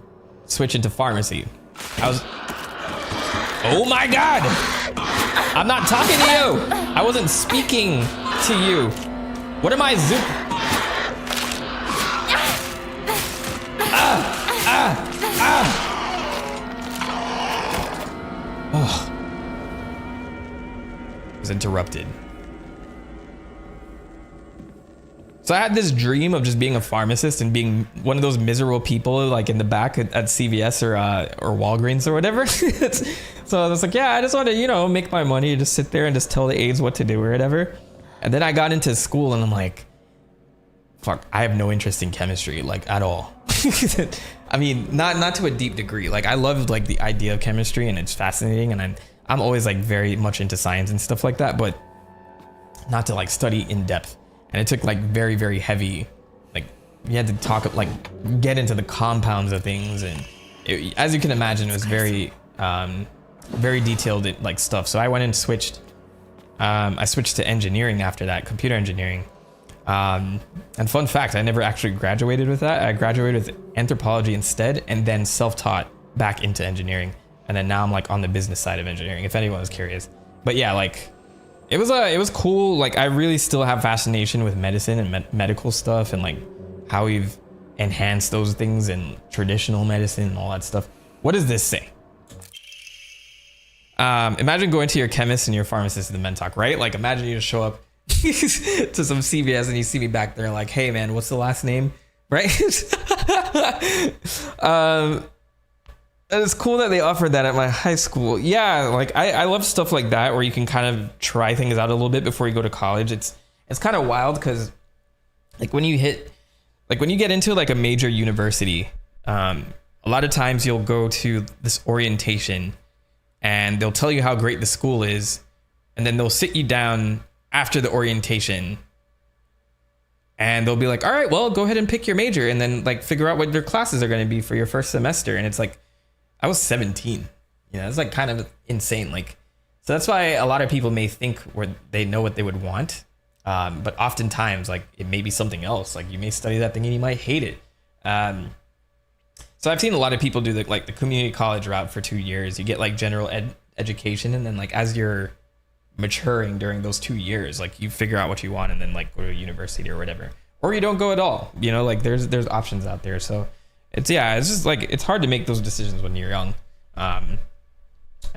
switch into pharmacy. Oh my God! I'm not talking to you. I wasn't speaking to you. What am I zoom? Oh. Was interrupted. So I had this dream of just being a pharmacist and being one of those miserable people like in the back at CVS or Walgreens or whatever. So I was like, yeah, I just want to, you know, make my money, just sit there and just tell the aides what to do or whatever. And then I got into school and I'm like, fuck, I have no interest in chemistry, like at all. I mean, not to a deep degree. Like I love like the idea of chemistry and it's fascinating, and I'm always like very much into science and stuff like that, but not to like study in depth. And it took like very, very heavy, like you had to talk, like get into the compounds of things. And it, as you can imagine, it was very, very detailed like stuff. So I went and switched, I switched to engineering after that, computer engineering. And fun fact, I never actually graduated with that. I graduated with anthropology instead, and then self-taught back into engineering. And then now I'm like on the business side of engineering, if anyone was curious. But yeah, like it was cool. Like I really still have fascination with medicine and medical stuff, and like how we've enhanced those things in traditional medicine and all that stuff. What does this say? Imagine going to your chemist and your pharmacist in the Mentalk, right? Like imagine you just show up to some CVS and you see me back there like, hey man, what's the last name? Right? It's cool that they offered that at my high school. Yeah, like I love stuff like that where you can kind of try things out a little bit before you go to college. It's kind of wild because like when you get into like a major university, a lot of times you'll go to this orientation and they'll tell you how great the school is, and then they'll sit you down after the orientation and they'll be like, all right, well, go ahead and pick your major and then like figure out what your classes are going to be for your first semester. And it's like, I was 17, you know, it's like kind of insane. Like, so that's why a lot of people may think where they know what they would want. But oftentimes like it may be something else. Like you may study that thing and you might hate it. So I've seen a lot of people do the community college route for 2 years. You get like general education, and then like as you're maturing during those 2 years, like you figure out what you want and then like go to university or whatever, or you don't go at all, you know, like there's options out there. So it's just like it's hard to make those decisions when you're young, and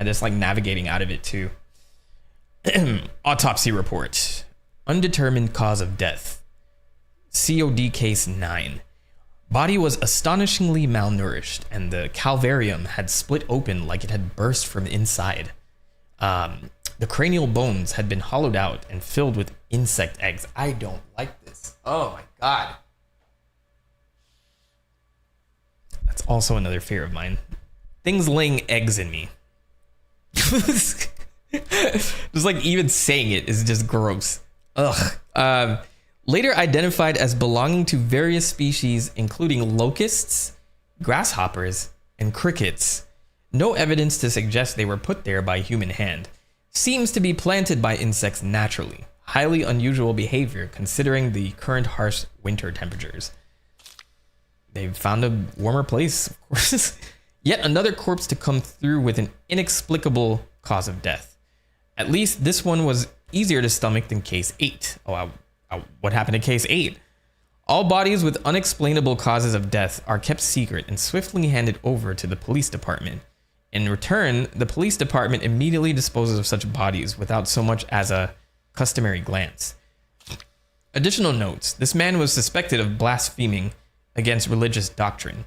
just like navigating out of it too. Autopsy report: undetermined cause of death, COD case 9. Body was astonishingly malnourished and the calvarium had split open like it had burst from inside. The cranial bones had been hollowed out and filled with insect eggs. I don't like this. Oh my God. That's also another fear of mine. Things laying eggs in me. Just like even saying it is just gross. Ugh. Later identified as belonging to various species, including locusts, grasshoppers, and crickets. No evidence to suggest they were put there by human hand. Seems to be planted by insects naturally. Highly unusual behavior considering the current harsh winter temperatures. They've found a warmer place, of course. Yet another corpse to come through with an inexplicable cause of death. At least this one was easier to stomach than case 8. What happened in case 8? All bodies with unexplainable causes of death are kept secret and swiftly handed over to the police department. In return, the police department immediately disposes of such bodies without so much as a customary glance. Additional notes: this man was suspected of blaspheming against religious doctrine.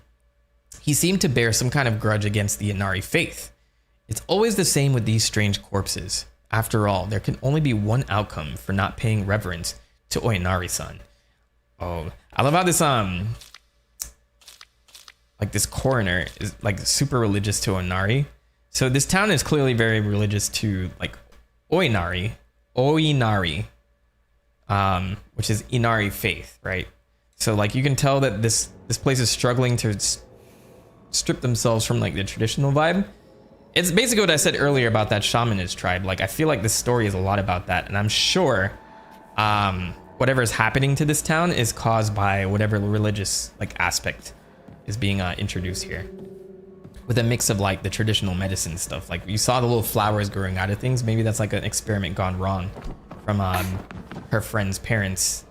He seemed to bear some kind of grudge against the Inari faith. It's always the same with these strange corpses. After all, there can only be one outcome for not paying reverence to Oinari-san. Oh, I love how this like this coroner is like super religious to Oinari. So this town is clearly very religious to like Oinari, which is Inari faith, right? So like you can tell that this place is struggling to strip themselves from like the traditional vibe. It's basically what I said earlier about that shamanist tribe. Like I feel like this story is a lot about that, and I'm sure whatever is happening to this town is caused by whatever religious like aspect is being introduced here. with a mix of like the traditional medicine stuff. Like you saw the little flowers growing out of things. Maybe that's like an experiment gone wrong from her friend's parents.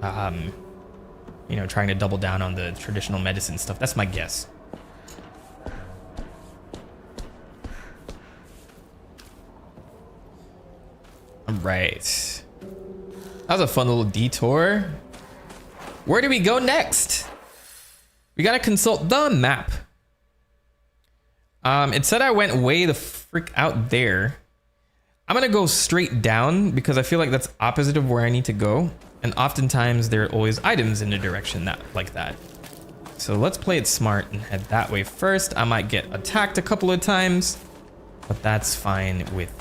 You know, trying to double down on the traditional medicine stuff. That's my guess. All right. That was a fun little detour. Where do we go next? We gotta consult the map. It said I went way the frick out there. I'm gonna go straight down because I feel like that's opposite of where I need to go. And oftentimes there are always items in a direction like that. So let's play it smart and head that way first. I might get attacked a couple of times, but that's fine with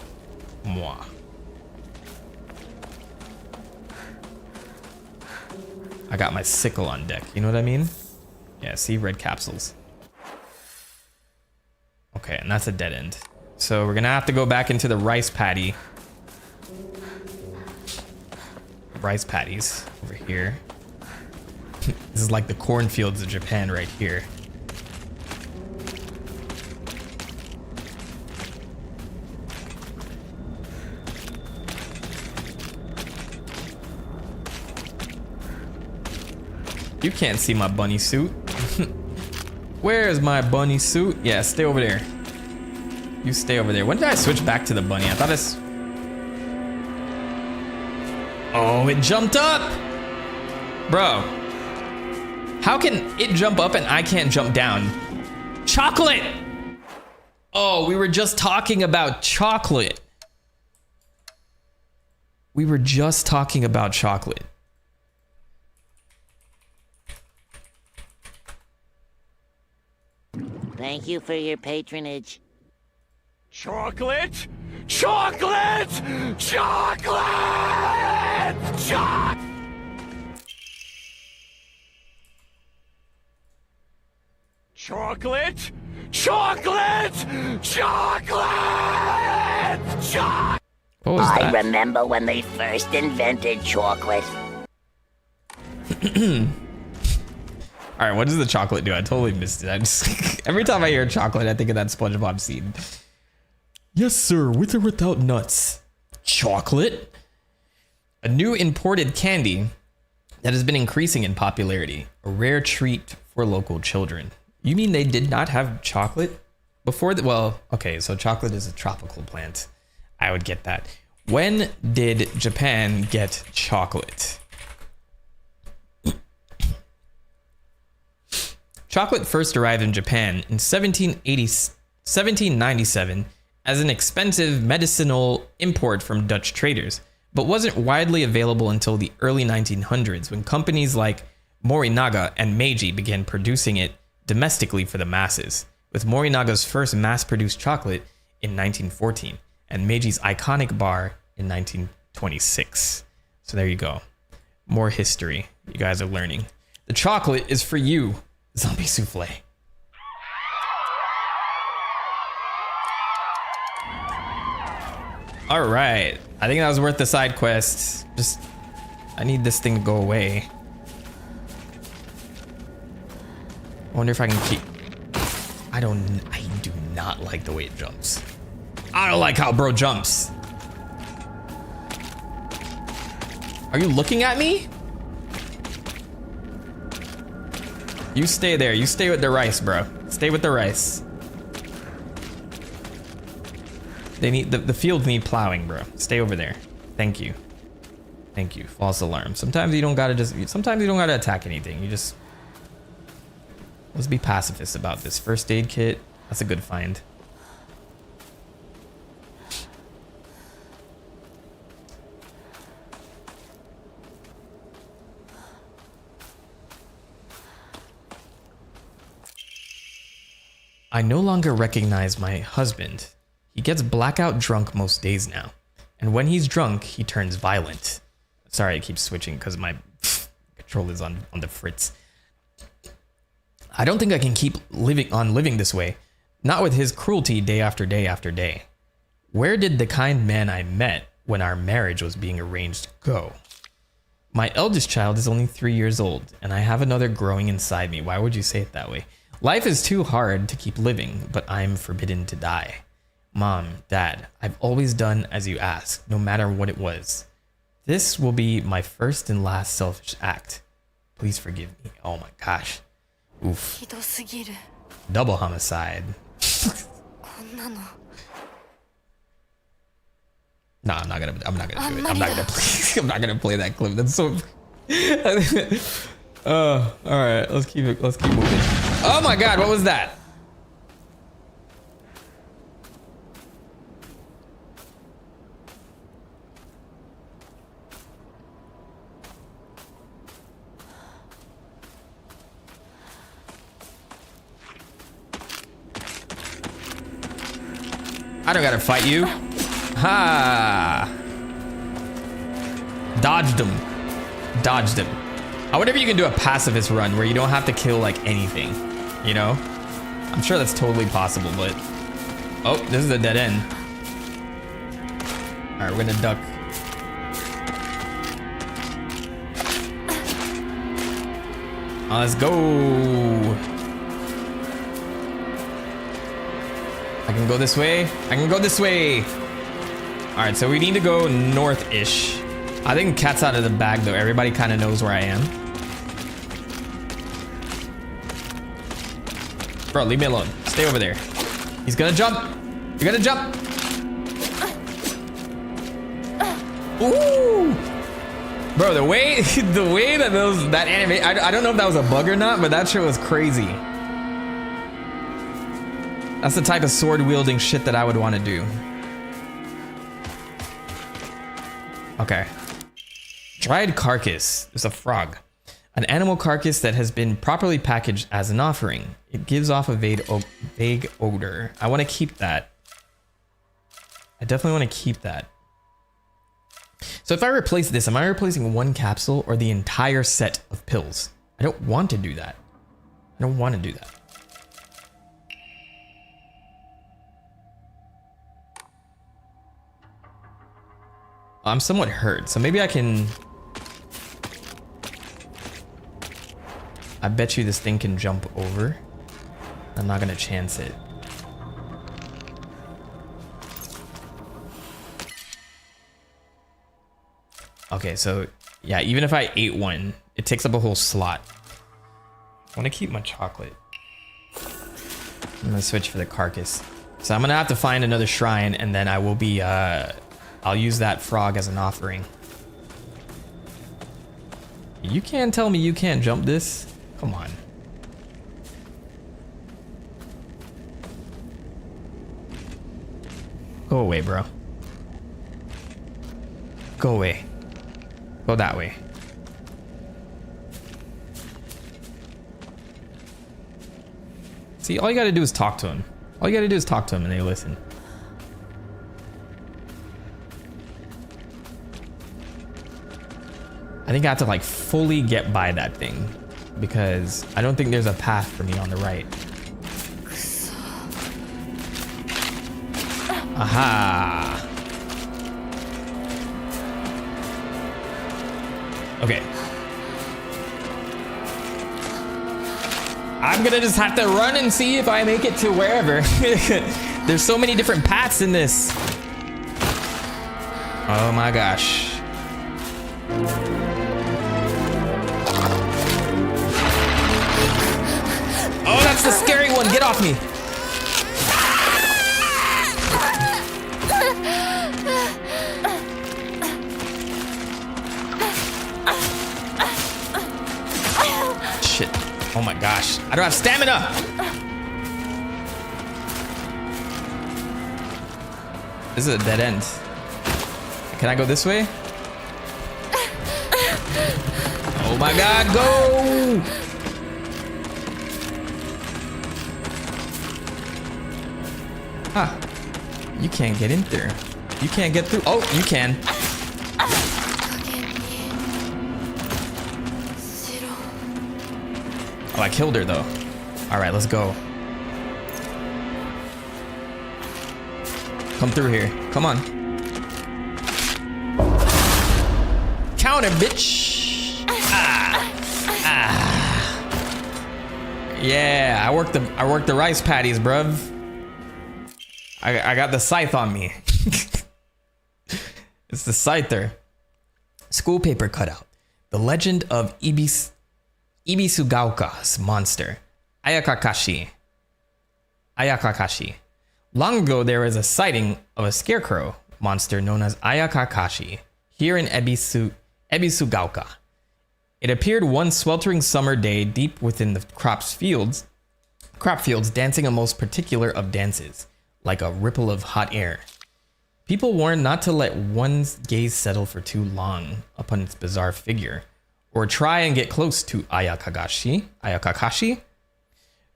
moi. I got my sickle on deck, you know what I mean? Yeah, see, red capsules. Okay, and that's a dead end. So we're gonna have to go back into the rice paddy. Rice paddies over here. This is like the cornfields of Japan right here. You can't see my bunny suit. Where's my bunny suit? Yeah, stay over there. You stay over there. When did I switch back to the bunny? I thought it's... Oh, it jumped up! Bro. How can it jump up and I can't jump down? Chocolate! Oh, we were just talking about chocolate. We were just talking about chocolate. Thank you for your patronage. Chocolate! Chocolate! Chocolate! Chocolate! Chocolate! Chocolate! Chocolate! What was I that? remember when they first invented chocolate. All right, what does the chocolate do? I totally missed it. I just every time I hear chocolate, I think of that SpongeBob scene. Yes, sir, with or without nuts. Chocolate? A new imported candy that has been increasing in popularity. A rare treat for local children. You mean they did not have chocolate before? Well, okay, so chocolate is a tropical plant. I would get that. When did Japan get chocolate? Chocolate first arrived in Japan in 1797 as an expensive medicinal import from Dutch traders, but wasn't widely available until the early 1900s when companies like Morinaga and Meiji began producing it domestically for the masses, with Morinaga's first mass-produced chocolate in 1914 and Meiji's iconic bar in 1926. So there you go. More history you guys are learning. The chocolate is for you. Zombie souffle. All right, I think that was worth the side quest. Just, I need this thing to go away. I wonder if I can keep. I do not like the way it jumps. I don't like how bro jumps. Are you looking at me? You stay there. You stay with the rice, bro. Stay with the rice. They need the fields need plowing, bro. Stay over there. Thank you. Thank you. False alarm. Sometimes you don't gotta attack anything. You just let's be pacifist about this. First aid kit. That's a good find. I no longer recognize my husband. He gets blackout drunk most days now. And when he's drunk, he turns violent. Sorry, I keep switching because my control is on the fritz. I don't think I can keep living this way. Not with his cruelty day after day after day. Where did the kind man I met when our marriage was being arranged go? My eldest child is only 3 years old, and I have another growing inside me. Why would you say it that way? Life is too hard to keep living, but I'm forbidden to die. Mom, Dad, I've always done as you ask, no matter what it was. This will be my first and last selfish act. Please forgive me. Oh my gosh. Oof. Double homicide. Nah, I'm not gonna do it. I'm not gonna play that clip. That's so alright, let's keep moving. Oh my god, what was that? I don't gotta fight you. Ha! Dodged him. I wonder if you can do a pacifist run where you don't have to kill like anything, you know? I'm sure that's totally possible, but... Oh, this is a dead end. Alright, we're gonna duck. Let's go. I can go this way. All right, so we need to go north-ish. I think cat's out of the bag though. Everybody kind of knows where I am. Bro, leave me alone. Stay over there. He's gonna jump. You're gonna jump. Ooh. Bro, the way that that anime, I don't know if that was a bug or not, but that shit was crazy. That's the type of sword wielding shit that I would want to do. Okay. Dried carcass. There's a frog. An animal carcass that has been properly packaged as an offering. It gives off a vague odor. I want to keep that. I definitely want to keep that. So if I replace this, am I replacing one capsule or the entire set of pills? I don't want to do that. I don't want to do that. I'm somewhat hurt, so maybe I can... I bet you this thing can jump over. I'm not gonna chance it. Okay, so yeah, even if I ate one, it takes up a whole slot. I want to keep my chocolate. I'm gonna switch for the carcass. So I'm gonna have to find another shrine, and then I will be I'll use that frog as an offering. You can't tell me you can't jump this? Come on. Go away, bro. Go away. Go that way. See, all you gotta do is talk to him. All you gotta do is talk to him and they listen. I think I have to like fully get by that thing because I don't think there's a path for me on the right. Aha. Okay. I'm gonna just have to run and see if I make it to wherever. There's so many different paths in this. Oh my gosh. Oh, that's the scary one. Get off me. Shit. Oh my gosh. I don't have stamina. This is a dead end. Can I go this way? Oh my god, go! Huh. You can't get in there. You can't get through. Oh, you can. Oh, I killed her though. All right, let's go. Come through here. Come on. Counter, bitch. Yeah, I work the rice paddies, bruv. I got the scythe on me. It's the scyther. School paper cutout. The legend of Ibisugaoka's monster, Ayakakashi. Long ago, there was a sighting of a scarecrow monster known as Ayakakashi here in Ibisugaoka. It appeared one sweltering summer day deep within the crop fields, dancing a most particular of dances, like a ripple of hot air. People warned not to let one's gaze settle for too long upon its bizarre figure, or try and get close to Ayakakashi,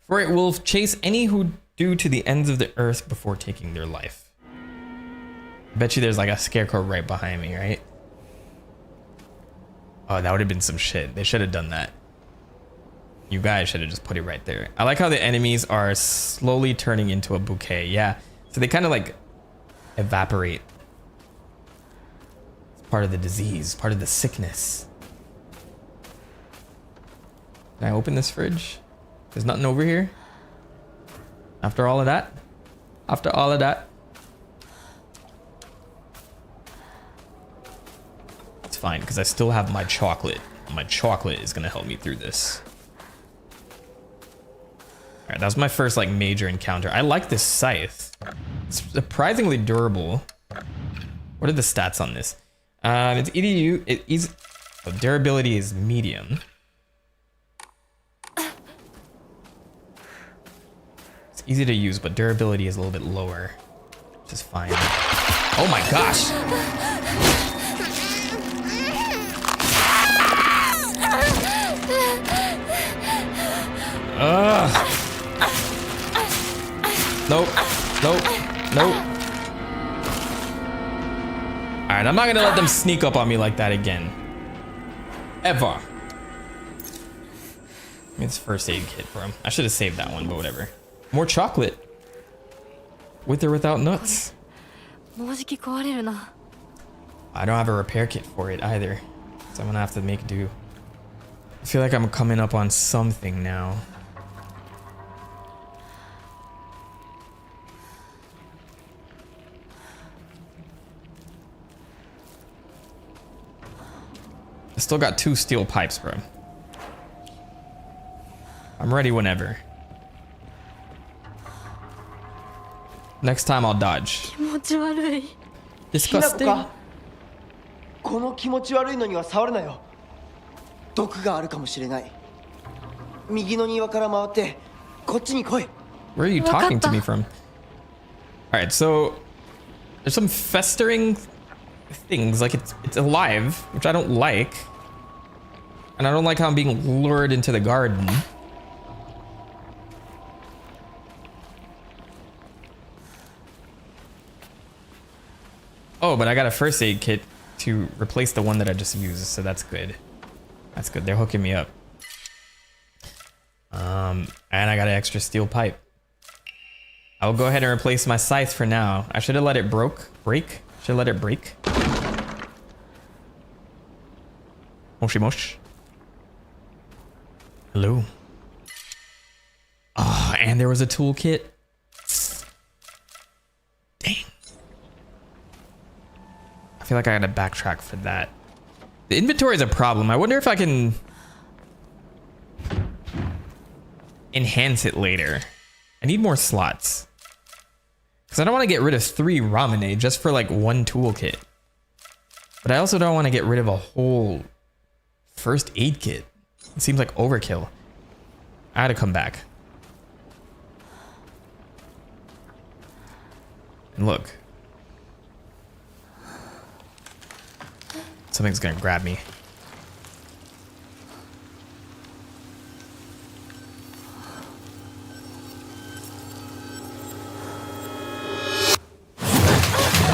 for it will chase any who do to the ends of the earth before taking their life. I bet you there's like a scarecrow right behind me, right? Oh, that would have been some shit. They should have done that. You guys should have just put it right there. I like how the enemies are slowly turning into a bouquet. Yeah, so they kind of like evaporate. It's part of the disease, part of the sickness. Can I open this fridge? There's nothing over here? After all of that? After all of that? It's fine, because I still have my chocolate. My chocolate is going to help me through this. Alright, that was my first like major encounter. I like this scythe. It's surprisingly durable. What are the stats on this? It's EDU. Durability is medium. It's easy to use, but durability is a little bit lower, which is fine. Oh my gosh! Ugh. Nope. Nope. Nope. Alright, I'm not gonna let them sneak up on me like that again. Ever. It's first aid kit for him. I should have saved that one, but whatever. More chocolate. With or without nuts. I don't have a repair kit for it either, so I'm gonna have to make do. I feel like I'm coming up on something now. I still got 2 steel pipes, bro. I'm ready whenever. Next time I'll dodge. Disgusting. この気持ち悪いのには触るなよ。毒があるかもしれない。右の庭から回ってこっちに来い。 Where are you talking to me from? Alright, so there's some festering things, like it's alive, which I don't like. And I don't like how I'm being lured into the garden. Oh, but I got a first aid kit to replace the one that I just used, so that's good. That's good. They're hooking me up. And I got an extra steel pipe. I'll go ahead and replace my scythe for now. I should have let it break. Should have let it break. Moshi mosh. Hello. Oh, and there was a toolkit. Dang. I feel like I gotta backtrack for that. The inventory is a problem. I wonder if I can enhance it later. I need more slots. Because I don't want to get rid of 3 Ramune just for like 1 toolkit. But I also don't want to get rid of a whole first aid kit. It seems like overkill. I had to come back. And look. Something's gonna grab me.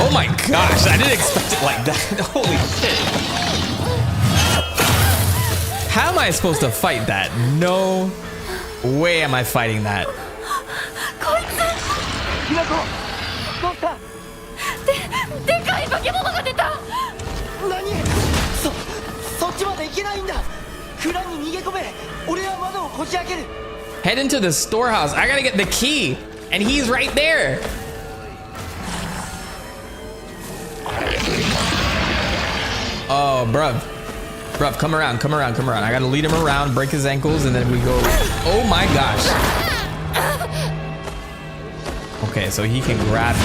Oh my gosh, I didn't expect it like that. Holy shit. How am I supposed to fight that? No way am I fighting that. Head into the storehouse. I gotta get the key. And he's right there. Oh, bruv. Bruv, come around. I gotta lead him around, break his ankles, and then we go. Oh my gosh. Okay, so he can grab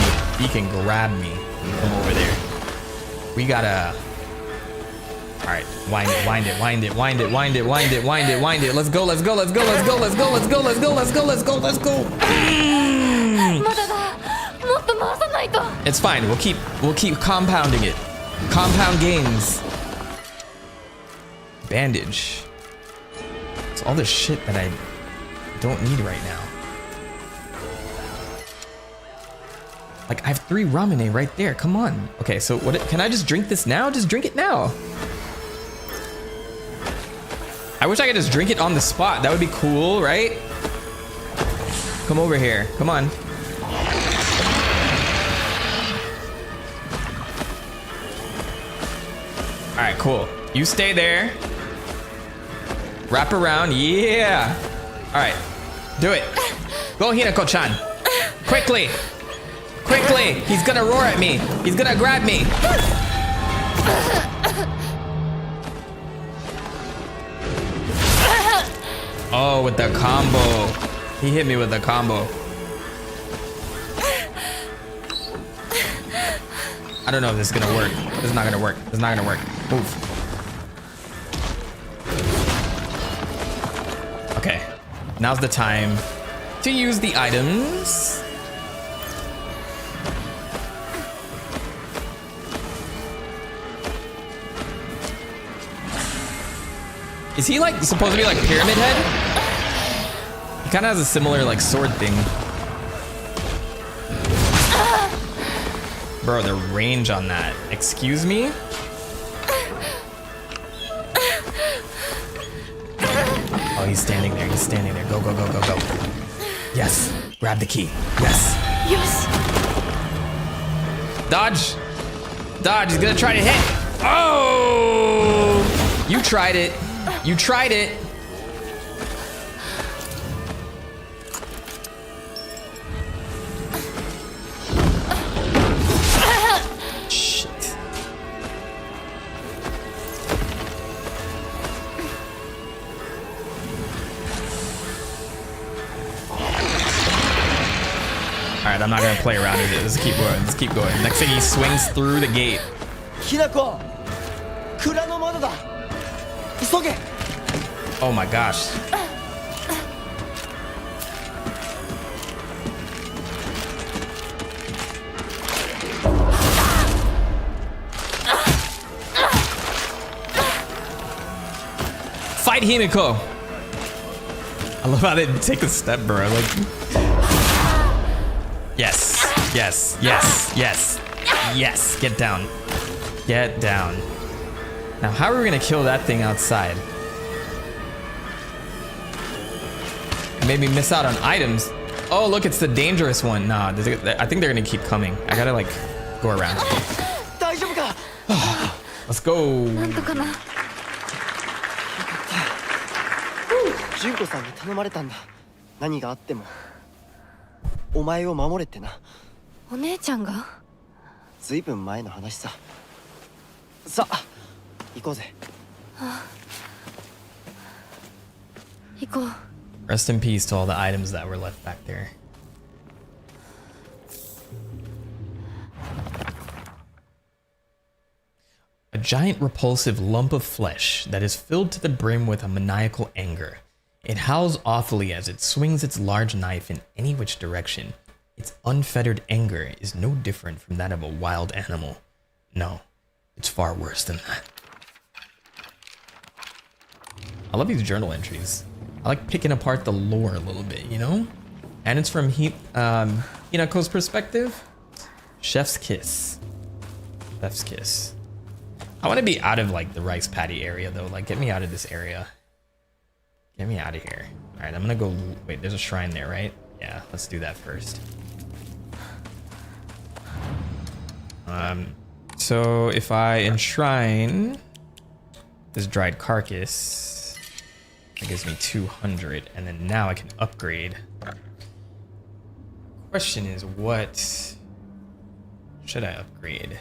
me. Come over there. We gotta. All right, wind it. Let's go. It's fine. We'll keep compounding it. Compound gains. Bandage. It's all this shit that I don't need right now. Like, I have 3 ramune right there. Come on. Okay, so what? Can I just drink this now? Just drink it now. I wish I could just drink it on the spot. That would be cool, right? Come over here. Come on. All right, cool. You stay there. Wrap around. Yeah. All right. Do it. Go, Hinako-chan. Quickly. He's gonna roar at me. He's gonna grab me. Oh, with the combo. He hit me with the combo. I don't know if this is gonna work. This is not gonna work. Move. Okay. Now's the time to use the items. Is he like supposed to be like Pyramid Head? He kind of has a similar like sword thing. Bro, the range on that. Excuse me? Oh, he's standing there. Go. Yes. Grab the key. Yes. Dodge. He's gonna try to hit. Oh! You tried it. Shit. All right, I'm not gonna play around with it. Let's keep going. Next thing, he swings through the gate. Hinako! Kura no mado da! Isoge! Oh my gosh. Fight Himiko. I love how they take a step, bro. Like, yes. Get down. Now, how are we gonna kill that thing outside? Maybe miss out on items. Oh, look, it's the dangerous one. Nah, I think they're gonna keep coming. I gotta like go around. Let's go. 純子さんに頼まれたんだ。何があってもお前を守れってな。お姉ちゃんが？ずいぶん前の話さ。さあ、行こうぜ。行こう。 Rest in peace to all the items that were left back there. A giant repulsive lump of flesh that is filled to the brim with a maniacal anger. It howls awfully as it swings its large knife in any which direction. Its unfettered anger is no different from that of a wild animal. No, it's far worse than that. I love these journal entries. I like picking apart the lore a little bit, you know? And it's from Hinako's perspective. Chef's kiss. Chef's kiss. I want to be out of like the rice paddy area though. Like, get me out of this area. Get me out of here. All right, I'm gonna go. Wait, there's a shrine there, right? Yeah, let's do that first. So if I enshrine this dried carcass, That gives me 200, and then now I can upgrade. Question is, what should I upgrade?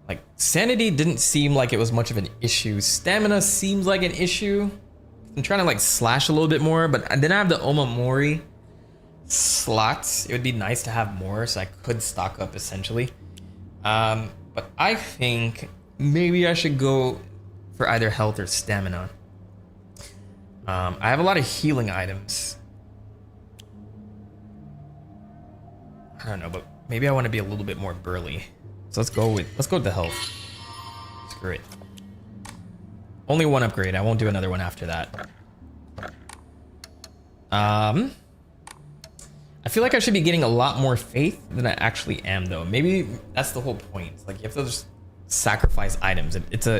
Like, sanity didn't seem like it was much of an issue. Stamina seems like an issue. I'm trying to like slash a little bit more, but then I have the Omamori slots. It would be nice to have more so I could stock up essentially. But I think maybe I should go for either health or stamina. I have a lot of healing items. I don't know, but maybe I want to be a little bit more burly. So let's go with the health. Screw it. Only one upgrade. I won't do another one after that. I feel like I should be getting a lot more faith than I actually am, though. Maybe that's the whole point. Like, you have to just sacrifice items. This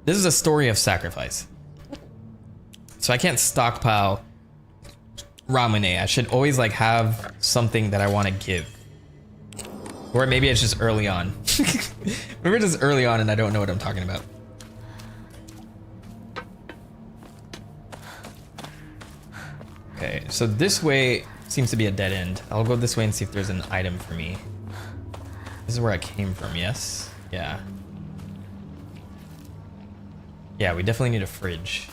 is a story of sacrifice. So I can't stockpile Ramune. I should always like have something that I want to give. Or maybe it's just early on. Maybe it's just early on and I don't know what I'm talking about. Okay, so this way seems to be a dead end. I'll go this way and see if there's an item for me. This is where I came from, yes? Yeah. Yeah, we definitely need a fridge.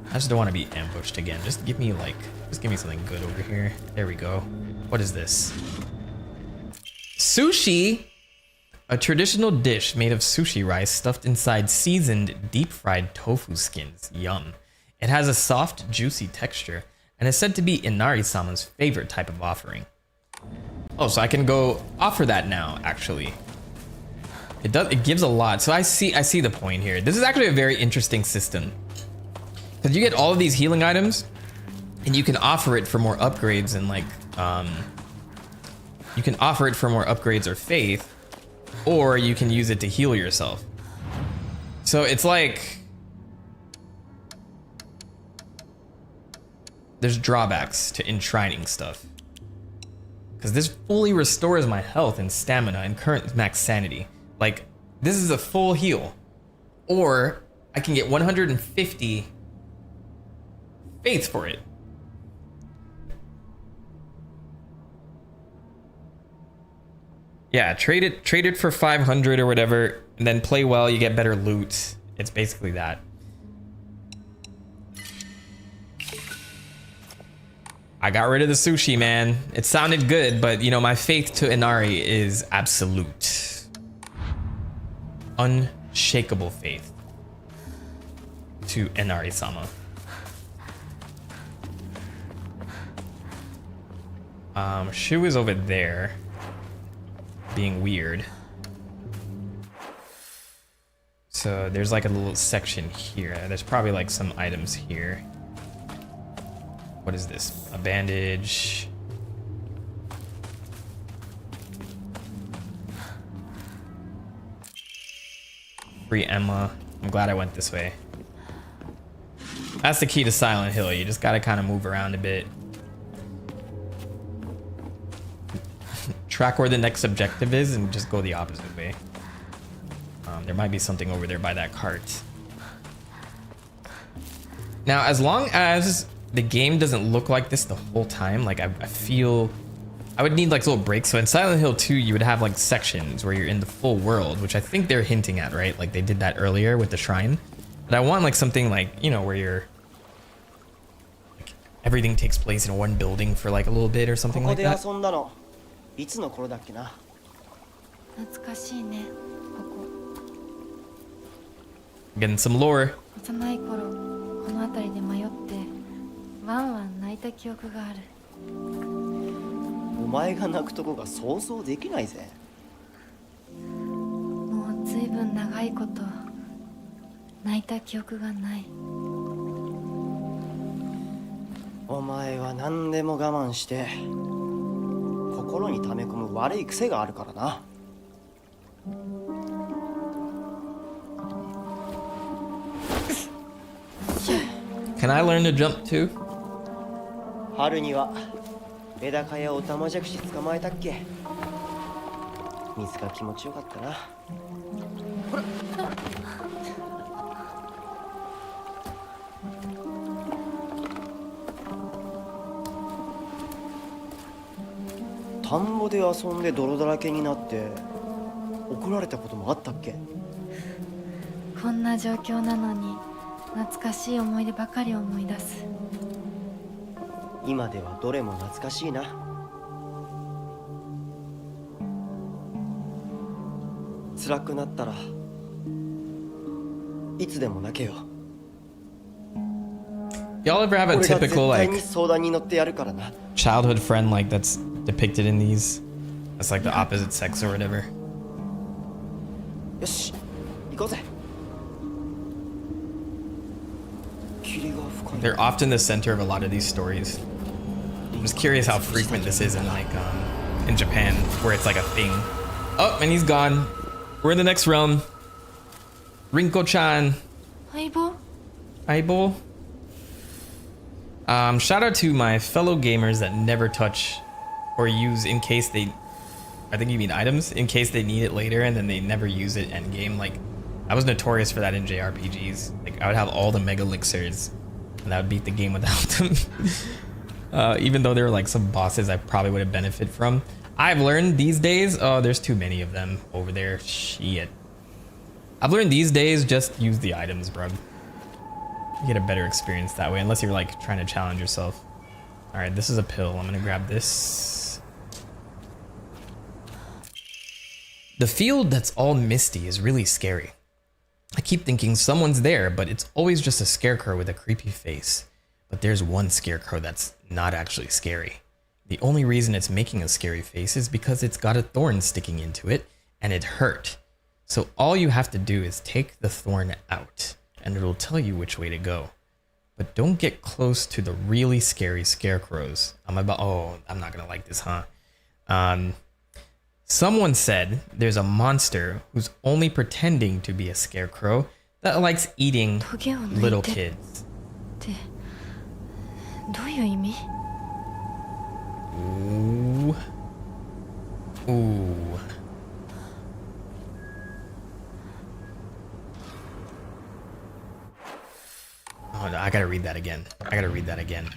I just don't want to be ambushed again. Just give me something good over here. There we go. What is this? Sushi! A traditional dish made of sushi rice stuffed inside seasoned, deep-fried tofu skins. Yum. It has a soft, juicy texture and is said to be Inari-sama's favorite type of offering. Oh, so I can go offer that now, actually. It gives a lot. So I see the point here. This is actually a very interesting system. Because you get all of these healing items, and you can offer it for more upgrades and like, you can offer it for more upgrades or faith, or you can use it to heal yourself. So it's like, there's drawbacks to enshrining stuff. Because this fully restores my health and stamina and current max sanity. Like, this is a full heal. Or I can get 150 faith for it. Yeah, trade it for 500 or whatever, and then play well, you get better loot. It's basically that. I got rid of the sushi, man. It sounded good, but you know, my faith to Inari is absolute. Unshakable faith to Inari-sama. Shu is over there, being weird. So there's like a little section here. There's probably like some items here. What is this? A bandage. Free Emma. I'm glad I went this way. That's the key to Silent Hill. You just gotta kind of move around a bit. Track where the next objective is and just go the opposite way. There might be something over there by that cart. Now, as long as the game doesn't look like this the whole time, like I feel I would need like little breaks. So in Silent Hill 2, you would have like sections where you're in the full world, which I think they're hinting at, right? Like they did that earlier with the shrine. But I want like something like, you know, where you're like, everything takes place in one building for like a little bit or something like that. Getting some lore. 幼い頃この辺りで迷ってワンワン泣いた記憶がある。お前が泣くとこが想像できないぜ。もうずいぶん長いこと泣いた記憶がない。お前は何でも我慢して心に溜め込む悪い癖があるからな。Can I learn to jump too? 春にはメダカやオタマジャクシ捕まえたっけ。水が気持ちよかったな。ほら。田んぼで遊んで泥だらけになって怒られたこともあったっけ？こんな状況なのに懐かしい思い出ばかり思い出す。今ではどれも懐かしいな。辛くなったらいつでも泣けよ。 Y'all ever have a 俺が typical 絶対 like に相談に乗ってやるからな。 childhood friend like that's depicted in these? That's like the opposite sex or whatever. よし、行こうぜ。 They're often the center of a lot of these stories. I'm just curious how frequent this is in like in Japan, where it's like a thing. Oh, and he's gone. We're in the next realm. Rinko-chan. Aibo? Aibo. Shout out to my fellow gamers that never touch or use in case they, I think you mean items, in case they need it later and then they never use it end game. Like, I was notorious for that in JRPGs. Like, I would have all the mega elixirs and I would beat the game without them. Even though there were like some bosses I probably would have benefited from. I've learned these days, oh, there's too many of them over there. Shit. I've learned these days, just use the items, bro. You get a better experience that way, unless you're like trying to challenge yourself. All right, this is a pill. I'm gonna grab this. The field that's all misty is really scary. I keep thinking someone's there, but it's always just a scarecrow with a creepy face. But there's one scarecrow that's not actually scary. The only reason it's making a scary face is because it's got a thorn sticking into it and it hurt. So all you have to do is take the thorn out and it'll tell you which way to go. But don't get close to the really scary scarecrows. I'm not gonna like this, huh? Someone said there's a monster who's only pretending to be a scarecrow that likes eating little kids. どういう意味? Ooh. Ooh. Oh no, I gotta read that again. I gotta read that again.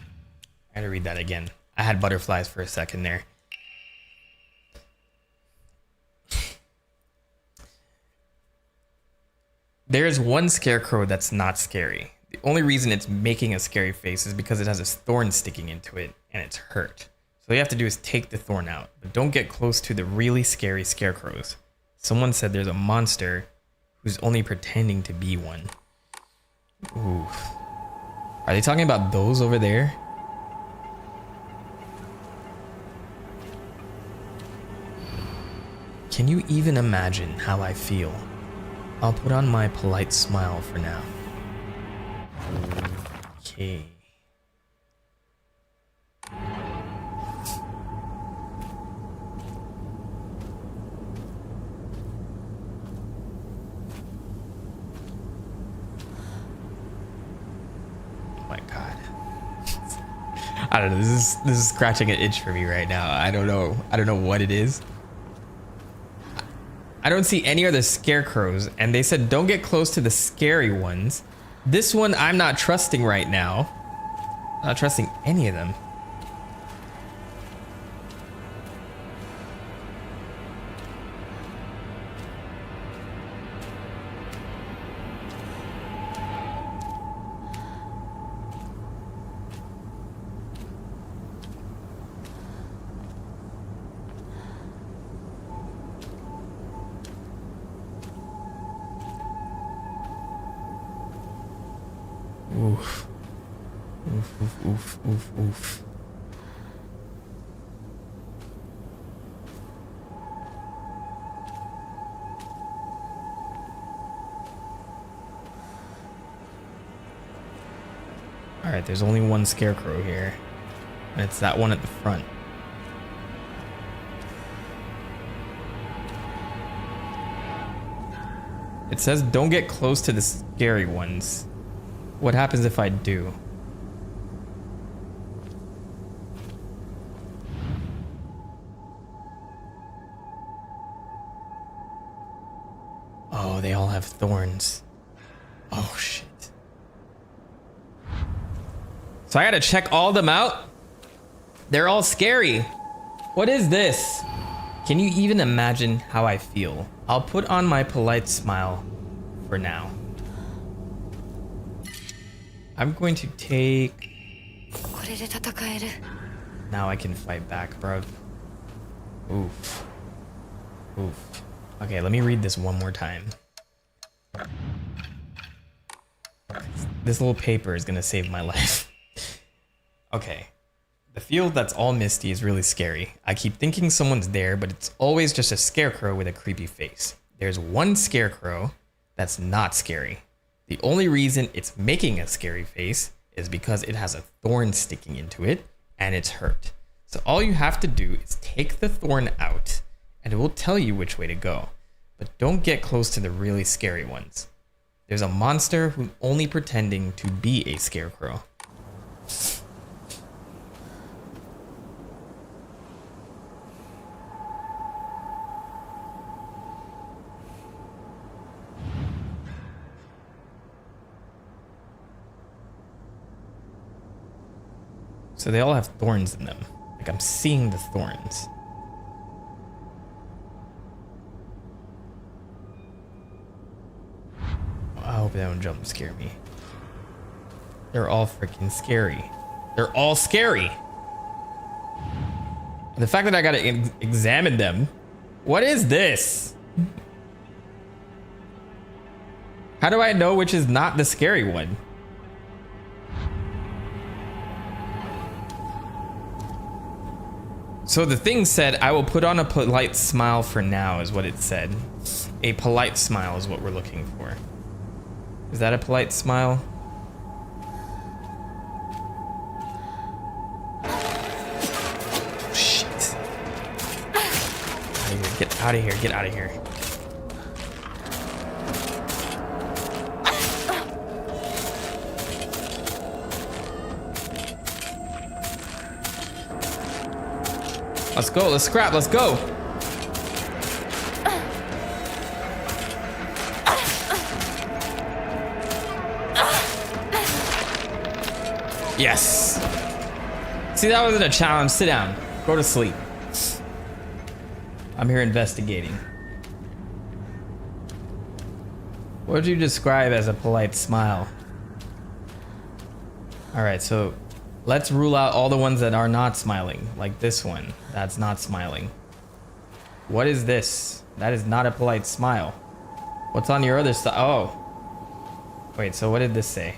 I had butterflies for a second there. There's one scarecrow that's not scary. The only reason it's making a scary face is because it has a thorn sticking into it and it's hurt. So all you have to do is take the thorn out, but don't get close to the really scary scarecrows. Someone said there's a monster who's only pretending to be one. Ooh. Are they talking about those over there? Can you even imagine how I feel? I'll put on my polite smile for now. Okay. Oh my god. I don't know. This is scratching an itch for me right now. I don't know what it is. I don't see any other scarecrows, and they said don't get close to the scary ones. This one I'm not trusting right now. Not trusting any of them. Oof. Oof, oof, oof, oof, oof. Alright, there's only one scarecrow here. And it's that one at the front. It says don't get close to the scary ones. What happens if I do? have thorns. Oh shit. So I gotta check all them out? They're all scary. What is this? Can you even imagine how I feel? I'll put on my polite smile for now. I'm going to take... Now I can fight back, bro. Oof. Oof. Okay, let me read this one more time. This little paper is gonna save my life. Okay. The field that's all misty is really scary. I keep thinking someone's there, but it's always just a scarecrow with a creepy face. There's one scarecrow that's not scary. The only reason it's making a scary face is because it has a thorn sticking into it and it's hurt. So all you have to do is take the thorn out and it will tell you which way to go. But don't get close to the really scary ones. There's a monster who's only pretending to be a scarecrow. So they all have thorns in them. Like I'm seeing the thorns. I hope they don't jump scare me. They're all freaking scary. They're all scary. And the fact that I gotta examine them. What is this? How do I know which is not the scary one? So the thing said, I will put on a polite smile for now, is what it said. A polite smile is what we're looking for. Is that a polite smile? Shit. Get out of here, get out of here. Let's go, let's scrap, let's go. Yes. See, that wasn't a challenge. Sit down. Go to sleep. I'm here investigating. What would you describe as a polite smile? All right, so let's rule out all the ones that are not smiling, like this one. That's not smiling. What is this? That is not a polite smile. What's on your other side? Oh. Wait, so what did this say?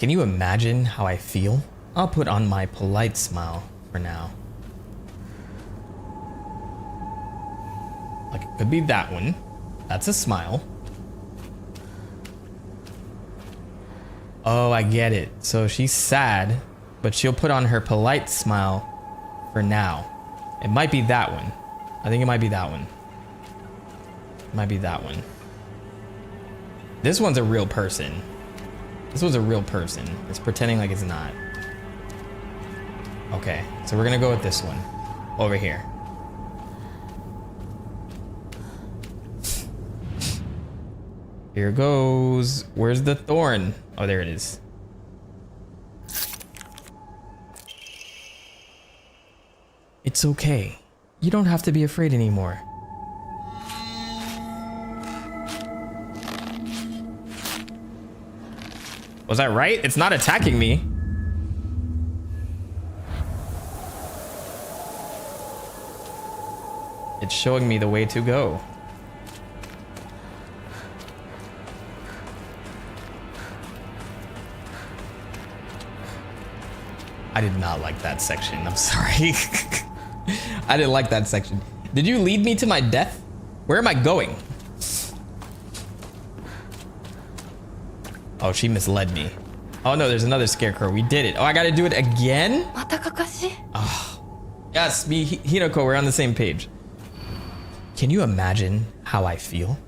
Can you imagine how I feel? I'll put on my polite smile for now. Like, it could be that one. That's a smile. Oh, I get it. So she's sad, but she'll put on her polite smile for now. It might be that one. I think it might be that one. It might be that one. This one's a real person. This was a real person. It's pretending like it's not. Okay, so we're gonna go with this one. Over here. Here goes. Where's the thorn? Oh, there it is. It's okay. You don't have to be afraid anymore. Was I right? It's not attacking me. It's showing me the way to go. I did not like that section. I'm sorry. I didn't like that section. Did you lead me to my death? Where am I going? Oh, she misled me. Oh no, there's another scarecrow. We did it. Oh, I gotta do it again? Oh. Yes, me, Hinako, we're on the same page. Can you imagine how I feel?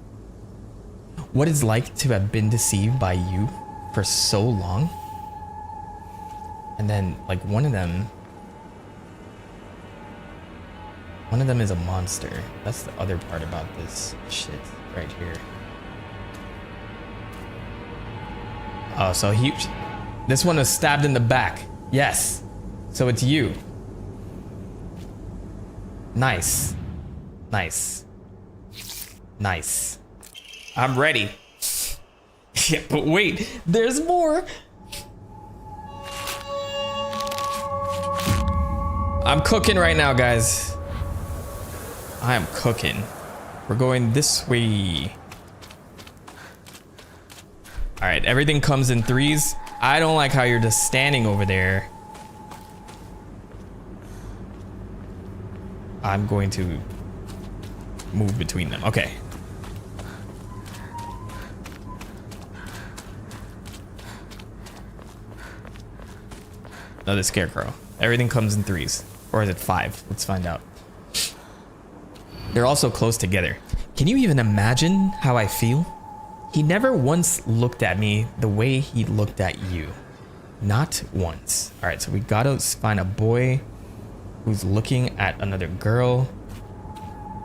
What it's like to have been deceived by you for so long? And then, like, one of them... One of them is a monster. That's the other part about this shit right here. Oh, so this one was stabbed in the back. Yes. So it's you. Nice. Nice. Nice. I'm ready. Yeah, but wait, there's more. I'm cooking right now, guys. I am cooking. We're going this way. All right, everything comes in threes. I don't like how you're just standing over there. I'm going to move between them. Okay. Another scarecrow. Everything comes in threes. Or is it five? Let's find out. They're also close together. Can you even imagine how I feel? He never once looked at me the way he looked at you. Not once. All right, so we gotta find a boy who's looking at another girl.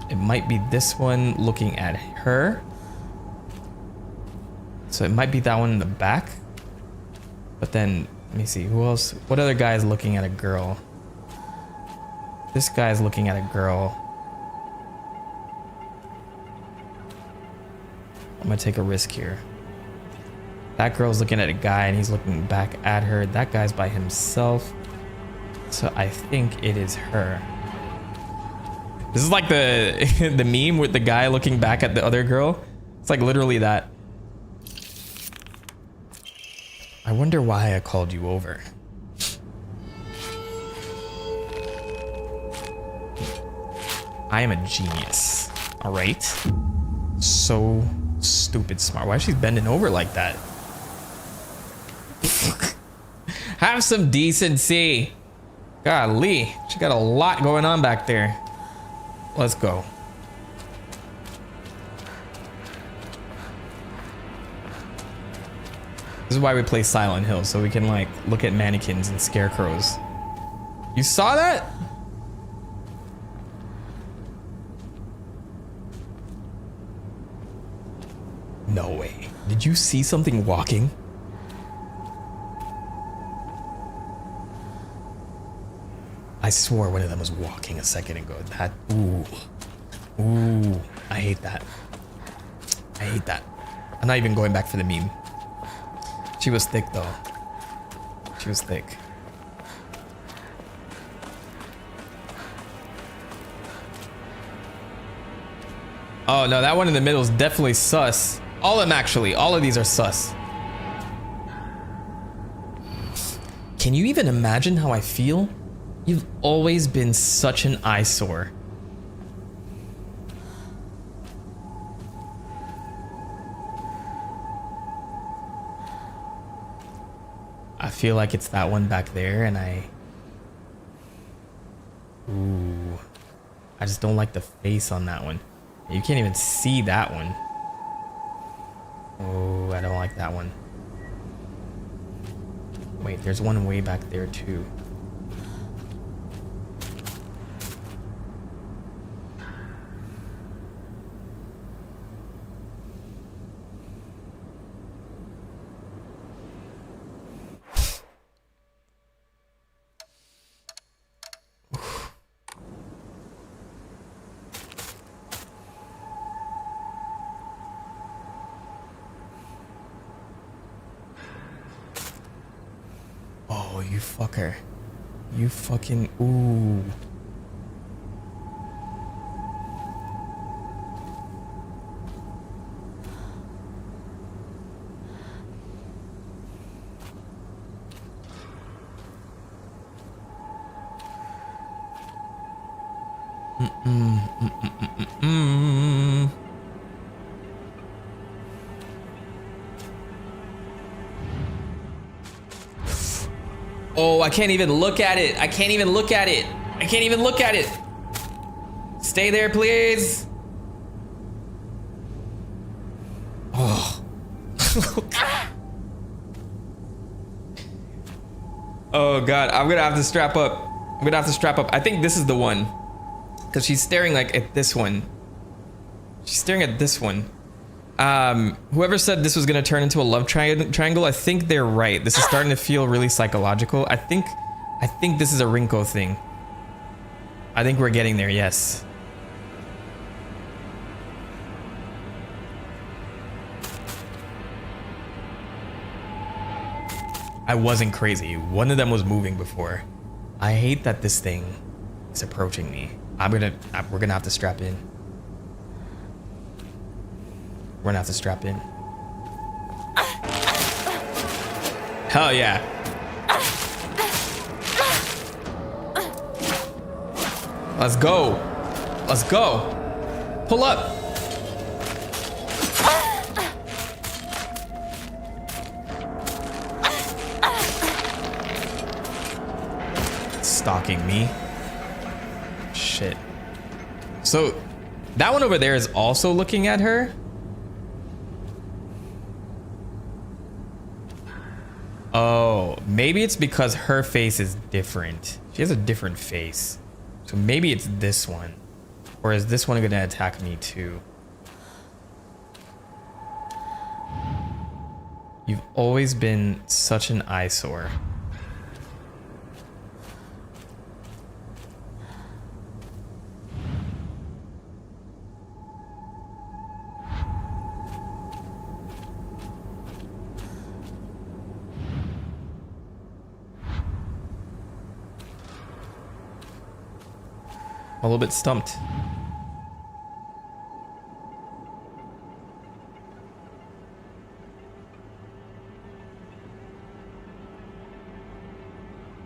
It might be this one looking at her. So it might be that one in the back. But then, let me see, who else? What other guy is looking at a girl? This guy's looking at a girl. I'm gonna take a risk here. That girl's looking at a guy and he's looking back at her. That guy's by himself. So I think it is her. This is like the the meme with the guy looking back at the other girl. It's like literally that. I wonder why I called you over. I am a genius. All right. So stupid smart. Why is she bending over like that? Have some decency. Golly, she got a lot going on back there. Let's go. This is why we play Silent Hill, so we can like look at mannequins and scarecrows. You saw that? No way. Did you see something walking? I swore one of them was walking a second ago. That, ooh, I hate that. I hate that. I'm not even going back for the meme. She was thick though. She was thick. Oh no, that one in the middle is definitely sus. All of them actually, all of these are sus. Can you even imagine how I feel? You've always been such an eyesore. I feel like it's that one back there and ooh, I just don't like the face on that one. You can't even see that one. Oh, I don't like that one. Wait, there's one way back there too. Oh, you fucker. You fucking, ooh. Oh, I can't even look at it. I can't even look at it. I can't even look at it. Stay there, please. Oh. Oh God, I'm gonna have to strap up. I'm gonna have to strap up. I think this is the one. Because she's staring like at this one. She's staring at this one. Whoever said this was gonna turn into a love triangle, I think they're right. This is starting to feel really psychological. I think this is a Rinko thing. I think we're getting there, yes. I wasn't crazy. One of them was moving before. I hate that this thing is approaching me. We're gonna have to strap in. We're gonna have to strap in. Hell yeah. Let's go. Let's go. Pull up. Stalking me. Shit. So that one over there is also looking at her. Oh, maybe it's because her face is different. She has a different face. So maybe it's this one. Or is this one gonna attack me too? You've always been such an eyesore. A little bit stumped.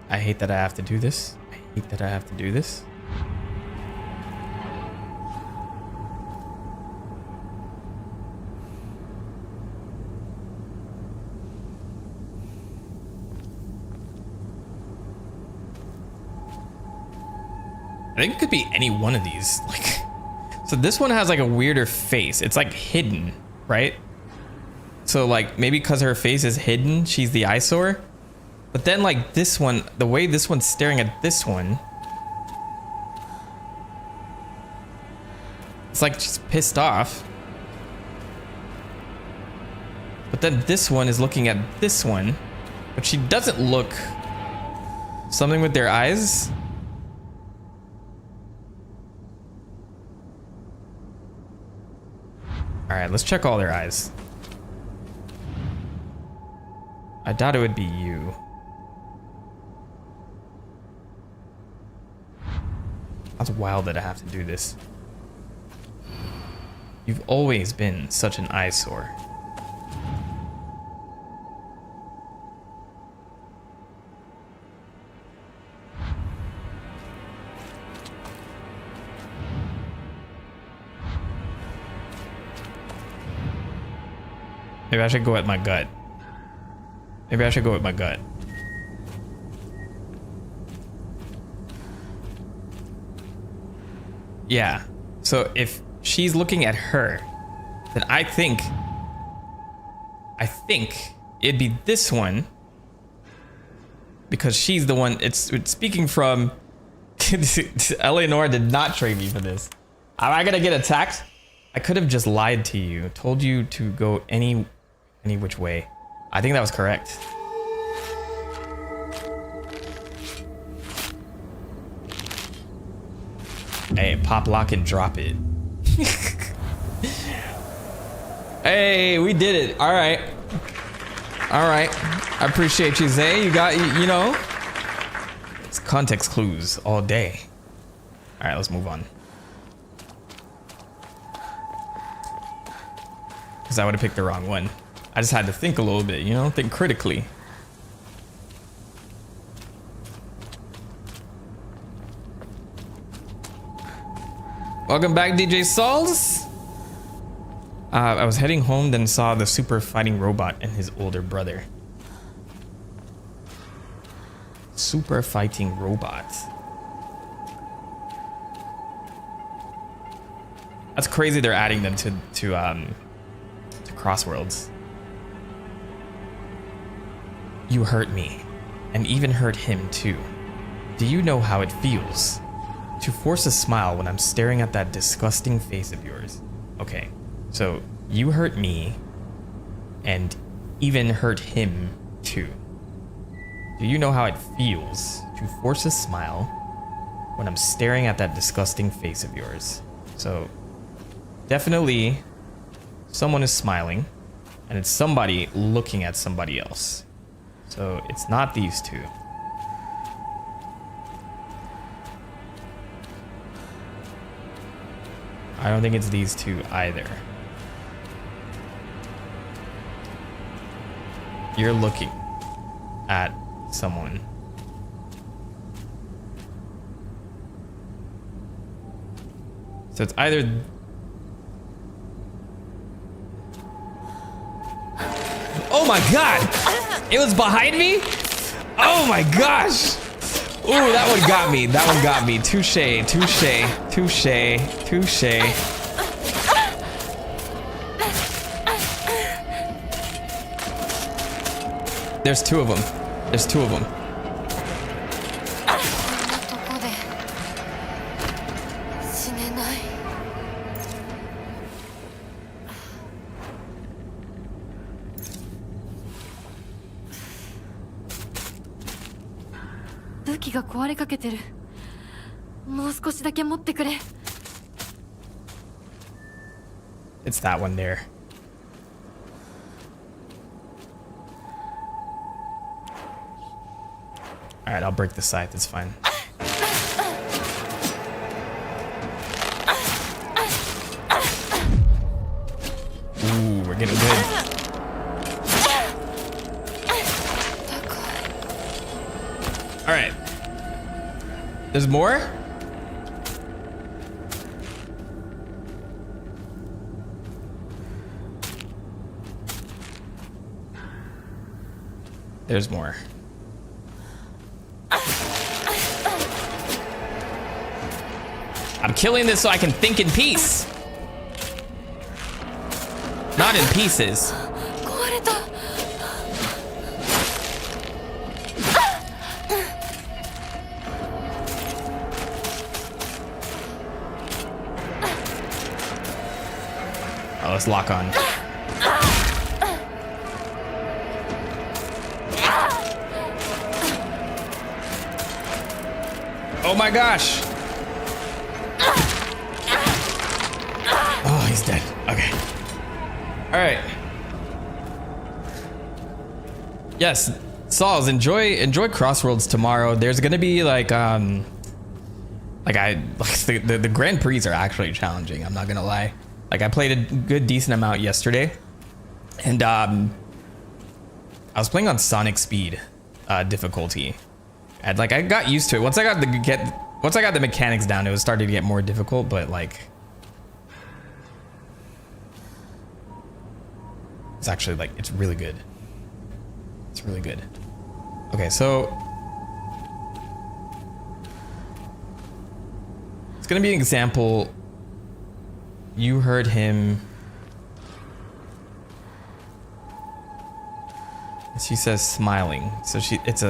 I hate that I have to do this. I hate that I have to do this. I think it could be any one of these. Like, so this one has like a weirder face. It's like hidden, right? So like maybe because her face is hidden, she's the eyesore. But then like this one, the way this one's staring at this one, it's like she's pissed off. But then this one is looking at this one, but she doesn't look. Something with their eyes. All right, let's check all their eyes. I doubt it would be you. That's wild that I have to do this. You've always been such an eyesore. Maybe I should go with my gut. Maybe I should go with my gut. Yeah. So if she's looking at her, then I think it'd be this one, because she's the one. It's speaking from. Eleanor did not train me for this. Am I gonna get attacked? I could have just lied to you, told you to go any which way. I think that was correct. Hey, pop, lock, and drop it. Hey, we did it. All right. All right. I appreciate you, Zay. You got, you know, it's context clues all day. All right, let's move on. Because I would have picked the wrong one. I just had to think a little bit, you know, think critically. Welcome back, DJ Sauls. I was heading home, then saw the super fighting robot and his older brother. Super fighting robot. That's crazy. They're adding them to Crossworlds. You hurt me, and even hurt him too. Do you know how it feels? To force a smile when I'm staring at that disgusting face of yours. Okay, so you hurt me and even hurt him too. Do you know how it feels to force a smile when I'm staring at that disgusting face of yours? So definitely someone is smiling and it's somebody looking at somebody else. So it's not these two. I don't think it's these two either. You're looking at someone. So it's either... Oh my god! It was behind me? Oh my gosh! Ooh, that one got me. That one got me. Touche, touche, touche, touche. There's two of them. There's two of them. It's that one there. Alright, I'll break the scythe, it's fine. Ooh, we're getting good. Alright. There's more? There's more. I'm killing this so I can think in peace. Not in pieces. Oh, let's lock on. Oh my gosh. Oh, he's dead. Okay. All right. Yes, Sauls, enjoy Crossworlds tomorrow. There's gonna be like the Grand Prix are actually challenging. I'm not gonna lie. Like I played a good decent amount yesterday, and I was playing on Sonic Speed difficulty. And like I got used to it. Once I got the mechanics down, it was starting to get more difficult, but like it's actually like it's really good. It's really good. Okay, so it's gonna be an example. You heard him. She says smiling. So it's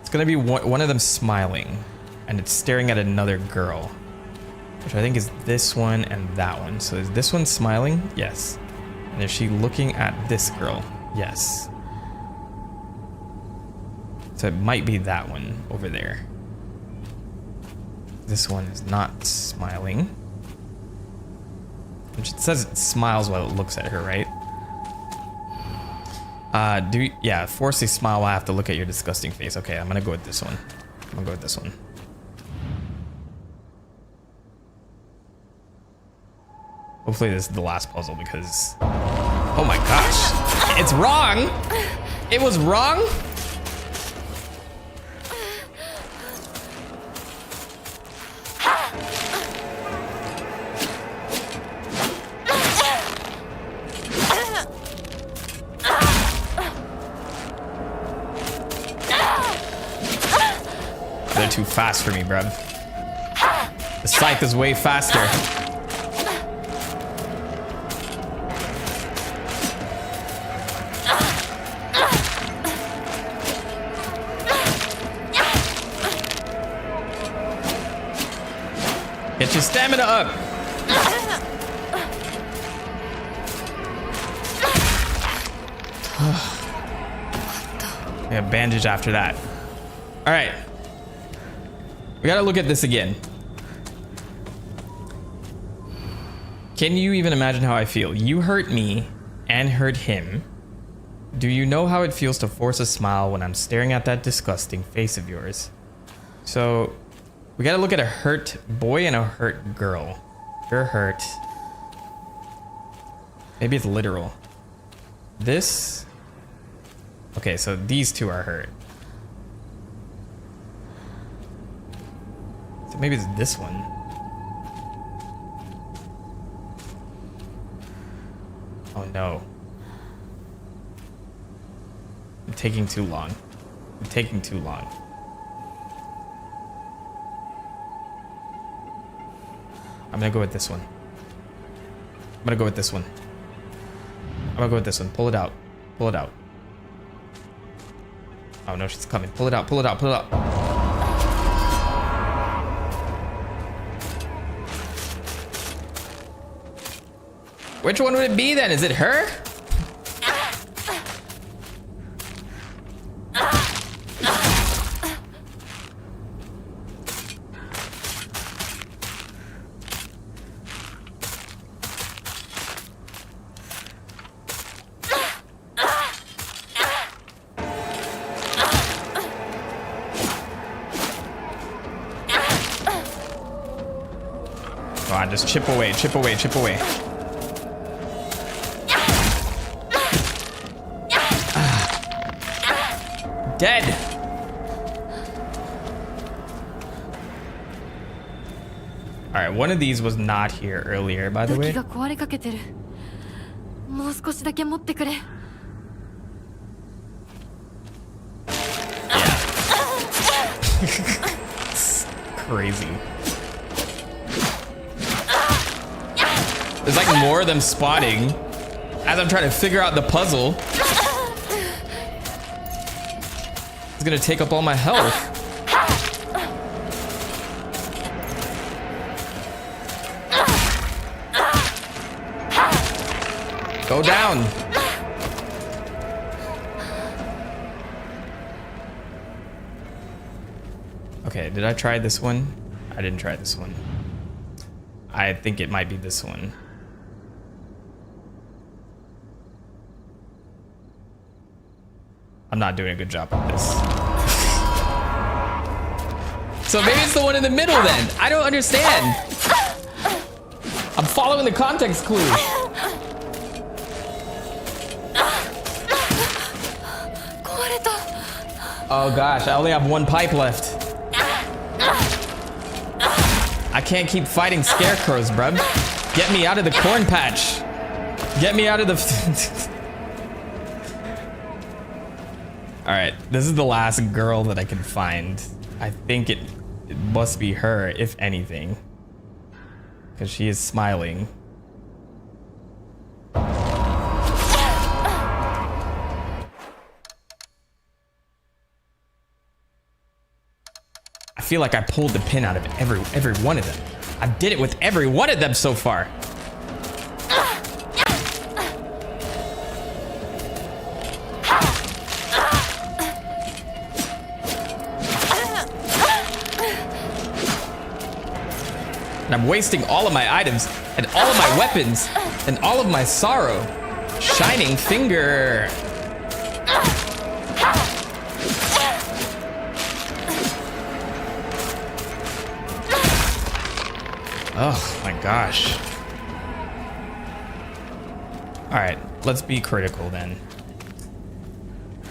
gonna be one of them smiling, and it's staring at another girl, which I think is this one and that one. So is this one smiling? Yes. And is she looking at this girl? Yes. So it might be that one over there. This one is not smiling. Which it says it smiles while it looks at her, right? Force a smile while I have to look at your disgusting face. Okay, I'm gonna go with this one. Hopefully this is the last puzzle because... Oh my gosh! It's wrong! It was wrong? They're too fast for me, bruv. The scythe is way faster. Get your stamina up. Yeah, bandage after that. All right. We gotta look at this again. Can you even imagine how I feel? You hurt me and hurt him. Do you know how it feels to force a smile when I'm staring at that disgusting face of yours? So we gotta look at a hurt boy and a hurt girl. You're hurt. Maybe it's literal. This. Okay, so these two are hurt. So maybe it's this one. Oh no. I'm taking too long. I'm taking too long. I'm gonna go with this one. I'm gonna go with this one. I'm gonna go with this one. Pull it out. Pull it out. Oh no, she's coming. Pull it out. Pull it out. Pull it out. Which one would it be then? Is it her? Come on, just chip away, chip away, chip away. Dead. All right, one of these was not here earlier, by the way. Crazy. There's like more of them spotting as I'm trying to figure out the puzzle. It's gonna take up all my health. Go down. Okay, did I try this one? I didn't try this one. I think it might be this one. I'm not doing a good job of this. So maybe it's the one in the middle then. I don't understand. I'm following the context clue. Oh gosh, I only have one pipe left. I can't keep fighting scarecrows, bruv. Get me out of the corn patch. Get me out of the... Alright, this is the last girl that I can find. I think it must be her, if anything. Because she is smiling. I feel like I pulled the pin out of every one of them. I did it with every one of them so far. And I'm wasting all of my items and all of my weapons and all of my sorrow. Shining finger. Oh my gosh. All right, let's be critical then.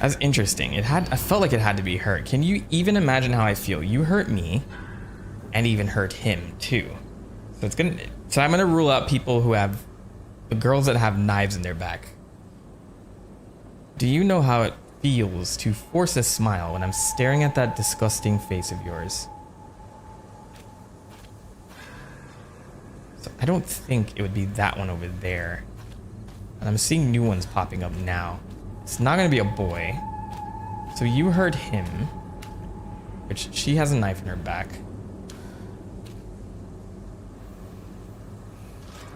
That's interesting. I felt like it had to be her. Can you even imagine how I feel? You hurt me and even hurt him too. So I'm gonna rule out people who have the girls that have knives in their back. Do you know how it feels to force a smile when I'm staring at that disgusting face of yours? So I don't think it would be that one over there. And I'm seeing new ones popping up now. It's not gonna be a boy. So you hurt him, which she has a knife in her back.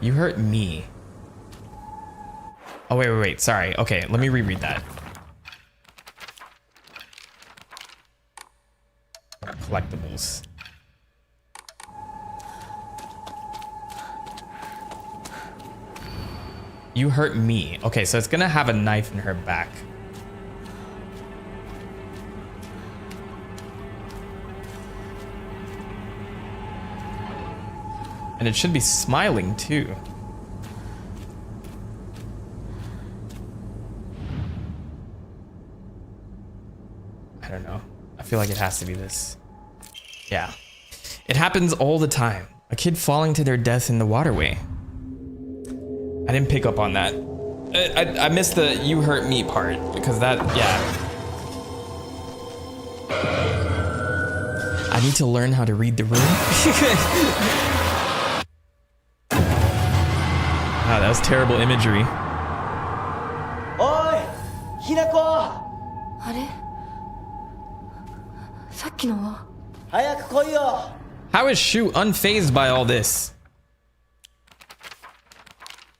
You hurt me. Oh, wait. Sorry. Okay, let me reread that. Collectibles. You hurt me. Okay, so it's gonna have a knife in her back. And it should be smiling too. I don't know. I feel like it has to be this. Yeah. It happens all the time. A kid falling to their death in the waterway. I didn't pick up on that. I missed the "you hurt me" part because that, yeah. I need to learn how to read the room. Wow, that was terrible imagery. Oi, Hinako! あれさっきのは 早く来いよ! How is Shu unfazed by all this?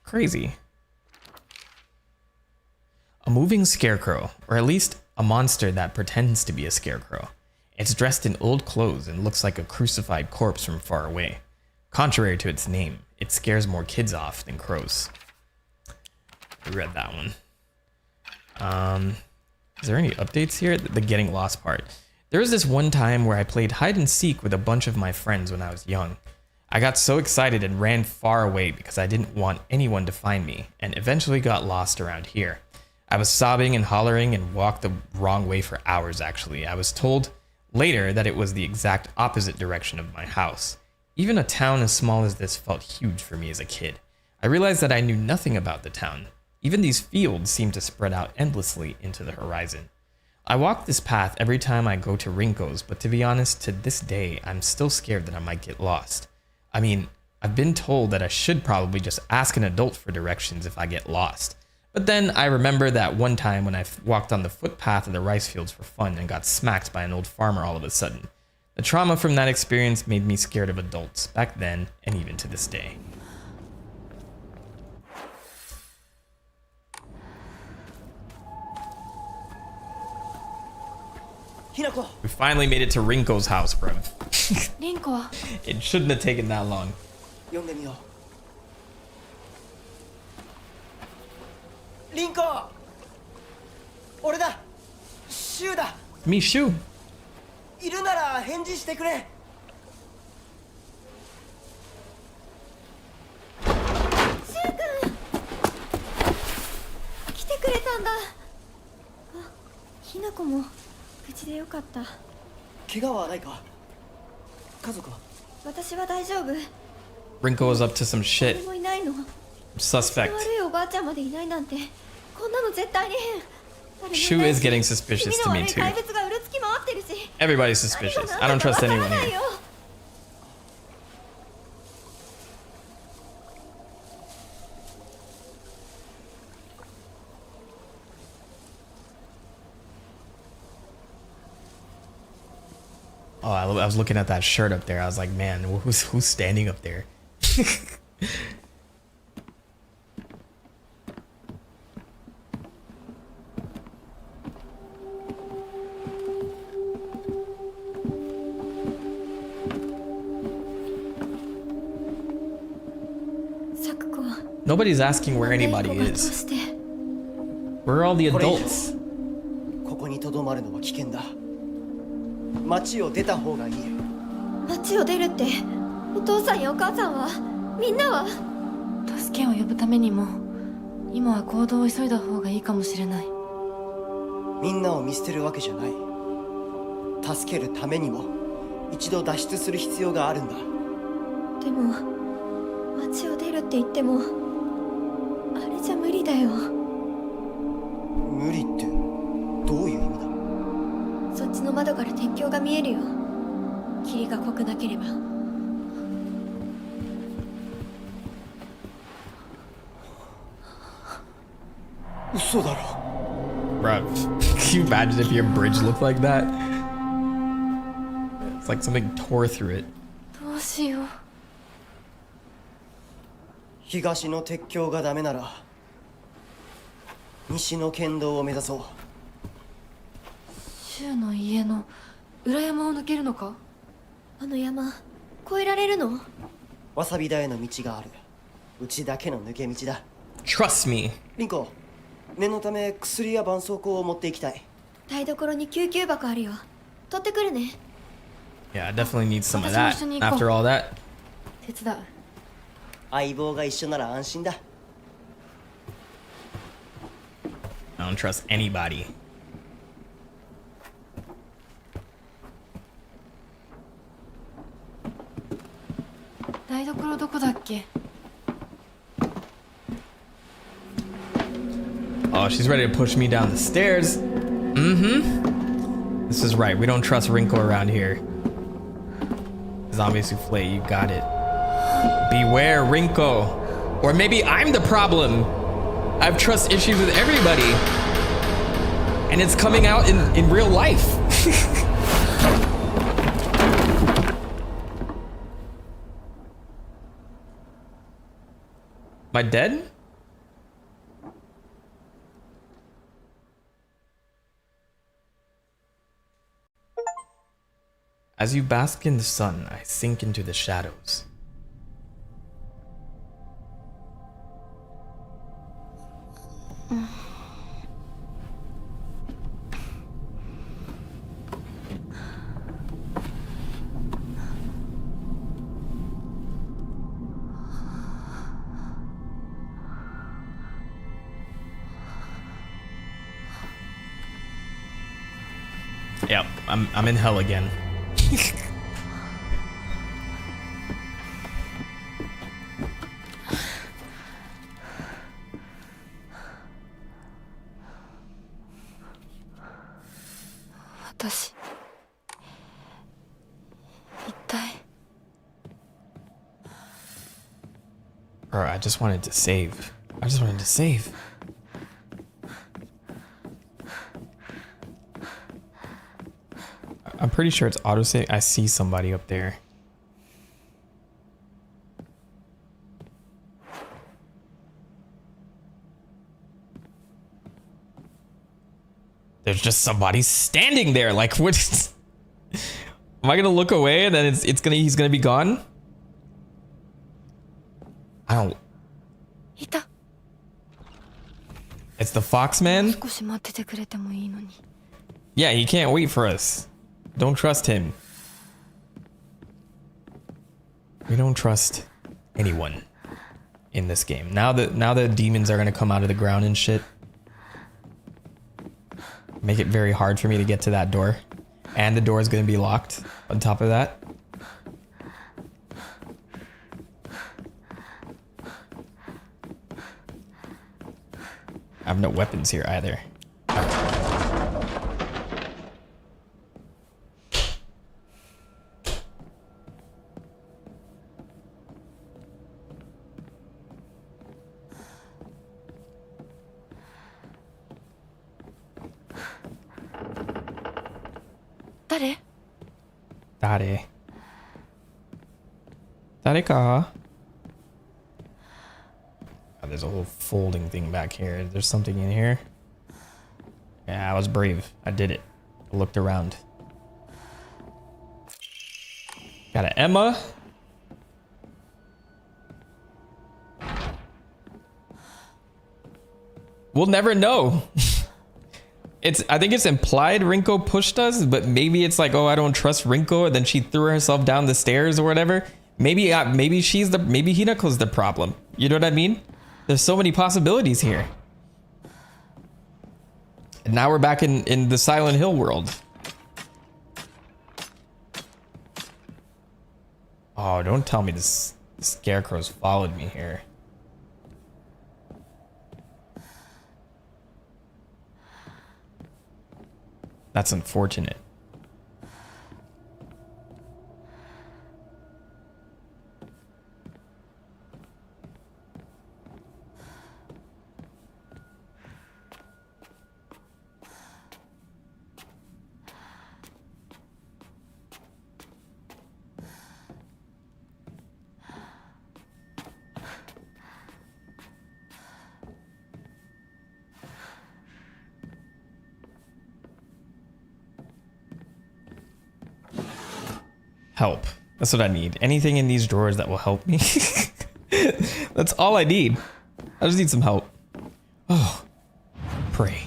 Crazy. A moving scarecrow, or at least a monster that pretends to be a scarecrow. It's dressed in old clothes and looks like a crucified corpse from far away. Contrary to its name, it scares more kids off than crows. I read that one. Is there any updates here? The getting lost part. There was this one time where I played hide and seek with a bunch of my friends when I was young. I got so excited and ran far away because I didn't want anyone to find me, and eventually got lost around here. I was sobbing and hollering and walked the wrong way for hours actually. I was told later that it was the exact opposite direction of my house. Even a town as small as this felt huge for me as a kid. I realized that I knew nothing about the town. Even these fields seemed to spread out endlessly into the horizon. I walk this path every time I go to Rinko's, but to be honest, to this day, I'm still scared that I might get lost. I mean, I've been told that I should probably just ask an adult for directions if I get lost. But then I remember that one time when I walked on the footpath of the rice fields for fun and got smacked by an old farmer all of a sudden. The trauma from that experience made me scared of adults back then and even to this day. We finally made it to Rinko's house, bro. リンコは It shouldn't have taken that long. 読んでみよう。リンコ！俺だ！シュウだ！ Me, Shu. いるなら返事してくれ！シュウ君来てくれたんだ。あ、ひなこも無事でよかった。怪我はないか？家族は？私は大丈夫。 Rinko was up to some shit. 誰もいないの。 Suspect. 悪いおばあちゃんまでいないなんて、こんなの絶対に変。 Shu is getting suspicious to me too. Everybody's suspicious. I don't trust anyone here. Oh, I was looking at that shirt up there. I was like, man, who's standing up there? Nobody's asking where anybody is. Where are all the adults? ここに留まるのは危険だ。町を出た方がいい。町を出るって、お父さんやお母さんは、みんなは助けを呼ぶためにも、今は行動を急いだ方がいいかもしれない。みんなを見捨てるわけじゃない。助けるためにも、一度脱出する必要があるんだ。でも、町を出るって言っても、あれじゃ無理だよ。無理ってどういう意味だ？そっちの窓から天井が見えるよ。霧が濃くなければ。嘘だろ。Bruh, can you imagine if your bridge looked like that? It's like something tore through it. どうしよう。東の鉄橋がダメなら西の県道を目指そう。柊の家の裏山を抜けるのか？あの山越えられるの？わさび田への道がある。うちだけの抜け道だ。 Trust me. リンコ、念のため薬や絆創膏を持っていきたい。台所に救急箱あるよ。取ってくるね。 Yeah, I definitely need some of that after all that. 手伝う。相棒が一緒なら安心だ。I don't trust anybody. 台所どこだっけ？ Oh, she's ready to push me down the stairs. This is right. We don't trust Rinko around here. Zombie souffle, you got it. Beware, Rinko. Or maybe I'm the problem. I have trust issues with everybody. And it's coming out in real life. Am I dead? As you bask in the sun, I sink into the shadows. Yep, I'm in hell again. Bro, I just wanted to save. I just wanted to save. I'm pretty sure it's autosave. I see somebody up there. There's just somebody standing there. Like, what? Am I gonna look away and then he's gonna be gone? I don't. It's the fox man? Yeah, he can't wait for us. Don't trust him. We don't trust anyone in this game. Now that demons are gonna come out of the ground and shit. Make it very hard for me to get to that door. And the door is gonna be locked on top of that. I have no weapons here either. Dareka. Oh, there's a whole folding thing back here. There's something in here. Yeah, I was brave. I did it. I looked around. Got an Emma. We'll never know. I think it's implied Rinko pushed us, but maybe it's like, oh, I don't trust Rinko, and then she threw herself down the stairs or whatever. Maybe Hinako's the problem. You know what I mean? There's so many possibilities here. And now we're back in the Silent Hill world. Oh, don't tell me this scarecrow's followed me here. That's unfortunate. Help. That's what I need. Anything in these drawers that will help me. That's all I need. I just need some help. Oh. Pray.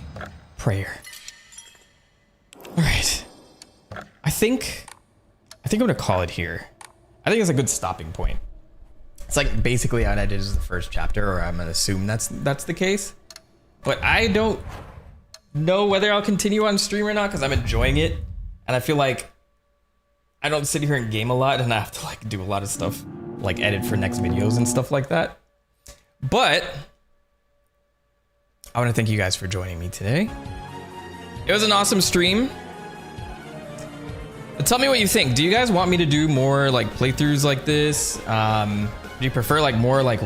Prayer. Alright. I think I'm gonna call it here. I think it's a good stopping point. It's like basically how I did as the first chapter, or I'm gonna assume that's the case. But I don't know whether I'll continue on stream or not because I'm enjoying it. And I feel like I don't sit here and game a lot and I have to like do a lot of stuff, like edit for next videos and stuff like that. But I want to thank you guys for joining me today. It was an awesome stream. Tell me what you think. Do you guys want me to do more like playthroughs like this? Do you prefer like more like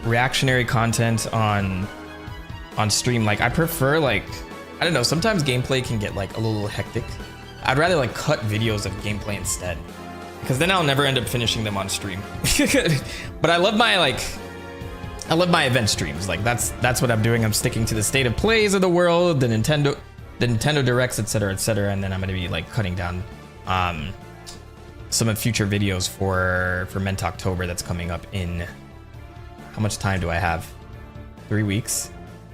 reactionary content on stream? Like I prefer like, I don't know, sometimes gameplay can get like a little hectic. I'd rather like cut videos of gameplay instead, because then I'll never end up finishing them on stream. But I love my event streams. Like that's what I'm doing. I'm sticking to the state of plays of the world, the Nintendo Directs, etc., and then I'm gonna be like cutting down some of future videos for October that's coming up in, how much time do I have? 3 weeks?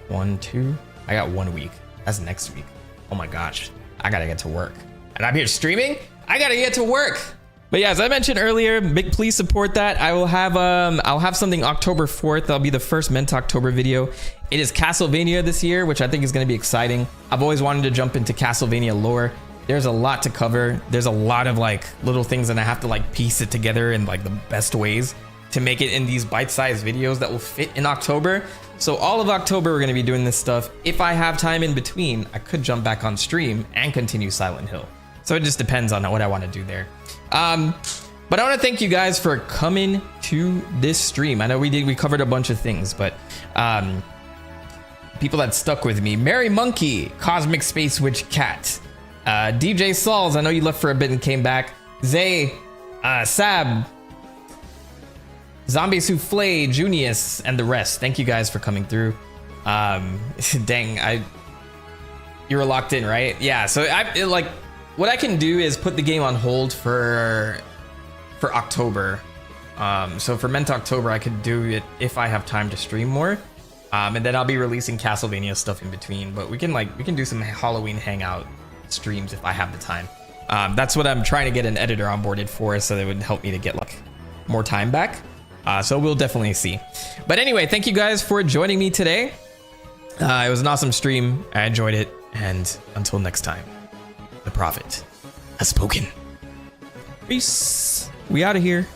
1, 2? I got 1 week. That's next week. Oh my gosh, I gotta get to work. And I'm here streaming? I gotta get to work. But yeah, as I mentioned earlier, please support that. I'll have something October 4th. That'll be the first October video. It is Castlevania this year, which I think is gonna be exciting. I've always wanted to jump into Castlevania lore. There's a lot to cover. There's a lot of like little things, and I have to like piece it together in like the best ways to make it in these bite-sized videos that will fit in October. So all of October, we're gonna be doing this stuff. If I have time in between, I could jump back on stream and continue Silent Hill. So it just depends on what I want to do there. But I want to thank you guys for coming to this stream. I know we covered a bunch of things, but people that stuck with me: Mary Monkey, Cosmic Space Witch Cat, DJ Sauls, I know you left for a bit and came back, Zay, Sab, Zombie Souffle, Junius, and the rest. Thank you guys for coming through. Dang, you were locked in, right? Yeah, so what I can do is put the game on hold for October. So for October, I could do it if I have time to stream more. And then I'll be releasing Castlevania stuff in between. But we can do some Halloween hangout streams if I have the time. That's what I'm trying to get an editor onboarded for, so that would help me to get like more time back. So we'll definitely see. But anyway, thank you guys for joining me today. It was an awesome stream. I enjoyed it. And until next time, the Prophet has spoken. Peace. We out of here.